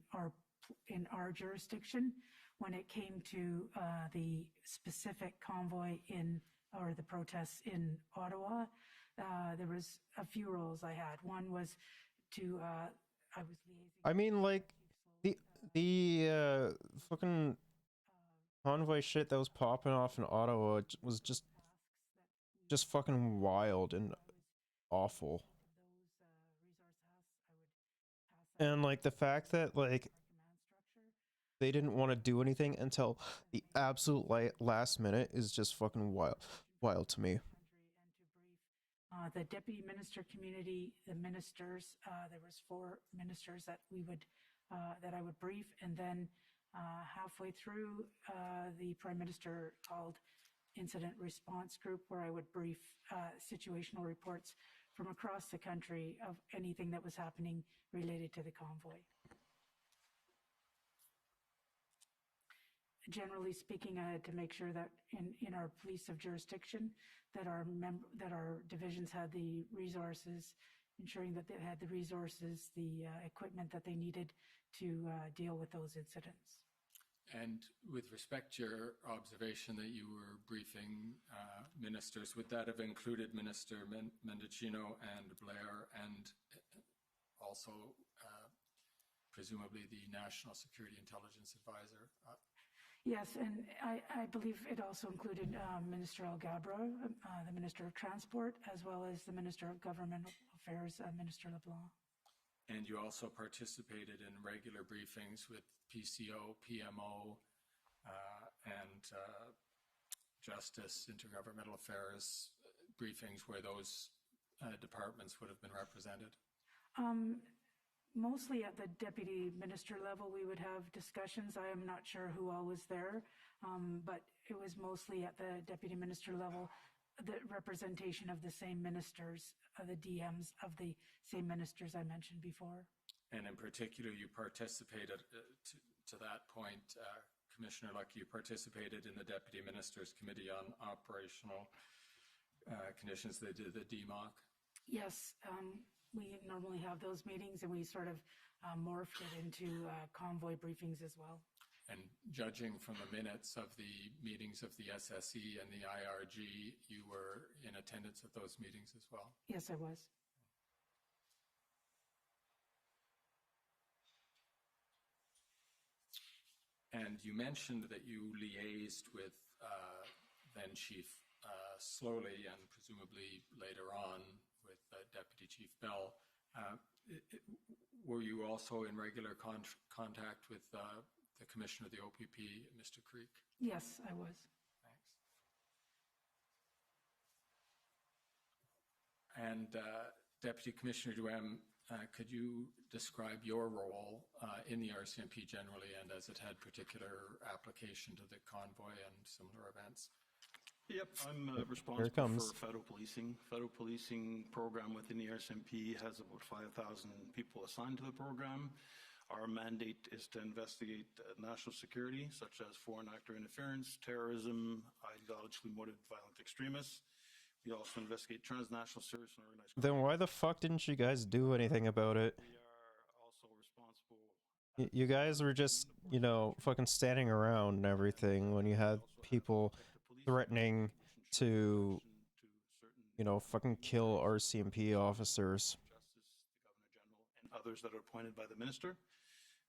our jurisdiction. When it came to the specific convoy or the protests in Ottawa, there was a few roles I had. One was to I was liaising. I mean, like the fucking convoy shit that was popping off in Ottawa was just fucking wild and awful. And like the fact that like they didn't want to do anything until the absolute last minute is just fucking wild to me. The deputy minister community, the ministers, there was 4 ministers that I would brief, and then halfway through, the Prime Minister called incident response group, where I would brief situational reports from across the country of anything that was happening related to the convoy. Generally speaking, I had to make sure that in our police of jurisdiction, that our divisions had the resources, ensuring that they had the resources, the equipment that they needed to deal with those incidents. And with respect to your observation that you were briefing ministers, would that have included Minister Mendicino and Blair, and also presumably the National Security Intelligence Advisor? Yes, and I believe it also included Minister Algabra, the Minister of Transport, as well as the Minister of Governmental Affairs, Minister LeBlanc. And you also participated in regular briefings with PCO, PMO, and Justice, Intergovernmental Affairs briefings where those departments would have been represented? Mostly at the deputy minister level, we would have discussions. I am not sure who all was there, but it was mostly at the deputy minister level, the representation of the same ministers, the DMs of the same ministers I mentioned before. And in particular, you participated, to that point, Commissioner Lucky, you participated in the Deputy Ministers Committee on Operational Conditions, the DMOC? Yes, we normally have those meetings, and we sort of morphed it into convoy briefings as well. And judging from the minutes of the meetings of the SSE and the IRG, you were in attendance at those meetings as well? Yes, I was. And you mentioned that you liaised with then Chief Slowly, and presumably later on with Deputy Chief Bell. Were you also in regular contact with the Commissioner of the OPP, Mr. Creek? Yes, I was. Thanks. And Deputy Commissioner Duhem, could you describe your role in the RCMP generally, and as it had particular application to the convoy and similar events? Yep, I'm responsible for federal policing. Federal policing program within the RCMP has about 5,000 people assigned to the program. Our mandate is to investigate national security, such as foreign actor interference, terrorism, ideologically motivated violent extremists. We also investigate transnational serious and organized crime. Then why the fuck didn't you guys do anything about it? We are also responsible. You guys were just, you know, fucking standing around and everything when you had people threatening to, you know, fucking kill RCMP officers. Justice, the Governor General, and others that are appointed by the Minister.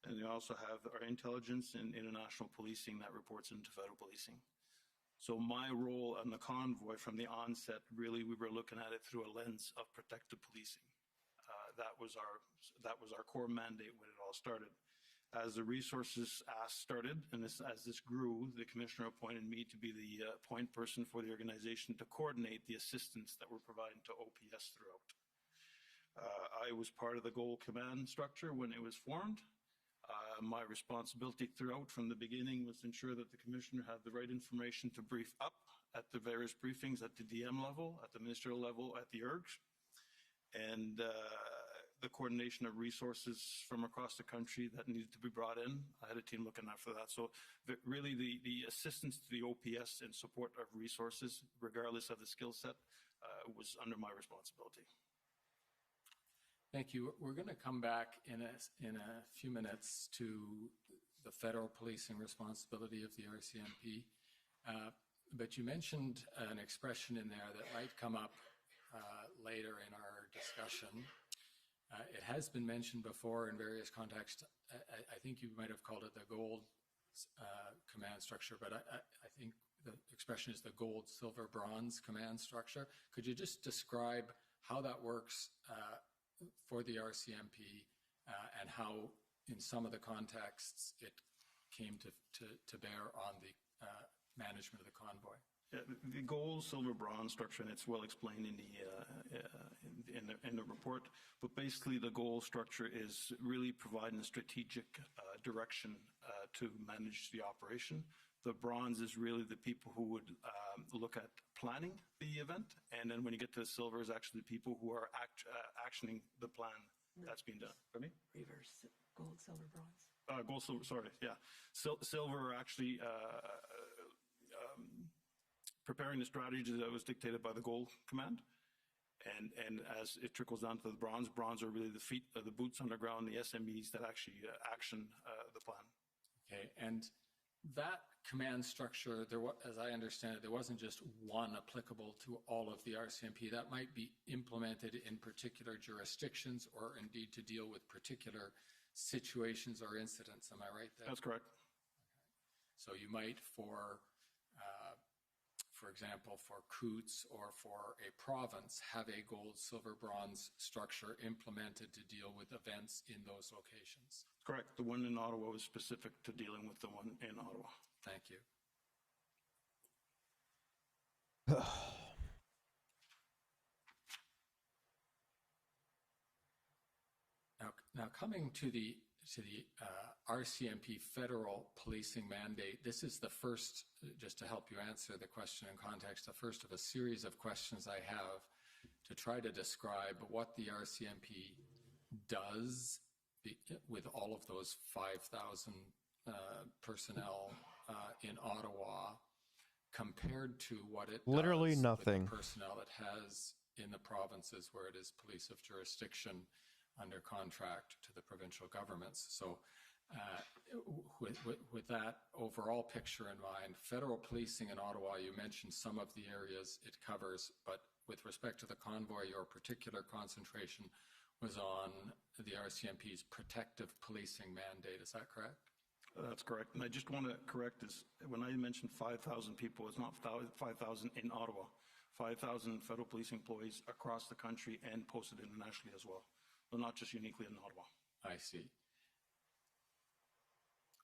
And we also have our intelligence and international policing that reports into federal policing. So my role on the convoy from the onset, really, we were looking at it through a lens of protective policing. That was our core mandate when it all started. As the resources ask started, and as this grew, the commissioner appointed me to be the point person for the organization to coordinate the assistance that we're providing to OPS throughout. I was part of the goal command structure when it was formed. My responsibility throughout from the beginning was to ensure that the commissioner had the right information to brief up at the various briefings at the DM level, at the ministerial level, at the ERGs, and the coordination of resources from across the country that needed to be brought in. I had a team looking after that. So really the assistance to the OPS and support of resources, regardless of the skill set, was under my responsibility. Thank you. We're going to come back in a few minutes to the federal policing responsibility of the RCMP. But you mentioned an expression in there that might come up later in our discussion. It has been mentioned before in various contexts. I think you might have called it the gold command structure, but I think the expression is the gold, silver, bronze command structure. Could you just describe how that works for the RCMP and how, in some of the contexts, it came to bear on the management of the convoy? Yeah, the gold, silver, bronze structure, and it's well explained in the report. But basically, the goal structure is really providing a strategic direction to manage the operation. The bronze is really the people who would look at planning the event, and then when you get to the silver, is actually the people who are actioning the plan that's being done. For me, Reverse gold, silver, bronze. Gold, silver. Sorry, yeah. Silver actually. Preparing the strategy that was dictated by the gold command. And as it trickles down to the bronze are really the feet, the boots on the ground, the SMEs that actually action the plan. Okay, and that command structure, as I understand it, there wasn't just one applicable to all of the RCMP. That might be implemented in particular jurisdictions or indeed to deal with particular situations or incidents. Am I right there? That's correct. Okay. So you might, for example, for Coots or for a province, have a gold, silver, bronze structure implemented to deal with events in those locations. Correct. The one in Ottawa was specific to dealing with the one in Ottawa. Thank you. Now coming to the RCMP federal policing mandate, this is the first, just to help you answer the question in context, the first of a series of questions I have to try to describe what the RCMP does with all of those 5,000 personnel in Ottawa compared to what it literally does nothing with the personnel it has in the provinces where it is police of jurisdiction under contract to the provincial governments. So with that overall picture in mind, federal policing in Ottawa, you mentioned some of the areas it covers, but with respect to the convoy, your particular concentration was on the RCMP's protective policing mandate. Is that correct? That's correct. And I just want to correct this. When I mentioned 5,000 people, it's not 5,000 in Ottawa. 5,000 federal police employees across the country and posted internationally as well. So not just uniquely in Ottawa. I see.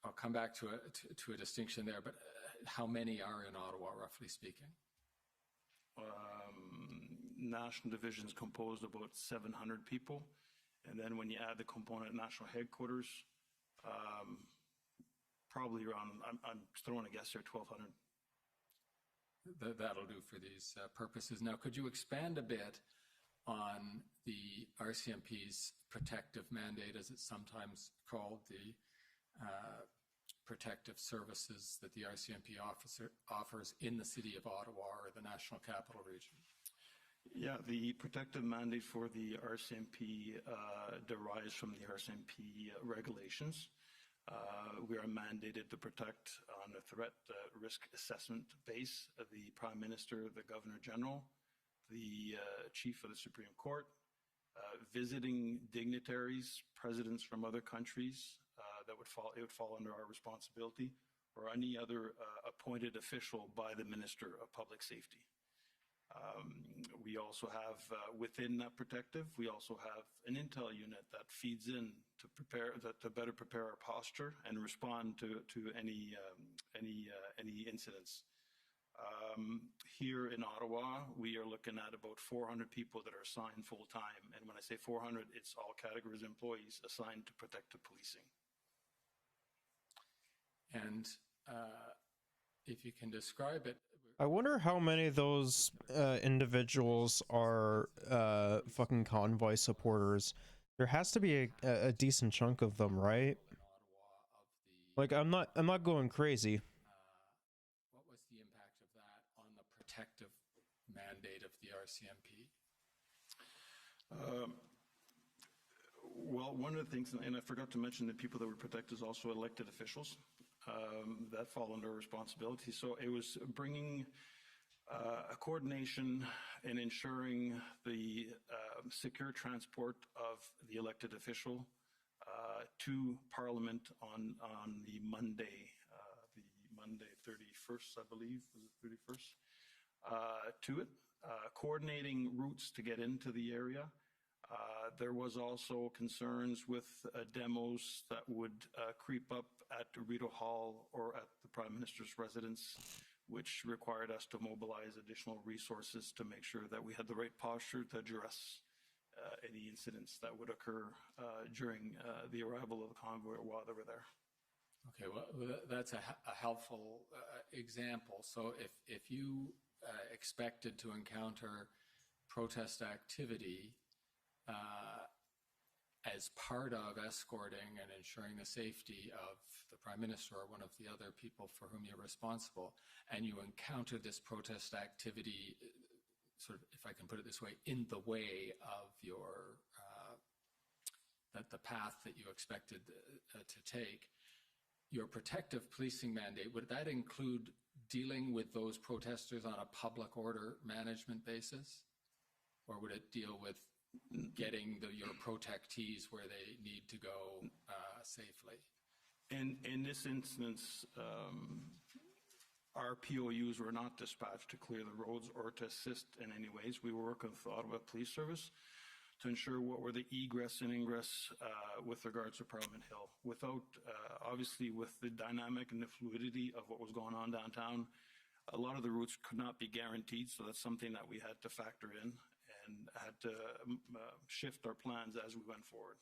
I'll come back to a distinction there, but how many are in Ottawa, roughly speaking? National divisions composed about 700 people. And then when you add the component national headquarters, probably around, I'm throwing a guess here, 1,200. That'll do for these purposes. Now, could you expand a bit on the RCMP's protective mandate, as it's sometimes called, the protective services that the RCMP offers in the city of Ottawa or the National Capital Region? Yeah, the protective mandate for the RCMP derives from the RCMP regulations. We are mandated to protect on a threat risk assessment base the Prime Minister, the Governor General, the Chief of the Supreme Court, visiting dignitaries, presidents from other countries it would fall under our responsibility, or any other appointed official by the Minister of Public Safety. We also have, within that protective, we also have an intel unit that feeds in to better prepare our posture and respond to any incidents. Here in Ottawa, we are looking at about 400 people that are assigned full-time. And when I say 400, it's all categories of employees assigned to protective policing. And if you can describe it. I wonder how many of those individuals are fucking convoy supporters. There has to be a decent chunk of them, right? Like, I'm not going crazy. What was the impact of that on the protective mandate of the RCMP? Well, one of the things, and I forgot to mention, the people that we protect is also elected officials that fall under responsibility. So it was bringing a coordination and ensuring the secure transport of the elected official to Parliament on the Monday 31st, I believe, was it 31st, to it, coordinating routes to get into the area. There was also concerns with demos that would creep up at Rideau Hall or at the Prime Minister's residence, which required us to mobilize additional resources to make sure that we had the right posture to address any incidents that would occur during the arrival of the convoy or while they were there. Okay, well, that's a helpful example. So if you expected to encounter protest activity as part of escorting and ensuring the safety of the Prime Minister or one of the other people for whom you're responsible, and you encounter this protest activity, sort of, if I can put it this way, in the way of your the path that you expected to take, your protective policing mandate, would that include dealing with those protesters on a public order management basis? Or would it deal with getting your protectees where they need to go safely? In this instance, our POUs were not dispatched to clear the roads or to assist in any ways. We were working with the Ottawa Police Service to ensure what were the egress and ingress with regards to Parliament Hill. Without, obviously, with the dynamic and the fluidity of what was going on downtown, a lot of the routes could not be guaranteed, so that's something that we had to factor in and had to shift our plans as we went forward.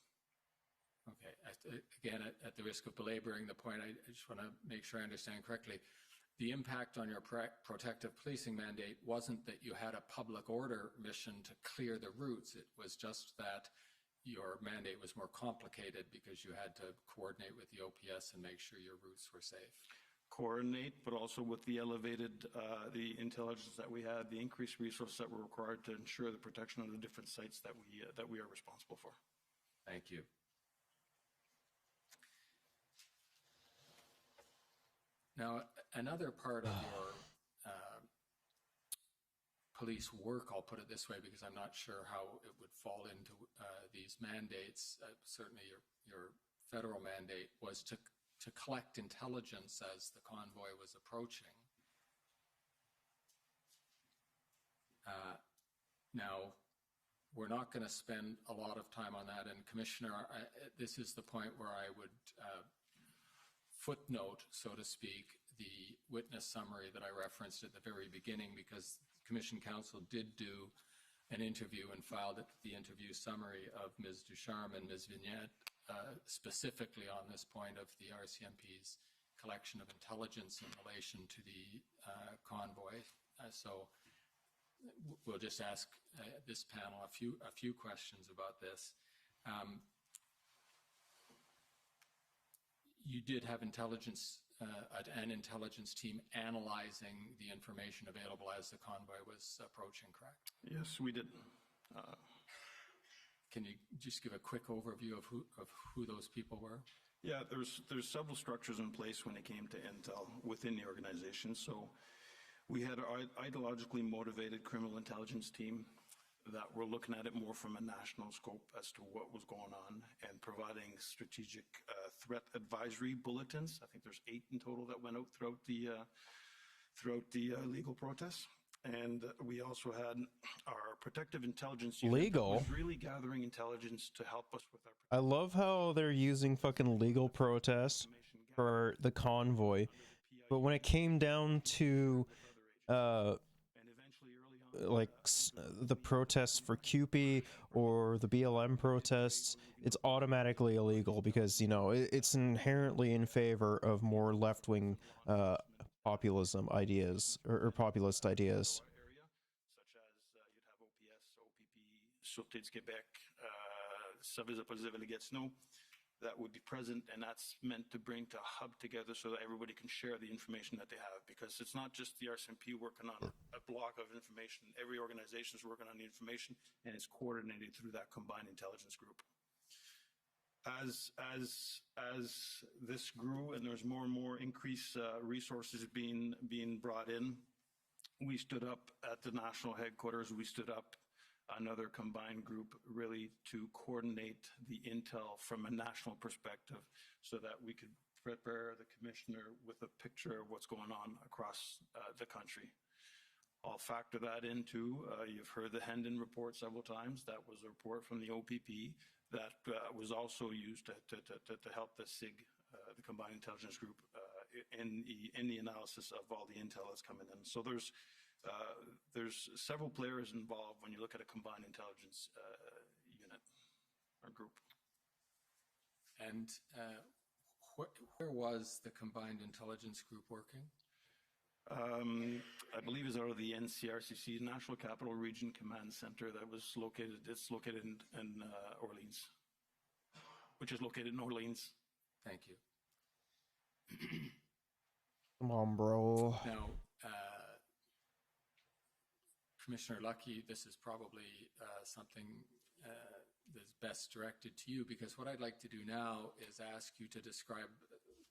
Okay, again, at the risk of belaboring the point, I just want to make sure I understand correctly. The impact on your protective policing mandate wasn't that you had a public order mission to clear the routes. It was just that your mandate was more complicated because you had to coordinate with the OPS and make sure your routes were safe. Coordinate, but also with the elevated, the intelligence that we had, the increased resources that were required to ensure the protection of the different sites that we are responsible for. Thank you. Now, another part of your police work, I'll put it this way, because I'm not sure how it would fall into these mandates, certainly your federal mandate, was to collect intelligence as the convoy was approaching. Now, we're not going to spend a lot of time on that, and Commissioner, this is the point where I would footnote, so to speak, the witness summary that I referenced at the very beginning, because Commission Counsel did do an interview and filed the interview summary of Ms. Ducharme and Ms. Vignette, specifically on this point of the RCMP's collection of intelligence in relation to the convoy. So we'll just ask this panel a few questions about this. you did have an intelligence team analyzing the information available as the convoy was approaching, correct? Yes, we did. Can you just give a quick overview of who those people were? Yeah, there's several structures in place when it came to intel within the organization. So we had our ideologically motivated criminal intelligence team that were looking at it more from a national scope as to what was going on and providing strategic threat advisory bulletins. I think there's 8 in total that went out throughout the legal protests. And we also had our protective intelligence unit legal that was really gathering intelligence to help us with our. I love how they're using fucking legal protests for the convoy, but when it came down to the protests for CUPE or the BLM protests, it's automatically illegal because, you know, it's inherently in favor of more left-wing populism ideas or populist ideas. Such as you'd have OPS, OPP, Sûreté Québec, Service de police d'investigation, that would be present, and that's meant to bring to a hub together so that everybody can share the information that they have, because it's not just the RCMP working on a block of information. Every organization is working on the information, and it's coordinated through that combined intelligence group. As this grew and there's more and more increased resources being brought in, we stood up at the national headquarters. We stood up another combined group really to coordinate the intel from a national perspective so that we could prepare the commissioner with a picture of what's going on across the country. I'll factor that into, you've heard the Hendon report several times. That was a report from the OPP that was also used to help the SIG, the Combined Intelligence Group, in the analysis of all the intel that's coming in. So there's several players involved when you look at a combined intelligence unit or group. And where was the combined intelligence group working? I believe it's out of the NCRCC, National Capital Region Command Center, that was located. It's located in Orleans, which is located in Orleans. Thank you. Come on, bro. Now, Commissioner Lucky, this is probably something that's best directed to you, because what I'd like to do now is ask you to describe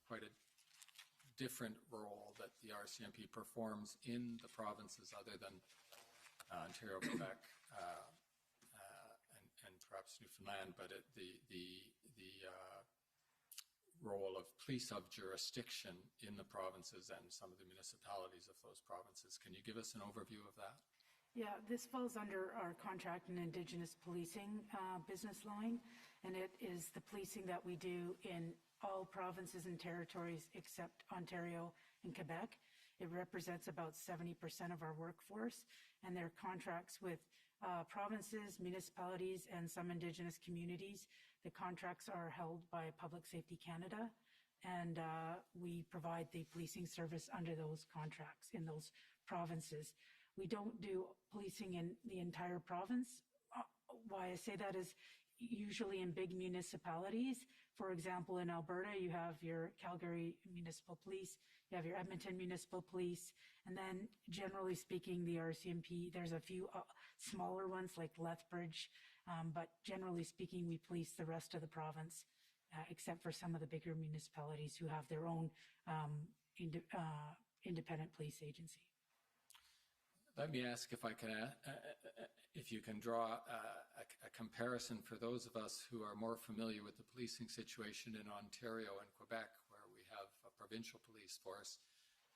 quite a different role that the RCMP performs in the provinces other than Ontario, Quebec, and perhaps Newfoundland, but the role of police of jurisdiction in the provinces and some of the municipalities of those provinces. Can you give us an overview of that? Yeah, this falls under our contract and Indigenous policing business line, and it is the policing that we do in all provinces and territories except Ontario and Quebec. It represents about 70% of our workforce, and their contracts with provinces, municipalities, and some Indigenous communities. The contracts are held by Public Safety Canada, and we provide the policing service under those contracts in those provinces. We don't do policing in the entire province. Why I say that is usually in big municipalities. For example, in Alberta, you have your Calgary Municipal Police, you have your Edmonton Municipal Police, and then generally speaking, the RCMP, there's a few smaller ones like Lethbridge, but generally speaking, we police the rest of the province, except for some of the bigger municipalities who have their own independent police agency. Let me ask if I can, if you can draw a comparison for those of us who are more familiar with the policing situation in Ontario and Quebec, where we have a provincial police force,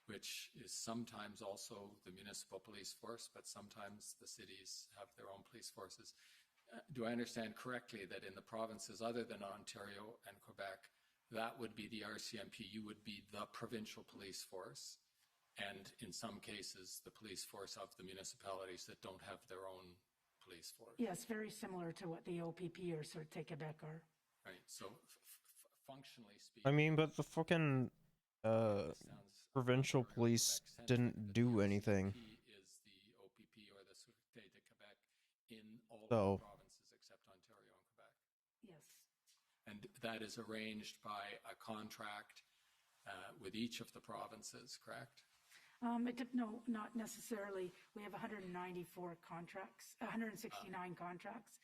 which is sometimes also the municipal police force, but sometimes the cities have their own police forces. Do I understand correctly that in the provinces other than Ontario and Quebec, that would be the RCMP, you would be the provincial police force, and in some cases, the police force of the municipalities that don't have their own police force? Yes, very similar to what the OPP or Sûreté Québec are. Right, so functionally speaking... I mean, but the fucking provincial police didn't do anything. Is the OPP or the Sûreté de Québec in all So, of the provinces except Ontario and Quebec? Yes. And that is arranged by a contract with each of the provinces, correct? No, not necessarily. We have 194 contracts, 169 contracts.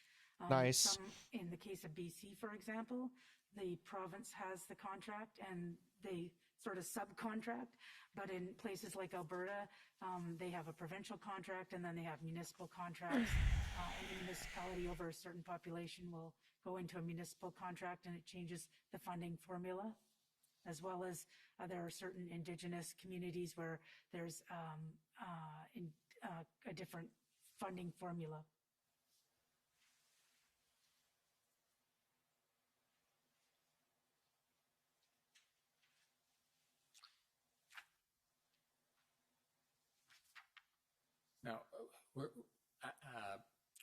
Nice. Some, in the case of BC, for example, the province has the contract and they sort of subcontract. But in places like Alberta, they have a provincial contract and then they have municipal contracts. Any municipality over a certain population will go into a municipal contract and it changes the funding formula, as well as there are certain Indigenous communities where there's a different funding formula. Now,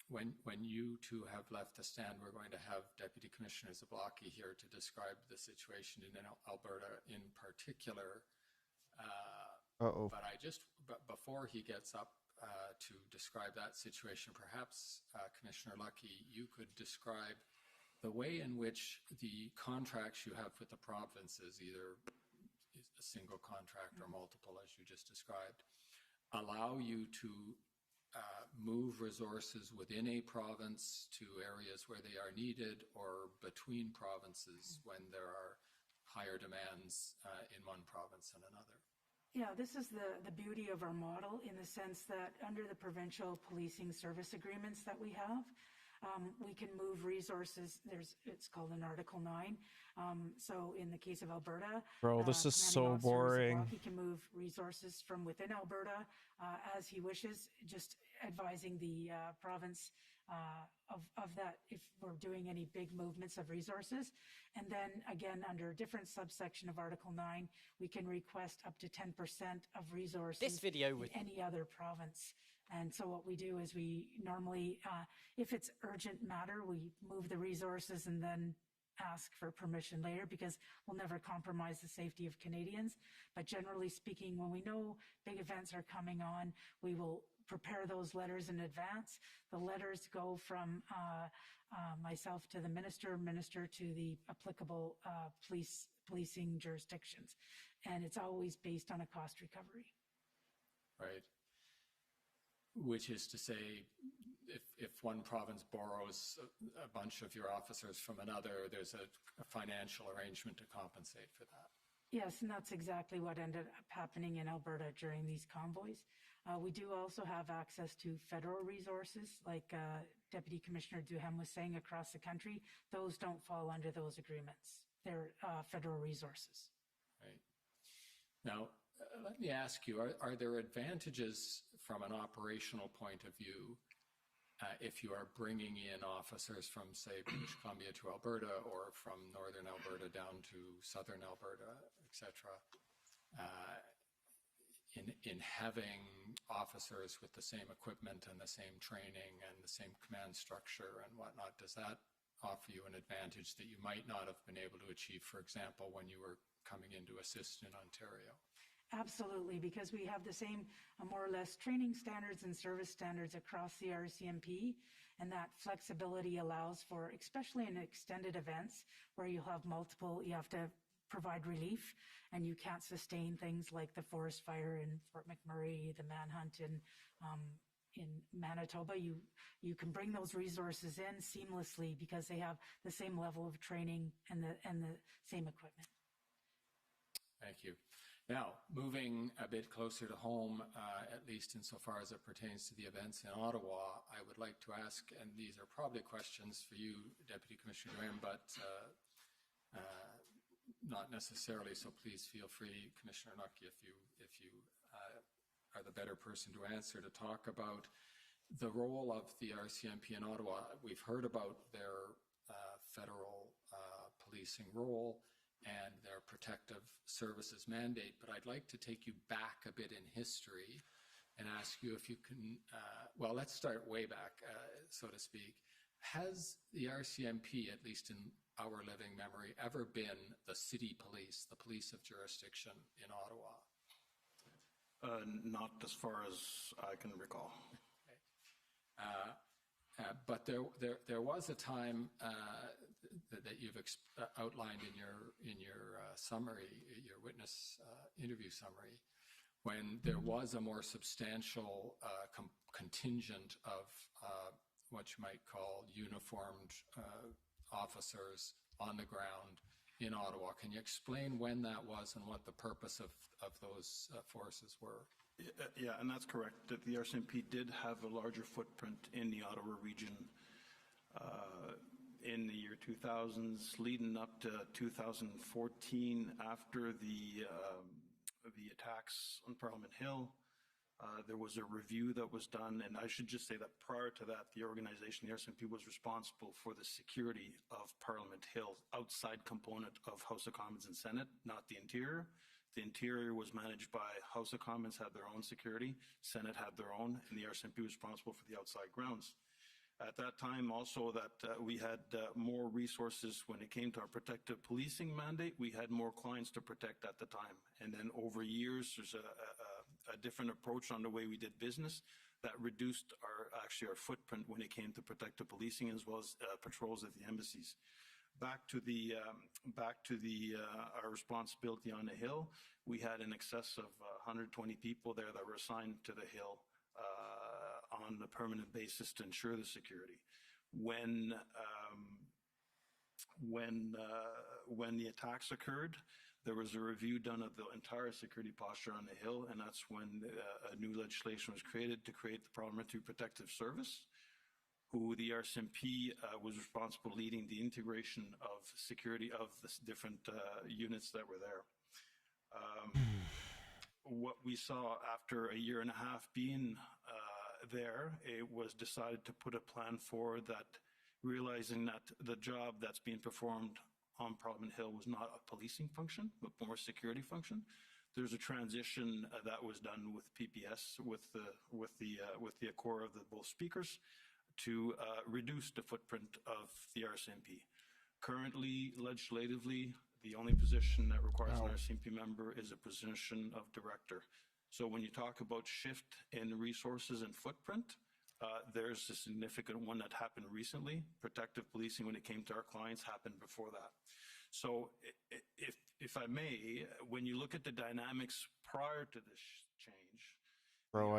when you two have left the stand, we're going to have Deputy Commissioner Zablocki here to describe the situation in Alberta in particular. But before he gets up to describe that situation, perhaps Commissioner Lucky, you could describe the way in which the contracts you have with the provinces, either a single contract or multiple, as you just described, allow you to move resources within a province to areas where they are needed, or between provinces when there are higher demands in one province than another. Yeah, this is the beauty of our model, in the sense that under the provincial policing service agreements that we have, we can move resources. It's called an Article 9. So in the case of Alberta, Bro, this is so boring. He can move resources from within Alberta as he wishes, just advising the province of that if we're doing any big movements of resources. And then again, under a different subsection of Article 9, we can request up to 10% of resources in any other province. And so what we do is we normally, if it's urgent matter, we move the resources and then ask for permission later, because we'll never compromise the safety of Canadians. But generally speaking, when we know big events are coming on, we will prepare those letters in advance. The letters go from myself to the minister to the applicable policing jurisdictions. And it's always based on a cost recovery. Right. Which is to say, if one province borrows a bunch of your officers from another, there's a financial arrangement to compensate for that. Yes, and that's exactly what ended up happening in Alberta during these convoys. We do also have access to federal resources, like Deputy Commissioner Duhem was saying, across the country. Those don't fall under those agreements. They're federal resources. Right. Now, let me ask you, are there advantages from an operational point of view if you are bringing in officers from, say, British Columbia to Alberta, or from northern Alberta down to southern Alberta, etc., in having officers with the same equipment and the same training and the same command structure and whatnot? Does that offer you an advantage that you might not have been able to achieve, for example, when you were coming in to assist in Ontario? Absolutely, because we have the same more or less training standards and service standards across the RCMP, and that flexibility allows for, especially in extended events where you have to provide relief and you can't sustain things like the forest fire in Fort McMurray, the manhunt in Manitoba. You can bring those resources in seamlessly because they have the same level of training and the same equipment. Thank you. Now, moving a bit closer to home, at least insofar as it pertains to the events in Ottawa, I would like to ask, and these are probably questions for you, Deputy Commissioner Graham, but not necessarily, so please feel free, Commissioner Nucky, if you are the better person to answer, to talk about the role of the RCMP in Ottawa. We've heard about their federal policing role and their protective services mandate, but I'd like to take you back a bit in history and ask you if you can, well, let's start way back, so to speak. Has the RCMP, at least in our living memory, ever been the city police, the police of jurisdiction in Ottawa? Not as far as I can recall. Okay. But there was a time that you've outlined in your summary, your witness interview summary, when there was a more substantial contingent of what you might call uniformed officers on the ground in Ottawa. Can you explain when that was and what the purpose of those forces were? Yeah, and that's correct, that the RCMP did have a larger footprint in the Ottawa region in the year 2000s, leading up to 2014, after the attacks on Parliament Hill. There was a review that was done, and I should just say that prior to that, the organization, the RCMP, was responsible for the security of Parliament Hill, outside component of House of Commons and Senate, not the Interior. The Interior was managed by House of Commons, had their own security, Senate had their own, and the RCMP was responsible for the outside grounds. At that time, also, that we had more resources when it came to our protective policing mandate. We had more clients to protect at the time. And then over years, there's a different approach on the way we did business that reduced our footprint when it came to protective policing, as well as patrols at the embassies. Back to our responsibility on the Hill, we had in excess of 120 people there that were assigned to the Hill on a permanent basis to ensure the security. When the attacks occurred, there was a review done of the entire security posture on the Hill, and that's when a new legislation was created to create the Parliamentary Protective Service, who the RCMP was responsible leading the integration of security of the different units that were there. What we saw after a year and a half being there, it was decided to put a plan forward that, realizing that the job that's being performed on Parliament Hill was not a policing function, but more a security function. There's a transition that was done with PPS, with the accord of both speakers, to reduce the footprint of the RCMP. Currently, legislatively, the only position that requires an RCMP member is a position of director. So when you talk about shift in resources and footprint, there's a significant one that happened recently. Protective policing, when it came to our clients, happened before that. So if I may, when you look at the dynamics prior to this change, Bro,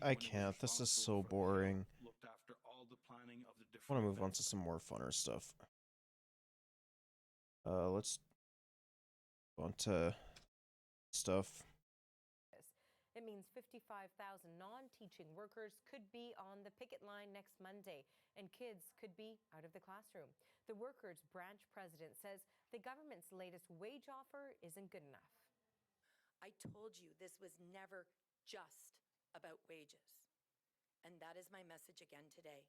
I can't. This is so boring. Looked after all the planning of the I want different to move on to some more funner stuff. Let's go on to stuff. It means 55,000 non-teaching workers could be on the picket line next Monday, and kids could be out of the classroom. The workers' branch president says the government's latest wage offer isn't good enough. I told you this was never just about wages, and that is my message again today.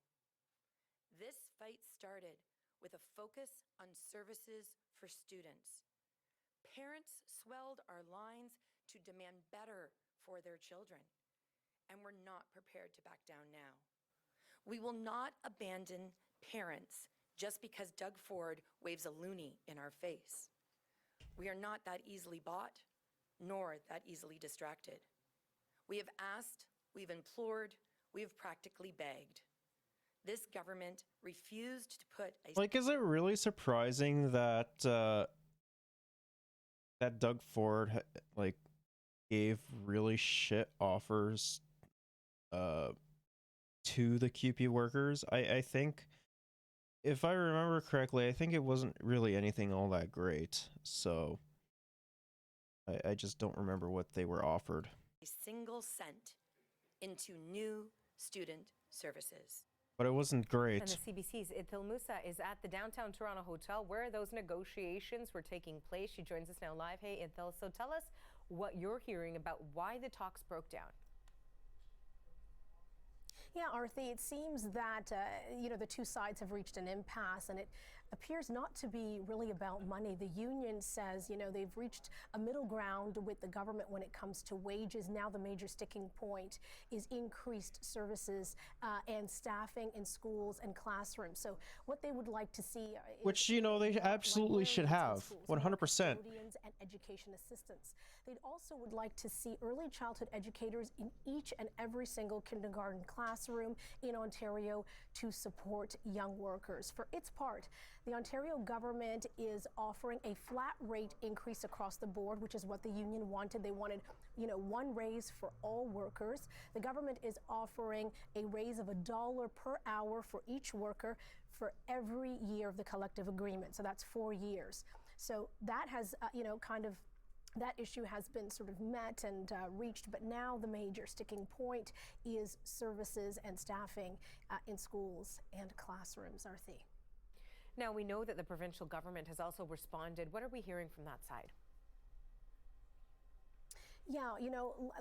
This fight started with a focus on services for students. Parents swelled our lines to demand better for their children, and we're not prepared to back down now. We will not abandon parents just because Doug Ford waves a loonie in our face. We are not that easily bought, nor that easily distracted. We have asked, we've implored, we have practically begged. This government refused to put a... Like, is it really surprising that that Doug Ford gave really shit offers to the QP workers? I think, if I remember correctly, I think it wasn't really anything all that great. So I just don't remember what they were offered. A single cent into new student services. But it wasn't great. And the CBC's Ithil Musa is at the downtown Toronto hotel where those negotiations were taking place. She joins us now live. Hey, Ithil, so tell us what you're hearing about why the talks broke down. Yeah, Arthi, it seems that, the two sides have reached an impasse, and it appears not to be really about money. The union says, they've reached a middle ground with the government when it comes to wages. Now the major sticking point is increased services and staffing in schools and classrooms. So what they would like to see is... Which, they absolutely should have, 100%. And education assistance. They also would like to see early childhood educators in each and every single kindergarten classroom in Ontario to support young workers. For its part, the Ontario government is offering a flat rate increase across the board, which is what the union wanted. They wanted, one raise for all workers. The government is offering a raise of $1 per hour for each worker for every year of the collective agreement. So that's 4 years. So that has, that issue has been sort of met and reached, but now the major sticking point is services and staffing in schools and classrooms. Arthi. Now, we know that the provincial government has also responded. What are we hearing from that side? Yeah,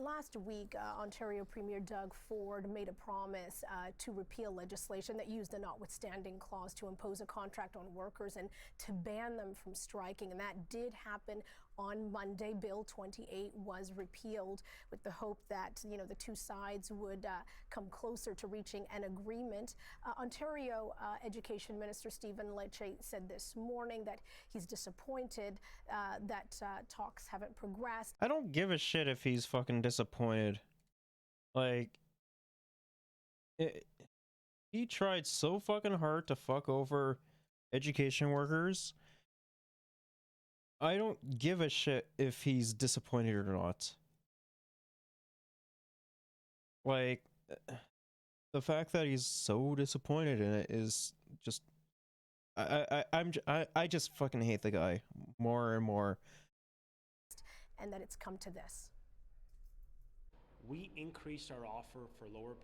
last week, Ontario Premier Doug Ford made a promise to repeal legislation that used the notwithstanding clause to impose a contract on workers and to ban them from striking. And that did happen on Monday. Bill 28 was repealed with the hope that, the two sides would come closer to reaching an agreement. Ontario Education Minister Stephen Lecce said this morning that he's disappointed that talks haven't progressed. I don't give a shit if he's fucking disappointed. Like, he tried so fucking hard to fuck over education workers. I don't give a shit if he's disappointed or not. Like, the fact that he's so disappointed in it is just, I just fucking hate the guy more and more. And that it's come to this. We increased our offer for lower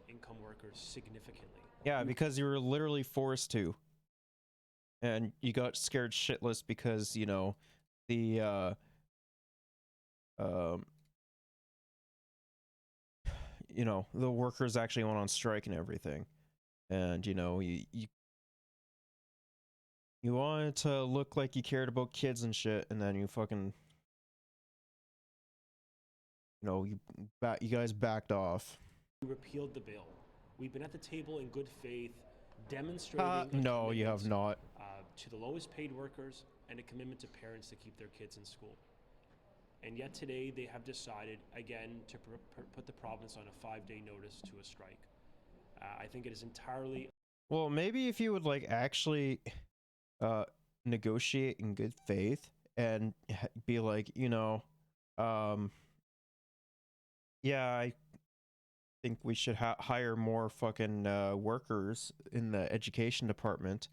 income workers significantly. Yeah, because you were literally forced to. And you got scared shitless because, the the workers actually went on strike and everything. And, you wanted to look like you cared about kids and shit, and then you fucking, you guys backed off. We repealed the bill. We've been at the table in good faith, demonstrating no, you have not. To the lowest paid workers and a commitment to parents to keep their kids in school. And yet today they have decided again to put the province on a 5-day notice to a strike. I think it is entirely... Well, maybe if you would actually negotiate in good faith and be like, yeah, I think we should hire more fucking workers in the education department.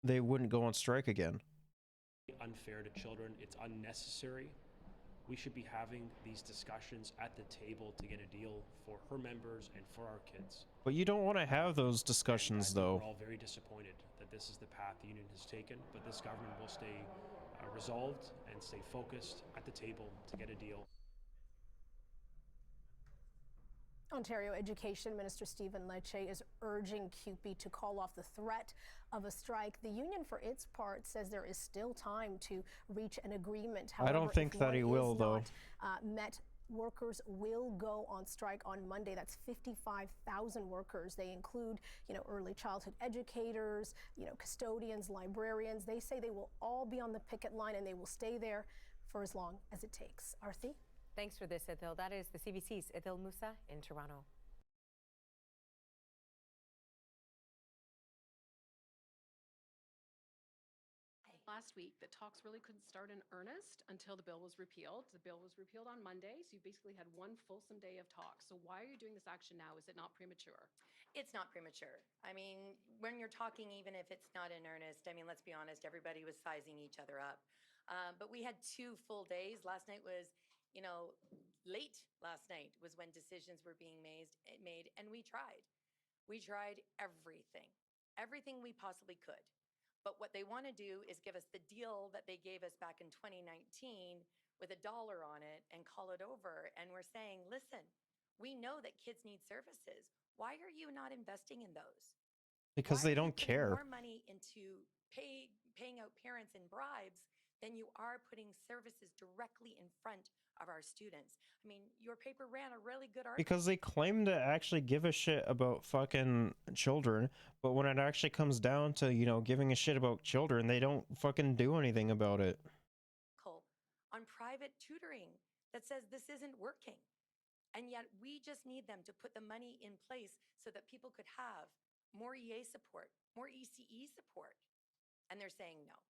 They wouldn't go on strike again. Unfair to children. It's unnecessary. We should be having these discussions at the table to get a deal for her members and for our kids. But you don't want to have those discussions, though. We're all very disappointed that this is the path the union has taken, but this government will stay resolved and stay focused at the table to get a deal. Ontario Education Minister Stephen Lecce is urging CUPE to call off the threat of a strike. The union, for its part, says there is still time to reach an agreement. However, I don't think that he will, though. Met workers will go on strike on Monday. That's 55,000 workers. They include, early childhood educators, custodians, librarians. They say they will all be on the picket line and they will stay there for as long as it takes. Arthi? Thanks for this, Ethel. That is the CBC's Ethel Musa in Toronto. Last week that talks really couldn't start in earnest until the bill was repealed. The bill was repealed on Monday, so you basically had one fulsome day of talks. So why are you doing this action now? Is it not premature? It's not premature. I mean, when you're talking, even if it's not in earnest, I mean, let's be honest, everybody was sizing each other up. But we had 2 full days. Last night was, late last night was when decisions were being made, and we tried. We tried everything we possibly could. But what they want to do is give us the deal that they gave us back in 2019 with $1 on it and call it over. And we're saying, listen, we know that kids need services. Why are you not investing in those? Because they don't care. More money into paying out parents in bribes than you are putting services directly in front of our students. I mean, your paper ran a really good article. Because they claim to actually give a shit about fucking children, but when it actually comes down to, giving a shit about children, they don't fucking do anything about it. on private tutoring that says this isn't working. And yet we just need them to put the money in place so that people could have more EA support, more ECE support. And they're saying no.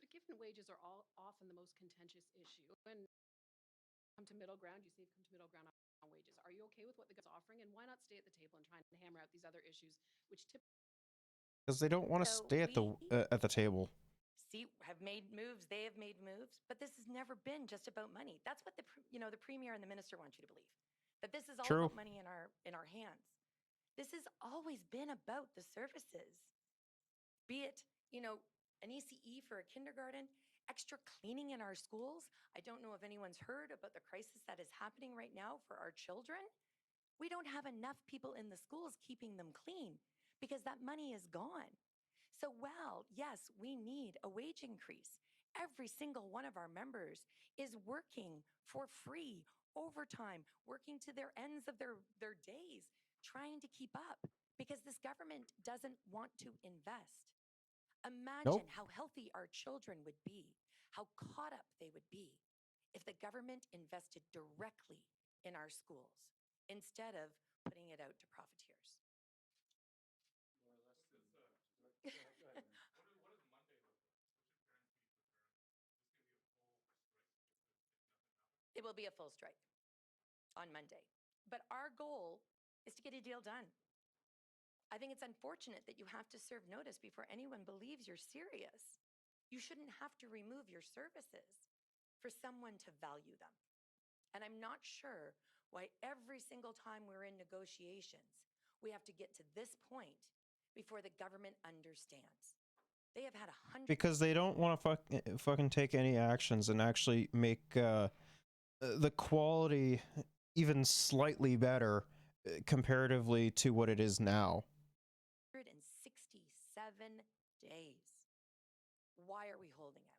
But given wages are all often the most contentious issue, and come to middle ground, you say you've come to middle ground on wages. Are you okay with what the government's offering? And why not stay at the table and try and hammer out these other issues, which typically Because they don't want to So stay at the table. have made moves, they have made moves, but this has never been just about money. That's what the premier and the minister want you to believe, that this is all True. about money in our hands. This has always been about the services, be it an ECE for a kindergarten, extra cleaning in our schools. I don't know if anyone's heard about the crisis that is happening right now for our children. We don't have enough people in the schools keeping them clean because that money is gone. So, while, yes, we need a wage increase, every single one of our members is working for free, overtime, working to their ends of their days, trying to keep up because this government doesn't want to invest. Imagine Nope. how healthy our children would be, how caught up they would be if the government invested directly in our schools instead of putting it out to profiteers. It will be a full strike on Monday. But our goal is to get a deal done. I think it's unfortunate that you have to serve notice before anyone believes you're serious. You shouldn't have to remove your services for someone to value them. And I'm not sure why every single time we're in negotiations, we have to get to this point before the government understands. They have had 100. Because they don't want to fucking take any actions and actually make the quality even slightly better comparatively to what it is now. 167 days. Why are we holding out?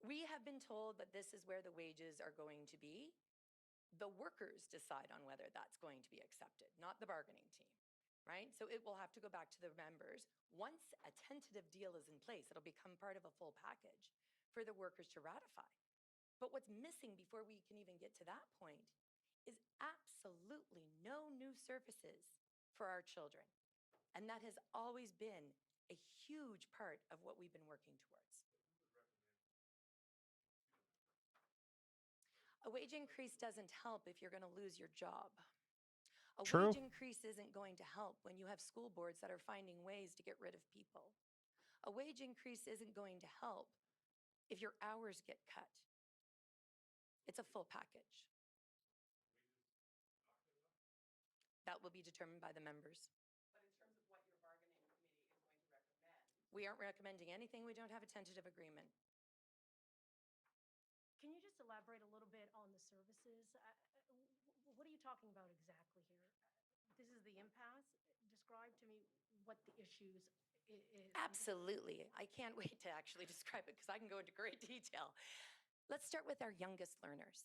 We have been told that this is where the wages are going to be. The workers decide on whether that's going to be accepted, not the bargaining team, right? So it will have to go back to the members. Once a tentative deal is in place, it'll become part of a full package for the workers to ratify. But what's missing before we can even get to that point is absolutely no new services for our children. And that has always been a huge part of what we've been working towards. A wage increase doesn't help if you're going to lose your job. A True. wage increase isn't going to help when you have school boards that are finding ways to get rid of people. A wage increase isn't going to help if your hours get cut. It's a full package. That will be determined by the members. But in terms of what your bargaining committee is going to recommend, We aren't recommending anything. We don't have a tentative agreement. Can you just elaborate a little bit on the services? What are you talking about exactly here? This is the impasse. Describe to me what the issues is. Absolutely. I can't wait to actually describe it because I can go into great detail. Let's start with our youngest learners,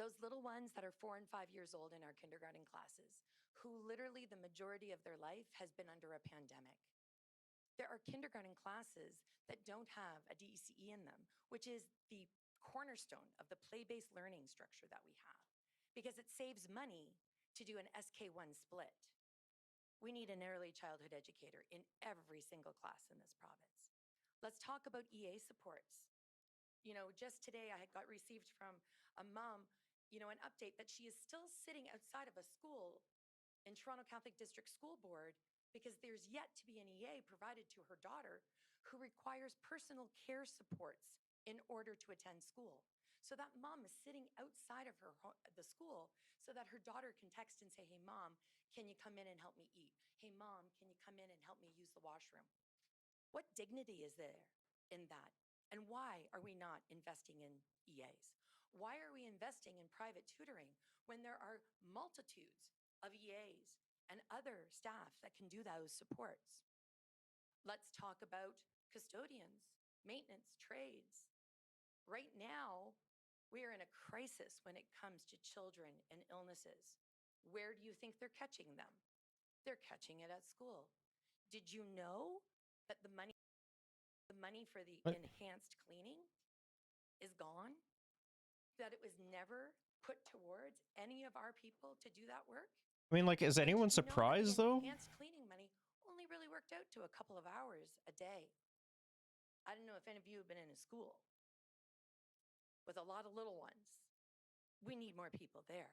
those little ones that are 4 and 5 years old in our kindergarten classes, who literally the majority of their life has been under a pandemic. There are kindergarten classes that don't have a DECE in them, which is the cornerstone of the play-based learning structure that we have, because it saves money to do an SK1 split. We need an early childhood educator in every single class in this province. Let's talk about EA supports. Just today I had got received from a mom, an update that she is still sitting outside of a school in Toronto Catholic District School Board because there's yet to be an EA provided to her daughter who requires personal care supports in order to attend school. So that mom is sitting outside of the school so that her daughter can text and say, hey, Mom, can you come in and help me eat? Hey, Mom, can you come in and help me use the washroom? What dignity is there in that? And why are we not investing in EAs? Why are we investing in private tutoring when there are multitudes of EAs and other staff that can do those supports? Let's talk about custodians, maintenance, trades. Right now, We are in a crisis when it comes to children and illnesses. Where do you think they're catching them? They're catching it at school. Did you know that the money for the What? enhanced cleaning is gone? That it was never put towards any of our people to do that work? I mean, like, is anyone surprised though? Enhanced cleaning money only really worked out to a couple of hours a day. I don't know if any of you have been in a school with a lot of little ones. We need more people there.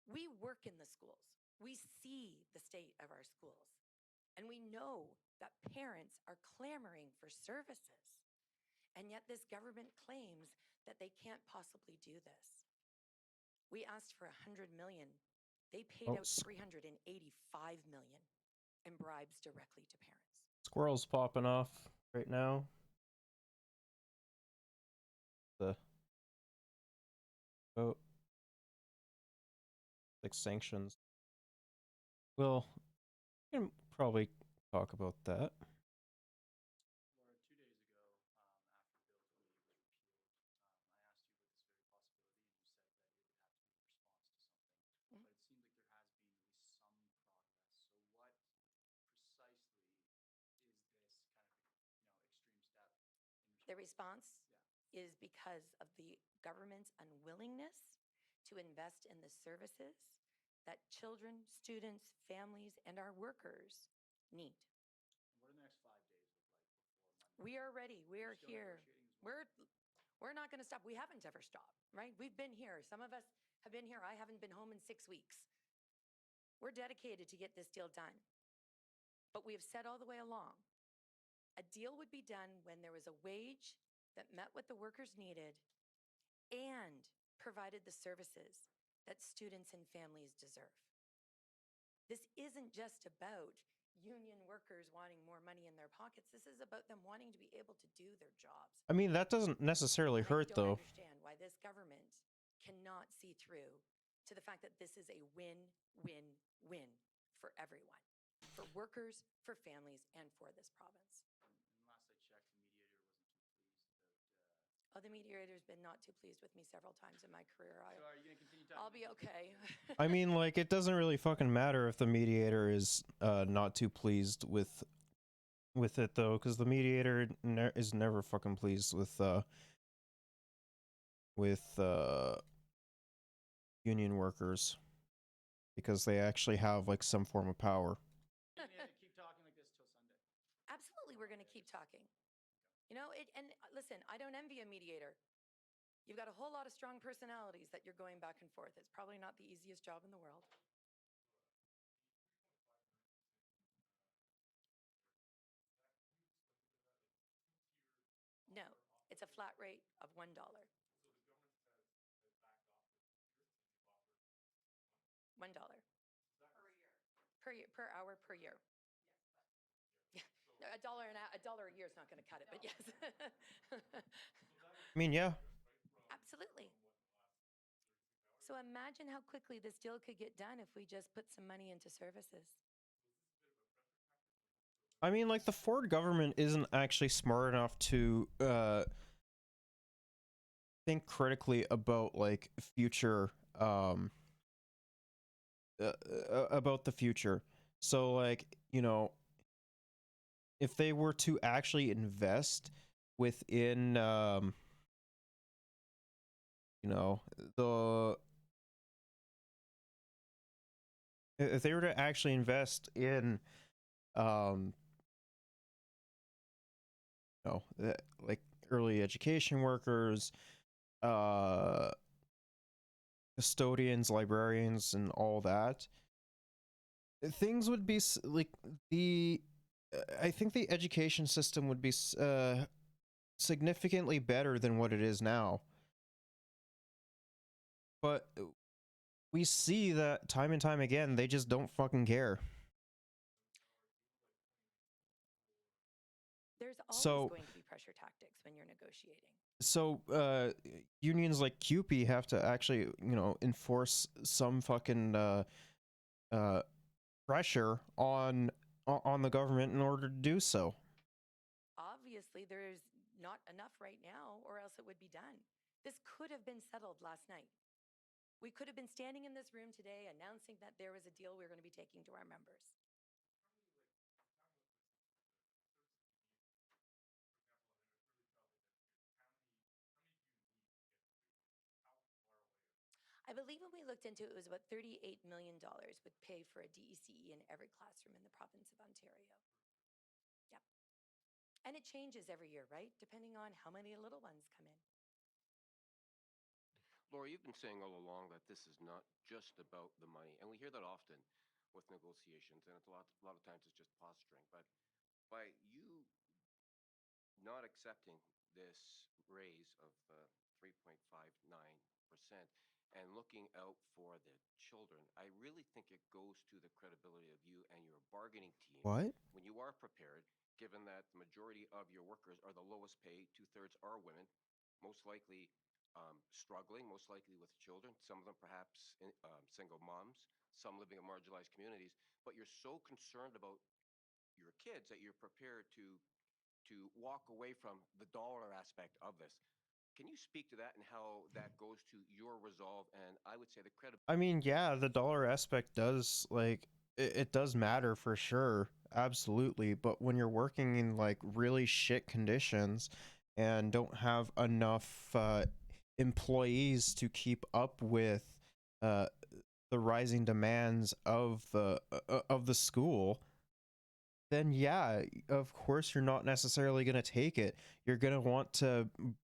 We work in the schools. We see the state of our schools. And we know that parents are clamoring for services. And yet this government claims that they can't possibly do this. We asked for $100 million. They paid out $385 million in bribes directly to parents. Squirrels popping off right now. Oh, like sanctions. Well, we can probably talk about that. The response is because of the government's unwillingness to invest in the services that children, students, families, and our workers need. What do the next 5 days look like before Monday? We are ready. We are here. We're not going to stop. We haven't ever stopped, right? We've been here. Some of us have been here. I haven't been home in 6 weeks. We're dedicated to get this deal done. But we have said all the way along, a deal would be done when there was a wage that met what the workers needed and provided the services that students and families deserve. This isn't just about union workers wanting more money in their pockets. This is about them wanting to be able to do their jobs. I mean, that doesn't necessarily hurt though. I don't understand why this government cannot see through to the fact that this is a win-win-win for everyone, for workers, for families, and for this province. Oh, the mediator's been not too pleased with me several times in my career. So are you going to continue talking? I'll be okay. I mean, like, it doesn't really fucking matter if the mediator is not too pleased with it though, because the mediator is never fucking pleased with union workers, because they actually have like some form of power. You're going to keep talking like this till Sunday? Absolutely, we're going to keep talking. You know, and listen, I don't envy a mediator. You've got a whole lot of strong personalities that you're going back and forth. It's probably not the easiest job in the world. No, it's a flat rate of $1. $1 per hour per year. $1 a year is not going to cut it, but yes. I mean, yeah. Absolutely. So imagine how quickly this deal could get done if we just put some money into services. I mean, like, the Ford government isn't actually smart enough to think critically about like future about the future. So like, you know, if they were to actually invest within you know, if they were to actually invest in you know, like early education workers, custodians, librarians, and all that, things would be like I think the education system would be significantly better than what it is now. But we see that time and time again, they just don't fucking care. There's always going to be pressure tactics when you're negotiating. So unions like CUPE have to actually, you know, enforce some fucking pressure on the government in order to do so. Obviously, there's not enough right now, or else it would be done. This could have been settled last night. We could have been standing in this room today announcing that there was a deal we were going to be taking to our members. I believe when we looked into it, it was about $38 million would pay for a DECE in every classroom in the province of Ontario. Yep. And it changes every year, right? Depending on how many little ones come in. Laura, you've been saying all along that this is not just about the money, and we hear that often with negotiations, and it's a lot of times it's just posturing. But by you not accepting this raise of 3.59% and looking out for the children, I really think it goes to the credibility of you and your bargaining team. What? When you are prepared, given that the majority of your workers are the lowest paid, 2/3 are women, most likely struggling, most likely with children, some of them perhaps single moms, some living in marginalized communities, but you're so concerned about your kids that you're prepared to walk away from the dollar aspect of this. Can you speak to that and how that goes to your resolve and I would say the credibility? I mean, yeah, the dollar aspect does it does matter for sure, absolutely. But when you're working in like really shit conditions and don't have enough employees to keep up with uh, the rising demands of the school, then yeah, of course you're not necessarily going to take it. You're going to want to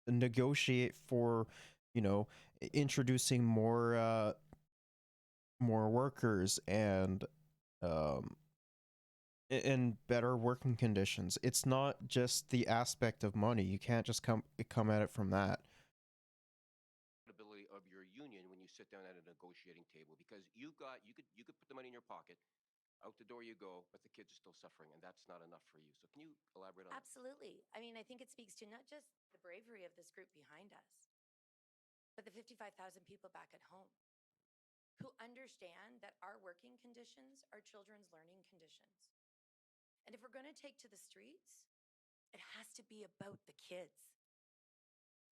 negotiate for, you know, introducing more workers and um in better working conditions. It's not just the aspect of money. You can't just come at it from that. Credibility of your union when you sit down at a negotiating table, because you could put the money in your pocket, out the door you go, but the kids are still suffering, and that's not enough for you. So can you elaborate on that? Absolutely. I mean, I think it speaks to not just the bravery of this group behind us, but the 55,000 people back at home who understand that our working conditions are children's learning conditions. And if we're going to take to the streets, it has to be about the kids.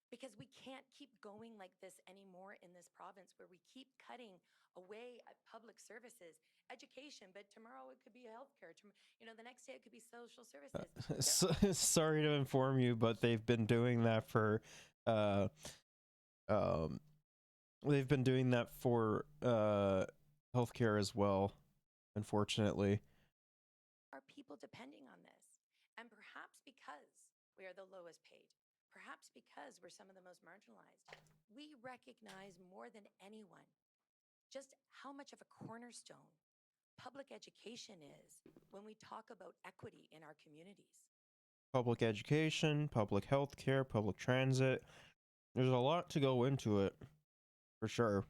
Because we can't keep going like this anymore in this province where we keep cutting away at public services, education, but tomorrow it could be healthcare. The next day it could be social services. Sorry to inform you, but they've been doing that for uh um they've been doing that for healthcare as well, unfortunately. Are people depending on this? And perhaps because we are the lowest paid, perhaps because we're some of the most marginalized, we recognize more than anyone just how much of a cornerstone public education is when we talk about equity in our communities. Public education, public health care, public transit. There's a lot to go into it, for sure.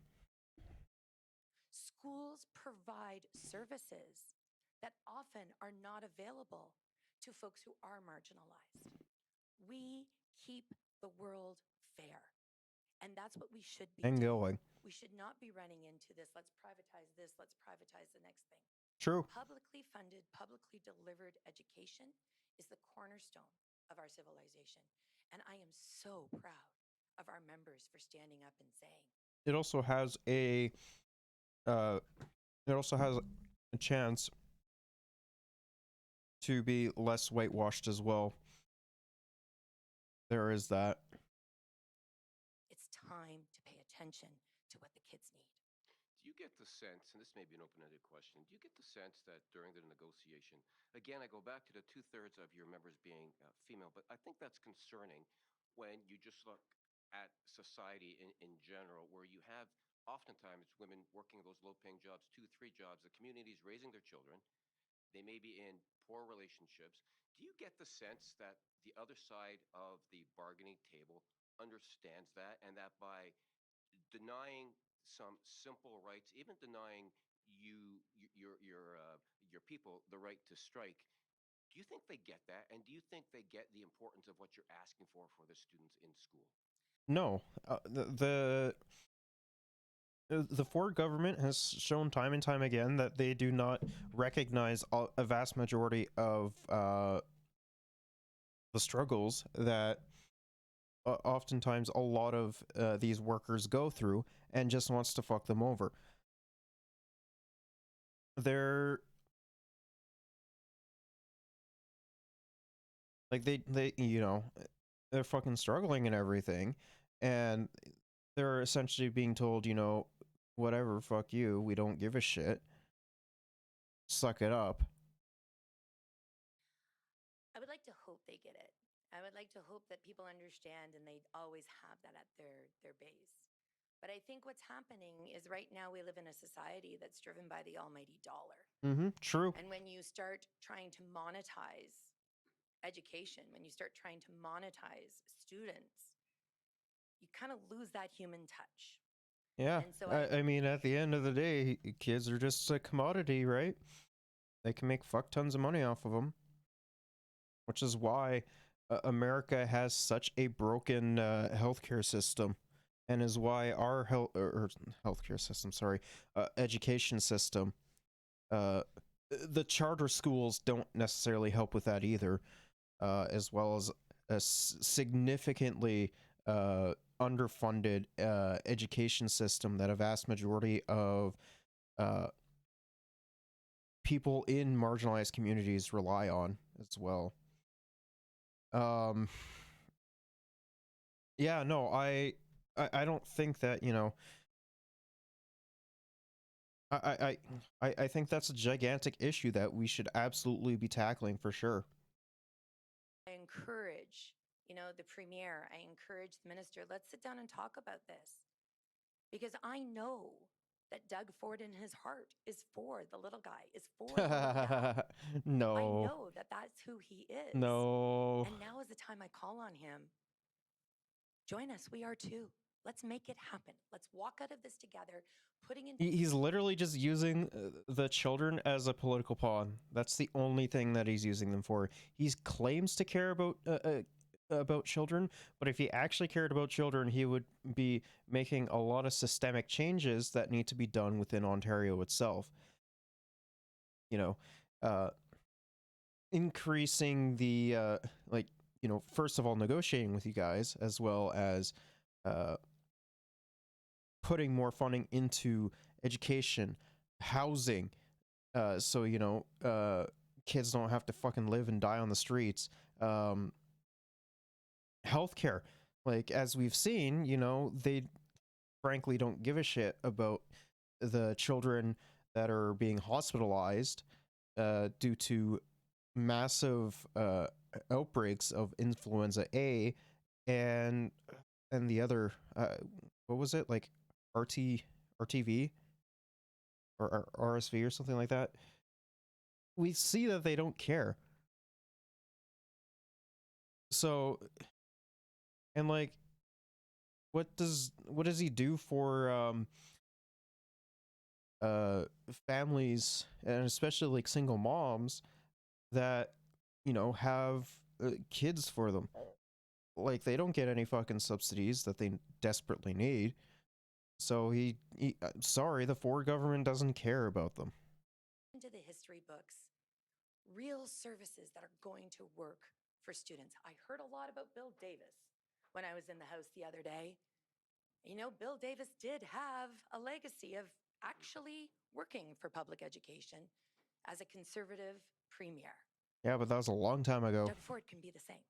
Schools provide services that often are not available to folks who are marginalized. We keep the world fair. And that's what we should be And doing. going. We should not be running into this, let's privatize this, let's privatize the next thing. True. Publicly funded, publicly delivered education is the cornerstone of our civilization. And I am so proud of our members for standing up and saying. It also has a chance to be less whitewashed as well. There is that. It's time to pay attention to what the kids need. Do you get the sense, and this may be an open-ended question, do you get the sense that during the negotiation, again, I go back to the 2/3 of your members being female, but I think that's concerning when you just look at society in general, where you have oftentimes women working those low-paying jobs, 2, 3 jobs, the community's raising their children, they may be in poor relationships. Do you get the sense that the other side of the bargaining table understands that, and that by denying some simple rights, even denying your people the right to strike, do you think they get that? And do you think they get the importance of what you're asking for the students in school? No, the Ford government has shown time and time again that they do not recognize a vast majority of the struggles that oftentimes a lot of these workers go through, and just wants to fuck them over. They're like they they're fucking struggling and everything, and they're essentially being told, whatever, fuck you, we don't give a shit, suck it up. I would like to hope they get it. I would like to hope that people understand and they always have that at their base. But I think what's happening is right now we live in a society that's driven by the almighty dollar. True. And when you start trying to monetize education, when you start trying to monetize students, you kind of lose that human touch. Yeah. And so I mean, at the end of the day, kids are just a commodity, right? They can make fuck tons of money off of them, which is why America has such a broken healthcare system, and is why our healthcare system, sorry, education system, the charter schools don't necessarily help with that either, as well as a significantly underfunded education system that a vast majority of people in marginalized communities rely on as well. Yeah, no, I don't think that, I think that's a gigantic issue that we should absolutely be tackling for sure. I encourage, the premier, I encourage the minister, let's sit down and talk about this. Because I know that Doug Ford in his heart is for the little guy, is for the little gal. No. I know that that's who he is. No. And now is the time I call on him. Join us. We are too. Let's make it happen. Let's walk out of this together, putting in. He's literally just using the children as a political pawn. That's the only thing that he's using them for. He claims to care about children, but if he actually cared about children, he would be making a lot of systemic changes that need to be done within Ontario itself. Increasing the first of all, negotiating with you guys, as well as putting more funding into education, housing, so kids don't have to fucking live and die on the streets. Healthcare, like as we've seen, they frankly don't give a shit about the children that are being hospitalized due to massive outbreaks of influenza A and the other what was it, like RTV or RSV or something like that. We see that they don't care. So, and like, what does he do for families, and especially like single moms that have kids for them? Like, they don't get any fucking subsidies that they desperately need. So sorry, the Ford government doesn't care about them. Into the history books, real services that are going to work for students. I heard a lot about Bill Davis when I was in the House the other day. Bill Davis did have a legacy of actually working for public education as a conservative premier. Yeah, but that was a long time ago. Doug Ford can be the same.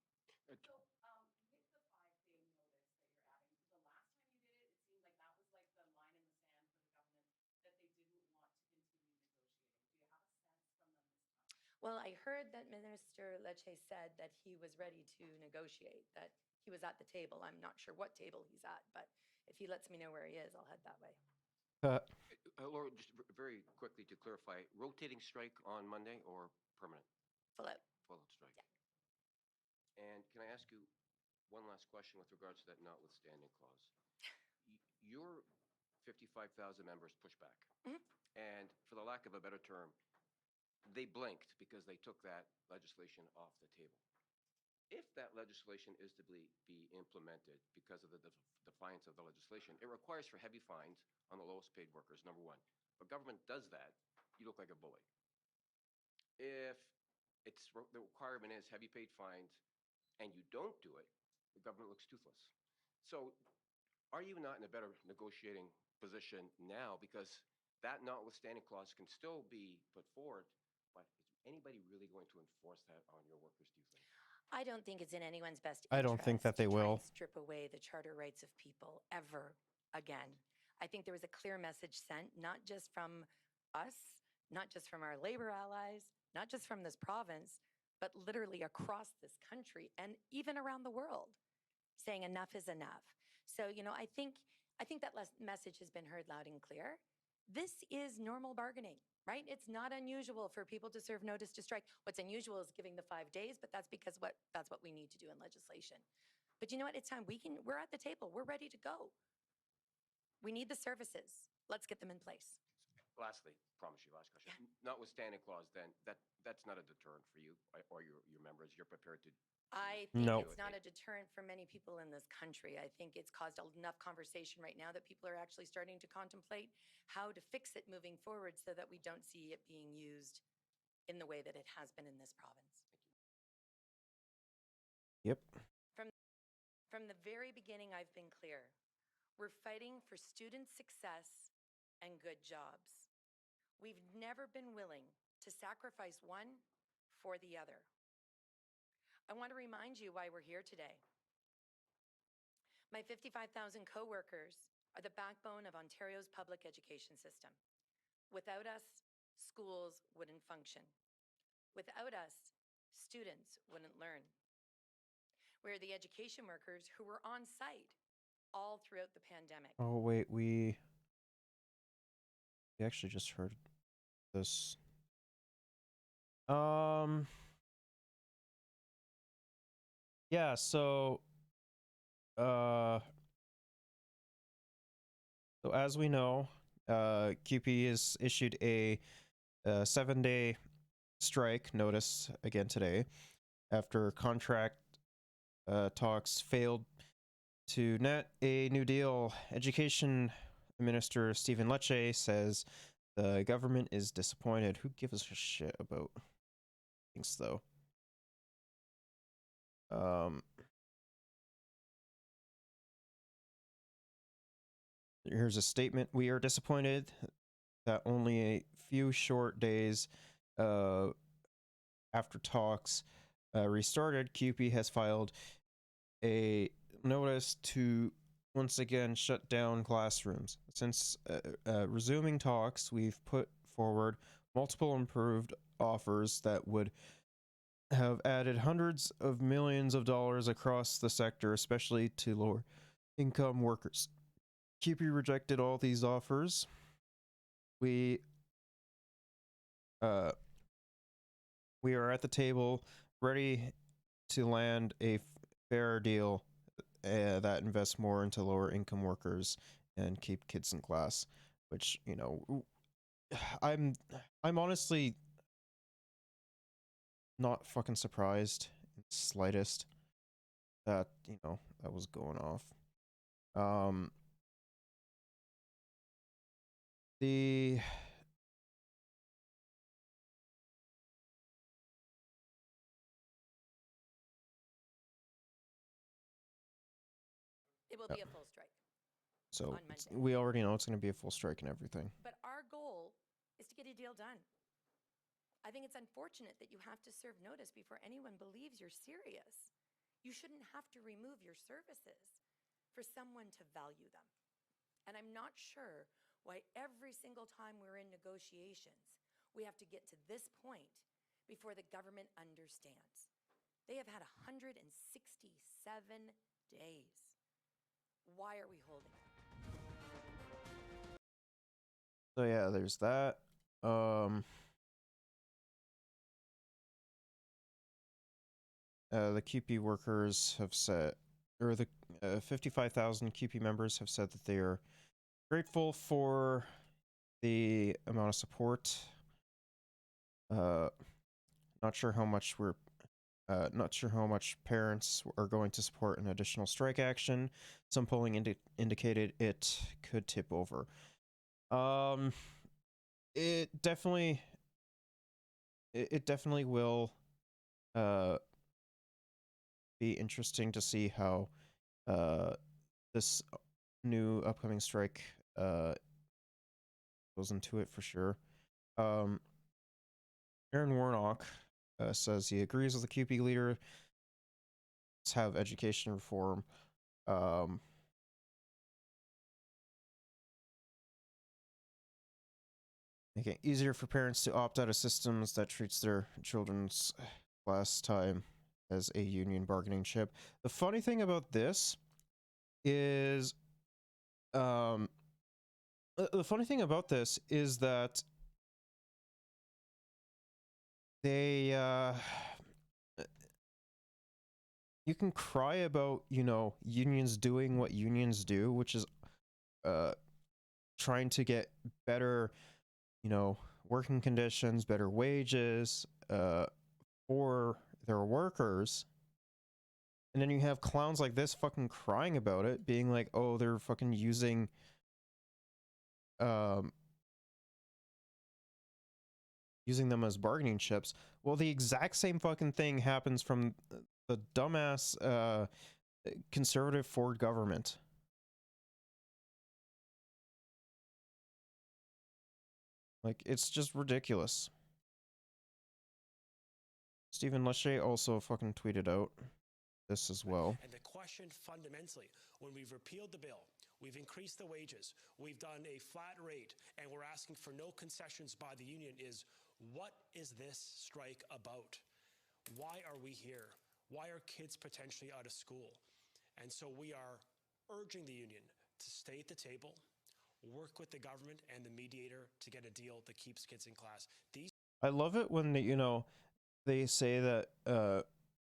Well, I heard that Minister Lecce said that he was ready to negotiate, that he was at the table. I'm not sure what table he's at, but if he lets me know where he is, I'll head that way. Laura, just very quickly to clarify, rotating strike on Monday or permanent? Full out. Full out strike. Yeah. And can I ask you one last question with regards to that notwithstanding clause? Your 55,000 members pushed back. And for the lack of a better term, they blinked because they took that legislation off the table. If that legislation is to be implemented because of the defiance of the legislation, it requires for heavy fines on the lowest paid workers, number one. If government does that, you look like a bully. If the requirement is heavy paid fines and you don't do it, the government looks toothless. So are you not in a better negotiating position now? Because that notwithstanding clause can still be put forward, but is anybody really going to enforce that on your workers, do you think? I don't think it's in anyone's best I interest don't think that to they try will. and strip away the charter rights of people ever again. I think there was a clear message sent, not just from us, not just from our labor allies, not just from this province, but literally across this country and even around the world, saying enough is enough. So, I think that message has been heard loud and clear. This is normal bargaining, right? It's not unusual for people to serve notice to strike. What's unusual is giving the 5 days, but that's because that's what we need to do in legislation. But you know what? It's time. We're at the table. We're ready to go. We need the services. Let's get them in place. Lastly, promise you, last question. Notwithstanding clause, then that's not a deterrent for you or your members. You're prepared to. I think No. it's not a deterrent for many people in this country. I think it's caused enough conversation right now that people are actually starting to contemplate how to fix it moving forward so that we don't see it being used in the way that it has been in this province. Yep. From the very beginning, I've been clear. We're fighting for student success and good jobs. We've never been willing to sacrifice one for the other. I want to remind you why we're here today. My 55,000 coworkers are the backbone of Ontario's public education system. Without us, schools wouldn't function. Without us, students wouldn't learn. We're the education workers who were on site all throughout the pandemic. Oh wait, we actually just heard this. Yeah, so so as we know, QP has issued a 7-day strike notice again today after contract talks failed to net a new deal. Education Minister Stephen Lecce says the government is disappointed. Who gives a shit about things though? Here's a statement. We are disappointed that only a few short days after talks restarted, QP has filed a notice to once again shut down classrooms. Since resuming talks, we've put forward multiple improved offers that would have added hundreds of millions of dollars across the sector, especially to lower income workers. QP rejected all these offers. We are at the table ready to land a fair deal that invests more into lower income workers and keep kids in class, which, I'm honestly not fucking surprised in the slightest that, that was going off. The It will be a full strike. So on Monday. we already know it's going to be a full strike and everything. But our goal is to get a deal done. I think it's unfortunate that you have to serve notice before anyone believes you're serious. You shouldn't have to remove your services for someone to value them. And I'm not sure why every single time we're in negotiations, we have to get to this point before the government understands. They have had 167 days. Why are we holding it? So yeah, there's that. The QP workers have said, or the 55,000 QP members have said that they are grateful for the amount of support. Not sure how much parents are going to support an additional strike action. Some polling indicated it could tip over. It definitely will be interesting to see how this new upcoming strike goes into it for sure. Aaron Warnock says he agrees with the CUPE leader. Let's have education reform. Make it easier for parents to opt out of systems that treats their children's class time as a union bargaining chip. The funny thing about this is, the funny thing about this is that they, you can cry about, you know, unions doing what unions do, which is, trying to get better, you know, working conditions, better wages, for their workers. And then you have clowns like this fucking crying about it, being like, oh, they're fucking using, using them as bargaining chips. Well, the exact same fucking thing happens from the dumbass, conservative Ford government. Like, it's just ridiculous. Stephen Lachey also fucking tweeted out this as well. And the question fundamentally, when we've repealed the bill, we've increased the wages, we've done a flat rate, and we're asking for no concessions by the union is, what is this strike about? Why are we here? Why are kids potentially out of school? And so we are urging the union to stay at the table, work with the government and the mediator to get a deal that keeps kids in class. I love it when, you know, they say that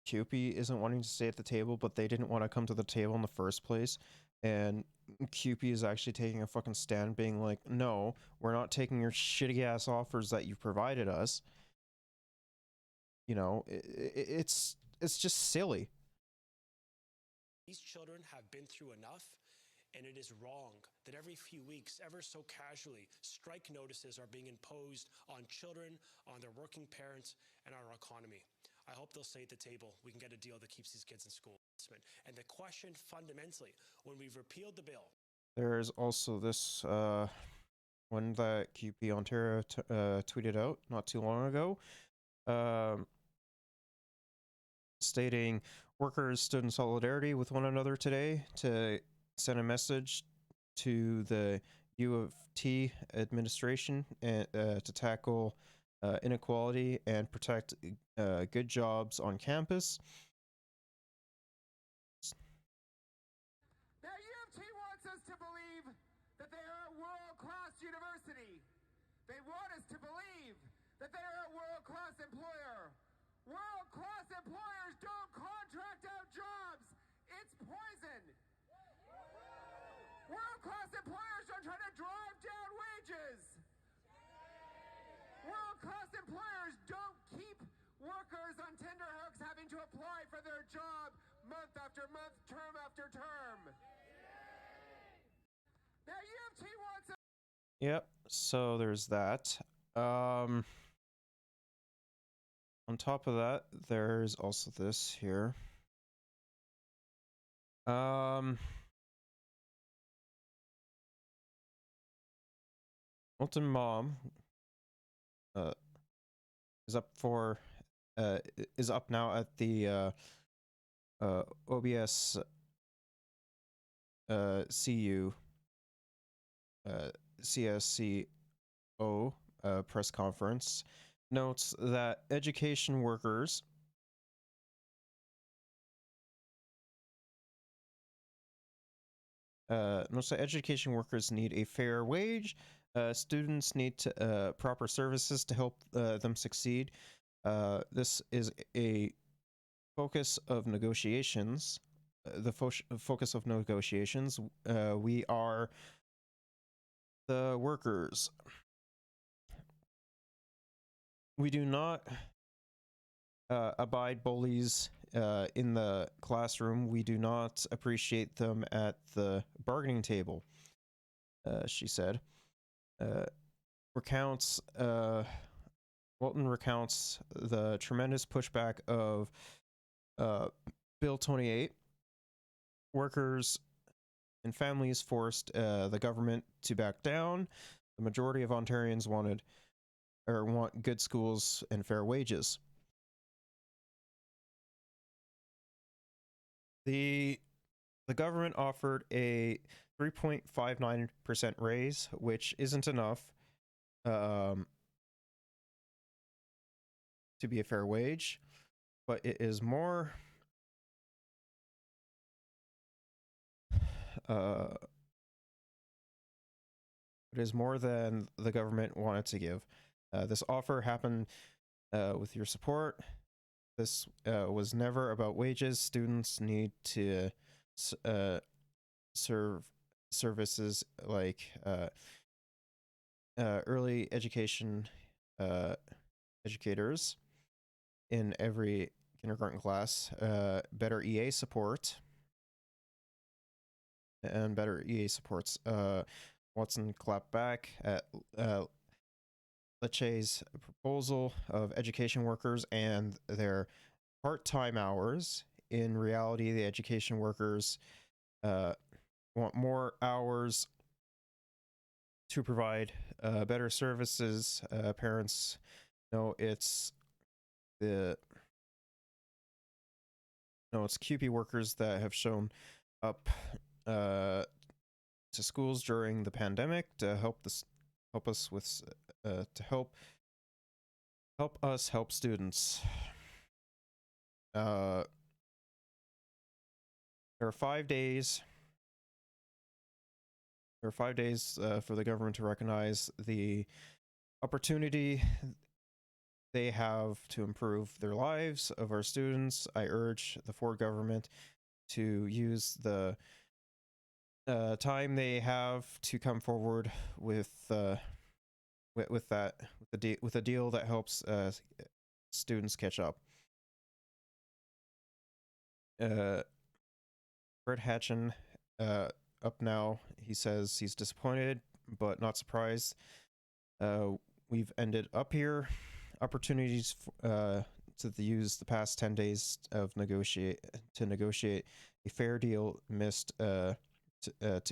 CUPE isn't wanting to stay at the table, but they didn't want to come to the table in the first place. And CUPE is actually taking a fucking stand, being like, no, we're not taking your shitty ass offers that you provided us. You know, it's just silly. These children have been through enough, and it is wrong that every few weeks, ever so casually, strike notices are being imposed on children, on their working parents, and on our economy. I hope they'll stay at the table. We can get a deal that keeps these kids in school. And the question fundamentally, when we've repealed the bill. There's also this one that CUPE Ontario tweeted out not too long ago, stating workers stood in solidarity with one another today to send a message to the U of T administration and to tackle inequality and protect good jobs on campus. Now, U of T wants us to believe that they are a world-class university. They want us to believe that they are a world-class employer. World-class employers don't contract out jobs. It's poison. World-class employers don't try to drive down wages. World-class employers don't keep workers on tenterhooks having to apply for their job month after month, term after term. Now, U of T wants a... Yep, so there's that. On top of that, there's also this here. Molten Mom is up now at the OBS CU CSCO press conference, notes that education workers need a fair wage. Students need proper services to help them succeed. This is a focus of negotiations. Focus of negotiations. We are the workers. We do not abide bullies in the classroom. We do not appreciate them at the bargaining table, she said. Walton recounts the tremendous pushback of Bill 28, workers and families forced the government to back down. The majority of Ontarians want good schools and fair wages. The government offered a 3.59% raise, which isn't enough to be a fair wage, but it is more than the government wanted to give. This offer happened with your support. This was never about wages. Students need to serve services like early education educators in every kindergarten class, better EA support, and better EA supports. Watson clapped back at Lecce's proposal of education workers and their part-time hours. In reality, the education workers want more hours to provide better services. Parents know it's CUPE workers that have shown up to schools during the pandemic to help us help students. There are 5 days. There are 5 days for the government to recognize the opportunity they have to improve their lives of our students. I urge the Ford government to use the time they have to come forward with a deal that helps students catch up. Fred Hatchen up now. He says he's disappointed but not surprised. We've ended up here. Opportunities to use the past 10 days of negotiate a fair deal missed to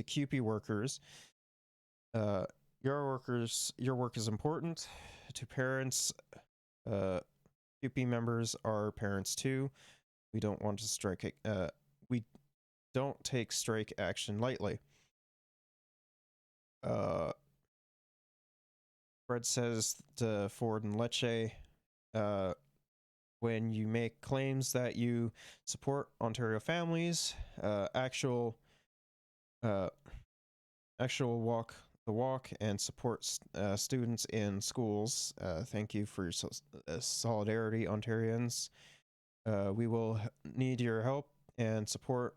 CUPE workers. Your work is important to parents. CUPE members are parents too. We don't want to strike. We don't take strike action lightly. Fred says to Ford and Lecce, when you make claims that you support Ontario families, actual walk the walk and support students in schools. Thank you for your solidarity, Ontarians. We will need your help and support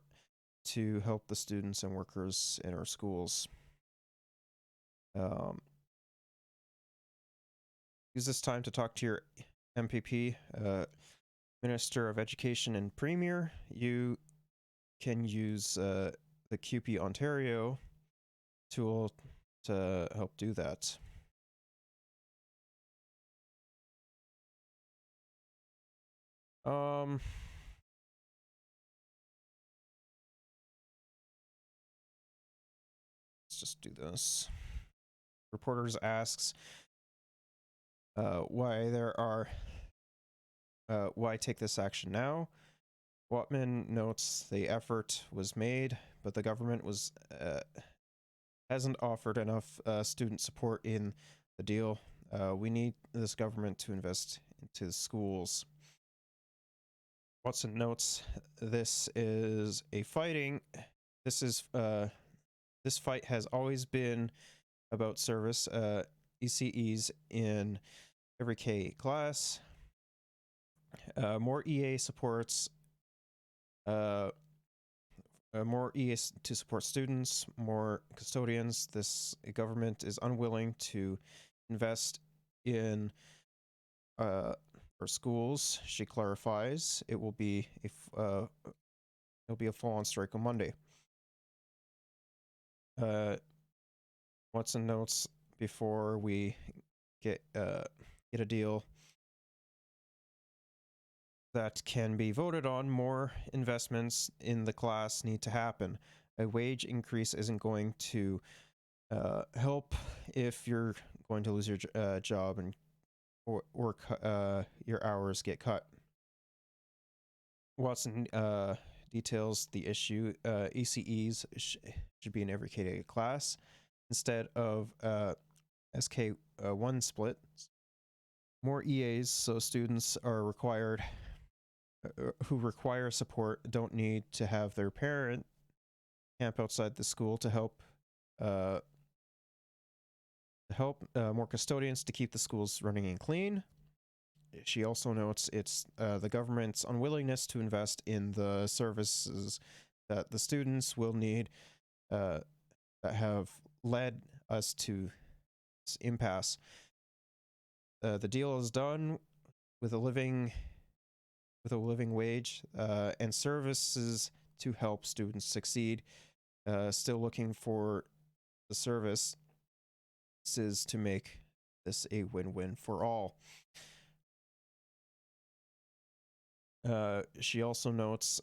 to help the students and workers in our schools. Use this time to talk to your MPP, Minister of Education and Premier. You can use the CUPE Ontario tool to help do that. Let's just do this. Reporters asks why take this action now? Watman notes the effort was made, but the government hasn't offered enough student support in the deal. We need this government to invest into the schools. Watson notes this fight has always been about service. ECEs in every K class. More EA supports. More EAs to support students, more custodians. This government is unwilling to invest in our schools. She clarifies it will be a full-on strike on Monday. Watson notes before we get a deal. that can be voted on, more investments in the class need to happen. A wage increase isn't going to help if you're going to lose your job and or your hours get cut. Watson details the issue. ECEs should be in every K class instead of SK1 split. More EAs, so students are required who require support don't need to have their parent camp outside the school to help more custodians to keep the schools running and clean. She also notes it's the government's unwillingness to invest in the services that the students will need that have led us to this impasse. The deal is done with a living wage and services to help students succeed. Still looking for the service is to make this a win-win for all. She also notes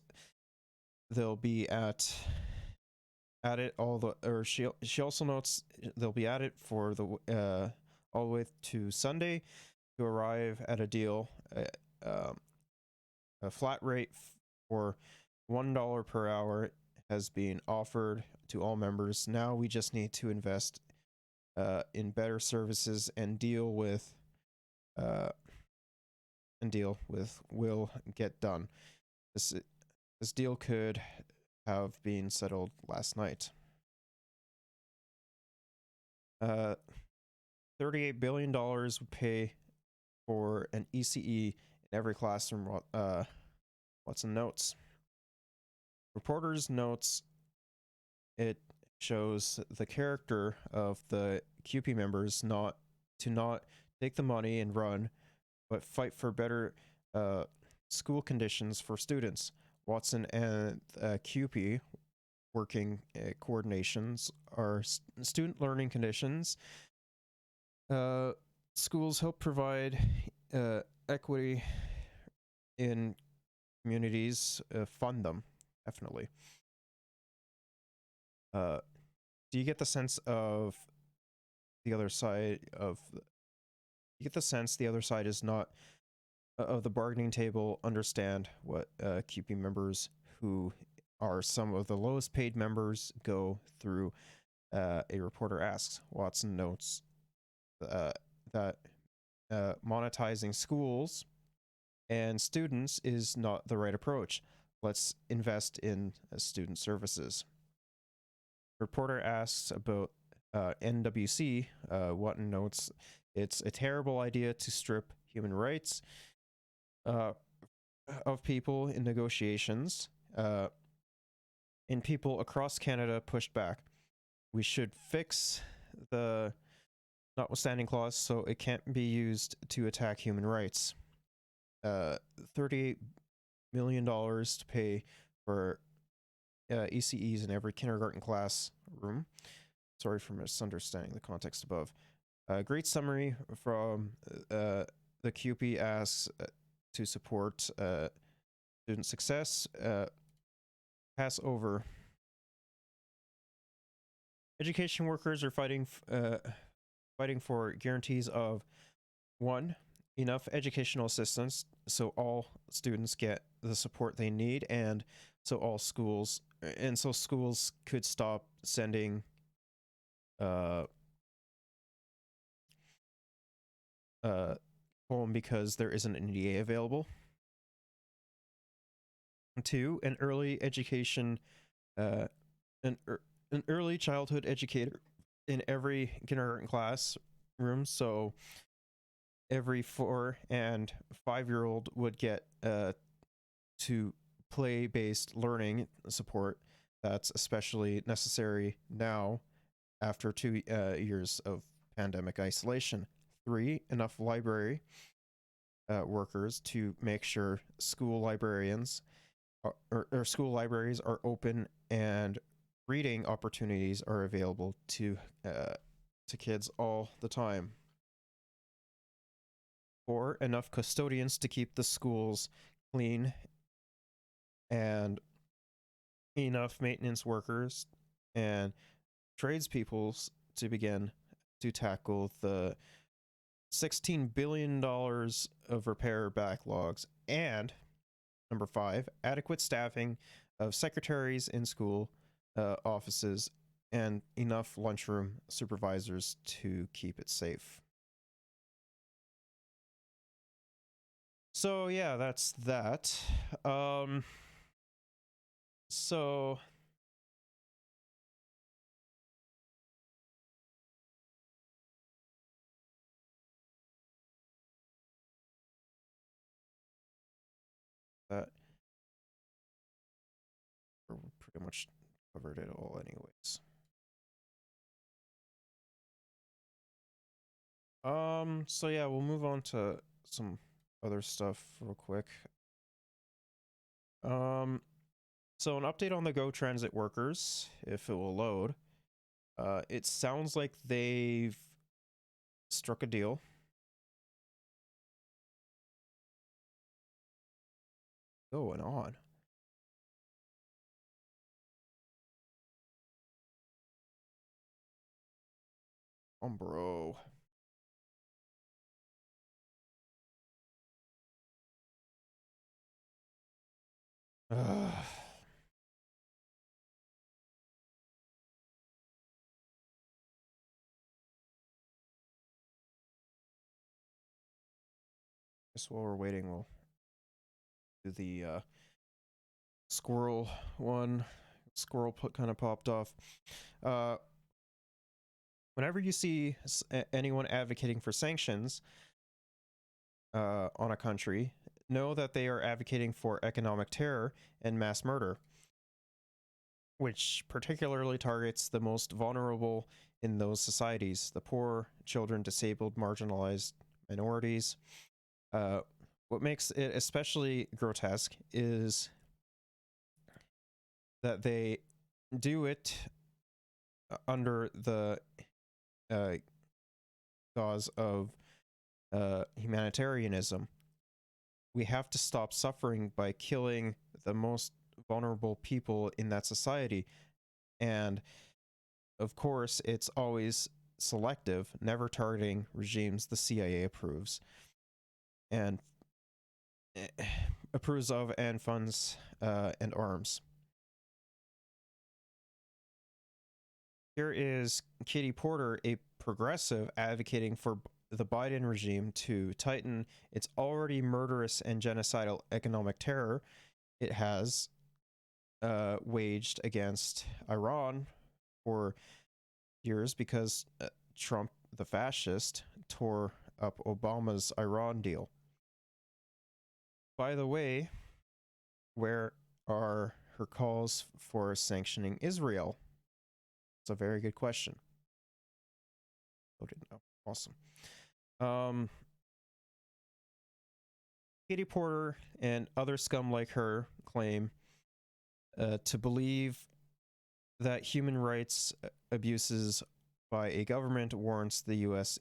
they'll be at it all the, or she also notes they'll be at it for the all the way to Sunday to arrive at a deal. A flat rate for $1 per hour has been offered to all members. Now we just need to invest in better services and deal with will get done. This deal could have been settled last night. $38 billion would pay for an ECE in every classroom. Watson notes. Reporters notes it shows the character of the CUPE members not take the money and run, but fight for better school conditions for students. Watson and CUPE working coordinations are student learning conditions. Schools help provide equity in communities, fund them, definitely. Do you get the sense of the other side of you get the sense the other side is not of the bargaining table understand what CUPE members who are some of the lowest paid members go through? A reporter asks. Watson notes that monetizing schools and students is not the right approach. Let's invest in student services. Reporter asks about NWC. Watson notes it's a terrible idea to strip human rights of people in negotiations, and people across Canada pushed back. We should fix the notwithstanding clause so it can't be used to attack human rights. $38 million to pay for ECEs in every kindergarten classroom. Sorry for misunderstanding the context above. Great summary from the CUPE asks to support student success. Pass over. Education workers are fighting for guarantees of 1, enough educational assistance so all students get the support they need, and so schools could stop sending home because there isn't an EA available. 2, an early education, an early childhood educator in every kindergarten classroom, so every 4 and 5-year-old would get to play-based learning support. That's especially necessary now after 2 years of pandemic isolation. 3, enough library workers to make sure school librarians or school libraries are open and reading opportunities are available to kids all the time. 4, enough custodians to keep the schools clean and enough maintenance workers and tradespeoples to begin to tackle the $16 billion of repair backlogs, and number 5, adequate staffing of secretaries in school offices and enough lunchroom supervisors to keep it safe. So yeah, that's that. So that we pretty much covered it all anyways. So yeah, we'll move on to some other stuff real quick. So an update on the Go Transit workers, if it will load. It sounds like they've struck a deal. Going on. Bro. Guess while we're waiting, we'll do the squirrel one. Squirrel kind of popped off. Whenever you see anyone advocating for sanctions on a country, know that they are advocating for economic terror and mass murder, which particularly targets the most vulnerable in those societies: the poor, children, disabled, marginalized minorities. What makes it especially grotesque is that they do it under the cause of humanitarianism. We have to stop suffering by killing the most vulnerable people in that society. And of course, it's always selective, never targeting regimes the CIA approves and approves of and funds and arms. Here is Katie Porter, a progressive, advocating for the Biden regime to tighten its already murderous and genocidal economic terror it has waged against Iran for years, because Trump, the fascist, tore up Obama's Iran deal. By the way, where are her calls for sanctioning Israel? It's a very good question. Oh, awesome. Katie Porter and other scum like her claim to believe that human rights abuses by a government warrants the U.S.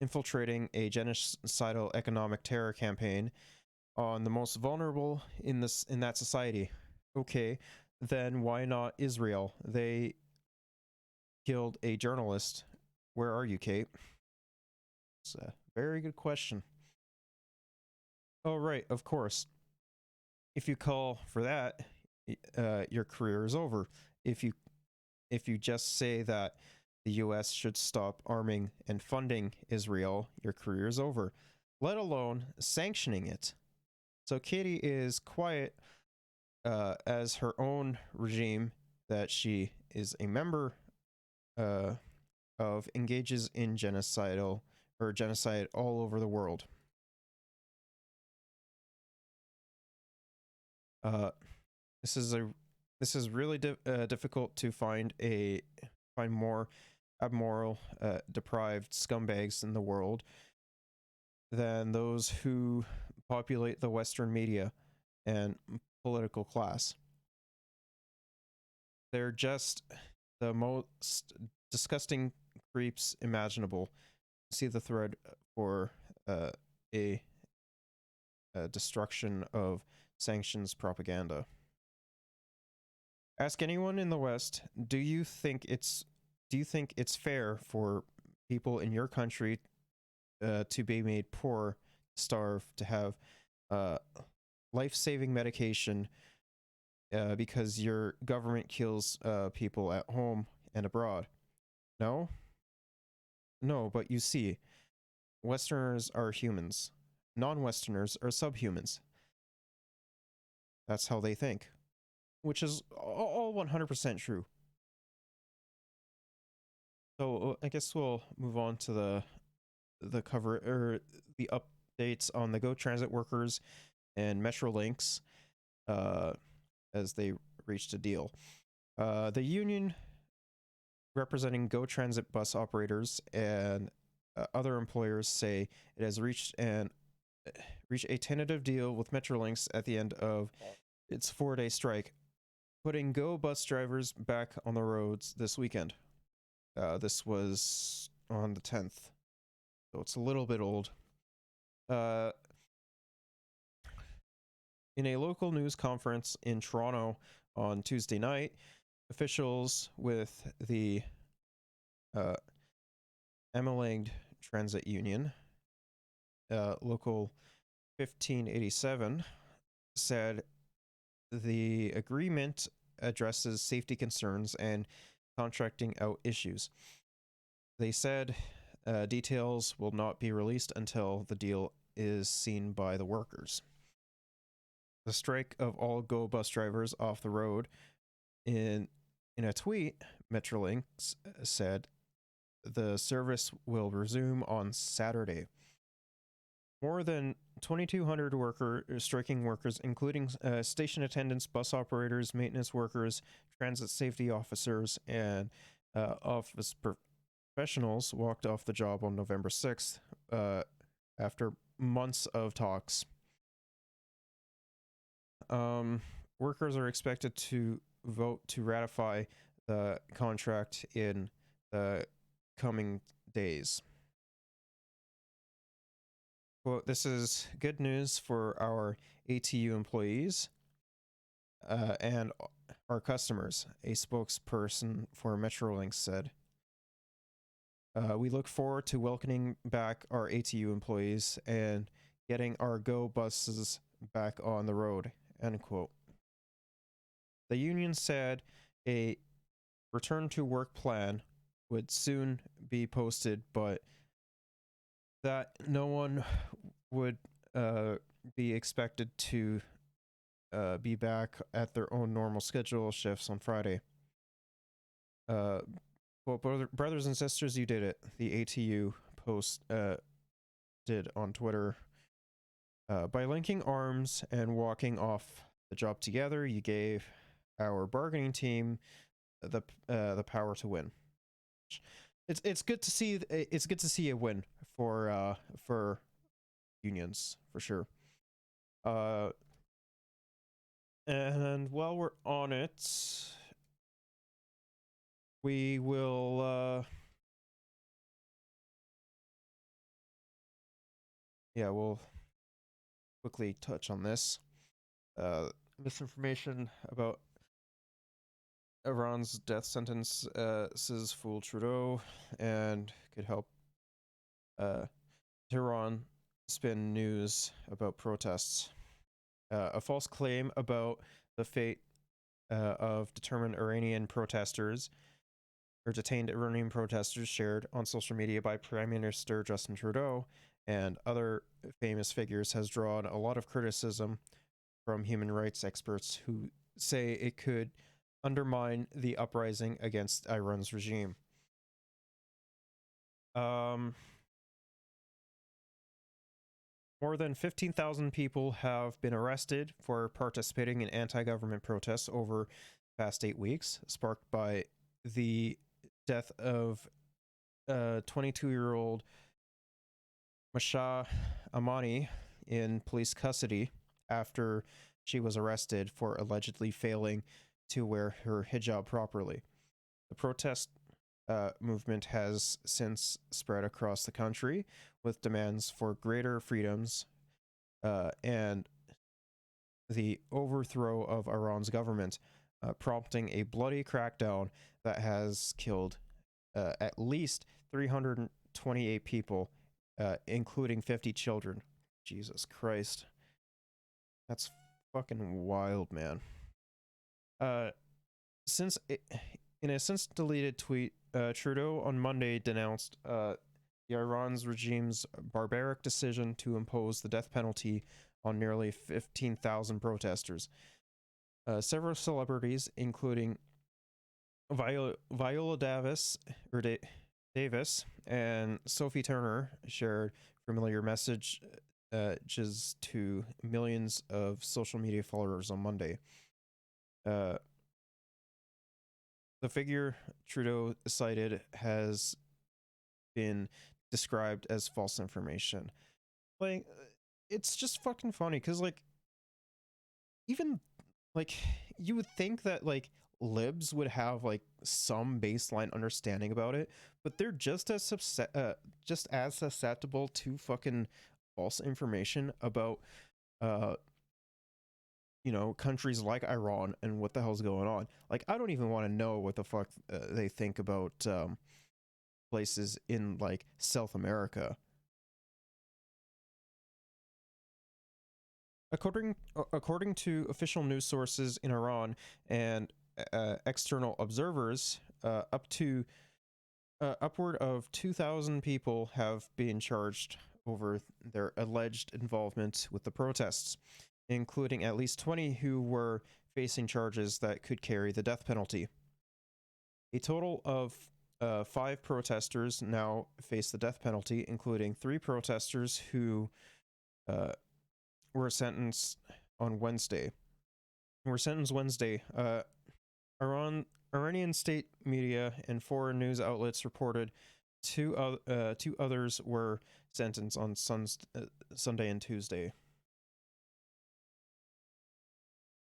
Infiltrating a genocidal economic terror campaign on the most vulnerable in that society. Okay, then why not Israel? They killed a journalist. Where are you, Kate? It's a very good question. Oh, right, of course. If you call for that, your career is over. If you just say that the US should stop arming and funding Israel, your career is over, let alone sanctioning it. So Katie is quiet as her own regime that she is a member of engages in genocide all over the world. This is really difficult to find more abmoral, deprived scumbags in the world than those who populate the Western media and political class. They're just the most disgusting creeps imaginable. See the thread for a destruction of sanctions propaganda. Ask anyone in the West, do you think it's fair for people in your country to be made poor, starve, to have life-saving medication because your government kills people at home and abroad? No? No, but you see, Westerners are humans. Non-Westerners are subhumans. That's how they think. Which is all 100% true. So I guess we'll move on to the cover or the updates on the Go Transit workers and Metrolinx as they reached a deal. The union representing Go Transit bus operators and other employers say it has reached a tentative deal with Metrolinx at the end of its 4-day strike, putting Go bus drivers back on the roads this weekend. This was on the 10th, so it's a little bit old. In a local news conference in Toronto on Tuesday night, officials with the Emergencies Transit Union, Local 1587, said the agreement addresses safety concerns and contracting out issues. They said details will not be released until the deal is seen by the workers. The strike of all Go bus drivers off the road. In a tweet, Metrolinx said the service will resume on Saturday. More than 2,200 striking workers, including station attendants, bus operators, maintenance workers, transit safety officers, and office professionals, walked off the job on November 6th after months of talks. Workers are expected to vote to ratify the contract in the coming days. Well, this is good news for our ATU employees and our customers, a spokesperson for Metrolinx said. We look forward to welcoming back our ATU employees and getting our Go buses back on the road, end quote. The union said a return to work plan would soon be posted, but that no one would be expected to be back at their own normal schedule shifts on Friday. Well, brothers and sisters, you did it. The ATU post did on Twitter. By linking arms and walking off the job together, you gave our bargaining team the power to win. It's good to see. It's good to see a win for unions for sure. And while we're on it, we will we'll quickly touch on this. Misinformation about Iran's death sentence says fool Trudeau and could help Tehran spin news about protests. A false claim about the fate of determined Iranian protesters or detained Iranian protesters shared on social media by Prime Minister Justin Trudeau and other famous figures has drawn a lot of criticism from human rights experts who say it could undermine the uprising against Iran's regime. More than 15,000 people have been arrested for participating in anti-government protests over the past 8 weeks, sparked by the death of 22-year-old Masha Amani in police custody after she was arrested for allegedly failing to wear her hijab properly. The protest movement has since spread across the country with demands for greater freedoms and the overthrow of Iran's government, prompting a bloody crackdown that has killed at least 328 people, including 50 children. Jesus Christ. That's fucking wild, man. In a since deleted tweet, Trudeau on Monday denounced the Iran's regime's barbaric decision to impose the death penalty on nearly 15,000 protesters. Several celebrities, including Viola Davis and Sophie Turner, shared familiar messages to millions of social media followers on Monday. The figure Trudeau cited has been described as false information. Like, it's just fucking funny because, like, even like you would think that like libs would have like some baseline understanding about it, but they're just as susceptible to fucking false information about countries like Iran and what the hell's going on. Like, I don't even want to know what the fuck they think about places in like South America. According to official news sources in Iran and external observers, upward of 2,000 people have been charged over their alleged involvement with the protests, including at least 20 who were facing charges that could carry the death penalty. A total of 5 protesters now face the death penalty, including 3 protesters who were sentenced Wednesday. Iranian state media and foreign news outlets reported two others were sentenced on Sunday and Tuesday.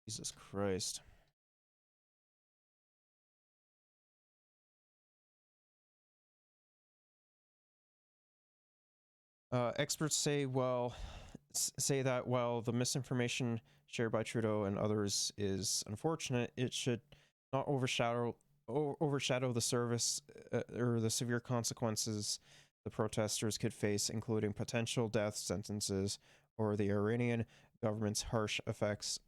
Jesus Christ. Experts say that while the misinformation shared by Trudeau and others is unfortunate, it should not overshadow the service or the severe consequences the protesters could face, including potential death sentences or the Iranian government's harsh efforts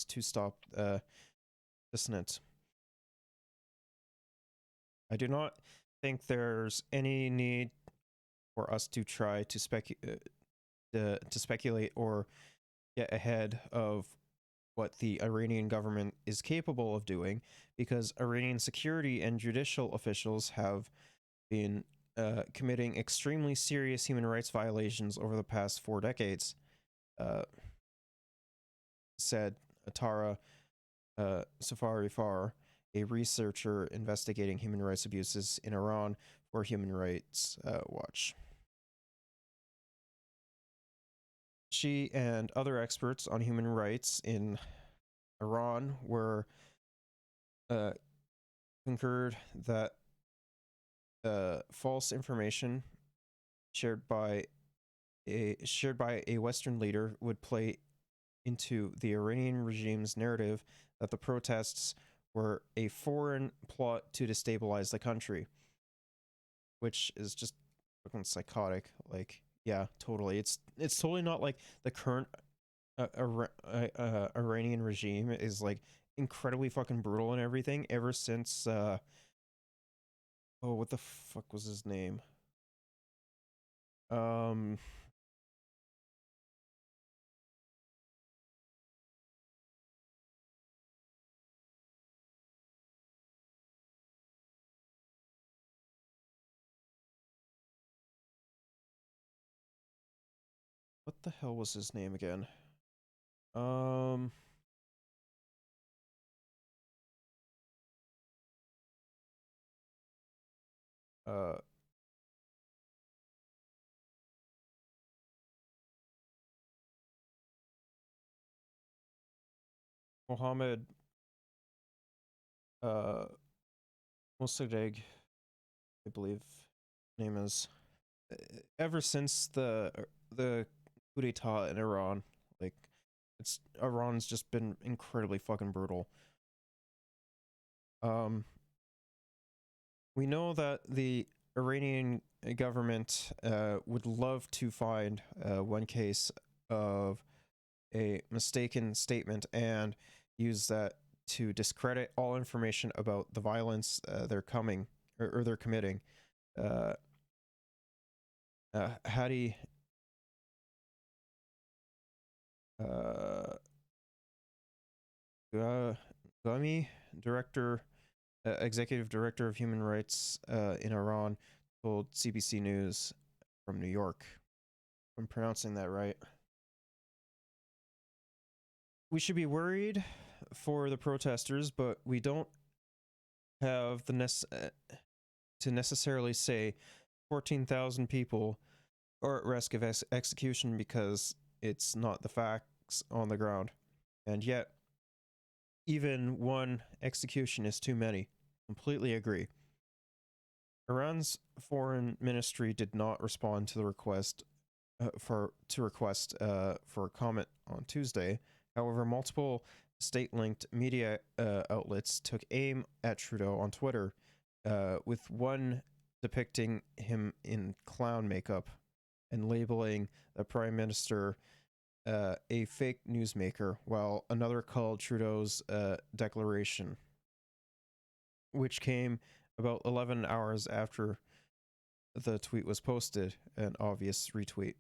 to stop dissent. I do not think there's any need for us to try to speculate or get ahead of what the Iranian government is capable of doing, because Iranian security and judicial officials have been committing extremely serious human rights violations over the past 4 decades, said Atara Safarifar, a researcher investigating human rights abuses in Iran for Human Rights Watch. She and other experts on human rights in Iran were concurred that false information shared by a Western leader would play into the Iranian regime's narrative that the protests were a foreign plot to destabilize the country, which is just fucking psychotic. Like, yeah, totally. It's totally not like the current Iranian regime is like incredibly fucking brutal and everything ever since what the fuck was his name? What the hell was his name again? Mohammed Mossadegh, I believe name is. ever since the coup d'etat in Iran, like Iran's just been incredibly fucking brutal. We know that the Iranian government would love to find one case of a mistaken statement and use that to discredit all information about the violence they're committing. Hadi Gami, executive director of human rights in Iran, told CBC News from New York. If I'm pronouncing that right. We should be worried for the protesters, but we don't have the to necessarily say 14,000 people are at risk of execution because it's not the facts on the ground. And yet, even one execution is too many. Completely agree. Iran's foreign ministry did not respond to the request for comment on Tuesday. However, multiple state-linked media outlets took aim at Trudeau on Twitter, with one depicting him in clown makeup and labeling the prime minister a fake newsmaker, while another called Trudeau's declaration, which came about 11 hours after the tweet was posted, an obvious retweet.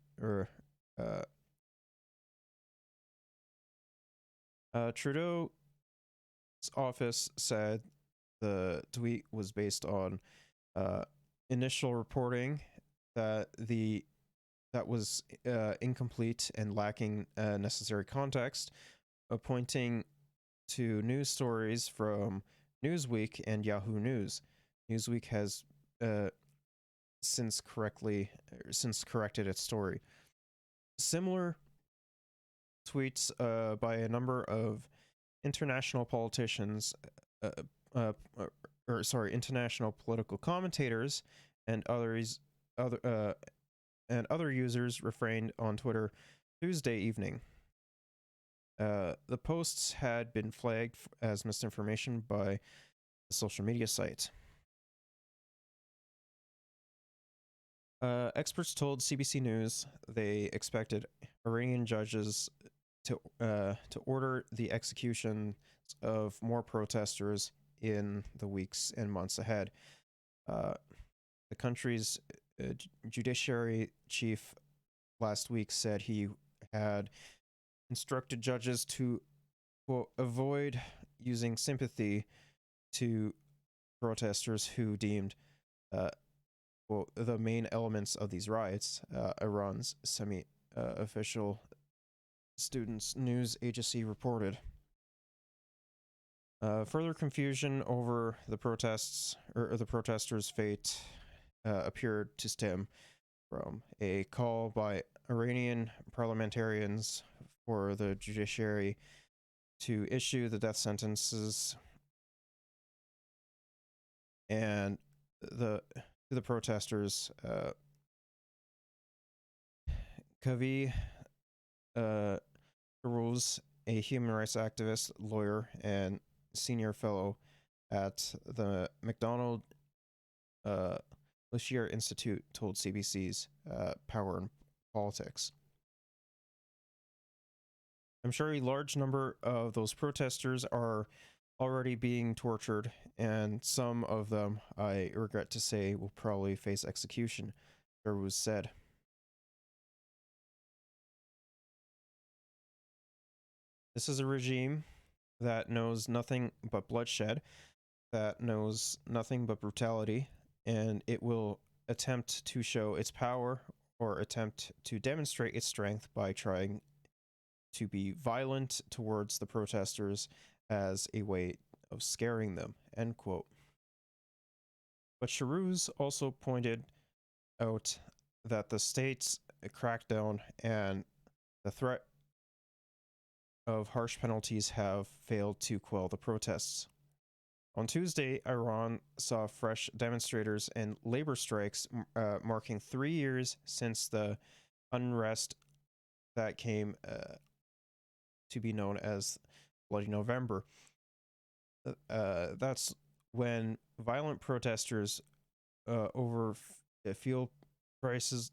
Trudeau's office said the tweet was based on initial reporting that was incomplete and lacking necessary context, pointing to news stories from Newsweek and Yahoo News. Newsweek has since corrected its story. Similar tweets by a number of international politicians, international political commentators, and other users refrained on Twitter Tuesday evening. The posts had been flagged as misinformation by the social media site. Experts told CBC News they expected Iranian judges to order the execution of more protesters in the weeks and months ahead. The country's judiciary chief last week said he had instructed judges to, quote, avoid using sympathy to protesters who deemed quote, the main elements of these riots, Iran's semi-official students' news agency reported. Further confusion over the protests or the protesters' fate appeared to stem from a call by Iranian parliamentarians for the judiciary to issue the death sentences and the protesters. Kavi Rose, a human rights activist, lawyer, and senior fellow at the MacDonald Lucier Institute, told CBC's Power and Politics. I'm sure a large number of those protesters are already being tortured, and some of them, I regret to say, will probably face execution, Rose said. This is a regime that knows nothing but bloodshed, that knows nothing but brutality, and it will attempt to show its power or attempt to demonstrate its strength by trying to be violent towards the protesters as a way of scaring them, end quote. But Shahruz also pointed out that the state's crackdown and the threat of harsh penalties have failed to quell the protests. On Tuesday, Iran saw fresh demonstrators and labor strikes, marking 3 years since the unrest that came to be known as Bloody November. That's when violent protesters over fuel prices,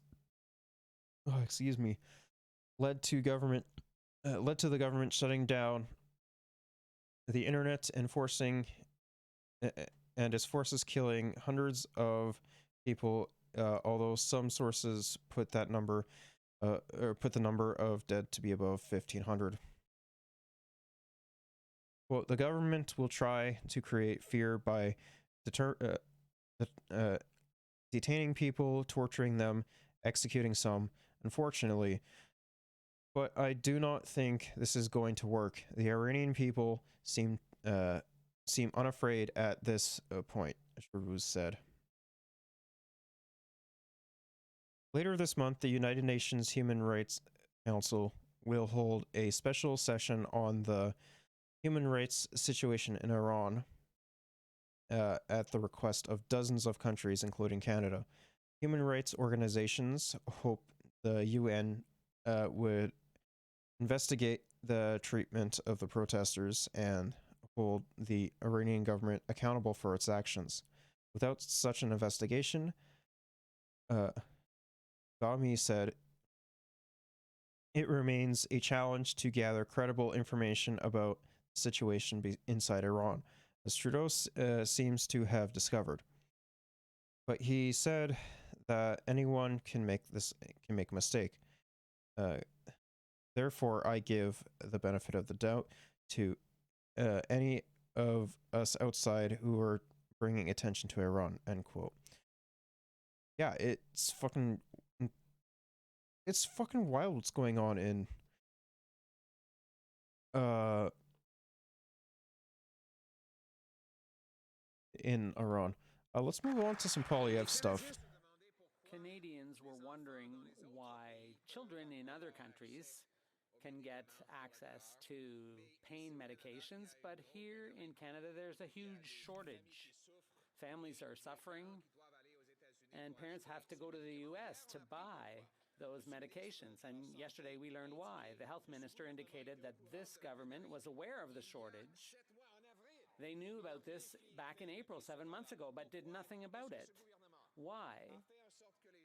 led to the government shutting down the internet and its forces killing hundreds of people. Although some sources put the number of dead to be above 1,500. Well, the government will try to create fear by detaining people, torturing them, executing some, unfortunately. But I do not think this is going to work. The Iranian people seem unafraid at this point, Sharuz said. Later this month, the United Nations Human Rights Council will hold a special session on the human rights situation in Iran at the request of dozens of countries, including Canada. Human rights organizations hope the UN would investigate the treatment of the protesters and hold the Iranian government accountable for its actions. Without such an investigation, Ghami said, it remains a challenge to gather credible information about the situation inside Iran, as Trudeau seems to have discovered. But he said that anyone can make a mistake. Therefore, I give the benefit of the doubt to any of us outside who are bringing attention to Iran, end quote. Yeah, it's fucking wild what's going on in Iran. Let's move on to some Polyev stuff. Canadians were wondering why children in other countries can get access to pain medications, but here in Canada there's a huge shortage. Families are suffering, and parents have to go to the US to buy those medications. And yesterday we learned why. The health minister indicated that this government was aware of the shortage. They knew about this back in April, 7 months ago, but did nothing about it. Why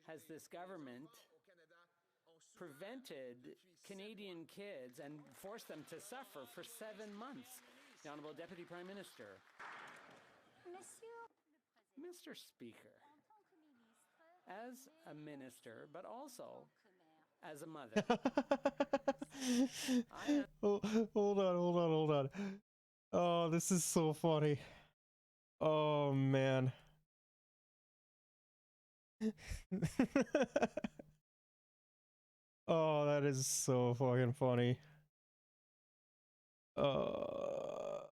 has this government prevented Canadian kids and forced them to suffer for 7 months? The Honourable Deputy Prime Minister. Mr. Speaker, as a minister, but also as a mother. Hold on. Oh, this is so funny. Oh, man. Oh, that is so fucking funny. I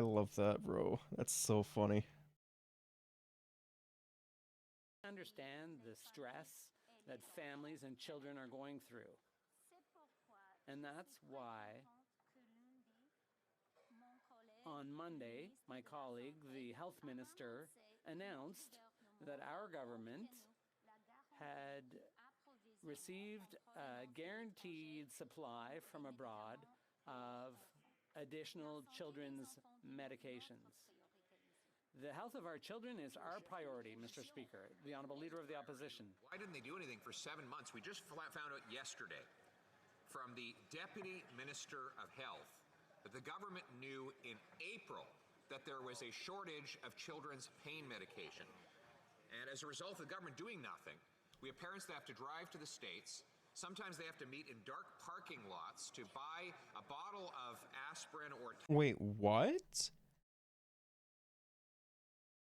love that, bro. That's so funny. Understand the stress that families and children are going through. And that's why on Monday, my colleague, the health minister, announced that our government had received a guaranteed supply from abroad of additional children's medications. The health of our children is our priority, Mr. Speaker. The Honourable Leader of the Opposition. Why didn't they do anything for 7 months? We just found out yesterday from the Deputy Minister of Health that the government knew in April that there was a shortage of children's pain medication. And as a result of the government doing nothing, we have parents that have to drive to the States. Sometimes they have to meet in dark parking lots to buy a bottle of aspirin or... Wait, what?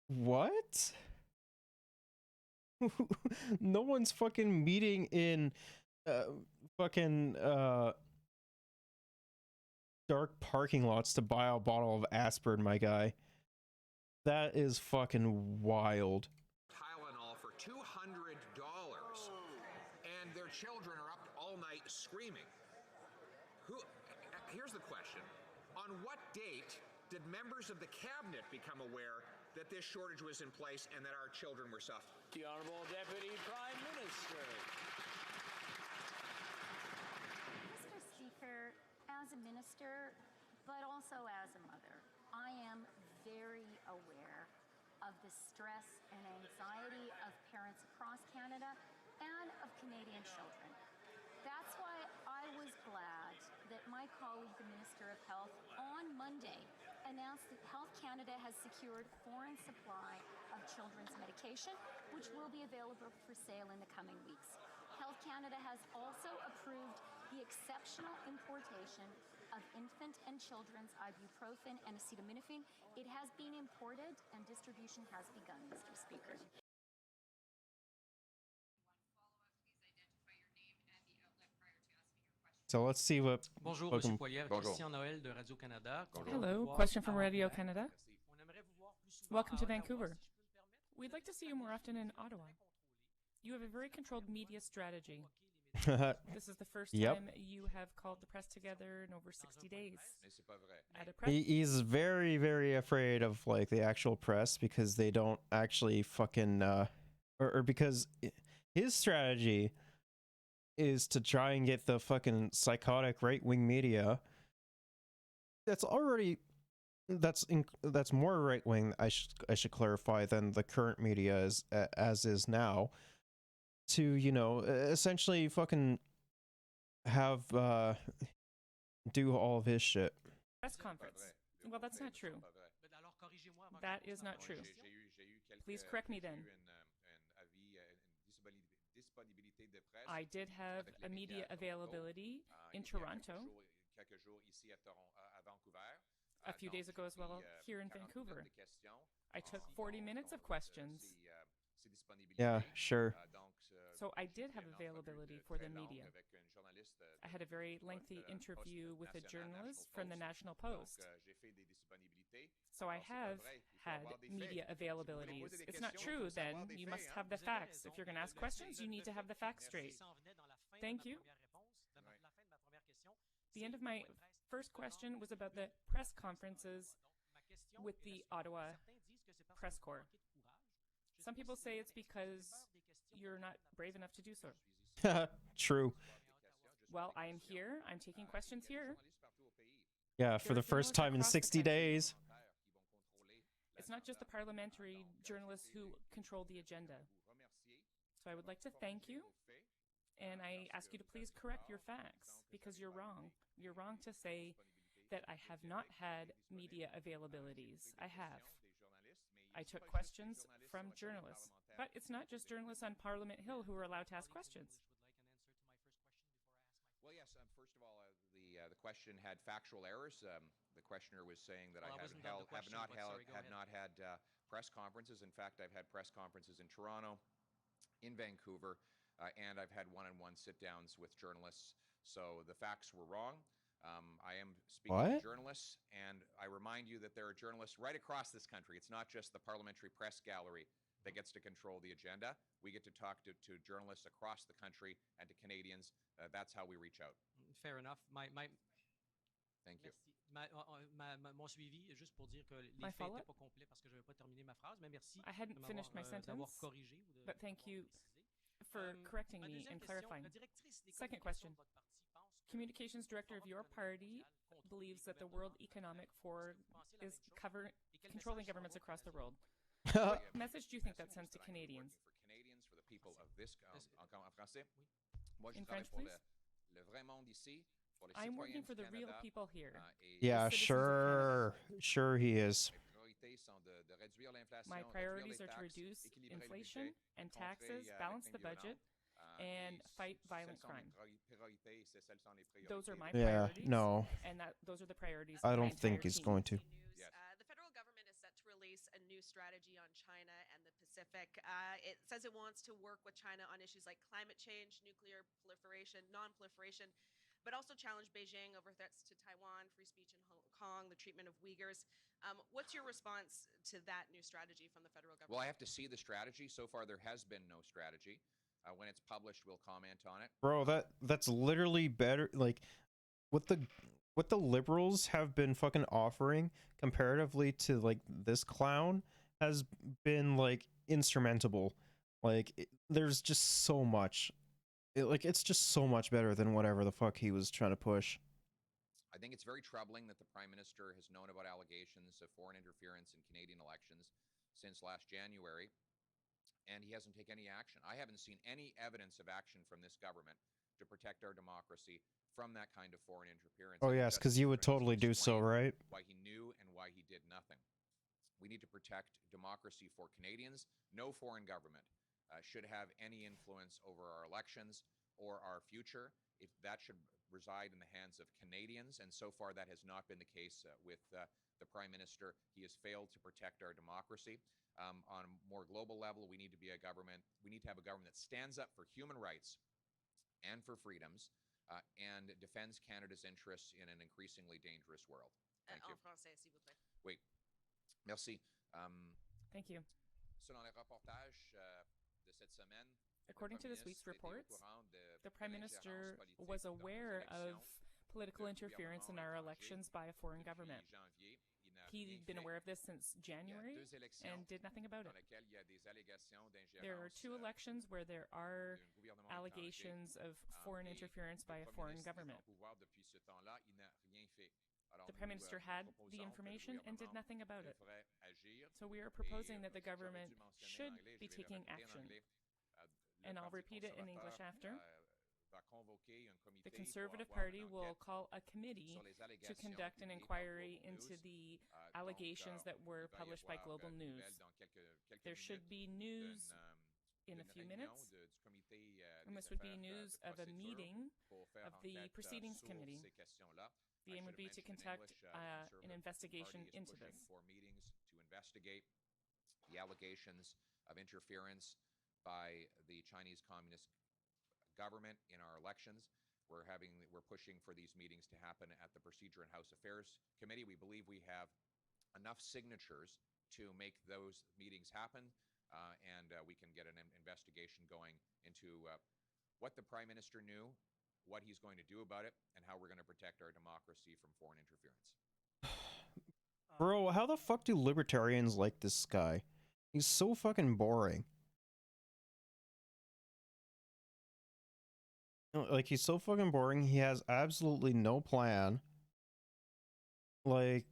What? No one's fucking meeting in dark parking lots to buy a bottle of aspirin, my guy. That is fucking wild. Tylenol for $200, and their children are up all night screaming. Here's the question. On what date did members of the cabinet become aware that this shortage was in place and that our children were suffering? The Honorable Deputy Prime Minister. Mr. Speaker, as a minister, but also as a mother, I am very aware of the stress and anxiety of parents across Canada and of Canadian children. That's why I was glad that my colleague, the Minister of Health, on Monday announced that Health Canada has secured foreign supply of children's medication, which will be available for sale in the coming weeks. Health Canada has also approved the exceptional importation of infant and children's ibuprofen and acetaminophen. It has been imported and distribution has begun, Mr. Speaker. So let's see what. Bonjour, welcome- Monsieur Poilievre. Christian Noël de Radio-Canada. Hello, question from Radio-Canada. Welcome to Vancouver. We'd like to see you more often in Ottawa. You have a very controlled media strategy. This is the first Yep. time you have called the press together in over 60 days. At a press He's very, very afraid of like the actual press because they don't actually fucking or because his strategy is to try and get the fucking psychotic right-wing media that's already that's more right-wing, I should clarify, than the current media as is now, to, you know, essentially fucking have do all of his shit. press conference. Well, that's not true. That is not true. Please correct me then. I did have a media availability in Toronto a few days ago as well here in Vancouver. I took 40 minutes of questions. Yeah, sure. So I did have availability for the media. I had a very lengthy interview with a journalist from the National Post. So I have had media availabilities. It's not true, then. You must have the facts. If you're going to ask questions, you need to have the facts straight. Thank you. The end of my first question was about the press conferences with the Ottawa Press Corps. Some people say it's because you're not brave enough to do so. True. Well, I am here. I'm taking questions here. Yeah, for the first time in 60 days. It's not just the parliamentary journalists who control the agenda. So I would like to thank you, and I ask you to please correct your facts, because you're wrong. You're wrong to say that I have not had media availabilities. I have. I took questions from journalists. But it's not just journalists on Parliament Hill who are allowed to ask questions. Well, yes. First of all, the question had factual errors. The questioner was saying that I have not had press conferences. In fact, I've had press conferences in Toronto, in Vancouver, and I've had one-on-one sit-downs with journalists. So the facts were wrong. I am speaking to journalists, and I remind you that there are journalists right across this country. It's not just the parliamentary press gallery that gets to control the agenda. We get to talk to journalists across the country and to Canadians. That's how we reach out. Fair enough. Thank you. Mon suivi, juste pour dire que les My faits follow-up? n'étaient pas complets parce que je n'avais pas terminé ma phrase, mais merci I hadn't de finished my d'avoir sentence, corrigé ou de but thank you for préciser. correcting Ma me deuxième and question, clarifying. la directrice des Second communications question. de votre parti pense que Communications director of your party believes that the World Economic Forum is controlling governments across the world. What message do you think that sends to Canadians? For Canadians, for the people of this en français. Moi, je In travaille French, pour please. le vrai monde ici, pour les I'm citoyens working du for the real Canada, people here. et Yeah, the citizens of Canada. sure he is. mes priorités sont de réduire l'inflation, My réduire priorities les are to taxes, reduce équilibrer le inflation budget, and contrer, taxes, la balance crime the budget, violente, and et fight celles violent sont crime. mes priorités, celles sont les priorités. Those are my Yeah, priorities. no. And those are the priorities I of my don't think entire he's team. going to. Yes. The federal government is set to release a new strategy on China and the Pacific. It says it wants to work with China on issues like climate change, nuclear proliferation, non-proliferation, but also challenge Beijing over threats to Taiwan, free speech in Hong Kong, the treatment of Uyghurs. What's your response to that new strategy from the federal government? Well, I have to see the strategy. So far, there has been no strategy. When it's published, we'll comment on it. Bro, that's literally better. Like, with the what the liberals have been fucking offering comparatively to like this clown has been like instrumentable. Like there's just so much. It's just so much better than whatever the fuck he was trying to push. I think it's very troubling that the Prime Minister has known about allegations of foreign interference in Canadian elections since last January, and he hasn't taken any action. I haven't seen any evidence of action from this government to protect our democracy from that kind of foreign interference. Oh yes, because you would totally do so, right? Why he knew and why he did nothing. We need to protect democracy for Canadians. No foreign government should have any influence over our elections or our future. That should reside in the hands of Canadians, and so far that has not been the case with the Prime Minister. He has failed to protect our democracy. On a more global level, we need to be a government. We need to have a government that stands up for human rights and for freedoms and defends Canada's interests in an increasingly dangerous world. Thank you. En français, s'il vous plaît. Oui. Merci. Thank you. Selon les reportages de cette semaine, according to this week's reports, the Prime Minister was aware of political interference in our elections by a foreign government. He'd been aware of this since January and did nothing about it. There are 2 elections where there are allegations of foreign interference by a foreign government. The Prime Minister had the information and did nothing about it. So we are proposing that the government should be taking action. And I'll repeat it in English after. The Conservative Party will call a committee to conduct an inquiry into the allegations that were published by Global News. There should be news in a few minutes, and this would be news of a meeting of the Proceedings Committee. The aim would be to conduct an investigation into this. For meetings to investigate the allegations of interference by the Chinese Communist government in our elections. We're pushing for these meetings to happen at the Procedure and House Affairs Committee. We believe we have enough signatures to make those meetings happen, and we can get an investigation going into what the Prime Minister knew, what he's going to do about it, and how we're going to protect our democracy from foreign interference. Bro, how the fuck do libertarians like this guy? He's so fucking boring. Like, he's so fucking boring. He has absolutely no plan. Like,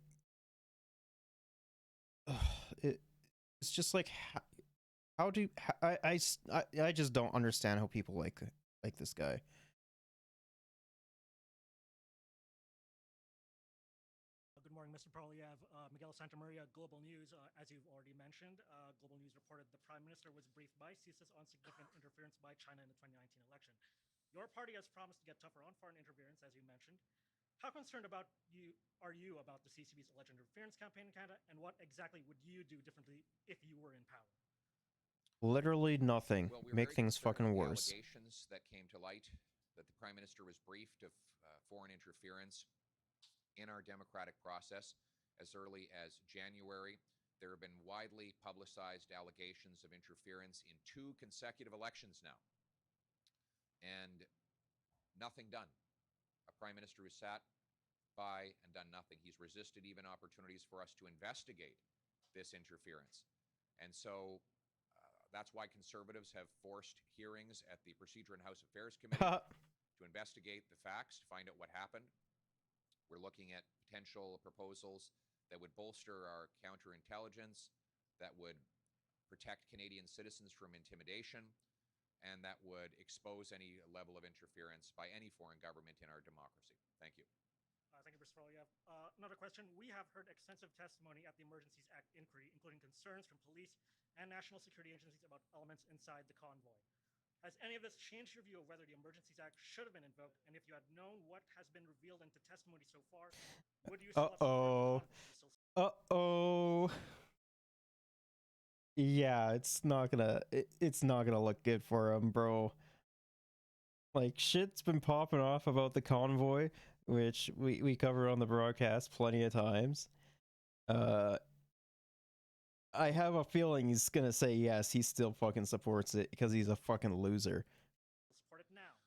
it's just like, how do I just don't understand how people like this guy. Good morning, Mr. Proliev. Miguel Santamaria, Global News. As you've already mentioned, Global News reported the Prime Minister was briefed by CSIS on significant interference by China in the 2019 election. Your party has promised to get tougher on foreign interference, as you mentioned. How concerned are you about the CCP's alleged interference campaign in Canada, and what exactly would you do differently if you were in power? Literally nothing. Make things fucking worse. Allegations that came to light that the Prime Minister was briefed of foreign interference in our democratic process as early as January. There have been widely publicized allegations of interference in 2 consecutive elections now, and nothing done. A Prime Minister who sat by and done nothing. He's resisted even opportunities for us to investigate this interference. And so that's why Conservatives have forced hearings at the Procedure and House Affairs Committee to investigate the facts, to find out what happened. We're looking at potential proposals that would bolster our counterintelligence, that would protect Canadian citizens from intimidation, and that would expose any level of interference by any foreign government in our democracy. Thank you. Thank you, Mr. Proliev. Another question. We have heard extensive testimony at the Emergencies Act inquiry, including concerns from police and national security agencies about elements inside the convoy. Has any of this changed your view of whether the Emergencies Act should have been invoked? And if you had known what has been revealed into testimony so far, would you still Uh-oh. Yeah, it's not gonna look good for him, bro. Like, shit's been popping off about the convoy, which we cover on the broadcast plenty of times. I have a feeling he's gonna say yes, he still fucking supports it because he's a fucking loser. Support it now.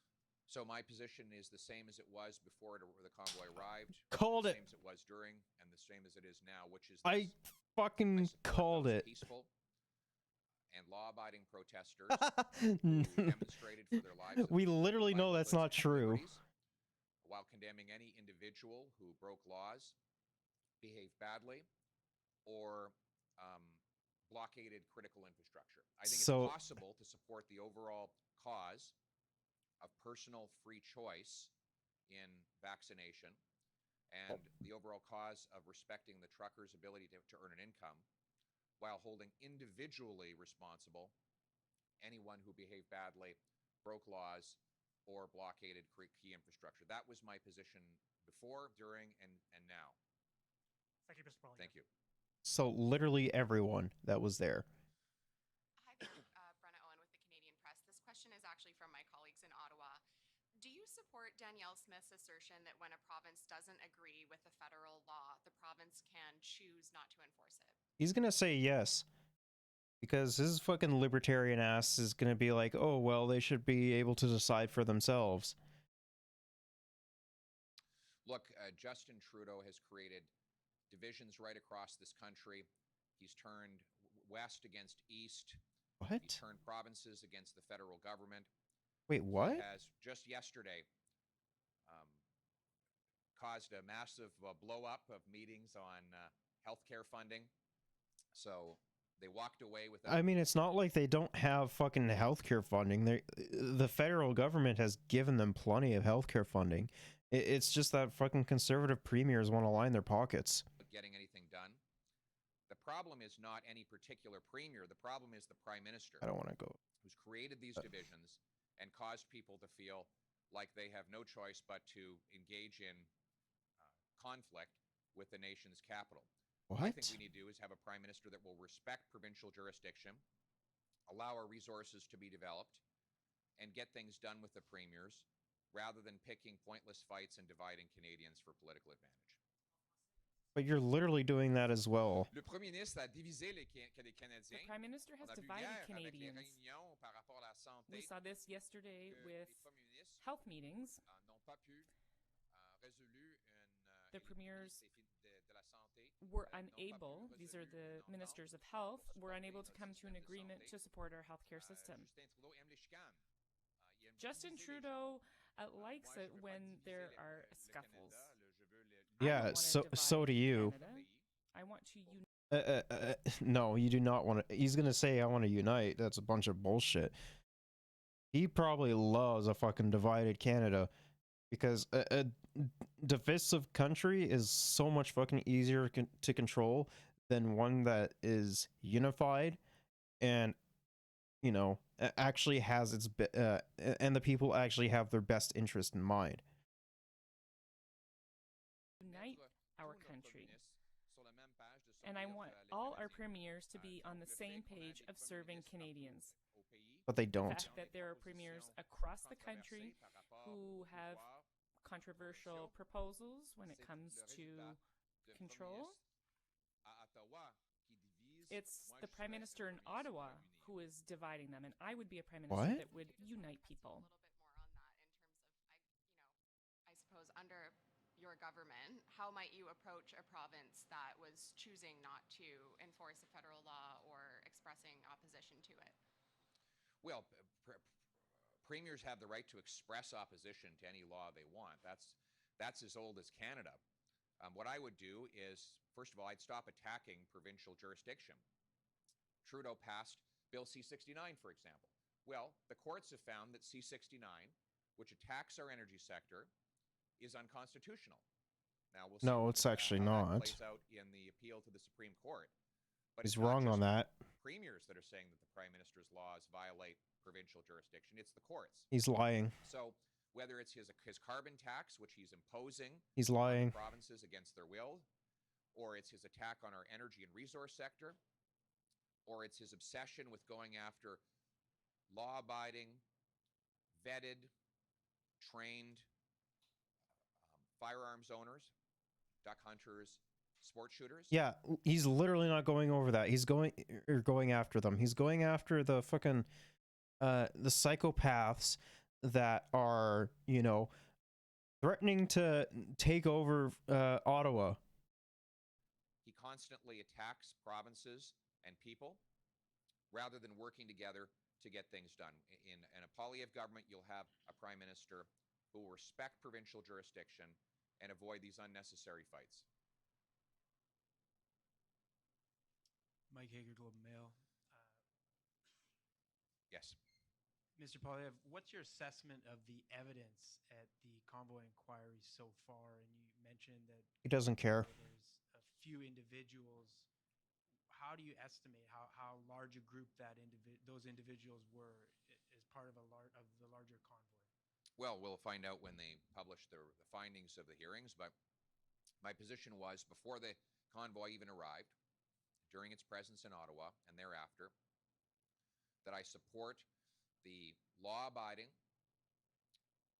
So my position is the same as it was before the convoy arrived. Called the it. Same as it was during, and the same as it is now, which is I fucking called it. peaceful and law-abiding protesters who demonstrated for their lives. We literally know that's not true. While condemning any individual who broke laws, behaved badly, or blockaded critical infrastructure. I think it's possible to support the overall cause of personal free choice in vaccination and the overall cause of respecting the trucker's ability to earn an income while holding individually responsible anyone who behaved badly, broke laws, or blockaded key infrastructure. That was my position before, during, and now. Thank you, Mr. Poilievre. Thank you. So literally everyone that was there. Hi there, Brenna Owen with the Canadian Press. This question is actually from my colleagues in Ottawa. Do you support Danielle Smith's assertion that when a province doesn't agree with the federal law, the province can choose not to enforce it? He's gonna say yes. Because his fucking libertarian ass is gonna be like, oh, well, they should be able to decide for themselves. Look, Justin Trudeau has created divisions right across this country. He's turned west against east. What? He turned provinces against the federal government. Wait, what? He has just yesterday caused a massive blow up of meetings on healthcare funding. So they walked away with. I mean, it's not like they don't have fucking healthcare funding. The federal government has given them plenty of healthcare funding. It's just that fucking conservative premiers want to line their pockets. Getting anything done. The problem is not any particular premier. The problem is the prime minister. I don't want to go. Who's created these divisions and caused people to feel like they have no choice but to engage in conflict with the nation's capital. What? I think we need to do is have a prime minister that will respect provincial jurisdiction, allow our resources to be developed, and get things done with the premiers, rather than picking pointless fights and dividing Canadians for political advantage. But you're literally doing that as well. Le Premier ministre a divisé les Canadiens. The Prime Minister has divided Canadians. We saw this yesterday with health meetings. The premiers were unable, these are the ministers of health, were unable to come to an agreement to support our healthcare system. Justin Trudeau likes it when there are scuffles. Yeah, so do you. Canada. I want to unite. No, you do not want to. He's gonna say, I want to unite. That's a bunch of bullshit. He probably loves a fucking divided Canada, because a divisive country is so much fucking easier to control than one that is unified and, you know, actually has its and the people actually have their best interest in mind. Unite our country. And I want all our premiers to be on the same page of serving Canadians. But they don't. The fact that there are premiers across the country who have controversial proposals when it comes to control. It's the Prime Minister in Ottawa who is dividing them, and I would be a Prime Minister that would unite people. I suppose under your government, how might you approach a province that was choosing not to enforce a federal law or expressing opposition to it? Well, premiers have the right to express opposition to any law they want. That's as old as Canada. What I would do is, first of all, I'd stop attacking provincial jurisdiction. Trudeau passed Bill C-69, for example. Well, the courts have found that C-69, which attacks our energy sector, is unconstitutional. Now we'll see. No, it's actually how not. that plays out in the appeal to the Supreme Court. But He's it's not wrong just on that. Premiers that are saying that the Prime Minister's laws violate provincial jurisdiction. It's the courts. He's lying. So whether it's his carbon tax, which he's imposing He's on lying. provinces against their will, or it's his attack on our energy and resource sector, or it's his obsession with going after law-abiding, vetted, trained firearms owners, duck hunters, sport shooters. Yeah, he's literally not going over that. He's going after them. He's going after the fucking the psychopaths that are, you know, threatening to take over Ottawa. He constantly attacks provinces and people rather than working together to get things done. In a Poilievre government, you'll have a prime minister who will respect provincial jurisdiction and avoid these unnecessary fights. Mike Hager, Globe and Mail. Yes. Mr. Poilievre, what's your assessment of the evidence at the convoy inquiry so far? And you mentioned that He doesn't care. There's a few individuals. How do you estimate how large a group those individuals were as part of the larger convoy? Well, we'll find out when they publish the findings of the hearings, but my position was before the convoy even arrived, during its presence in Ottawa and thereafter, that I support the law-abiding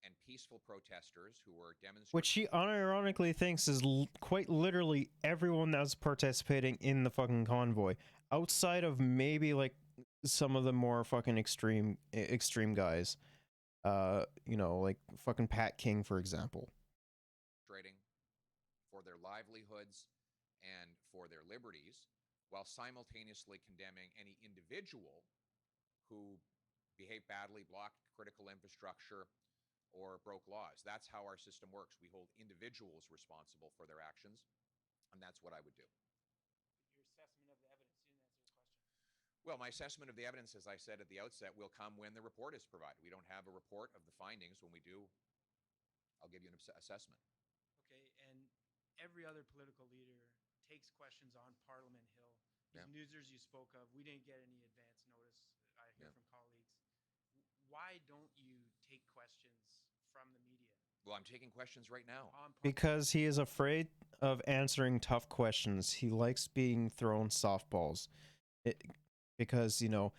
and peaceful protesters who were demonstrating. Which he unironically thinks is quite literally everyone that's participating in the fucking convoy, outside of maybe like some of the more fucking extreme guys. You know, like fucking Pat King, for example. For their livelihoods and for their liberties, while simultaneously condemning any individual who behaved badly, blocked critical infrastructure, or broke laws. That's how our system works. We hold individuals responsible for their actions, and that's what I would do. Your assessment of the evidence, you didn't answer the question. Well, my assessment of the evidence, as I said at the outset, will come when the report is provided. We don't have a report of the findings. When we do, I'll give you an assessment. Okay, and every other political leader takes questions on Parliament Hill. These newsers you spoke of, we didn't get any advance notice, I hear from colleagues. Why don't you take questions from the media? Well, I'm taking questions right now. Because he is afraid of answering tough questions. He likes being thrown softballs. Because, you know,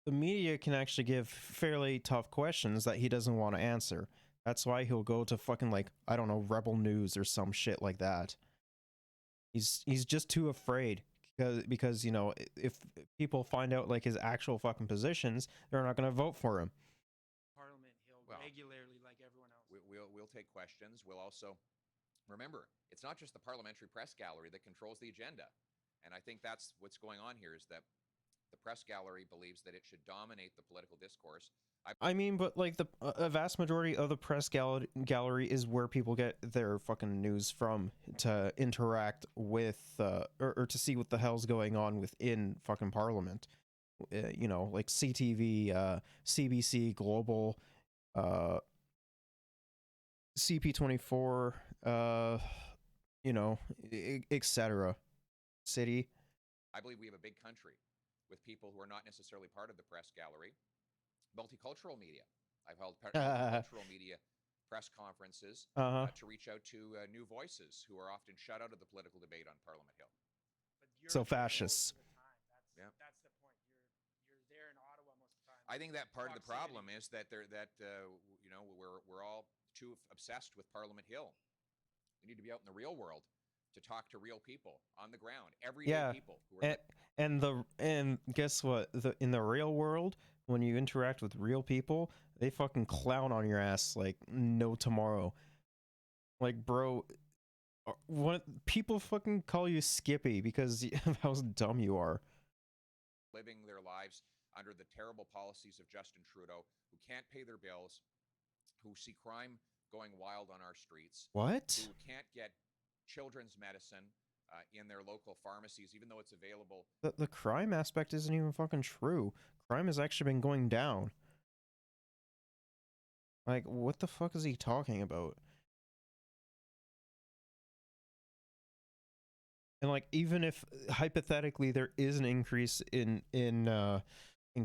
the media can actually give fairly tough questions that he doesn't want to answer. That's why he'll go to fucking, like, I don't know, Rebel News or some shit like that. He's just too afraid. Because, you know, if people find out, like, his actual fucking positions, they're not going to vote for him. Parliament Hill regularly like everyone else. We'll take questions. We'll also, remember, it's not just the parliamentary press gallery that controls the agenda. And I think that's what's going on here, is that the press gallery believes that it should dominate the political discourse. I mean, but like a vast majority of the press gallery is where people get their fucking news from to interact with or to see what the hell's going on within fucking Parliament. You know, like CTV, CBC, Global, CP24, you know, etc. City. I believe we have a big country with people who are not necessarily part of the press gallery. Multicultural media. I've held multicultural media press conferences to reach out to new voices who are often shut out of the political debate on Parliament Hill. So fascists. That's the point. You're there in Ottawa most of the time. I think that part of the problem is that you know, we're all too obsessed with Parliament Hill. We need to be out in the real world to talk to real people on the ground, everyday people. Who are and guess what? In the real world, when you interact with real people, they fucking clown on your ass like no tomorrow. Like, bro, what people fucking call you Skippy because of how dumb you are. Living their lives under the terrible policies of Justin Trudeau, who can't pay their bills, who see crime going wild on our streets. What? Who can't get children's medicine in their local pharmacies, even though it's available. The crime aspect isn't even fucking true. Crime has actually been going down. Like, what the fuck is he talking about? And like, even if hypothetically there is an increase in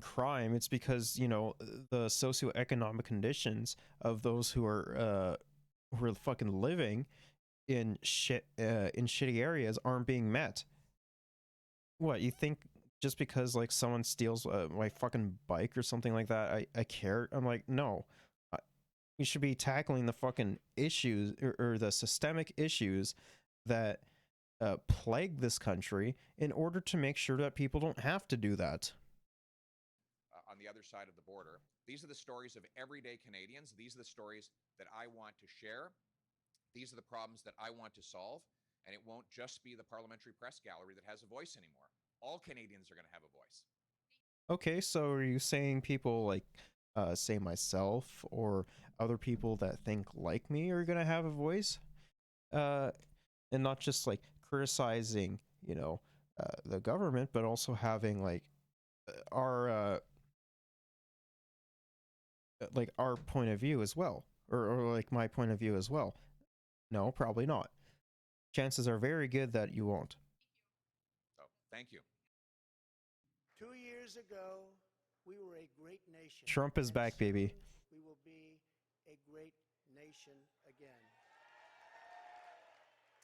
crime, it's because, you know, the socioeconomic conditions of those who are fucking living in shitty areas aren't being met. What, you think just because like someone steals my fucking bike or something like that, I care? I'm like, no. We should be tackling the fucking issues or the systemic issues that plague this country in order to make sure that people don't have to do that. On the other side of the border, These are the stories of everyday Canadians. These are the stories that I want to share. These are the problems that I want to solve. And it won't just be the Parliamentary Press Gallery that has a voice anymore. All Canadians are going to have a voice. Okay, so are you saying people like, say myself or other people that think like me are gonna have a voice, and not just like criticizing, the government, but also having our our point of view as well, or like my point of view as well? No, probably not. Chances are very good that you won't. So, thank you. 2 years ago, we were a great nation. Trump is back, baby. We will be a great nation again.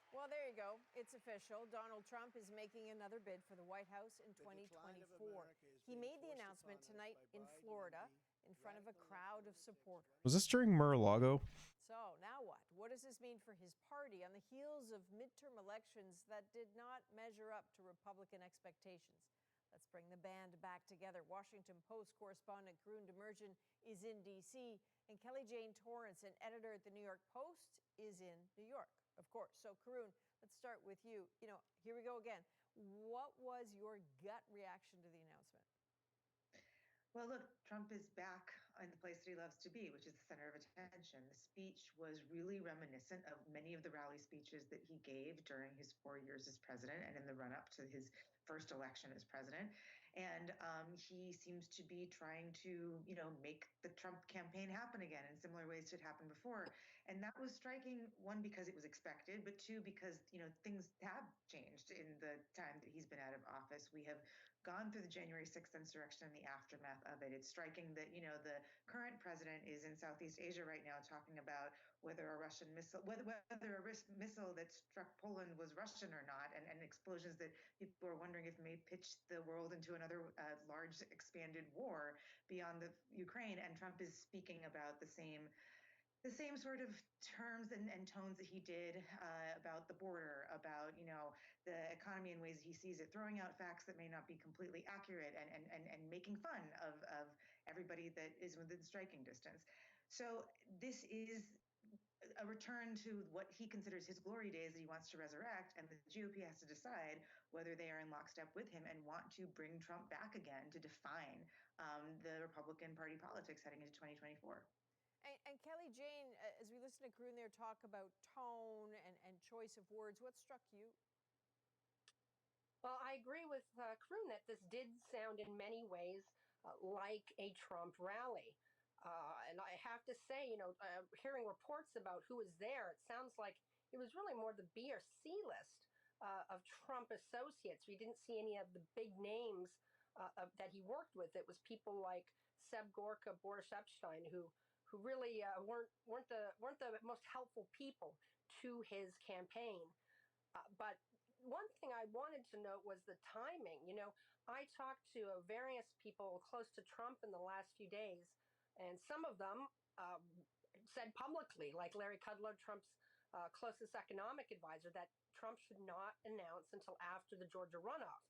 Well, there you go. It's official. Donald Trump is making another bid for the White House in 2024. He made the announcement tonight in Florida in front of a crowd of supporters. Was this during Mar-a-Lago? So now what? What does this mean for his party on the heels of midterm elections that did not measure up to Republican expectations? Let's bring the band back together. Washington Post correspondent Karun Demirjian is in D.C. and Kelly Jane Torrance, an editor at the New York Post, is in New York, of course. So Karun, let's start with you. Here we go again. What was your gut reaction to the announcement? Well, look, Trump is back in the place that he loves to be, which is the center of attention. The speech was really reminiscent of many of the rally speeches that he gave during his 4 years as president and in the run up to his first election as president. And he seems to be trying to, make the Trump campaign happen again in similar ways to it happened before. And that was striking, one, because it was expected, but two, because, things have changed in the time that he's been out of office. We have gone through the January 6th insurrection and the aftermath of it. It's striking that, the current president is in Southeast Asia right now talking about whether a Russian missile, whether a missile that struck Poland was Russian or not, and explosions that people are wondering if may pitch the world into another large expanded war beyond the Ukraine. And Trump is speaking about the same sort of terms and tones that he did about the border, about the economy in ways he sees it, throwing out facts that may not be completely accurate, and making fun of everybody that is within striking distance. So this is a return to what he considers his glory days that he wants to resurrect, and the GOP has to decide whether they are in lockstep with him and want to bring Trump back again to define the Republican Party politics heading into 2024. And Kelly Jane, as we listen to Karun there talk about tone and choice of words, what struck you? Well, I agree with Karun that this did sound in many ways like a Trump rally. And I have to say, hearing reports about who was there, it sounds like it was really more the B or C list of Trump associates. We didn't see any of the big names that he worked with. It was people like Seb Gorka, Boris Epshteyn, who really weren't the most helpful people to his campaign. But one thing I wanted to note was the timing. I talked to various people close to Trump in the last few days, and some of them said publicly, like Larry Kudlow, Trump's closest economic advisor, that Trump should not announce until after the Georgia runoff.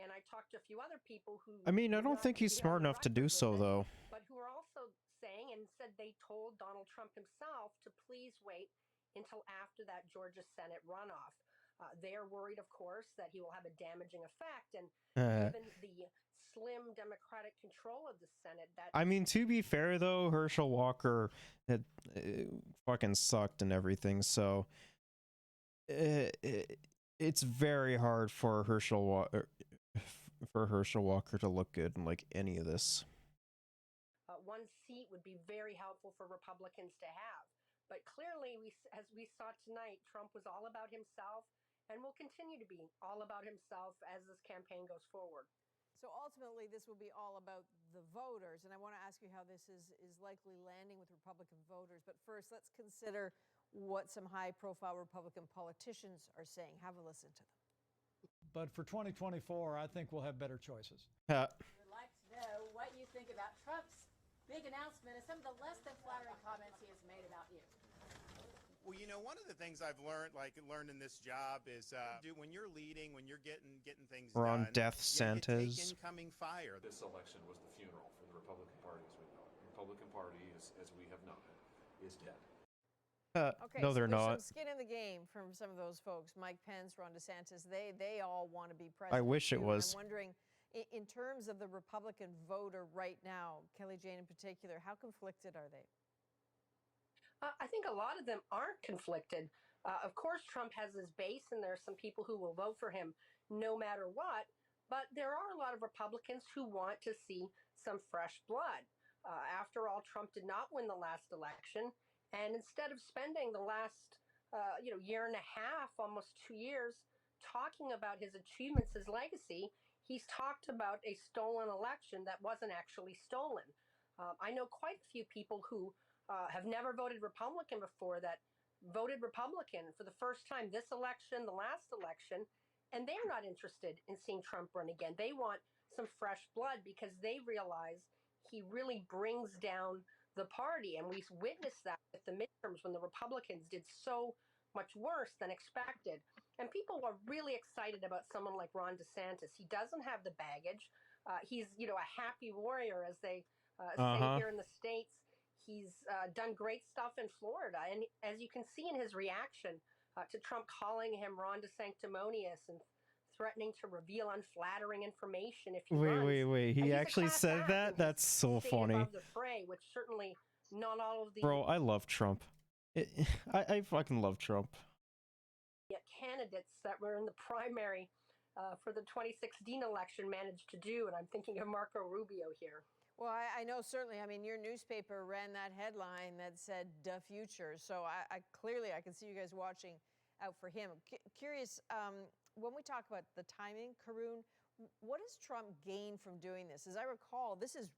And I talked to a few other people who... I don't think he's smart enough to do so, though. But who are also saying and said they told Donald Trump himself to please wait until after that Georgia Senate runoff. They are worried, of course, that he will have a damaging effect. And given the slim Democratic control of the Senate, that... To be fair, though, Herschel Walker had fucking sucked and everything, so... it's very hard for Herschel Walker to look good in any of this. One seat would be very helpful for Republicans to have. But clearly, as we saw tonight, Trump was all about himself and will continue to be all about himself as this campaign goes forward. So ultimately, this will be all about the voters. And I want to ask you how this is likely landing with Republican voters. But first, let's consider what some high-profile Republican politicians are saying. Have a listen to them. But for 2024, I think we'll have better choices. We'd like to know what you think about Trump's big announcement and some of the less than flattering comments he has made about you. Well, one of the things I've learned in this job is when you're leading, when you're getting things We're on done, death you take sentence. incoming fire. This election was the funeral for the Republican Party as we know it. Republican Party, as we have known it, is dead. Okay, no, so they're there's not. some skin in the game from some of those folks. Mike Pence, Ron DeSantis, they all want to be I president. wish it too. was. I'm wondering, in terms of the Republican voter right now, Kelly Jane in particular, how conflicted are they? I think a lot of them aren't conflicted. Of course, Trump has his base, and there are some people who will vote for him no matter what. But there are a lot of Republicans who want to see some fresh blood. After all, Trump did not win the last election, and instead of spending the last year and a half, almost 2 years, talking about his achievements, his legacy, he's talked about a stolen election that wasn't actually stolen. I know quite a few people who have never voted Republican before that voted Republican for the first time this election, the last election, and they're not interested in seeing Trump run again. They want some fresh blood because they realize he really brings down the party. And we witnessed that with the midterms when the Republicans did so much worse than expected. And people are really excited about someone like Ron DeSantis. He doesn't have the baggage. He's, a happy warrior, as they say here in the States. He's done great stuff in Florida. And as you can see in his reaction to Trump calling him Ron DeSanctimonious and threatening to reveal unflattering information if he runs. Wait. He actually said that? That's so funny. Above the fray, which certainly not all of the Bro, I love Trump. I fucking love Trump. Candidates that were in the primary for the 2016 election managed to do. And I'm thinking of Marco Rubio here. Well, I know certainly. I mean, your newspaper ran that headline that said "the future," so I clearly I can see you guys watching out for him. Curious, when we talk about the timing, Karun, what does Trump gain from doing this? As I recall, this is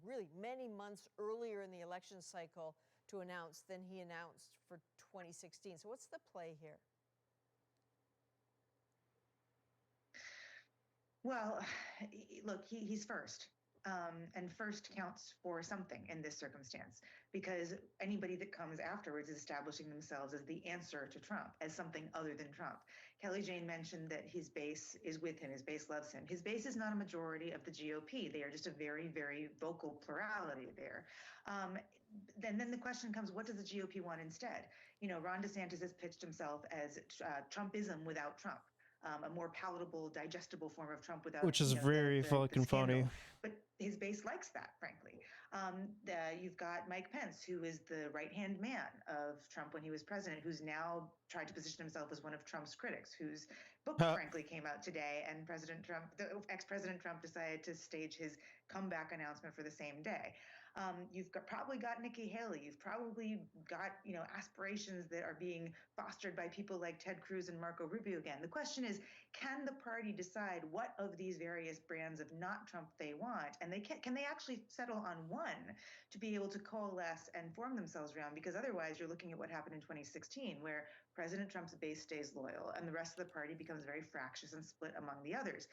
really many months earlier in the election cycle to announce than he announced for 2016. So what's the play here? Well, look, he's first. And first counts for something in this circumstance, because anybody that comes afterwards is establishing themselves as the answer to Trump, as something other than Trump. Kelly Jane mentioned that his base is with him. His base loves him. His base is not a majority of the GOP. They are just a very, very vocal plurality there. Then the question comes, what does the GOP want instead? Ron DeSantis has pitched himself as Trumpism without Trump. A more palatable, digestible form of Trump without, which is very fucking funny. But his base likes that, frankly. You've got Mike Pence, who is the right-hand man of Trump when he was president, who's now tried to position himself as one of Trump's critics, whose book, frankly, came out today, and ex-President Trump decided to stage his comeback announcement for the same day. You've probably got Nikki Haley. You've probably got, aspirations that are being fostered by people like Ted Cruz and Marco Rubio again. The question is, can the party decide what of these various brands of not Trump they want? And can they actually settle on one to be able to coalesce and form themselves around? Because otherwise you're looking at what happened in 2016, where President Trump's base stays loyal and the rest of the party becomes very fractious and split among the others.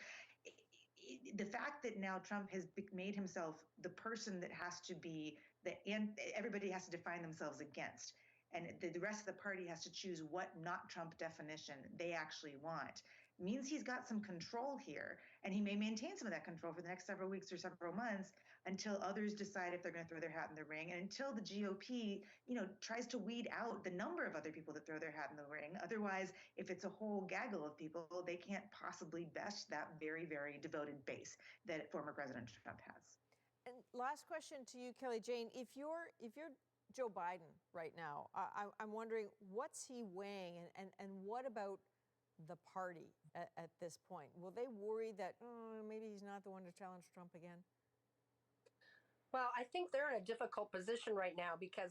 The fact that now Trump has made himself the person that has to be everybody has to define themselves against, and the rest of the party has to choose what not Trump definition they actually want, means he's got some control here, and he may maintain some of that control for the next several weeks or several months until others decide if they're going to throw their hat in the ring, and until the GOP, tries to weed out the number of other people that throw their hat in the ring. Otherwise, if it's a whole gaggle of people, they can't possibly best that very, very devoted base that former President Trump has. And last question to you, Kelly Jane. If you're Joe Biden right now, I'm wondering what's he weighing, and what about the party at this point? Will they worry that maybe he's not the one to challenge Trump again? Well, I think they're in a difficult position right now because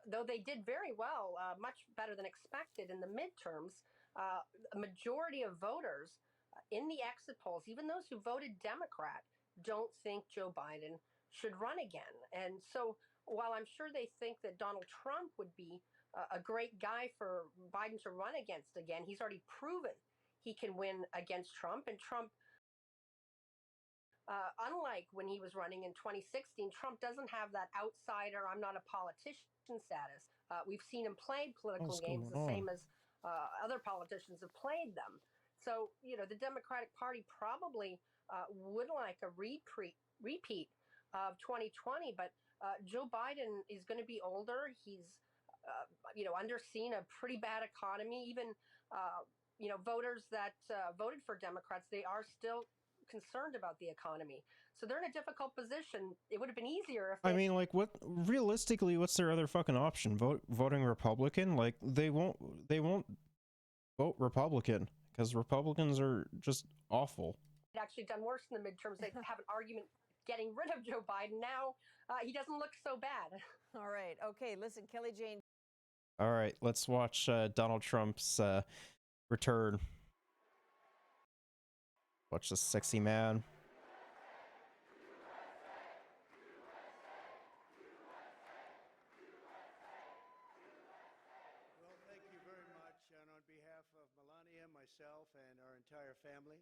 though they did very well, much better than expected in the midterms, a majority of voters in the exit polls, even those who voted Democrat, don't think Joe Biden should run again. And so while I'm sure they think that Donald Trump would be a great guy for Biden to run against again, he's already proven he can win against Trump. And Trump, unlike when he was running in 2016, Trump doesn't have that outsider, I'm not a politician status. We've seen him play political games the same as other politicians have played them. So, the Democratic Party probably would like a repeat of 2020, but Joe Biden is going to be older. He's, underseen a pretty bad economy. Even, voters that voted for Democrats, they are still concerned about the economy. So they're in a difficult position. It would have been easier if I mean, like, what realistically, what's their other fucking option? Voting Republican? Like, they won't vote Republican because Republicans are just awful. They'd actually done worse in the midterms. They have an argument getting rid of Joe Biden. Now he doesn't look so bad. All right. Okay. Listen, Kelly Jane. All right, let's watch Donald Trump's return. Watch this sexy man. Well, thank you very much. And on behalf of Melania, myself, and our entire family,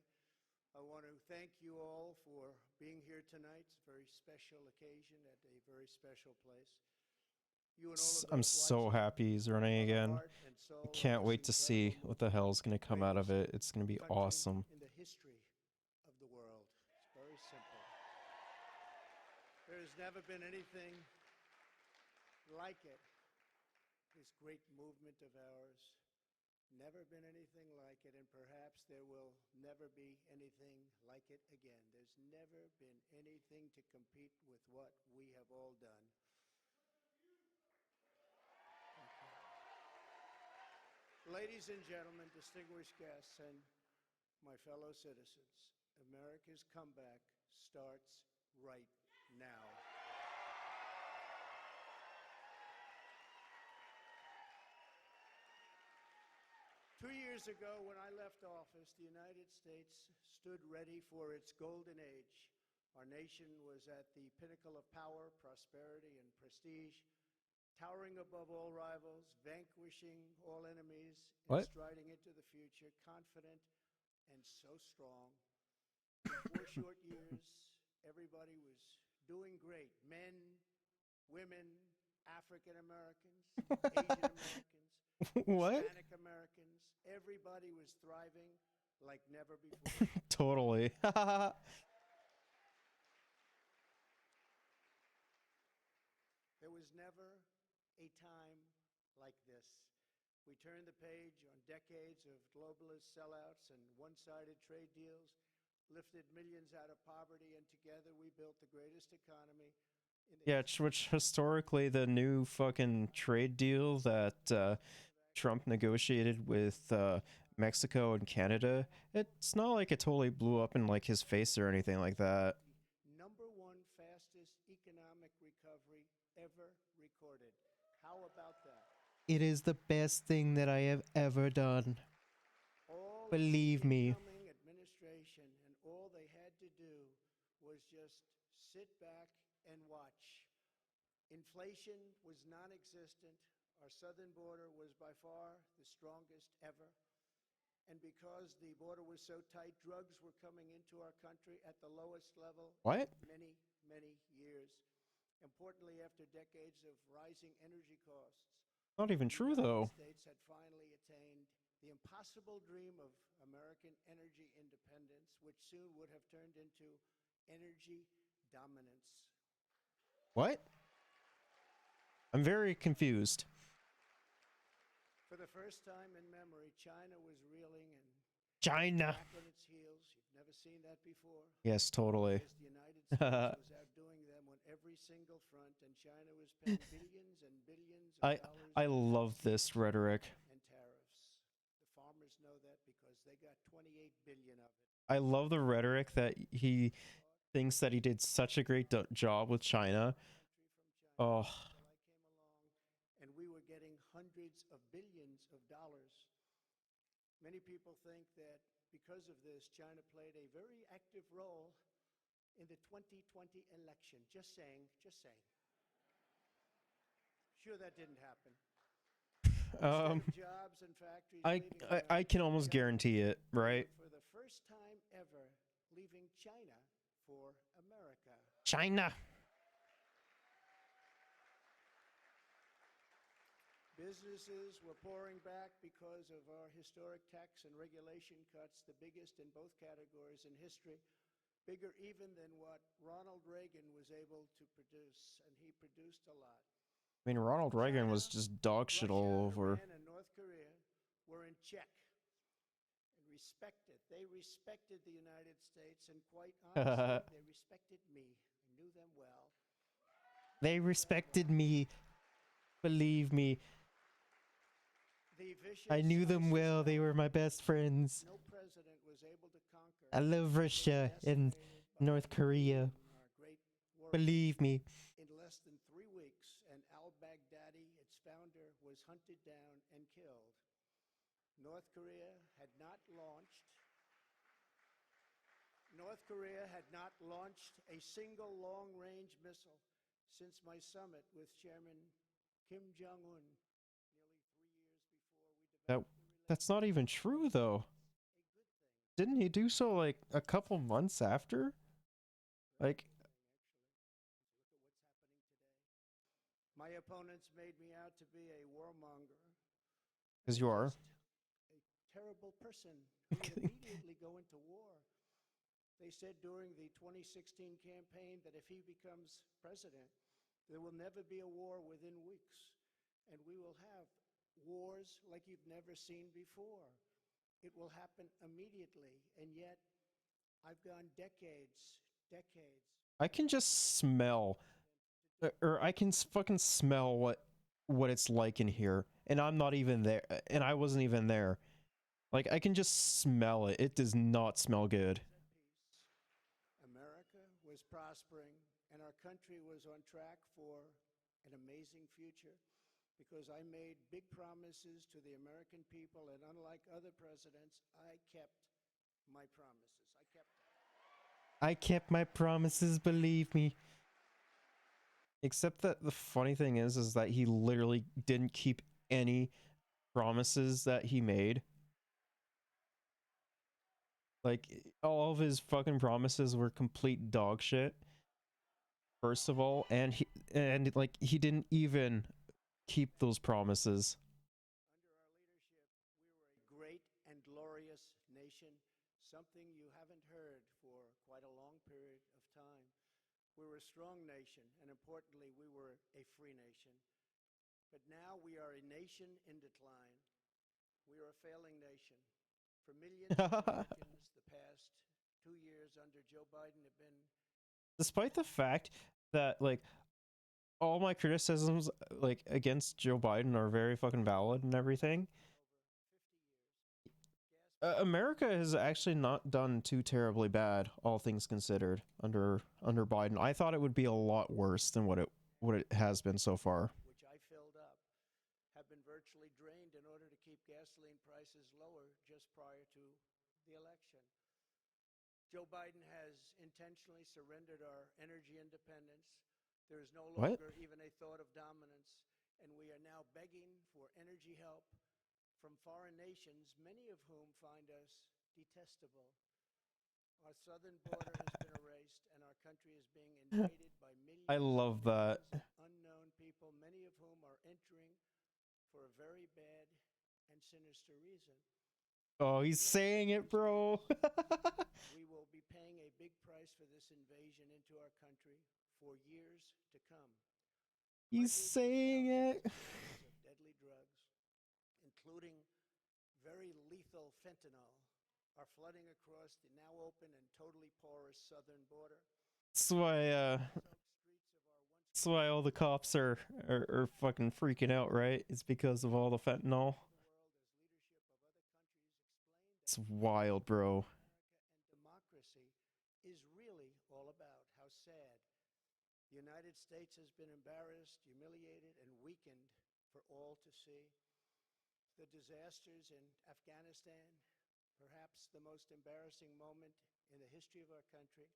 I want to thank you all for being here tonight. It's a very special occasion at a very special place. You and all of I'm those so watching, happy he's running again. heart and soul I of can't this wait to see incredible what the hell is going to come out of it. It's going to be country awesome. in the history of the world. It's very simple. There has never been anything like it. This great movement of ours. Never been anything like it, and perhaps there will never be anything like it again. There's never been anything to compete with what we have all done. Ladies and gentlemen, distinguished guests, and my fellow citizens, America's comeback starts right now. Two years ago, when I left office, the United States stood ready for its golden age. Our nation was at the pinnacle of power, prosperity, and prestige, towering above all rivals, vanquishing all enemies, and striding into the future, confident and so strong. In 4 short years, everybody was doing great. Men, women, African Americans, Asian Americans, Hispanic Americans, everybody was thriving like never before. Totally. There was never a time like this. We turned the page on decades of globalist sellouts and one-sided trade deals, lifted millions out of poverty, and together we built the greatest economy in the Yeah, which historically the new fucking trade deal that Trump negotiated with Mexico and Canada, it's not like it totally blew up in like his face or anything like that. #1 fastest economic recovery ever recorded. How about that? It is the best thing that I have ever done. All Believe the me. incoming administration, and all they had to do was just sit back and watch. Inflation was non-existent. Our southern border was by far the strongest ever. And because the border was so tight, drugs were coming into our country at the lowest level in many, many years. Importantly, after decades of rising energy costs, Not even true the though. United States had finally attained the impossible dream of American energy independence, which soon would have turned into energy dominance. What? I'm very confused. For the first time in memory, China was reeling and China. back on its heels. You've never seen that before. Yes, totally. Because the United States was outdoing them on every single front, and China was paying billions and billions of dollars I love this rhetoric. and tariffs. The farmers know that because they got 28 billion of it. I love the rhetoric that he thinks that he did such a great job with China. Oh. And we were getting hundreds of billions of dollars. Many people think that because of this, China played a very active role in the 2020 election. Just saying, just saying. Sure, that didn't happen. Jobs and factories I can almost guarantee it, right? For the first time ever, leaving China for America. China. Businesses were pouring back because of our historic tax and regulation cuts, the biggest in both categories in history. bigger even than what Ronald Reagan was able to produce, and he produced a lot. I mean, Ronald Reagan was just dog shit all over. Iran and North Korea were in check and respected. They respected the United States, and quite honestly, they respected me. I knew them well. They respected me. Believe me. I knew them well. They were my best friends. No president was able to conquer. I love Russia and North Korea. Believe me. In less than 3 weeks, and al-Baghdadi, its founder, was hunted down and killed. North Korea had not launched a single long-range missile since my summit with Chairman Kim Jong-un nearly 3 years before we That's not even true, though. Didn't he do so, like, a couple months after? Like... My opponents made me out to be a warmonger. Because you are. A terrible person who would immediately go into war. They said during the 2016 campaign that if he becomes president, there will never be a war within weeks. And we will have wars like you've never seen before. It will happen immediately. And yet, I've gone decades. I can just smell... Or I can fucking smell what it's like in here. And I'm not even there. And I wasn't even there. Like, I can just smell it. It does not smell good. America was prospering, and our country was on track for an amazing future because I made big promises to the American people, and unlike other presidents, I kept my promises. I kept my promises, believe me. Except that the funny thing is that he literally didn't keep any promises that he made. Like, all of his fucking promises were complete dog shit. First of all, and he didn't even keep those promises. Under our leadership, we were a great and glorious nation, something you haven't heard for quite a long period of time. We were a strong nation, and importantly, we were a free nation. But now we are a nation in decline. We are a failing nation. For millions of Americans, the past 2 years under Joe Biden have been... Despite the fact that, like, all my criticisms, like, against Joe Biden are very fucking valid and everything, America has actually not done too terribly bad, all things considered, under Biden. I thought it would be a lot worse than what it has been so far. Which I filled up, have been virtually drained in order to keep gasoline prices lower just prior to the election. Joe Biden has intentionally surrendered our energy independence. There is no longer even a thought of dominance, and we are now begging for energy help from foreign nations, many of whom find us detestable. Our southern border has been erased, and our country is being invaded by millions I love that. of unknown people, many of whom are entering for a very bad and sinister reason. Oh, he's saying it, bro. We will be paying a big price for this invasion into our country for years to come. He's saying it. Of deadly drugs, including very lethal fentanyl, are flooding across the now open and totally porous southern border. That's why all the cops are fucking freaking out, right? It's because of all the fentanyl. It's wild, bro. Democracy is really all about. How sad. The United States has been embarrassed, humiliated, and weakened for all to see. The disasters in Afghanistan, perhaps the most embarrassing moment in the history of our country,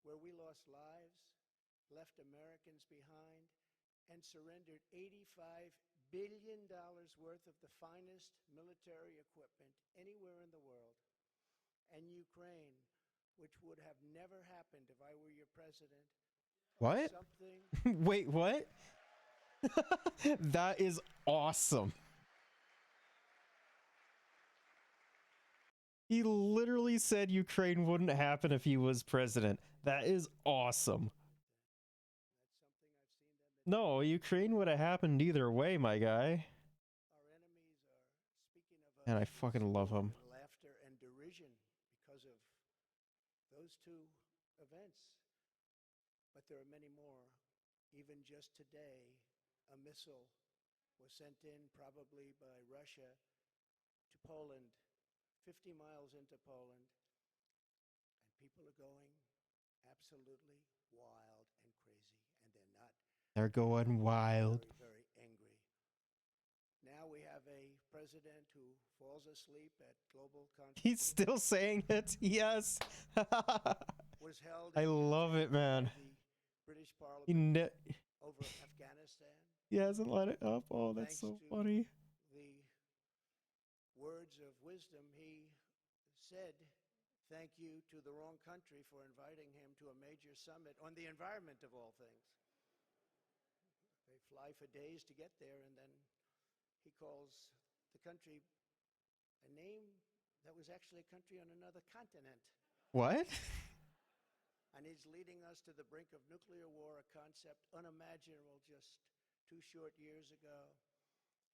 where we lost lives, left Americans behind, and surrendered $85 billion worth of the finest military equipment anywhere in the world. And Ukraine, which would have never happened if I were your president. What? Wait, what? That is awesome. He literally said Ukraine wouldn't happen if he was president. That is awesome. No, Ukraine would have happened either way, my guy. And I fucking love him. Laughter and derision because of those two events. But there are many more. Even just today, a missile was sent in, probably by Russia, to Poland, 50 miles into Poland, and people are going absolutely wild and crazy, and they're not. They're going wild. Very, very angry. Now we have a president who falls asleep at global conferences. He's still saying it. Yes. Was held I love it, man. The British Parliament over Afghanistan. He hasn't let it up. Oh, that's so funny. The words of wisdom, he said thank you to the wrong country for inviting him to a major summit on the environment, of all things. They fly for days to get there, and then he calls the country a name that was actually a country on another continent. What? And he's leading us to the brink of nuclear war, a concept unimaginable just 2 short years ago.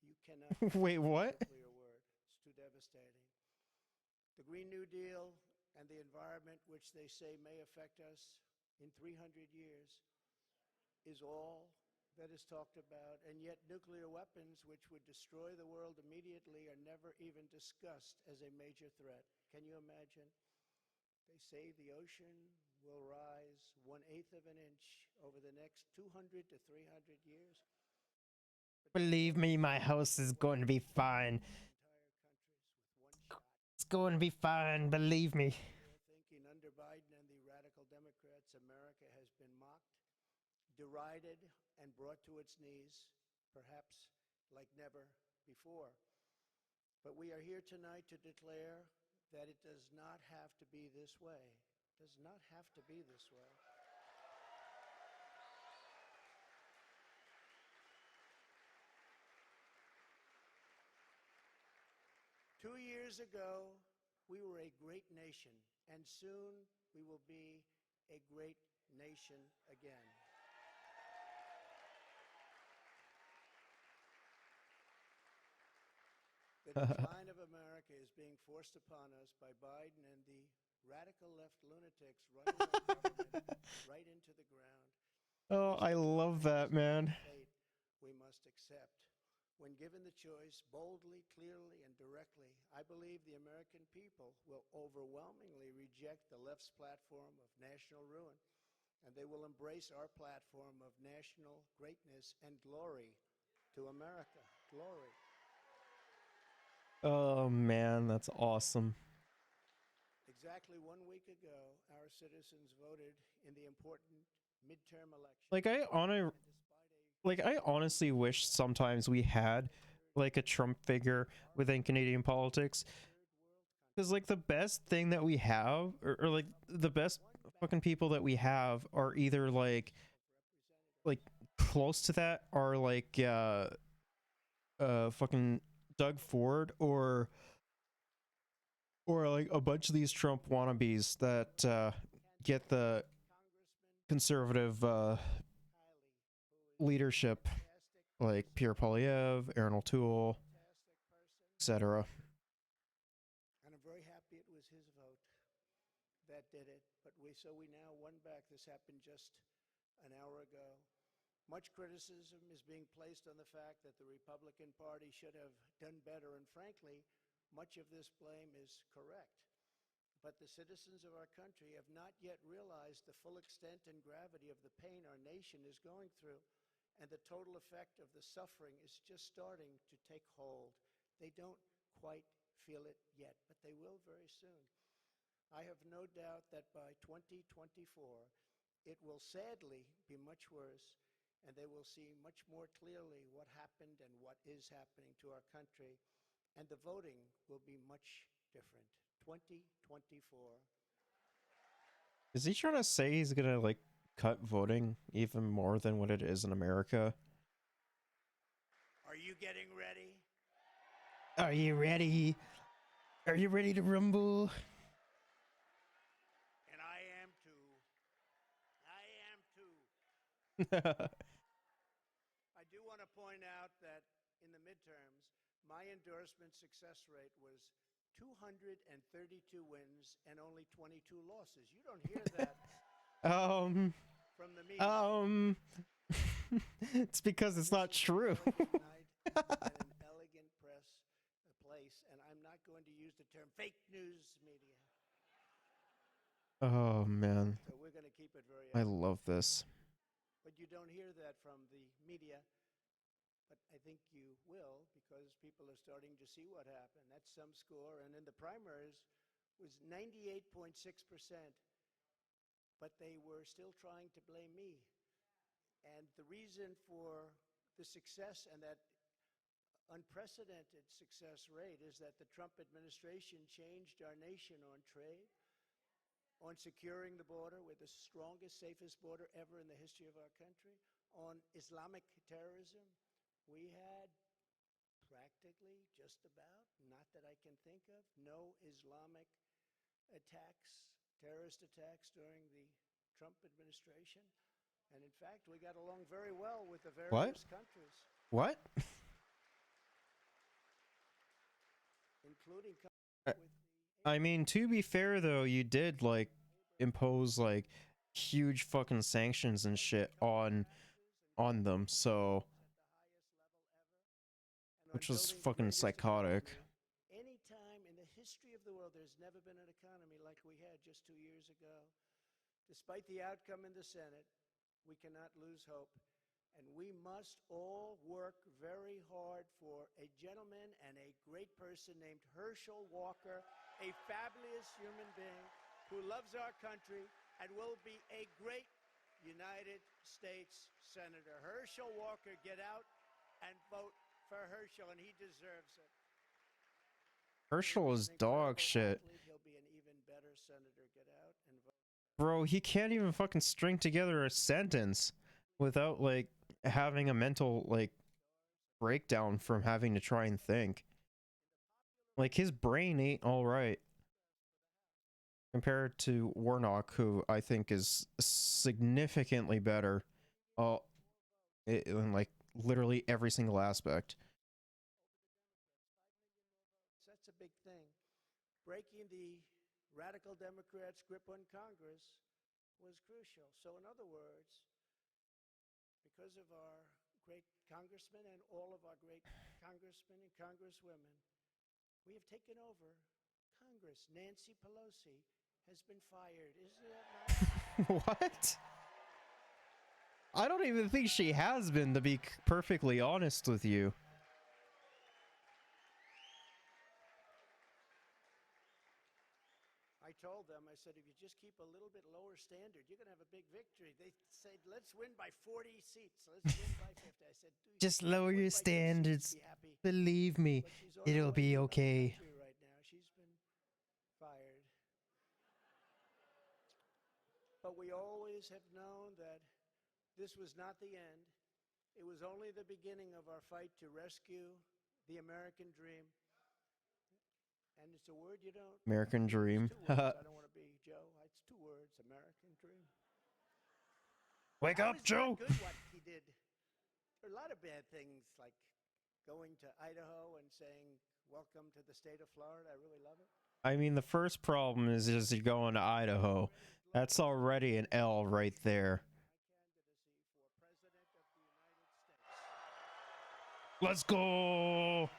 You cannot wait, what? Nuclear word. It's too devastating. The Green New Deal and the environment, which they say may affect us in 300 years, is all that is talked about, and yet nuclear weapons, which would destroy the world immediately, are never even discussed as a major threat. Can you imagine? They say the ocean will rise 1/8 of an inch over the next 200 to 300 years. Believe me, my house is going to be fine. It's going to be fine, believe me. Thinking under Biden and the radical Democrats, America has been mocked, derided, and brought to its knees, perhaps like never before. But we are here tonight to declare that it does not have to be this way. It does not have to be this way. Two years ago, we were a great nation, and soon we will be a great nation again. The decline of America is being forced upon us by Biden and the radical left lunatics running our government right into the ground. Oh, I love that, man. Fate we must accept. When given the choice, boldly, clearly, and directly, I believe the American people will overwhelmingly reject the left's platform of national ruin, and they will embrace our platform of national greatness and glory to America. Glory. Oh, man, that's awesome. Exactly 1 week ago, our citizens voted in the important midterm election. Like, I honestly wish sometimes we had, like, a Trump figure within Canadian politics. Because, like, the best thing that we have, or like, the best fucking people that we have are either, like, close to that, are, like, fucking Doug Ford, or like a bunch of these Trump wannabes that get the conservative leadership, like Pierre Poilievre, Aaron O'Toole, etc. And I'm very happy it was his vote that did it. But we now won back. This happened just an hour ago. Much criticism is being placed on the fact that the Republican Party should have done better, and frankly, much of this blame is correct. But the citizens of our country have not yet realized the full extent and gravity of the pain our nation is going through, and the total effect of the suffering is just starting to take hold. They don't quite feel it yet, but they will very soon. I have no doubt that by 2024, it will sadly be much worse, and they will see much more clearly what happened and what is happening to our country, and the voting will be much different. 2024. Is he trying to say he's gonna, like, cut voting even more than what it is in America? Are you getting ready? Are you ready? Are you ready to rumble? And I am too. I am too. I do want to point out that in the midterms, my endorsement success rate was 232 wins and only 22 losses. You don't hear that from the media. It's because it's not true. At an elegant press place, and I'm not going to use the term fake news media. Oh man. So we're going to keep it very I love this. But you don't hear that from the media. But I think you will, because people are starting to see what happened. That's some score. And in the primaries was 98.6%. But they were still trying to blame me. And the reason for the success and that unprecedented success rate is that the Trump administration changed our nation on trade, on securing the border. We're the strongest, safest border ever in the history of our country. On Islamic terrorism, we had practically, just about, not that I can think of, no Islamic attacks, terrorist attacks during the Trump administration. And in fact, we got along very well with the various countries. What? Including I mean, to be fair though, you did like impose like huge fucking sanctions and shit on them, so which was fucking psychotic. Any time in the history of the world, there's never been an economy like we had just 2 years ago. Despite the outcome in the Senate, we cannot lose hope. And we must all work very hard for a gentleman and a great person named Herschel Walker, a fabulous human being who loves our country and will be a great United States Senator. Herschel Walker, get out and vote for Herschel, and he deserves it. Herschel is dog shit. He'll be an even better senator. Get out and vote. Bro, he can't even fucking string together a sentence without like having a mental like breakdown from having to try and think. Like his brain ain't all right compared to Warnock, who I think is significantly better in like literally every single aspect. That's a big thing. Breaking the radical Democrats' grip on Congress was crucial. So in other words, because of our great congressmen and all of our great congressmen and congresswomen, we have taken over Congress. Nancy Pelosi has been fired. Isn't that nice? What? I don't even think she has been, to be perfectly honest with you. I told them, I said, if you just keep a little bit lower standard, you're going to have a big victory. They said, let's win by 40 seats. Let's win by 50. I said, just lower your standards. Believe me, it'll be okay. Right now. She's been fired. But we always have known that this was not the end. It was only the beginning of our fight to rescue the American dream. And it's a word you don't... American dream. I don't want to be Joe. It's 2 words, American dream. Wake up, Joe! Good what he did. There are a lot of bad things, like going to Idaho and saying, welcome to the state of Florida. I really love it. I mean, the first problem is you're going to Idaho. That's already an L right there. Let's go!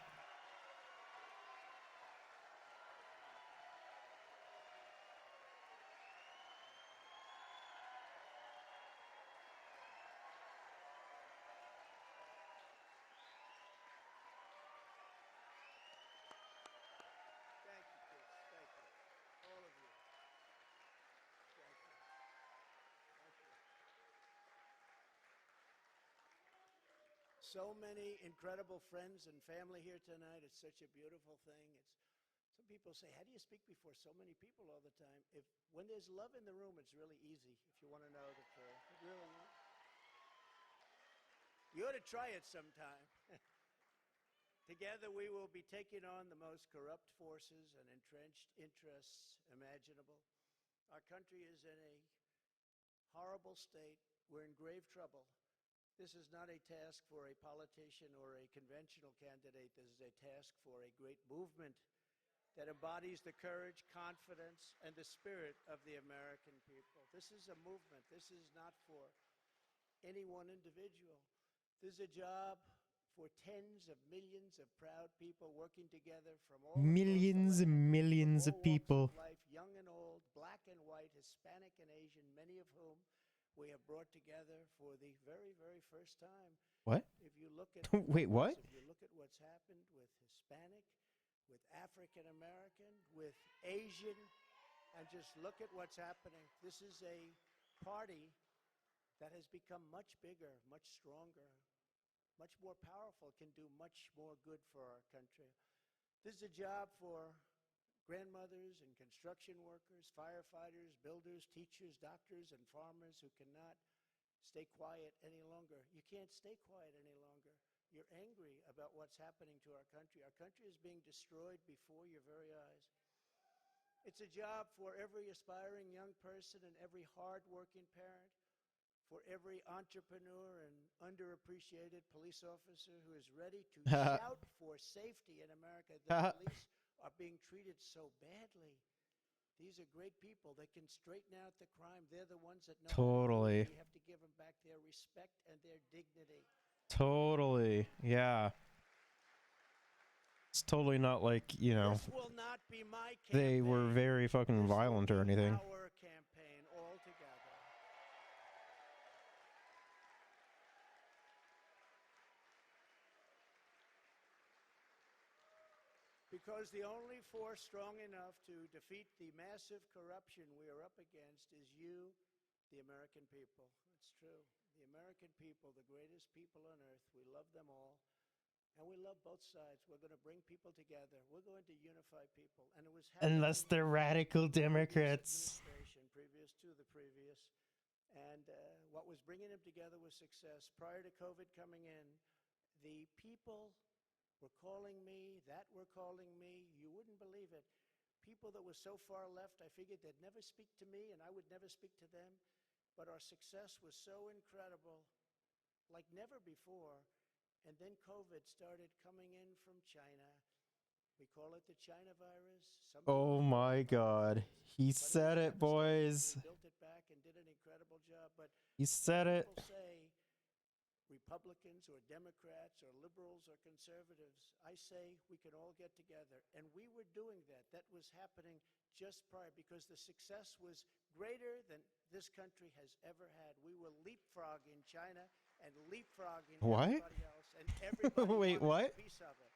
So many incredible friends and family here tonight. It's such a beautiful thing. Some people say, how do you speak before so many people all the time? When there's love in the room, it's really easy, if you want to know the truth. It really is. You ought to try it sometime. Together, we will be taking on the most corrupt forces and entrenched interests imaginable. Our country is in a horrible state. We're in grave trouble. This is not a task for a politician or a conventional candidate. This is a task for a great movement that embodies the courage, confidence, and the spirit of the American people. This is a movement. This is not for any one individual. This is a job for tens of millions of proud people working together from all Millions and millions of people. life, young and old, black and white, Hispanic and Asian, many of whom we have brought together for the very, very first time. What? If you look at Wait, what? If you look at what's happened with Hispanic, with African American, with Asian, and just look at what's happening. This is a party that has become much bigger, much stronger, much more powerful, can do much more good for our country. This is a job for grandmothers and construction workers, firefighters, builders, teachers, doctors, and farmers who cannot stay quiet any longer. You can't stay quiet any longer. You're angry about what's happening to our country. Our country is being destroyed before your very eyes. It's a job for every aspiring young person and every hard-working parent, for every entrepreneur and underappreciated police officer who is ready to shout for safety in America. The police are being treated so badly. These are great people. They can straighten out the crime. They're the ones that know. Totally. We have to give them back their respect and their dignity. Totally. Yeah. It's totally not like, you know, This will not be my campaign. they were very fucking violent or anything. Our campaign altogether. Because the only force strong enough to defeat the massive corruption we are up against is you, the American people. It's true. The American people, the greatest people on earth. We love them all. And we love both sides. We're going to bring people together. We're going to unify people. And it was happening Unless they're radical Democrats. Previous to the previous. And what was bringing them together was success. Prior to COVID coming in, the people were calling me, that were calling me. You wouldn't believe it. People that were so far left, I figured they'd never speak to me and I would never speak to them. But our success was so incredible, like never before. And then COVID started coming in from China. We call it the China virus. Oh my God. He said it, boys. They built it back and did an incredible job. But He said it. people say Republicans or Democrats or liberals or conservatives, I say we can all get together. And we were doing that. That was happening just prior because the success was greater than this country has ever had. We were leapfrogging China and leapfrogging everybody else. And everybody Wait, wanted what? a piece of it.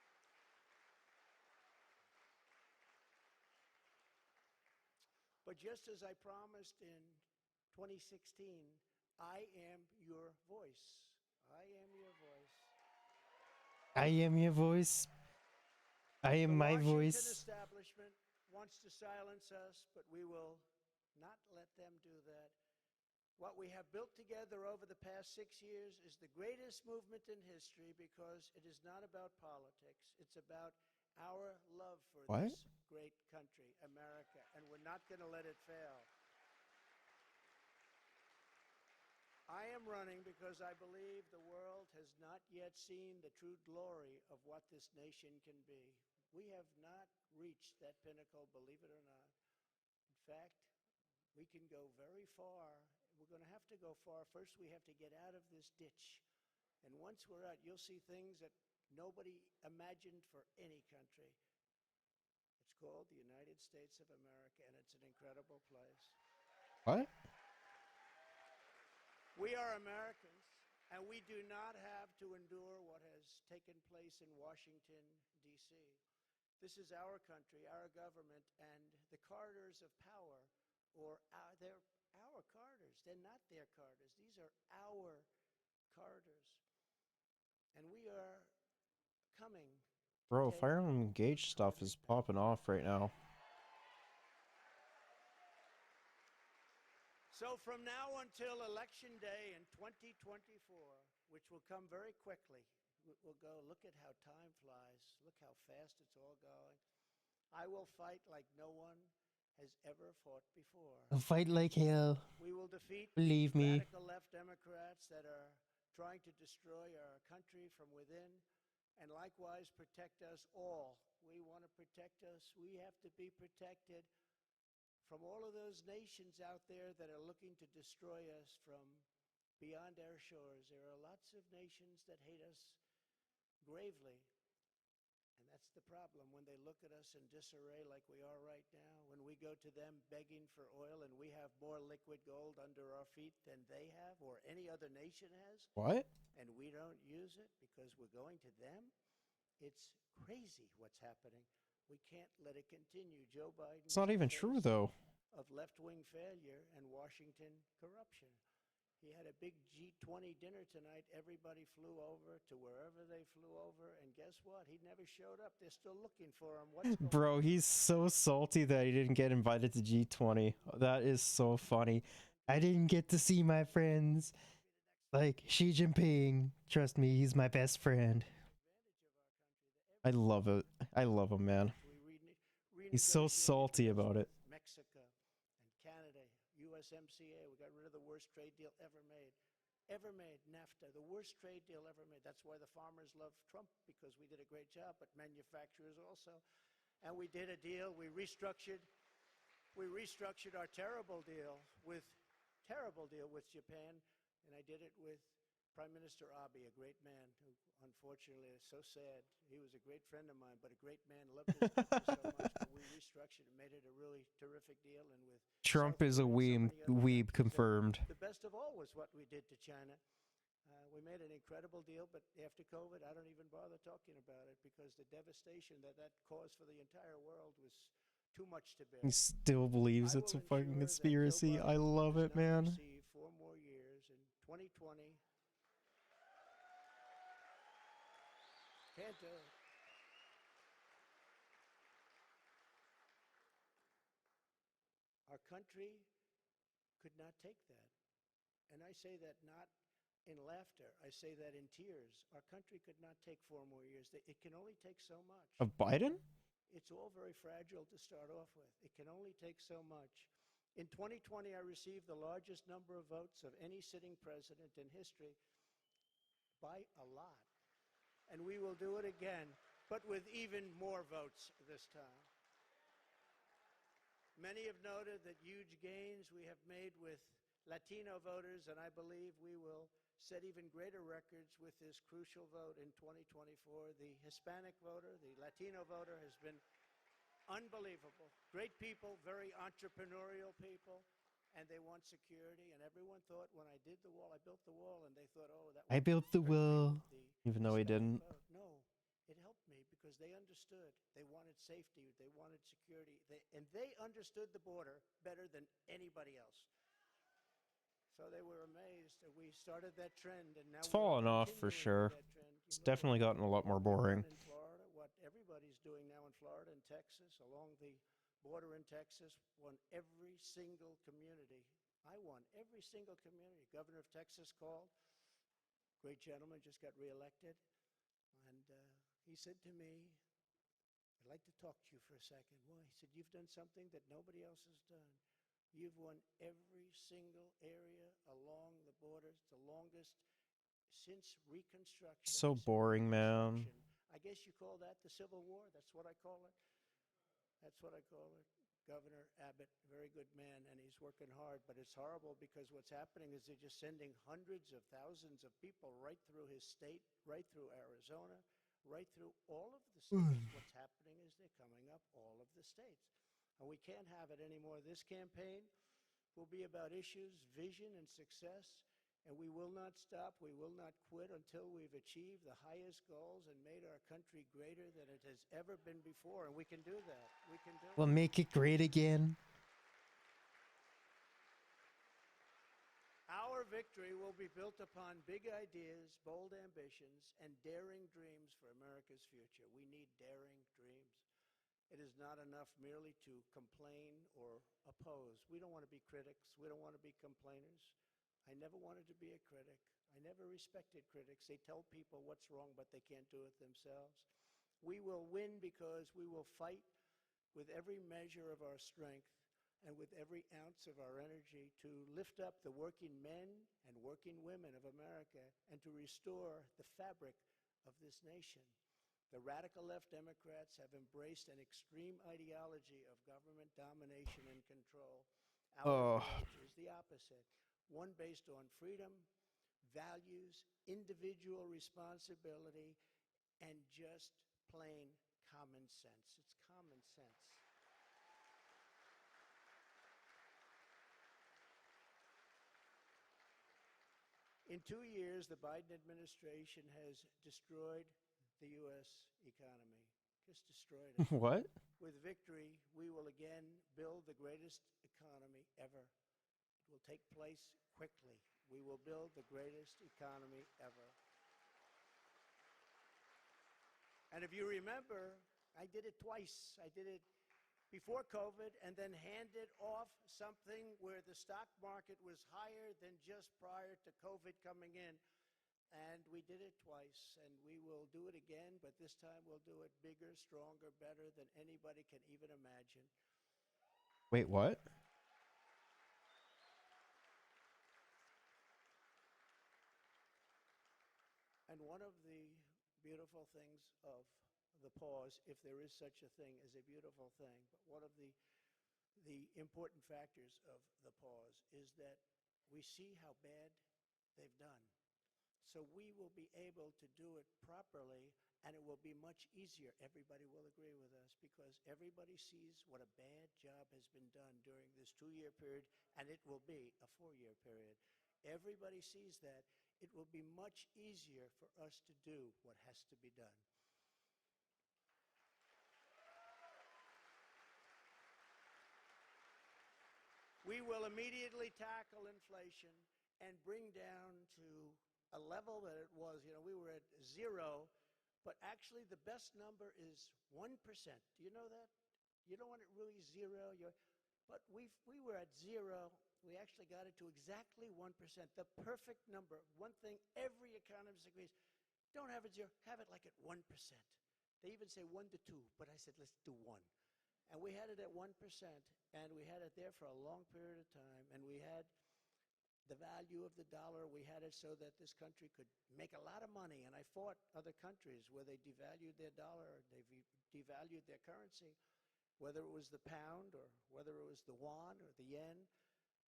But just as I promised in 2016, I am your voice. I am your voice. I am your voice. I am my The voice. Washington establishment wants to silence us, but we will not let them do that. What we have built together over the past 6 years is the greatest movement in history because it is not about politics. It's about our love for this great country, America, and we're not going to let it fail. I am running because I believe the world has not yet seen the true glory of what this nation can be. We have not reached that pinnacle, believe it or not. In fact, we can go very far. We're going to have to go far. First, we have to get out of this ditch. And once we're out, you'll see things that nobody imagined for any country. It's called the United States of America, and it's an incredible place. What? We are Americans, and we do not have to endure what has taken place in Washington, D.C. This is our country, our government, and the corridors of power, they're our corridors. They're not their corridors. These are our corridors. And we are coming. Bro, Fire and Engage stuff is popping off right now. So from now until Election Day in 2024, which will come very quickly, will go. Look at how time flies. Look how fast it's all going. I will fight like no one has ever fought before. I'll fight like hell. We will defeat Believe me. radical left Democrats that are trying to destroy our country from within, and likewise protect us all. We want to protect us. We have to be protected from all of those nations out there that are looking to destroy us from beyond our shores. There are lots of nations that hate us gravely. And that's the problem when they look at us in disarray like we are right now, when we go to them begging for oil and we have more liquid gold under our feet than they have or any other nation has. What? And we don't use it because we're going to them. It's crazy what's happening. We can't let it continue. Joe Biden It's not even true, though. of left-wing failure and Washington corruption. He had a big G20 dinner tonight. Everybody flew over to wherever they flew over, and guess what? He never showed up. They're still looking for him. What's going Bro, he's so salty that he didn't get invited to G20. That is so funny. I didn't get to see my friends. Like Xi Jinping. Trust me, he's my best friend. I love it. I love him, man. He's so salty about it. Mexico and Canada, USMCA, we got rid of the worst trade deal ever made. Ever made, NAFTA, the worst trade deal ever made. That's why the farmers love Trump, because we did a great job, but manufacturers also. And we did a deal, we restructured our terrible deal with Japan, and I did it with Prime Minister Abe, a great man who unfortunately is so sad. He was a great friend of mine, but a great man, loved his country so much, but we restructured and made it a really terrific deal. And with Trump is a weeb confirmed. the best of all was what we did to China. We made an incredible deal, but after COVID, I don't even bother talking about it because the devastation that caused for the entire world was too much to bear. He still believes it's a fucking conspiracy. I love it, man. 4 more years in 2020. Can't do it. Our country could not take that. And I say that not in laughter. I say that in tears. Our country could not take 4 more years. It can only take so much. Of Biden? It's all very fragile to start off with. It can only take so much. In 2020, I received the largest number of votes of any sitting president in history by a lot. And we will do it again, but with even more votes this time. Many have noted that huge gains we have made with Latino voters, and I believe we will set even greater records with this crucial vote in 2024. The Hispanic voter, the Latino voter has been unbelievable. Great people, very entrepreneurial people, and they want security. And everyone thought when I did the wall, I built the wall, and they thought, oh, that I built the wall, even though he didn't. No, it helped me because they understood. They wanted safety. They wanted security. And they understood the border better than anybody else. So they were amazed that we started that trend, and now It's fallen off for sure. It's definitely gotten a lot more boring. In Florida, what everybody's doing now in Florida and Texas, along the border in Texas, won every single community. I won every single community. Governor of Texas called. Great gentleman, just got reelected. And he said to me, I'd like to talk to you for a second. Well, he said, you've done something that nobody else has done. You've won every single area along the borders, the longest since Reconstruction. So boring, man. I guess you call that the Civil War. That's what I call it. That's what I call it. Governor Abbott, very good man, and he's working hard, but it's horrible because what's happening is they're just sending hundreds of thousands of people right through his state, right through Arizona, right through all of the states. What's happening is they're coming up all of the states. And we can't have it anymore. This campaign will be about issues, vision, and success, and we will not stop. We will not quit until we've achieved the highest goals and made our country greater than it has ever been before, and we can do that. We can do it. We'll make it great again. Our victory will be built upon big ideas, bold ambitions, and daring dreams for America's future. We need daring dreams. It is not enough merely to complain or oppose. We don't want to be critics. We don't want to be complainers. I never wanted to be a critic. I never respected critics. They tell people what's wrong, but they can't do it themselves. We will win because we will fight with every measure of our strength and with every ounce of our energy to lift up the working men and working women of America and to restore the fabric of this nation. The radical left Democrats have embraced an extreme ideology of government domination and control. Our approach is the opposite, one based on freedom, values, individual responsibility, and just plain common sense. It's common sense. In 2 years, the Biden administration has destroyed the U.S. economy. Just destroyed it. What? With victory, we will again build the greatest economy ever. It will take place quickly. We will build the greatest economy ever. And if you remember, I did it twice. I did it before COVID and then handed off something where the stock market was higher than just prior to COVID coming in. And we did it twice, and we will do it again, but this time we'll do it bigger, stronger, better than anybody can even imagine. Wait, what? And one of the beautiful things of the pause, if there is such a thing as a beautiful thing, but one of the important factors of the pause is that we see how bad they've done. So we will be able to do it properly, and it will be much easier. Everybody will agree with us because everybody sees what a bad job has been done during this 2-year period, and it will be a 4-year period. Everybody sees that. It will be much easier for us to do what has to be done. We will immediately tackle inflation and bring down to a level that it was. We were at 0, but actually the best number is 1%. Do you know that? You don't want it really 0, but we were at 0. We actually got it to exactly 1%, the perfect number. One thing every economist agrees, don't have it 0, have it like at 1%. They even say 1 to 2, but I said, let's do 1. And we had it at 1%, and we had it there for a long period of time, and we had the value of the dollar. We had it so that this country could make a lot of money, and I fought other countries where they devalued their dollar, they devalued their currency, whether it was the pound or whether it was the yuan or the yen.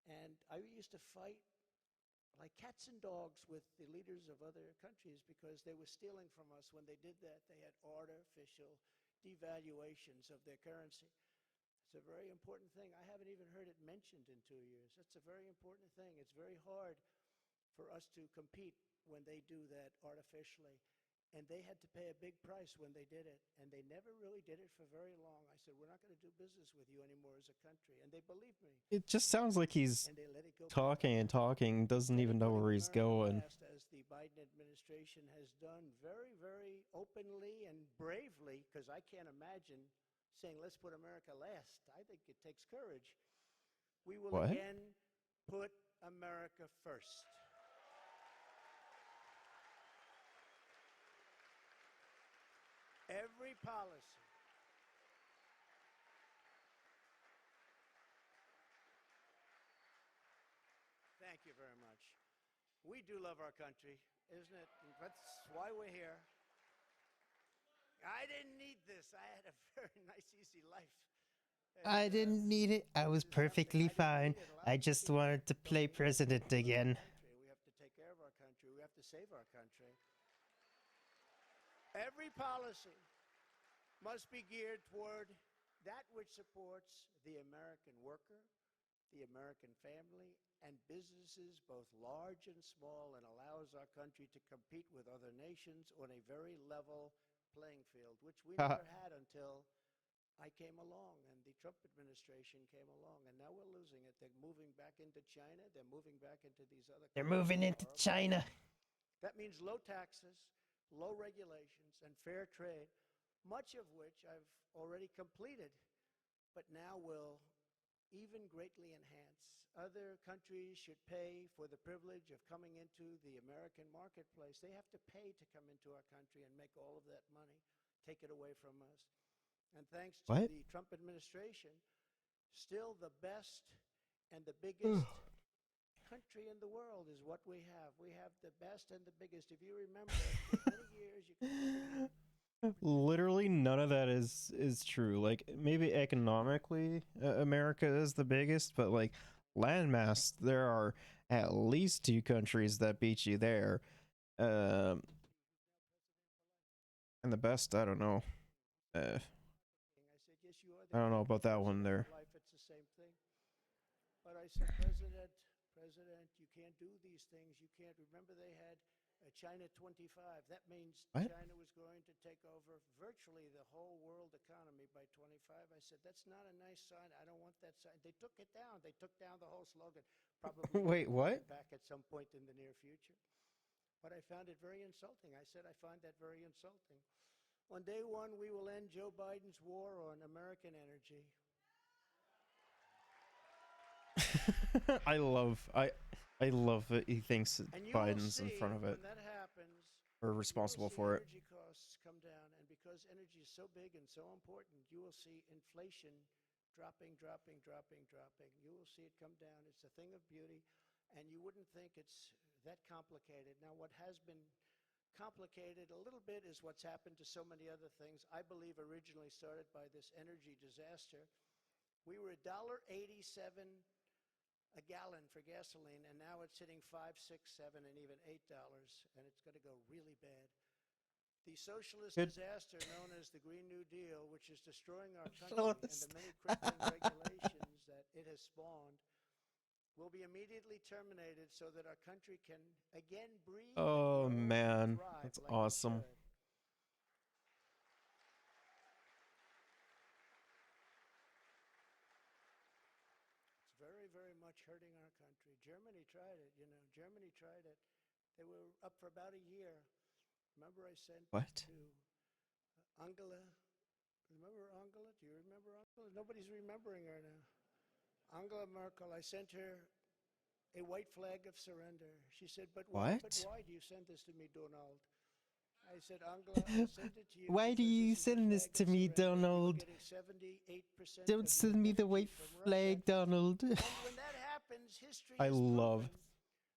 And I used to fight like cats and dogs with the leaders of other countries because they were stealing from us. When they did that, they had artificial devaluations of their currency. It's a very important thing. I haven't even heard it mentioned in 2 years. That's a very important thing. It's very hard for us to compete when they do that artificially. And they had to pay a big price when they did it. And they never really did it for very long. I said, we're not going to do business with you anymore as a country. And they believed me. It just sounds like he's talking and talking, doesn't even know where he's going. As the Biden administration has done very, very openly and bravely, because I can't imagine saying, let's put America last. I think it takes courage. We will again put America first. Every policy. Thank you very much. We do love our country, isn't it? That's why we're here. I didn't need this. I had a very nice, easy life. I didn't need it. I was perfectly fine. I just wanted to play president again. We have to take care of our country. We have to save our country. Every policy must be geared toward that which supports the American worker, the American family, and businesses both large and small, and allows our country to compete with other nations on a very level playing field, which we never had until I came along and the Trump administration came along, and now we're losing it. They're moving back into China. They're moving back into these other countries. They're moving into China. That means low taxes, low regulations, and fair trade, much of which I've already completed, but now will even greatly enhance other countries should pay for the privilege of coming into the American marketplace. They have to pay to come into our country and make all of that money, take it away from us. And thanks to What? the Trump administration, still the best and the biggest country in the world is what we have. We have the best and the biggest. If you remember, for many years, you can Literally none of that is true. Like maybe economically, America is the biggest, but like landmass, there are at least two countries that beat you there. Um, and the best, I don't know. Uh, I said, yes, you are I the don't know about that one president there. for life. It's the same thing. But I said, President, you can't do these things. You can't. Remember, they had China 25. That means What? China was going to take over virtually the whole world economy by 25. I said, that's not a nice sign. I don't want that sign. They took it down. They took down the whole slogan. Probably Wait, what? back at some point in the near future. But I found it very insulting. I said, I find that very insulting. On day one, we will end Joe Biden's war on American energy. I love that he thinks And you Biden's will in see front of it when that happens, or you will responsible see for it. energy costs come down. And because energy is so big and so important, you will see inflation dropping. You will see it come down. It's a thing of beauty. And you wouldn't think it's that complicated. Now, what has been complicated a little bit is what's happened to so many other things. I believe originally started by this energy disaster. We were $1.87 a gallon for gasoline, and now it's hitting $5, $6, $7, and even $8, and it's going to go really bad. The socialist disaster known as the Green New Deal, which is destroying our country, and the many crippling regulations that it has spawned, will be immediately terminated so that our country can again breathe. Oh man, that's awesome. It's very, very much hurting our country. Germany tried it, you know. Germany tried it. They were up for about a year. Remember I sent What? to Angela. Remember Angela? Do you remember Angela? Nobody's remembering her now. Angela Merkel, I sent her a white flag of surrender. She said, but why do you send this to me, Donald? I said, Angela, I sent it to you. Why do you send this to me, Donald? Don't send me the white flag, Donald. And when that happens, history I is love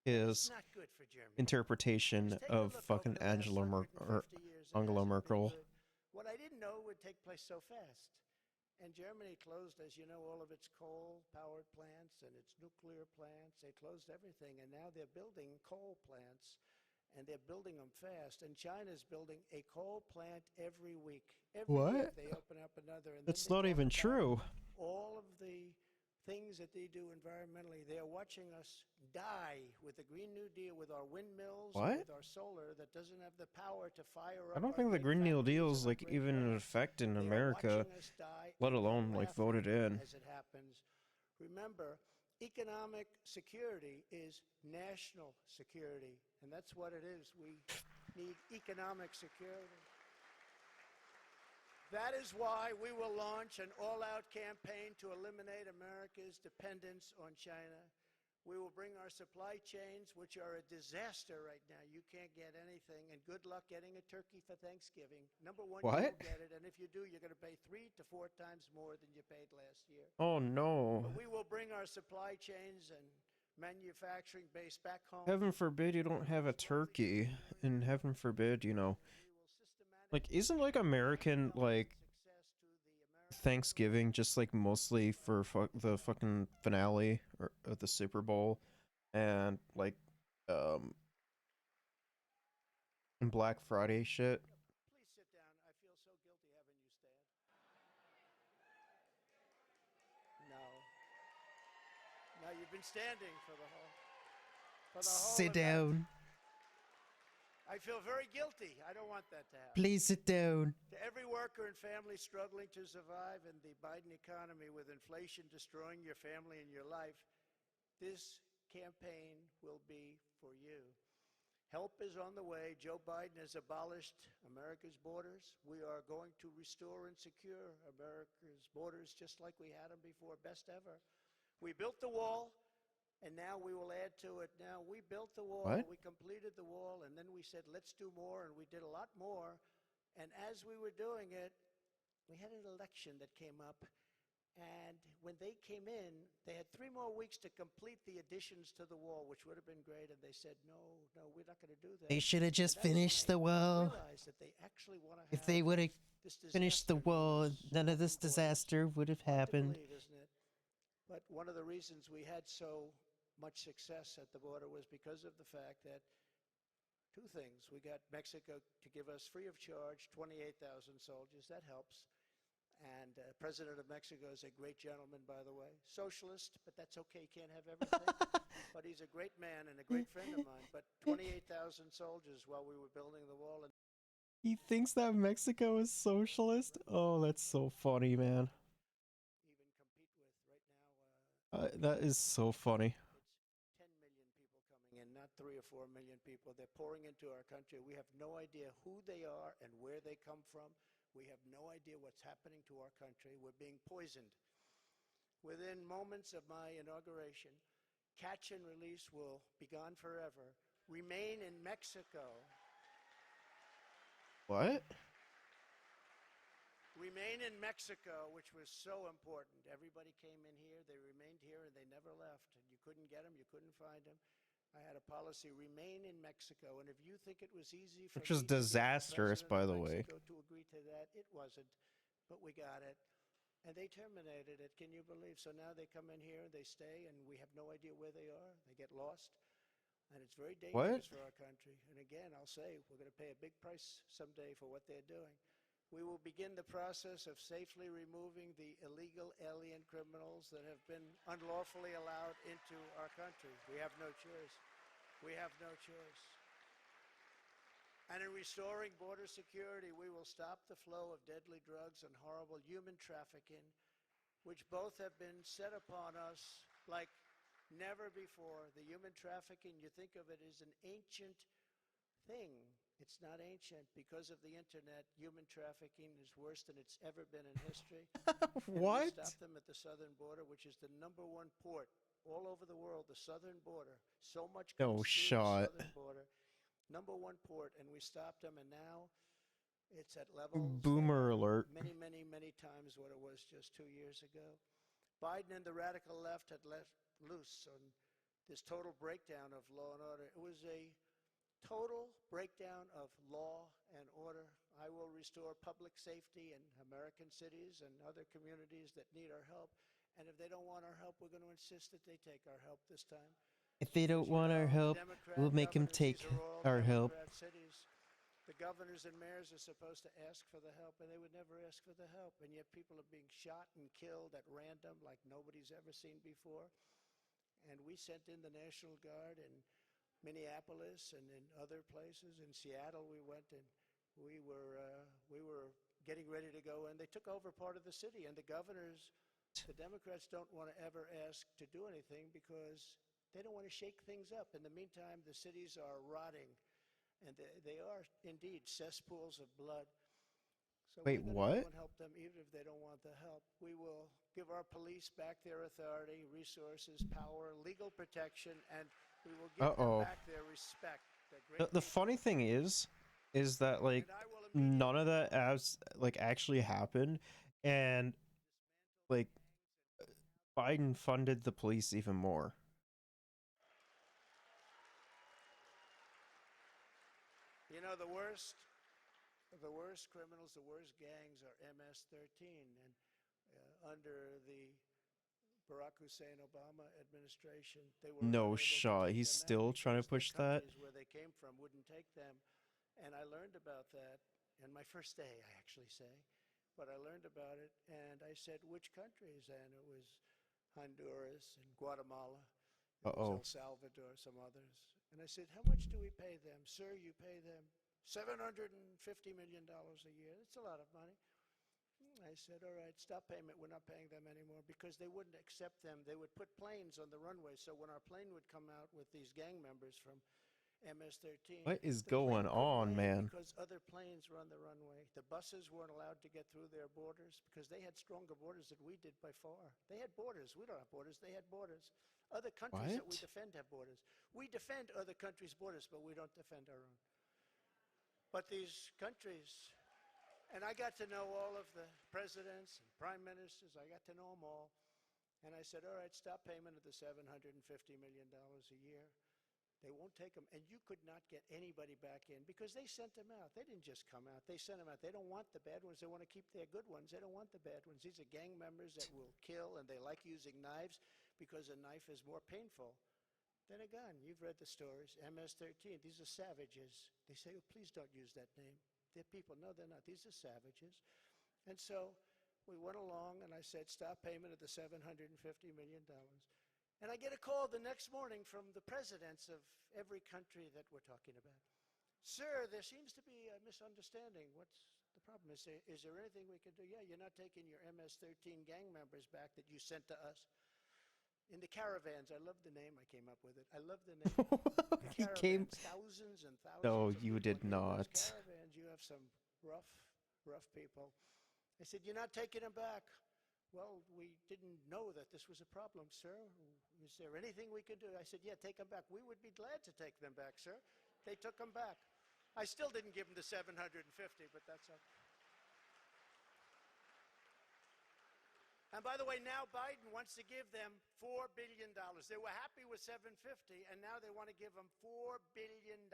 proven his not good for Germany. interpretation of fucking Angela Merkel. What I didn't know would take place so fast. And Germany closed, as you know, all of its coal-powered plants and its nuclear plants. They closed everything, and now they're building coal plants, and they're building them fast. And China's building a coal plant every week. Every week they open up another. And That's not even true. All of the things that they do environmentally, they are watching us die with the Green New Deal, with our windmills, with our solar that doesn't have the power to fire up. I don't think the Green New Deal is like even in effect in America, let alone like voted in. As it happens, remember, economic security is national security, and that's what it is. We need economic security. That is why we will launch an all-out campaign to eliminate America's dependence on China. We will bring our supply chains, which are a disaster right now. You can't get anything, and good luck getting a turkey for Thanksgiving. Number one, you won't get it, and if you do, you're going to pay 3 to 4 times more than you paid last year. Oh no. But we will bring our supply chains and manufacturing base back home. Heaven forbid you don't have a turkey, and heaven forbid, you know, like isn't like American like Thanksgiving just like mostly for the fucking finale of the Super Bowl and like Black Friday shit? Please sit down. I feel so guilty having you stand. No, you've been standing for the whole Sit event. down. I feel very guilty. I don't want that to happen. Please sit down. To every worker and family struggling to survive in the Biden economy with inflation destroying your family and your life, this campaign will be for you. Help is on the way. Joe Biden has abolished America's borders. We are going to restore and secure America's borders just like we had them before, best ever. We built the wall. and now we will add to it. Now, we built the wall, What? we completed the wall, and then we said, let's do more, and we did a lot more. And as we were doing it, we had an election that came up, and when they came in, they had 3 more weeks to complete the additions to the wall, which would have been great, and they said, no, we're not going to do that. They should have just And that's when finished I the wall. realized that they actually want to If they have would have this finished the disaster wall, news none of this importance. disaster would have Hard to happened. believe, isn't it? But one of the reasons we had so much success at the border was because of the fact that 2 things. We got Mexico to give us free of charge 28,000 soldiers. That helps. And President of Mexico is a great gentleman, by the way. Socialist, but that's okay. He can't have everything. But he's a great man and a great friend of mine. But 28,000 soldiers while we were building the wall. And He thinks that Mexico is socialist? Oh, that's so funny, man. even compete with right now. That is so funny. It's 10 million people coming in, not 3 or 4 million people. They're pouring into our country. We have no idea who they are and where they come from. We have no idea what's happening to our country. We're being poisoned. Within moments of my inauguration, catch and release will be gone forever. Remain in Mexico. What? Remain in Mexico, which was so important. Everybody came in here, they remained here, and they never left. And you couldn't get them, you couldn't find them. I had a policy, remain in Mexico. And if you think it was easy for Which was me to get the disastrous, president by of the way. Mexico to agree to that, it wasn't. But we got it. And they terminated it, can you believe? So now they come in here, they stay, and we have no idea where they are. They get lost. And it's very dangerous What? for our country. And again, I'll say, we're going to pay a big price someday for what they're doing. We will begin the process of safely removing the illegal alien criminals that have been unlawfully allowed into our country. We have no choice. We have no choice. And in restoring border security, we will stop the flow of deadly drugs and horrible human trafficking, which both have been set upon us like never before. The human trafficking, you think of it as an ancient thing. It's not ancient. Because of the internet, human trafficking is worse than it's ever been in history. What? And we stop them at the southern border, which is the #1 port all over the world, the southern border. So much No comes through shot. the southern border. #1 port, and we stopped them, and now it's at levels Boomer alert. many, many, many times what it was just 2 years ago. Biden and the radical left had let loose on this total breakdown of law and order. It was a total breakdown of law and order. I will restore public safety in American cities and other communities that need our help. And if they don't want our help, we're going to insist that they take our help this time. If they don't want our help, we'll make them take our help. Democrat cities. The governors and mayors are supposed to ask for the help, and they would never ask for the help. And yet people are being shot and killed at random like nobody's ever seen before. And we sent in the National Guard in Minneapolis and in other places. In Seattle, we went and we were getting ready to go, and they took over part of the city. And the governors, the Democrats don't want to ever ask to do anything because they don't want to shake things up. In the meantime, the cities are rotting, and they are indeed cesspools of blood. So Wait, we're what? going to help them even if they don't want the help. We will give our police back their authority, resources, power, legal protection, and we will give them back their respect. The funny thing is that like none of that actually happened, and like Biden funded the police even more. You know, the worst criminals, the worst gangs are MS-13, and under the Barack Hussein Obama administration, they were No unable to shot. take He's them out still trying to because push the that. countries where they came from wouldn't take them. And I learned about that in my first day, I actually say. But I learned about it, and I said, which countries? And it was Honduras and Guatemala. It was El Salvador, some others. And I said, how much do we pay them? Sir, you pay them $750 million a year. That's a lot of money. I said, all right, stop payment. We're not paying them anymore, because they wouldn't accept them. They would put planes on the runway. So when our plane would come out with these gang members from MS-13, What is the plane going couldn't on, land man? because other planes were on the runway. The buses weren't allowed to get through their borders because they had stronger borders than we did by far. They had borders. We don't have borders. They had borders. Other countries that we What? defend have borders. We defend other countries' borders, but we don't defend our own. But these countries, and I got to know all of the presidents and prime ministers, I got to know them all. And I said, all right, stop payment of the $750 million a year. They won't take them. And you could not get anybody back in because they sent them out. They didn't just come out. They sent them out. They don't want the bad ones. They want to keep their good ones. They don't want the bad ones. These are gang members that will kill, and they like using knives because a knife is more painful than a gun. You've read the stories. MS-13, these are savages. They say, oh, please don't use that name. They're people. No, they're not. These are savages. And so we went along, and I said, stop payment of the $750 million. And I get a call the next morning from the presidents of every country that we're talking about. Sir, there seems to be a misunderstanding. What's the problem? Is there anything we can do? Yeah, you're not taking your MS-13 gang members back that you sent to us. In the caravans, I love the name, I came up with it. I love the name. The He came. caravans, thousands and thousands No, of you people. did And in not. those caravans, you have some rough people. I said, you're not taking them back. Well, we didn't know that this was a problem, sir. Is there anything we could do? I said, yeah, take them back. We would be glad to take them back, sir. They took them back. I still didn't give them the 750, but that's okay. And by the way, now Biden wants to give them $4 billion. They were happy with 750, and now they want to give them $4 billion.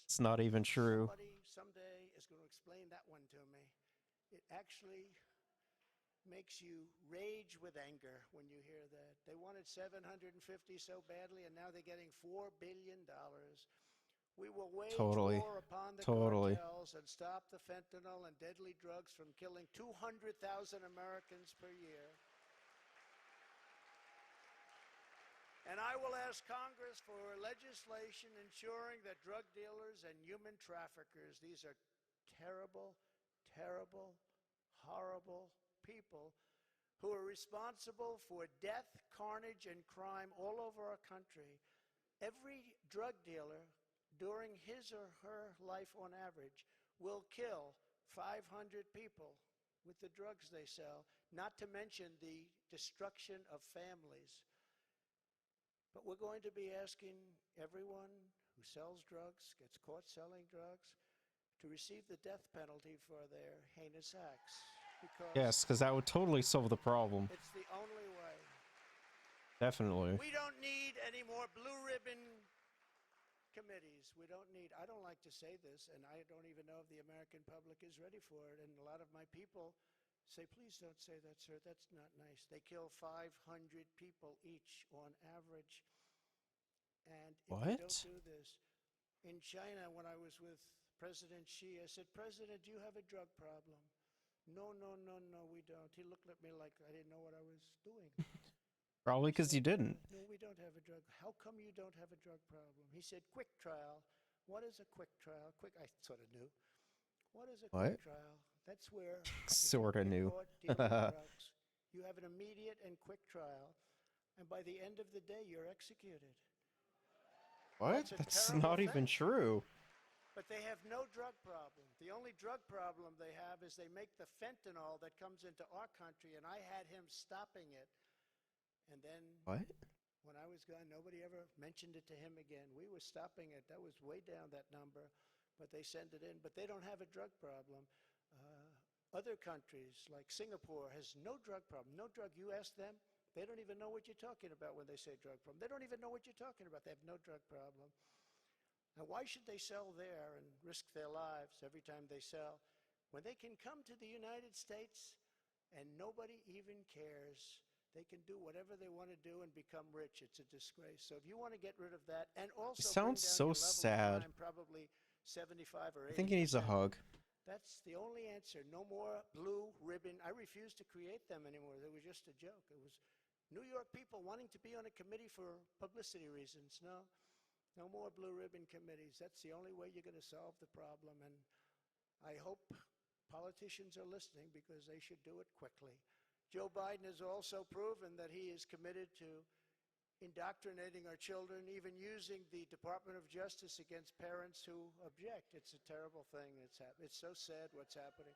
It's not even true. Somebody someday is going to explain that one to me. It actually makes you rage with anger when you hear that. They wanted 750 so badly, and now they're getting $4 billion. We will wage Totally. war upon the Totally. cartels and stop the fentanyl and deadly drugs from killing 200,000 Americans per year. And I will ask Congress for legislation ensuring that drug dealers and human traffickers, these are terrible, terrible, horrible people who are responsible for death, carnage, and crime all over our country. Every drug dealer during his or her life on average will kill 500 people with the drugs they sell, not to mention the destruction of families. But we're going to be asking everyone who sells drugs, gets caught selling drugs, to receive the death penalty for their heinous acts. Yes, because that would totally solve the problem. It's the only way. Definitely. We don't need any more blue ribbon committees. We don't need, I don't like to say this, and I don't even know if the American public is ready for it. And a lot of my people say, please don't say that, sir. That's not nice. They kill 500 people each on average. And if we don't do this, in China, when I was with President Xi, I said, President, do you have a drug problem? No, we don't. He looked at me like I didn't know what I was doing. Probably because you didn't. No, we don't have a drug. How come you don't have a drug problem? He said, quick trial. What is a quick trial? I sort of knew. What is a quick trial? That's where Sort of knew. drugs, you have an immediate and quick trial, and by the end of the day, you're executed. What? That's not even true. But they have no drug problem. The only drug problem they have is they make the fentanyl that comes into our country, and I had him stopping it. And then when I was gone, nobody ever mentioned it to him again. We were stopping it. That was way down, that number. But they send it in. But they don't have a drug problem. Other countries, like Singapore, has no drug problem. No drug. You ask them, they don't even know what you're talking about when they say drug problem. They don't even know what you're talking about. They have no drug problem. Now, why should they sell there and risk their lives every time they sell when they can come to the United States and nobody even cares? They can do whatever they want to do and become rich. It's a disgrace. So if you want to get rid of that and also It sounds so sad. Probably 75 or 80%. I think he needs a hug. That's the only answer. No more blue ribbon. I refuse to create them anymore. It was just a joke. It was New York people wanting to be on a committee for publicity reasons. No more blue ribbon committees. That's the only way you're going to solve the problem. And I hope politicians are listening because they should do it quickly. Joe Biden has also proven that he is committed to indoctrinating our children, even using the Department of Justice against parents who object. It's a terrible thing. It's so sad what's happening.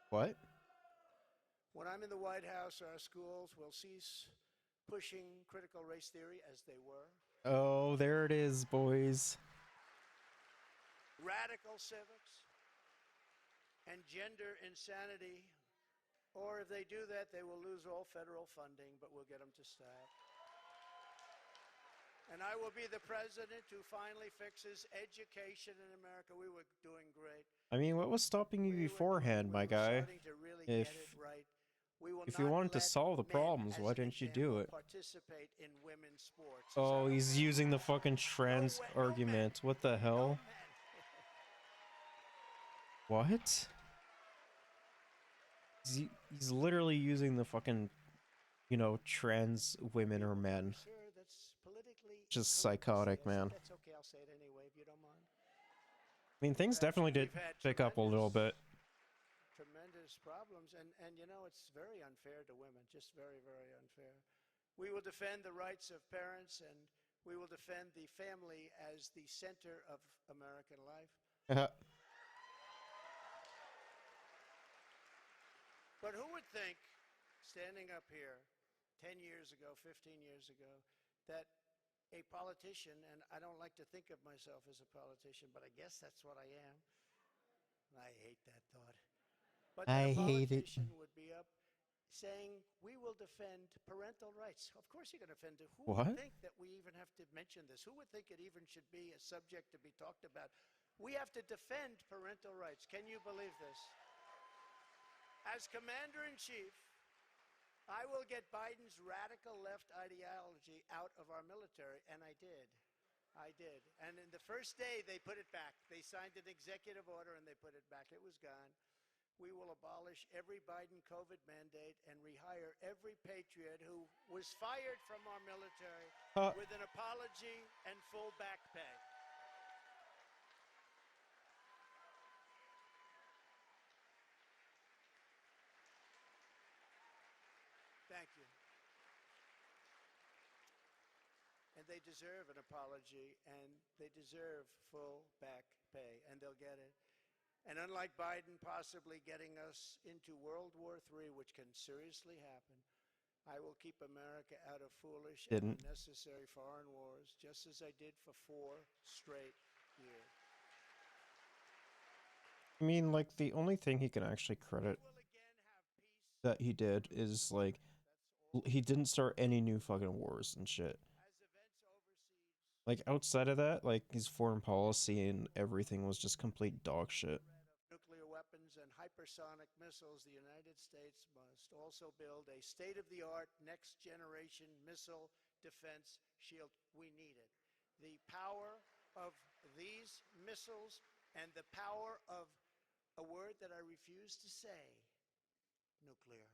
What? When I'm in the White House, our schools will cease pushing critical race theory as they were. Oh, there it is, boys. Radical civics and gender insanity. Or if they do that, they will lose all federal funding, but we'll get them to stop. And I will be the president who finally fixes education in America. We were doing great. I mean, what was stopping you beforehand, my guy? Starting to really If get it right. We will if you not wanted to let solve the men, problems, as why an didn't you example, do it? participate in women's sports. Is Oh, that he's okay? using the fucking trans argument. What the hell? What? He's literally using the fucking, you know, trans women or men. Sir, that's politically Just incorrect to psychotic, say. I said, man. that's okay. I'll say it anyway, if you don't mind. I mean, things definitely did We've had pick up a little bit. tremendous problems, and you know, it's very unfair to women, just very, very unfair. We will defend the rights of parents, and we will defend the family as the center of American life. But who would think, standing up here 10 years ago, 15 years ago, that a politician, and I don't like to think of myself as a politician, but I guess that's what I am. I hate that thought. But that a politician would be up saying, we will defend parental rights. Of course you're going to defend it. Who What? would think that we even have to mention this? Who would think it even should be a subject to be talked about? We have to defend parental rights. Can you believe this? As commander-in-chief, I will get Biden's radical left ideology out of our military, and I did. I did. And in the first day, they put it back. They signed an executive order, and they put it back. It was gone. We will abolish every Biden COVID mandate and rehire every patriot who was fired from our military with an apology and full back pay. Thank you. And they deserve an apology, and they deserve full back pay, and they'll get it. And unlike Biden possibly getting us into World War III, which can seriously happen, I will keep America out of foolish and unnecessary foreign wars, just as I did for 4 straight years. I mean, like, the only thing he can actually credit that he did is, like, he didn't start any new fucking wars and shit. Like, outside of that, like, his foreign policy and everything was just complete dog shit. Nuclear weapons and hypersonic missiles, the United States must also build a state-of-the-art next-generation missile defense shield. We need it. The power of these missiles and the power of a word that I refuse to say, nuclear.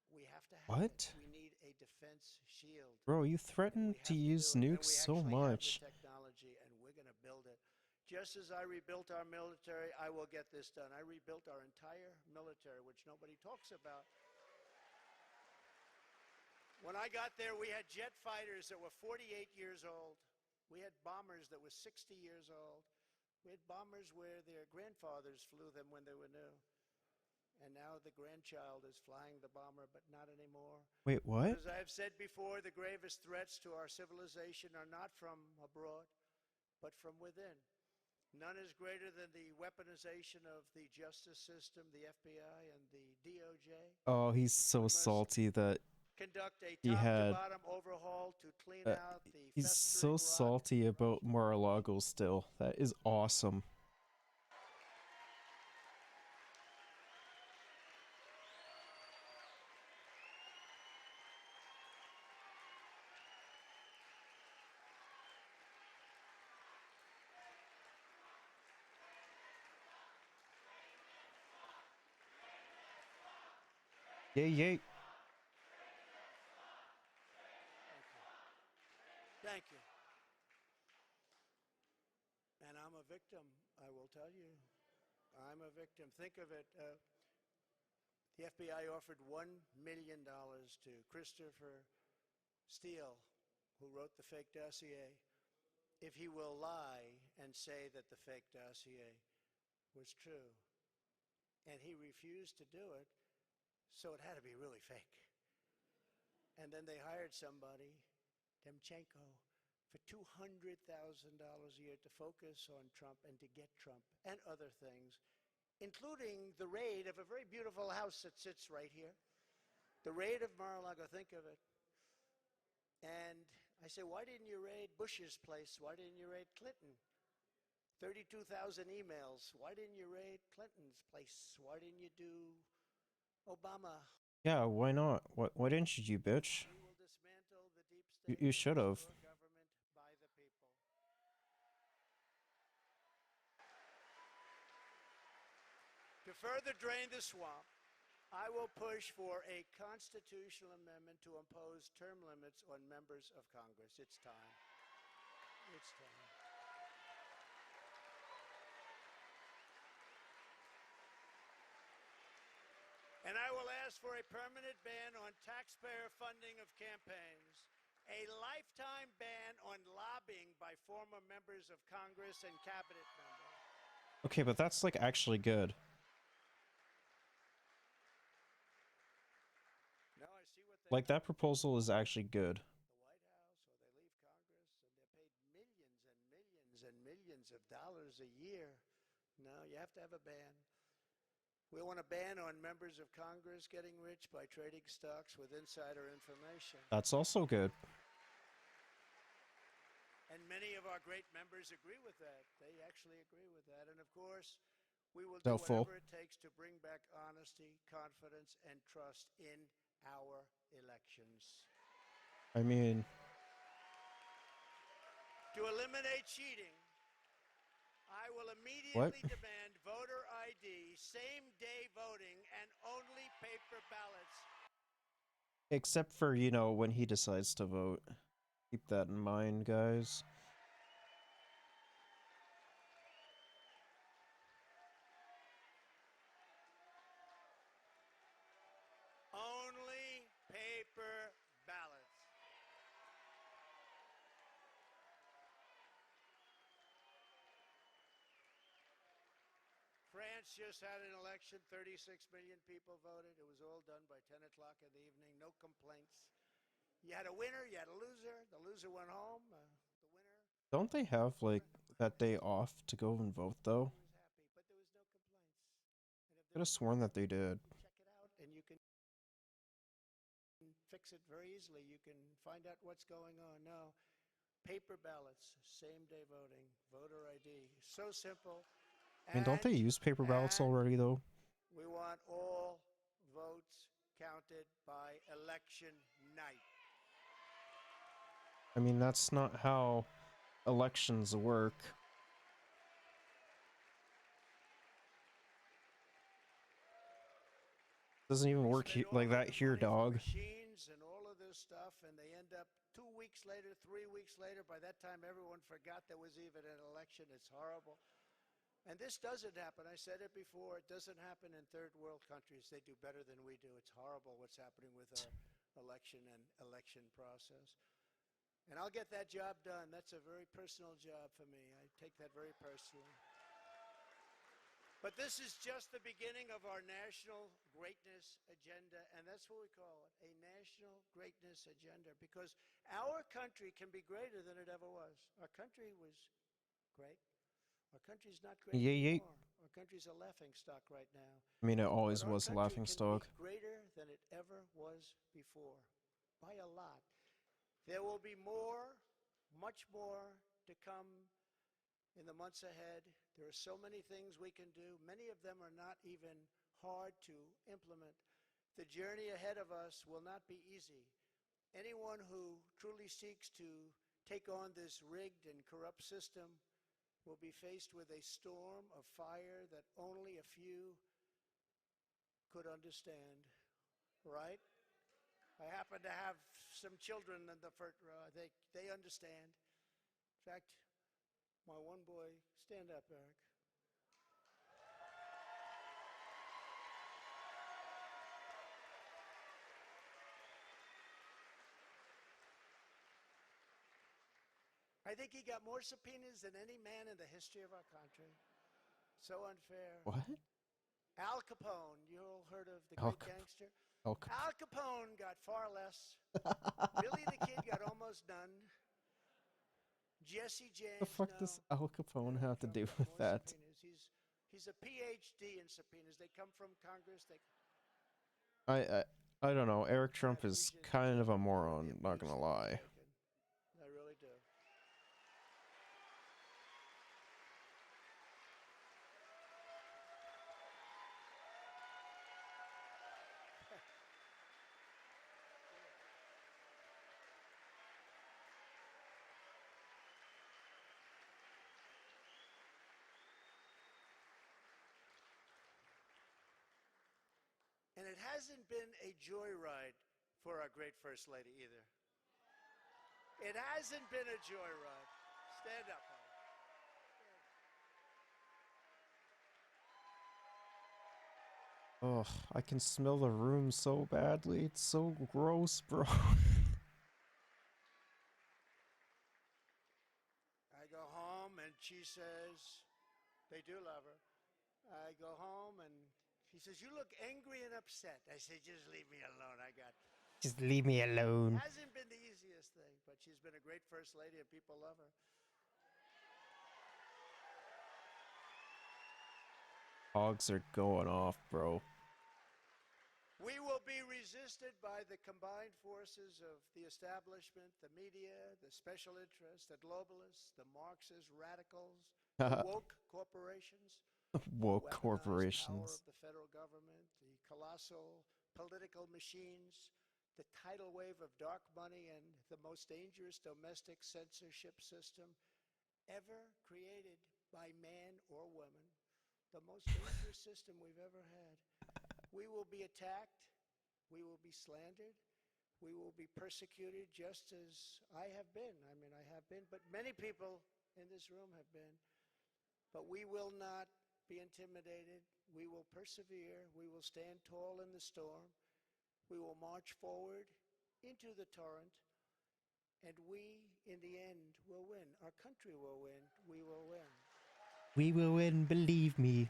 We have to have it. We need a defense shield. Bro, you threatened to use nukes so much. Have the technology, and we're going to build it. Just as I rebuilt our military, I will get this done. I rebuilt our entire military, which nobody talks about. When I got there, we had jet fighters that were 48 years old. We had bombers that were 60 years old. We had bombers where their grandfathers flew them when they were new. And now the grandchild is flying the bomber, but not anymore. Wait, what? As I have said before, the gravest threats to our civilization are not from abroad, but from within. None is greater than the weaponization of the justice system, the FBI, and the DOJ. Oh, he's so salty that Conduct a he had. top-to-bottom overhaul to clean out the He's so salty about Mar-a-Lago still. That is awesome. Yay, yay. Thank you. And I'm a victim, I will tell you. I'm a victim. Think of it. The FBI offered $1 million to Christopher Steele, who wrote the fake dossier, if he will lie and say that the fake dossier was true. And he refused to do it, so it had to be really fake. And then they hired somebody, Demchenko, for $200,000 a year to focus on Trump and to get Trump and other things, including the raid of a very beautiful house that sits right here. The raid of Mar-a-Lago, think of it. And I say, why didn't you raid Bush's place? Why didn't you raid Clinton? 32,000 emails. Why didn't you raid Clinton's place? Why didn't you do Obama? Yeah, why not? Why didn't you, bitch? We will dismantle the deep state. You should have. Government by the people. To further drain the swamp, I will push for a constitutional amendment to impose term limits on members of Congress. It's time. It's time. And I will ask for a permanent ban on taxpayer funding of campaigns, a lifetime ban on lobbying by former members of Congress and cabinet members. Okay, but that's like actually good. No, I see what they Like that proposal is actually good. the White House, or they leave Congress, and they're paid millions and millions and millions of dollars a year. No, you have to have a ban. We want a ban on members of Congress getting rich by trading stocks with insider information. That's also good. And many of our great members agree with that. They actually agree with that. And of course, we will do Doubtful. whatever it takes to bring back honesty, confidence, and trust in our elections. I mean, To eliminate cheating, I will immediately demand voter ID, same-day voting, and only paper ballots. except for, you know, when he decides to vote. Keep that in mind, guys. Only paper ballots. France just had an election. 36 million people voted. It was all done by 10 o'clock in the evening. No complaints. You had a winner, you had a loser. The loser went home. The winner Don't they have, like, that day off to go and vote, though? was happy, but there was no complaints. And if Could have sworn that they did. check it out, and you can fix it very easily. You can find out what's going on. No, paper ballots, same-day voting, voter ID. So simple. I mean, don't they use paper ballots and already, though? we want all votes counted by election night. I mean, that's not how elections work. Doesn't even work like that here, dog. Machines and all of this stuff, and they end up 2 weeks later, 3 weeks later. By that time, everyone forgot there was even an election. It's horrible. And this doesn't happen. I said it before. It doesn't happen in third world countries. They do better than we do. It's horrible what's happening with our election and election process. And I'll get that job done. That's a very personal job for me. I take that very personally. But this is just the beginning of our national greatness agenda, and that's what we call it, a national greatness agenda, because our country can be greater than it ever was. Our country was great. Our country's not great anymore. Our country's a laughingstock right now. I mean, it always But our was a country laughingstock. can be greater than it ever was before, by a lot. There will be more, much more to come in the months ahead. There are so many things we can do. Many of them are not even hard to implement. The journey ahead of us will not be easy. Anyone who truly seeks to take on this rigged and corrupt system will be faced with a storm of fire that only a few could understand, right? I happen to have some children in the front row. They understand. In fact, my one boy, stand up, Eric. I think he got more subpoenas than any man in the history of our country. So unfair. What? Al Capone, you all heard of the Al great gangster? Al Capone got far less. Billy the Kid got almost none. Jesse James, The fuck does Al Capone have to do with that? Subpoenas. He's a PhD in subpoenas. They come from Congress. I don't know. Eric Trump is kind of a moron, not gonna lie. I really do. And it hasn't been a joyride for our great First Lady either. It hasn't been a joyride. Stand up, honey. Ugh, I can smell the room so badly. It's so gross, bro. I go home and she says, they do love her. I go home and she says, you look angry and upset. I say, just leave me alone. Just leave me alone. Hasn't been the easiest thing, but she's been a great First Lady and people love her. Hogs are going off, bro. We will be resisted by the combined forces of the establishment, the media, the special interests, the globalists, the Marxist radicals, the woke corporations, woke the corporations, power of the federal government, the colossal political machines, the tidal wave of dark money, and the most dangerous domestic censorship system ever created by man or woman, the most dangerous system we've ever had. We will be attacked, we will be slandered, we will be persecuted just as I have been. I mean, I have been, but many people in this room have been. But we will not be intimidated. We will persevere. We will stand tall in the storm. We will march forward into the torrent. And we, in the end, will win. Our country will win. We will win. We will win, believe me.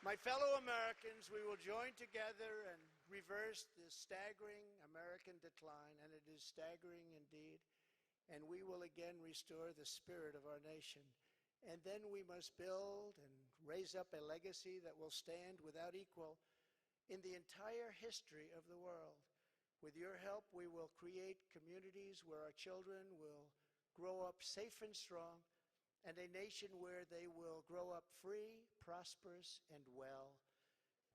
My fellow Americans, we will join together and reverse this staggering American decline, and it is staggering indeed, and we will again restore the spirit of our nation. And then we must build and raise up a legacy that will stand without equal in the entire history of the world. With your help, we will create communities where our children will grow up safe and strong, and a nation where they will grow up free, prosperous, and well.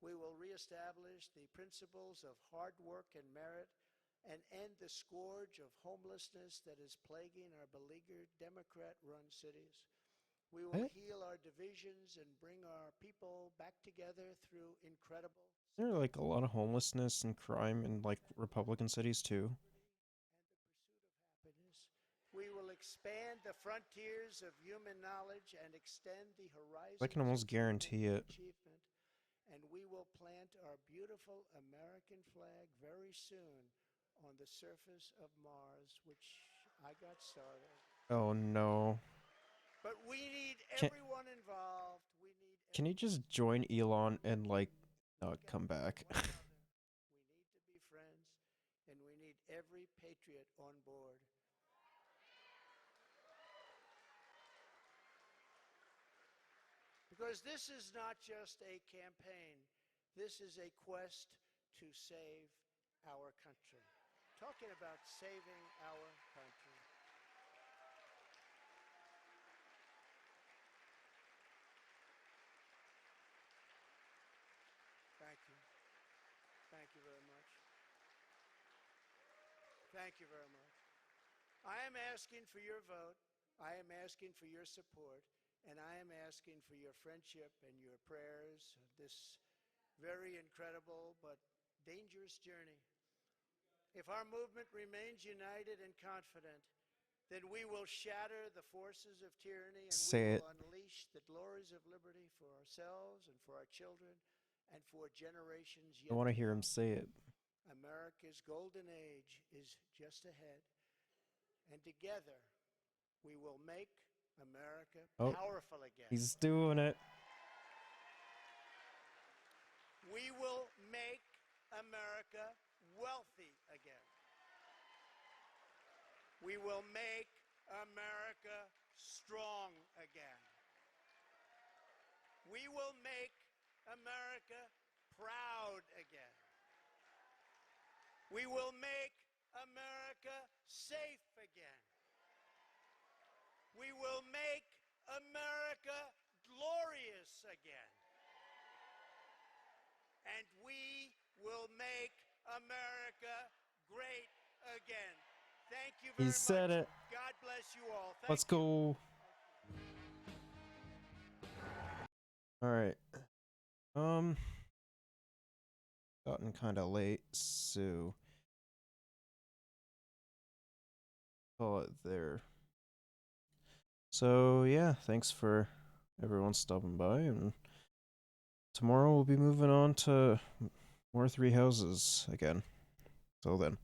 We will reestablish the principles of hard work and merit and end the scourge of homelessness that is plaguing our beleaguered Democrat-run cities. We will heal our divisions and bring our people back together through incredible... There are like a lot of homelessness and crime in like Republican cities too. We will expand the frontiers of human knowledge and extend the horizons I can almost guarantee it. Achievement. And we will plant our beautiful American flag very soon on the surface of Mars, which I got started. Oh no. But we need everyone involved. Can you just join Elon and like not come back? We need to be friends, and we need every patriot on board. Because this is not just a campaign. This is a quest to save our country. Talking about saving our country. Thank you. Thank you very much. Thank you very much. I am asking for your vote. I am asking for your support. And I am asking for your friendship and your prayers this very incredible but dangerous journey. If our movement remains united and confident, then we will shatter the forces of tyranny and we will unleash the glories of liberty for ourselves and for our children and for generations yet. I want to hear him say it. America's golden age is just ahead. And together, we will make America powerful again. He's doing it. We will make America wealthy again. We will make America strong again. We will make America proud again. We will make America safe again. We will make America glorious again. And we will make America great again. Thank you very He said much. it. God bless you all. Let's go. All right. Gotten kind of late, so call it there. So yeah, thanks for everyone stopping by, and tomorrow we'll be moving on to more Three Houses again. Till then.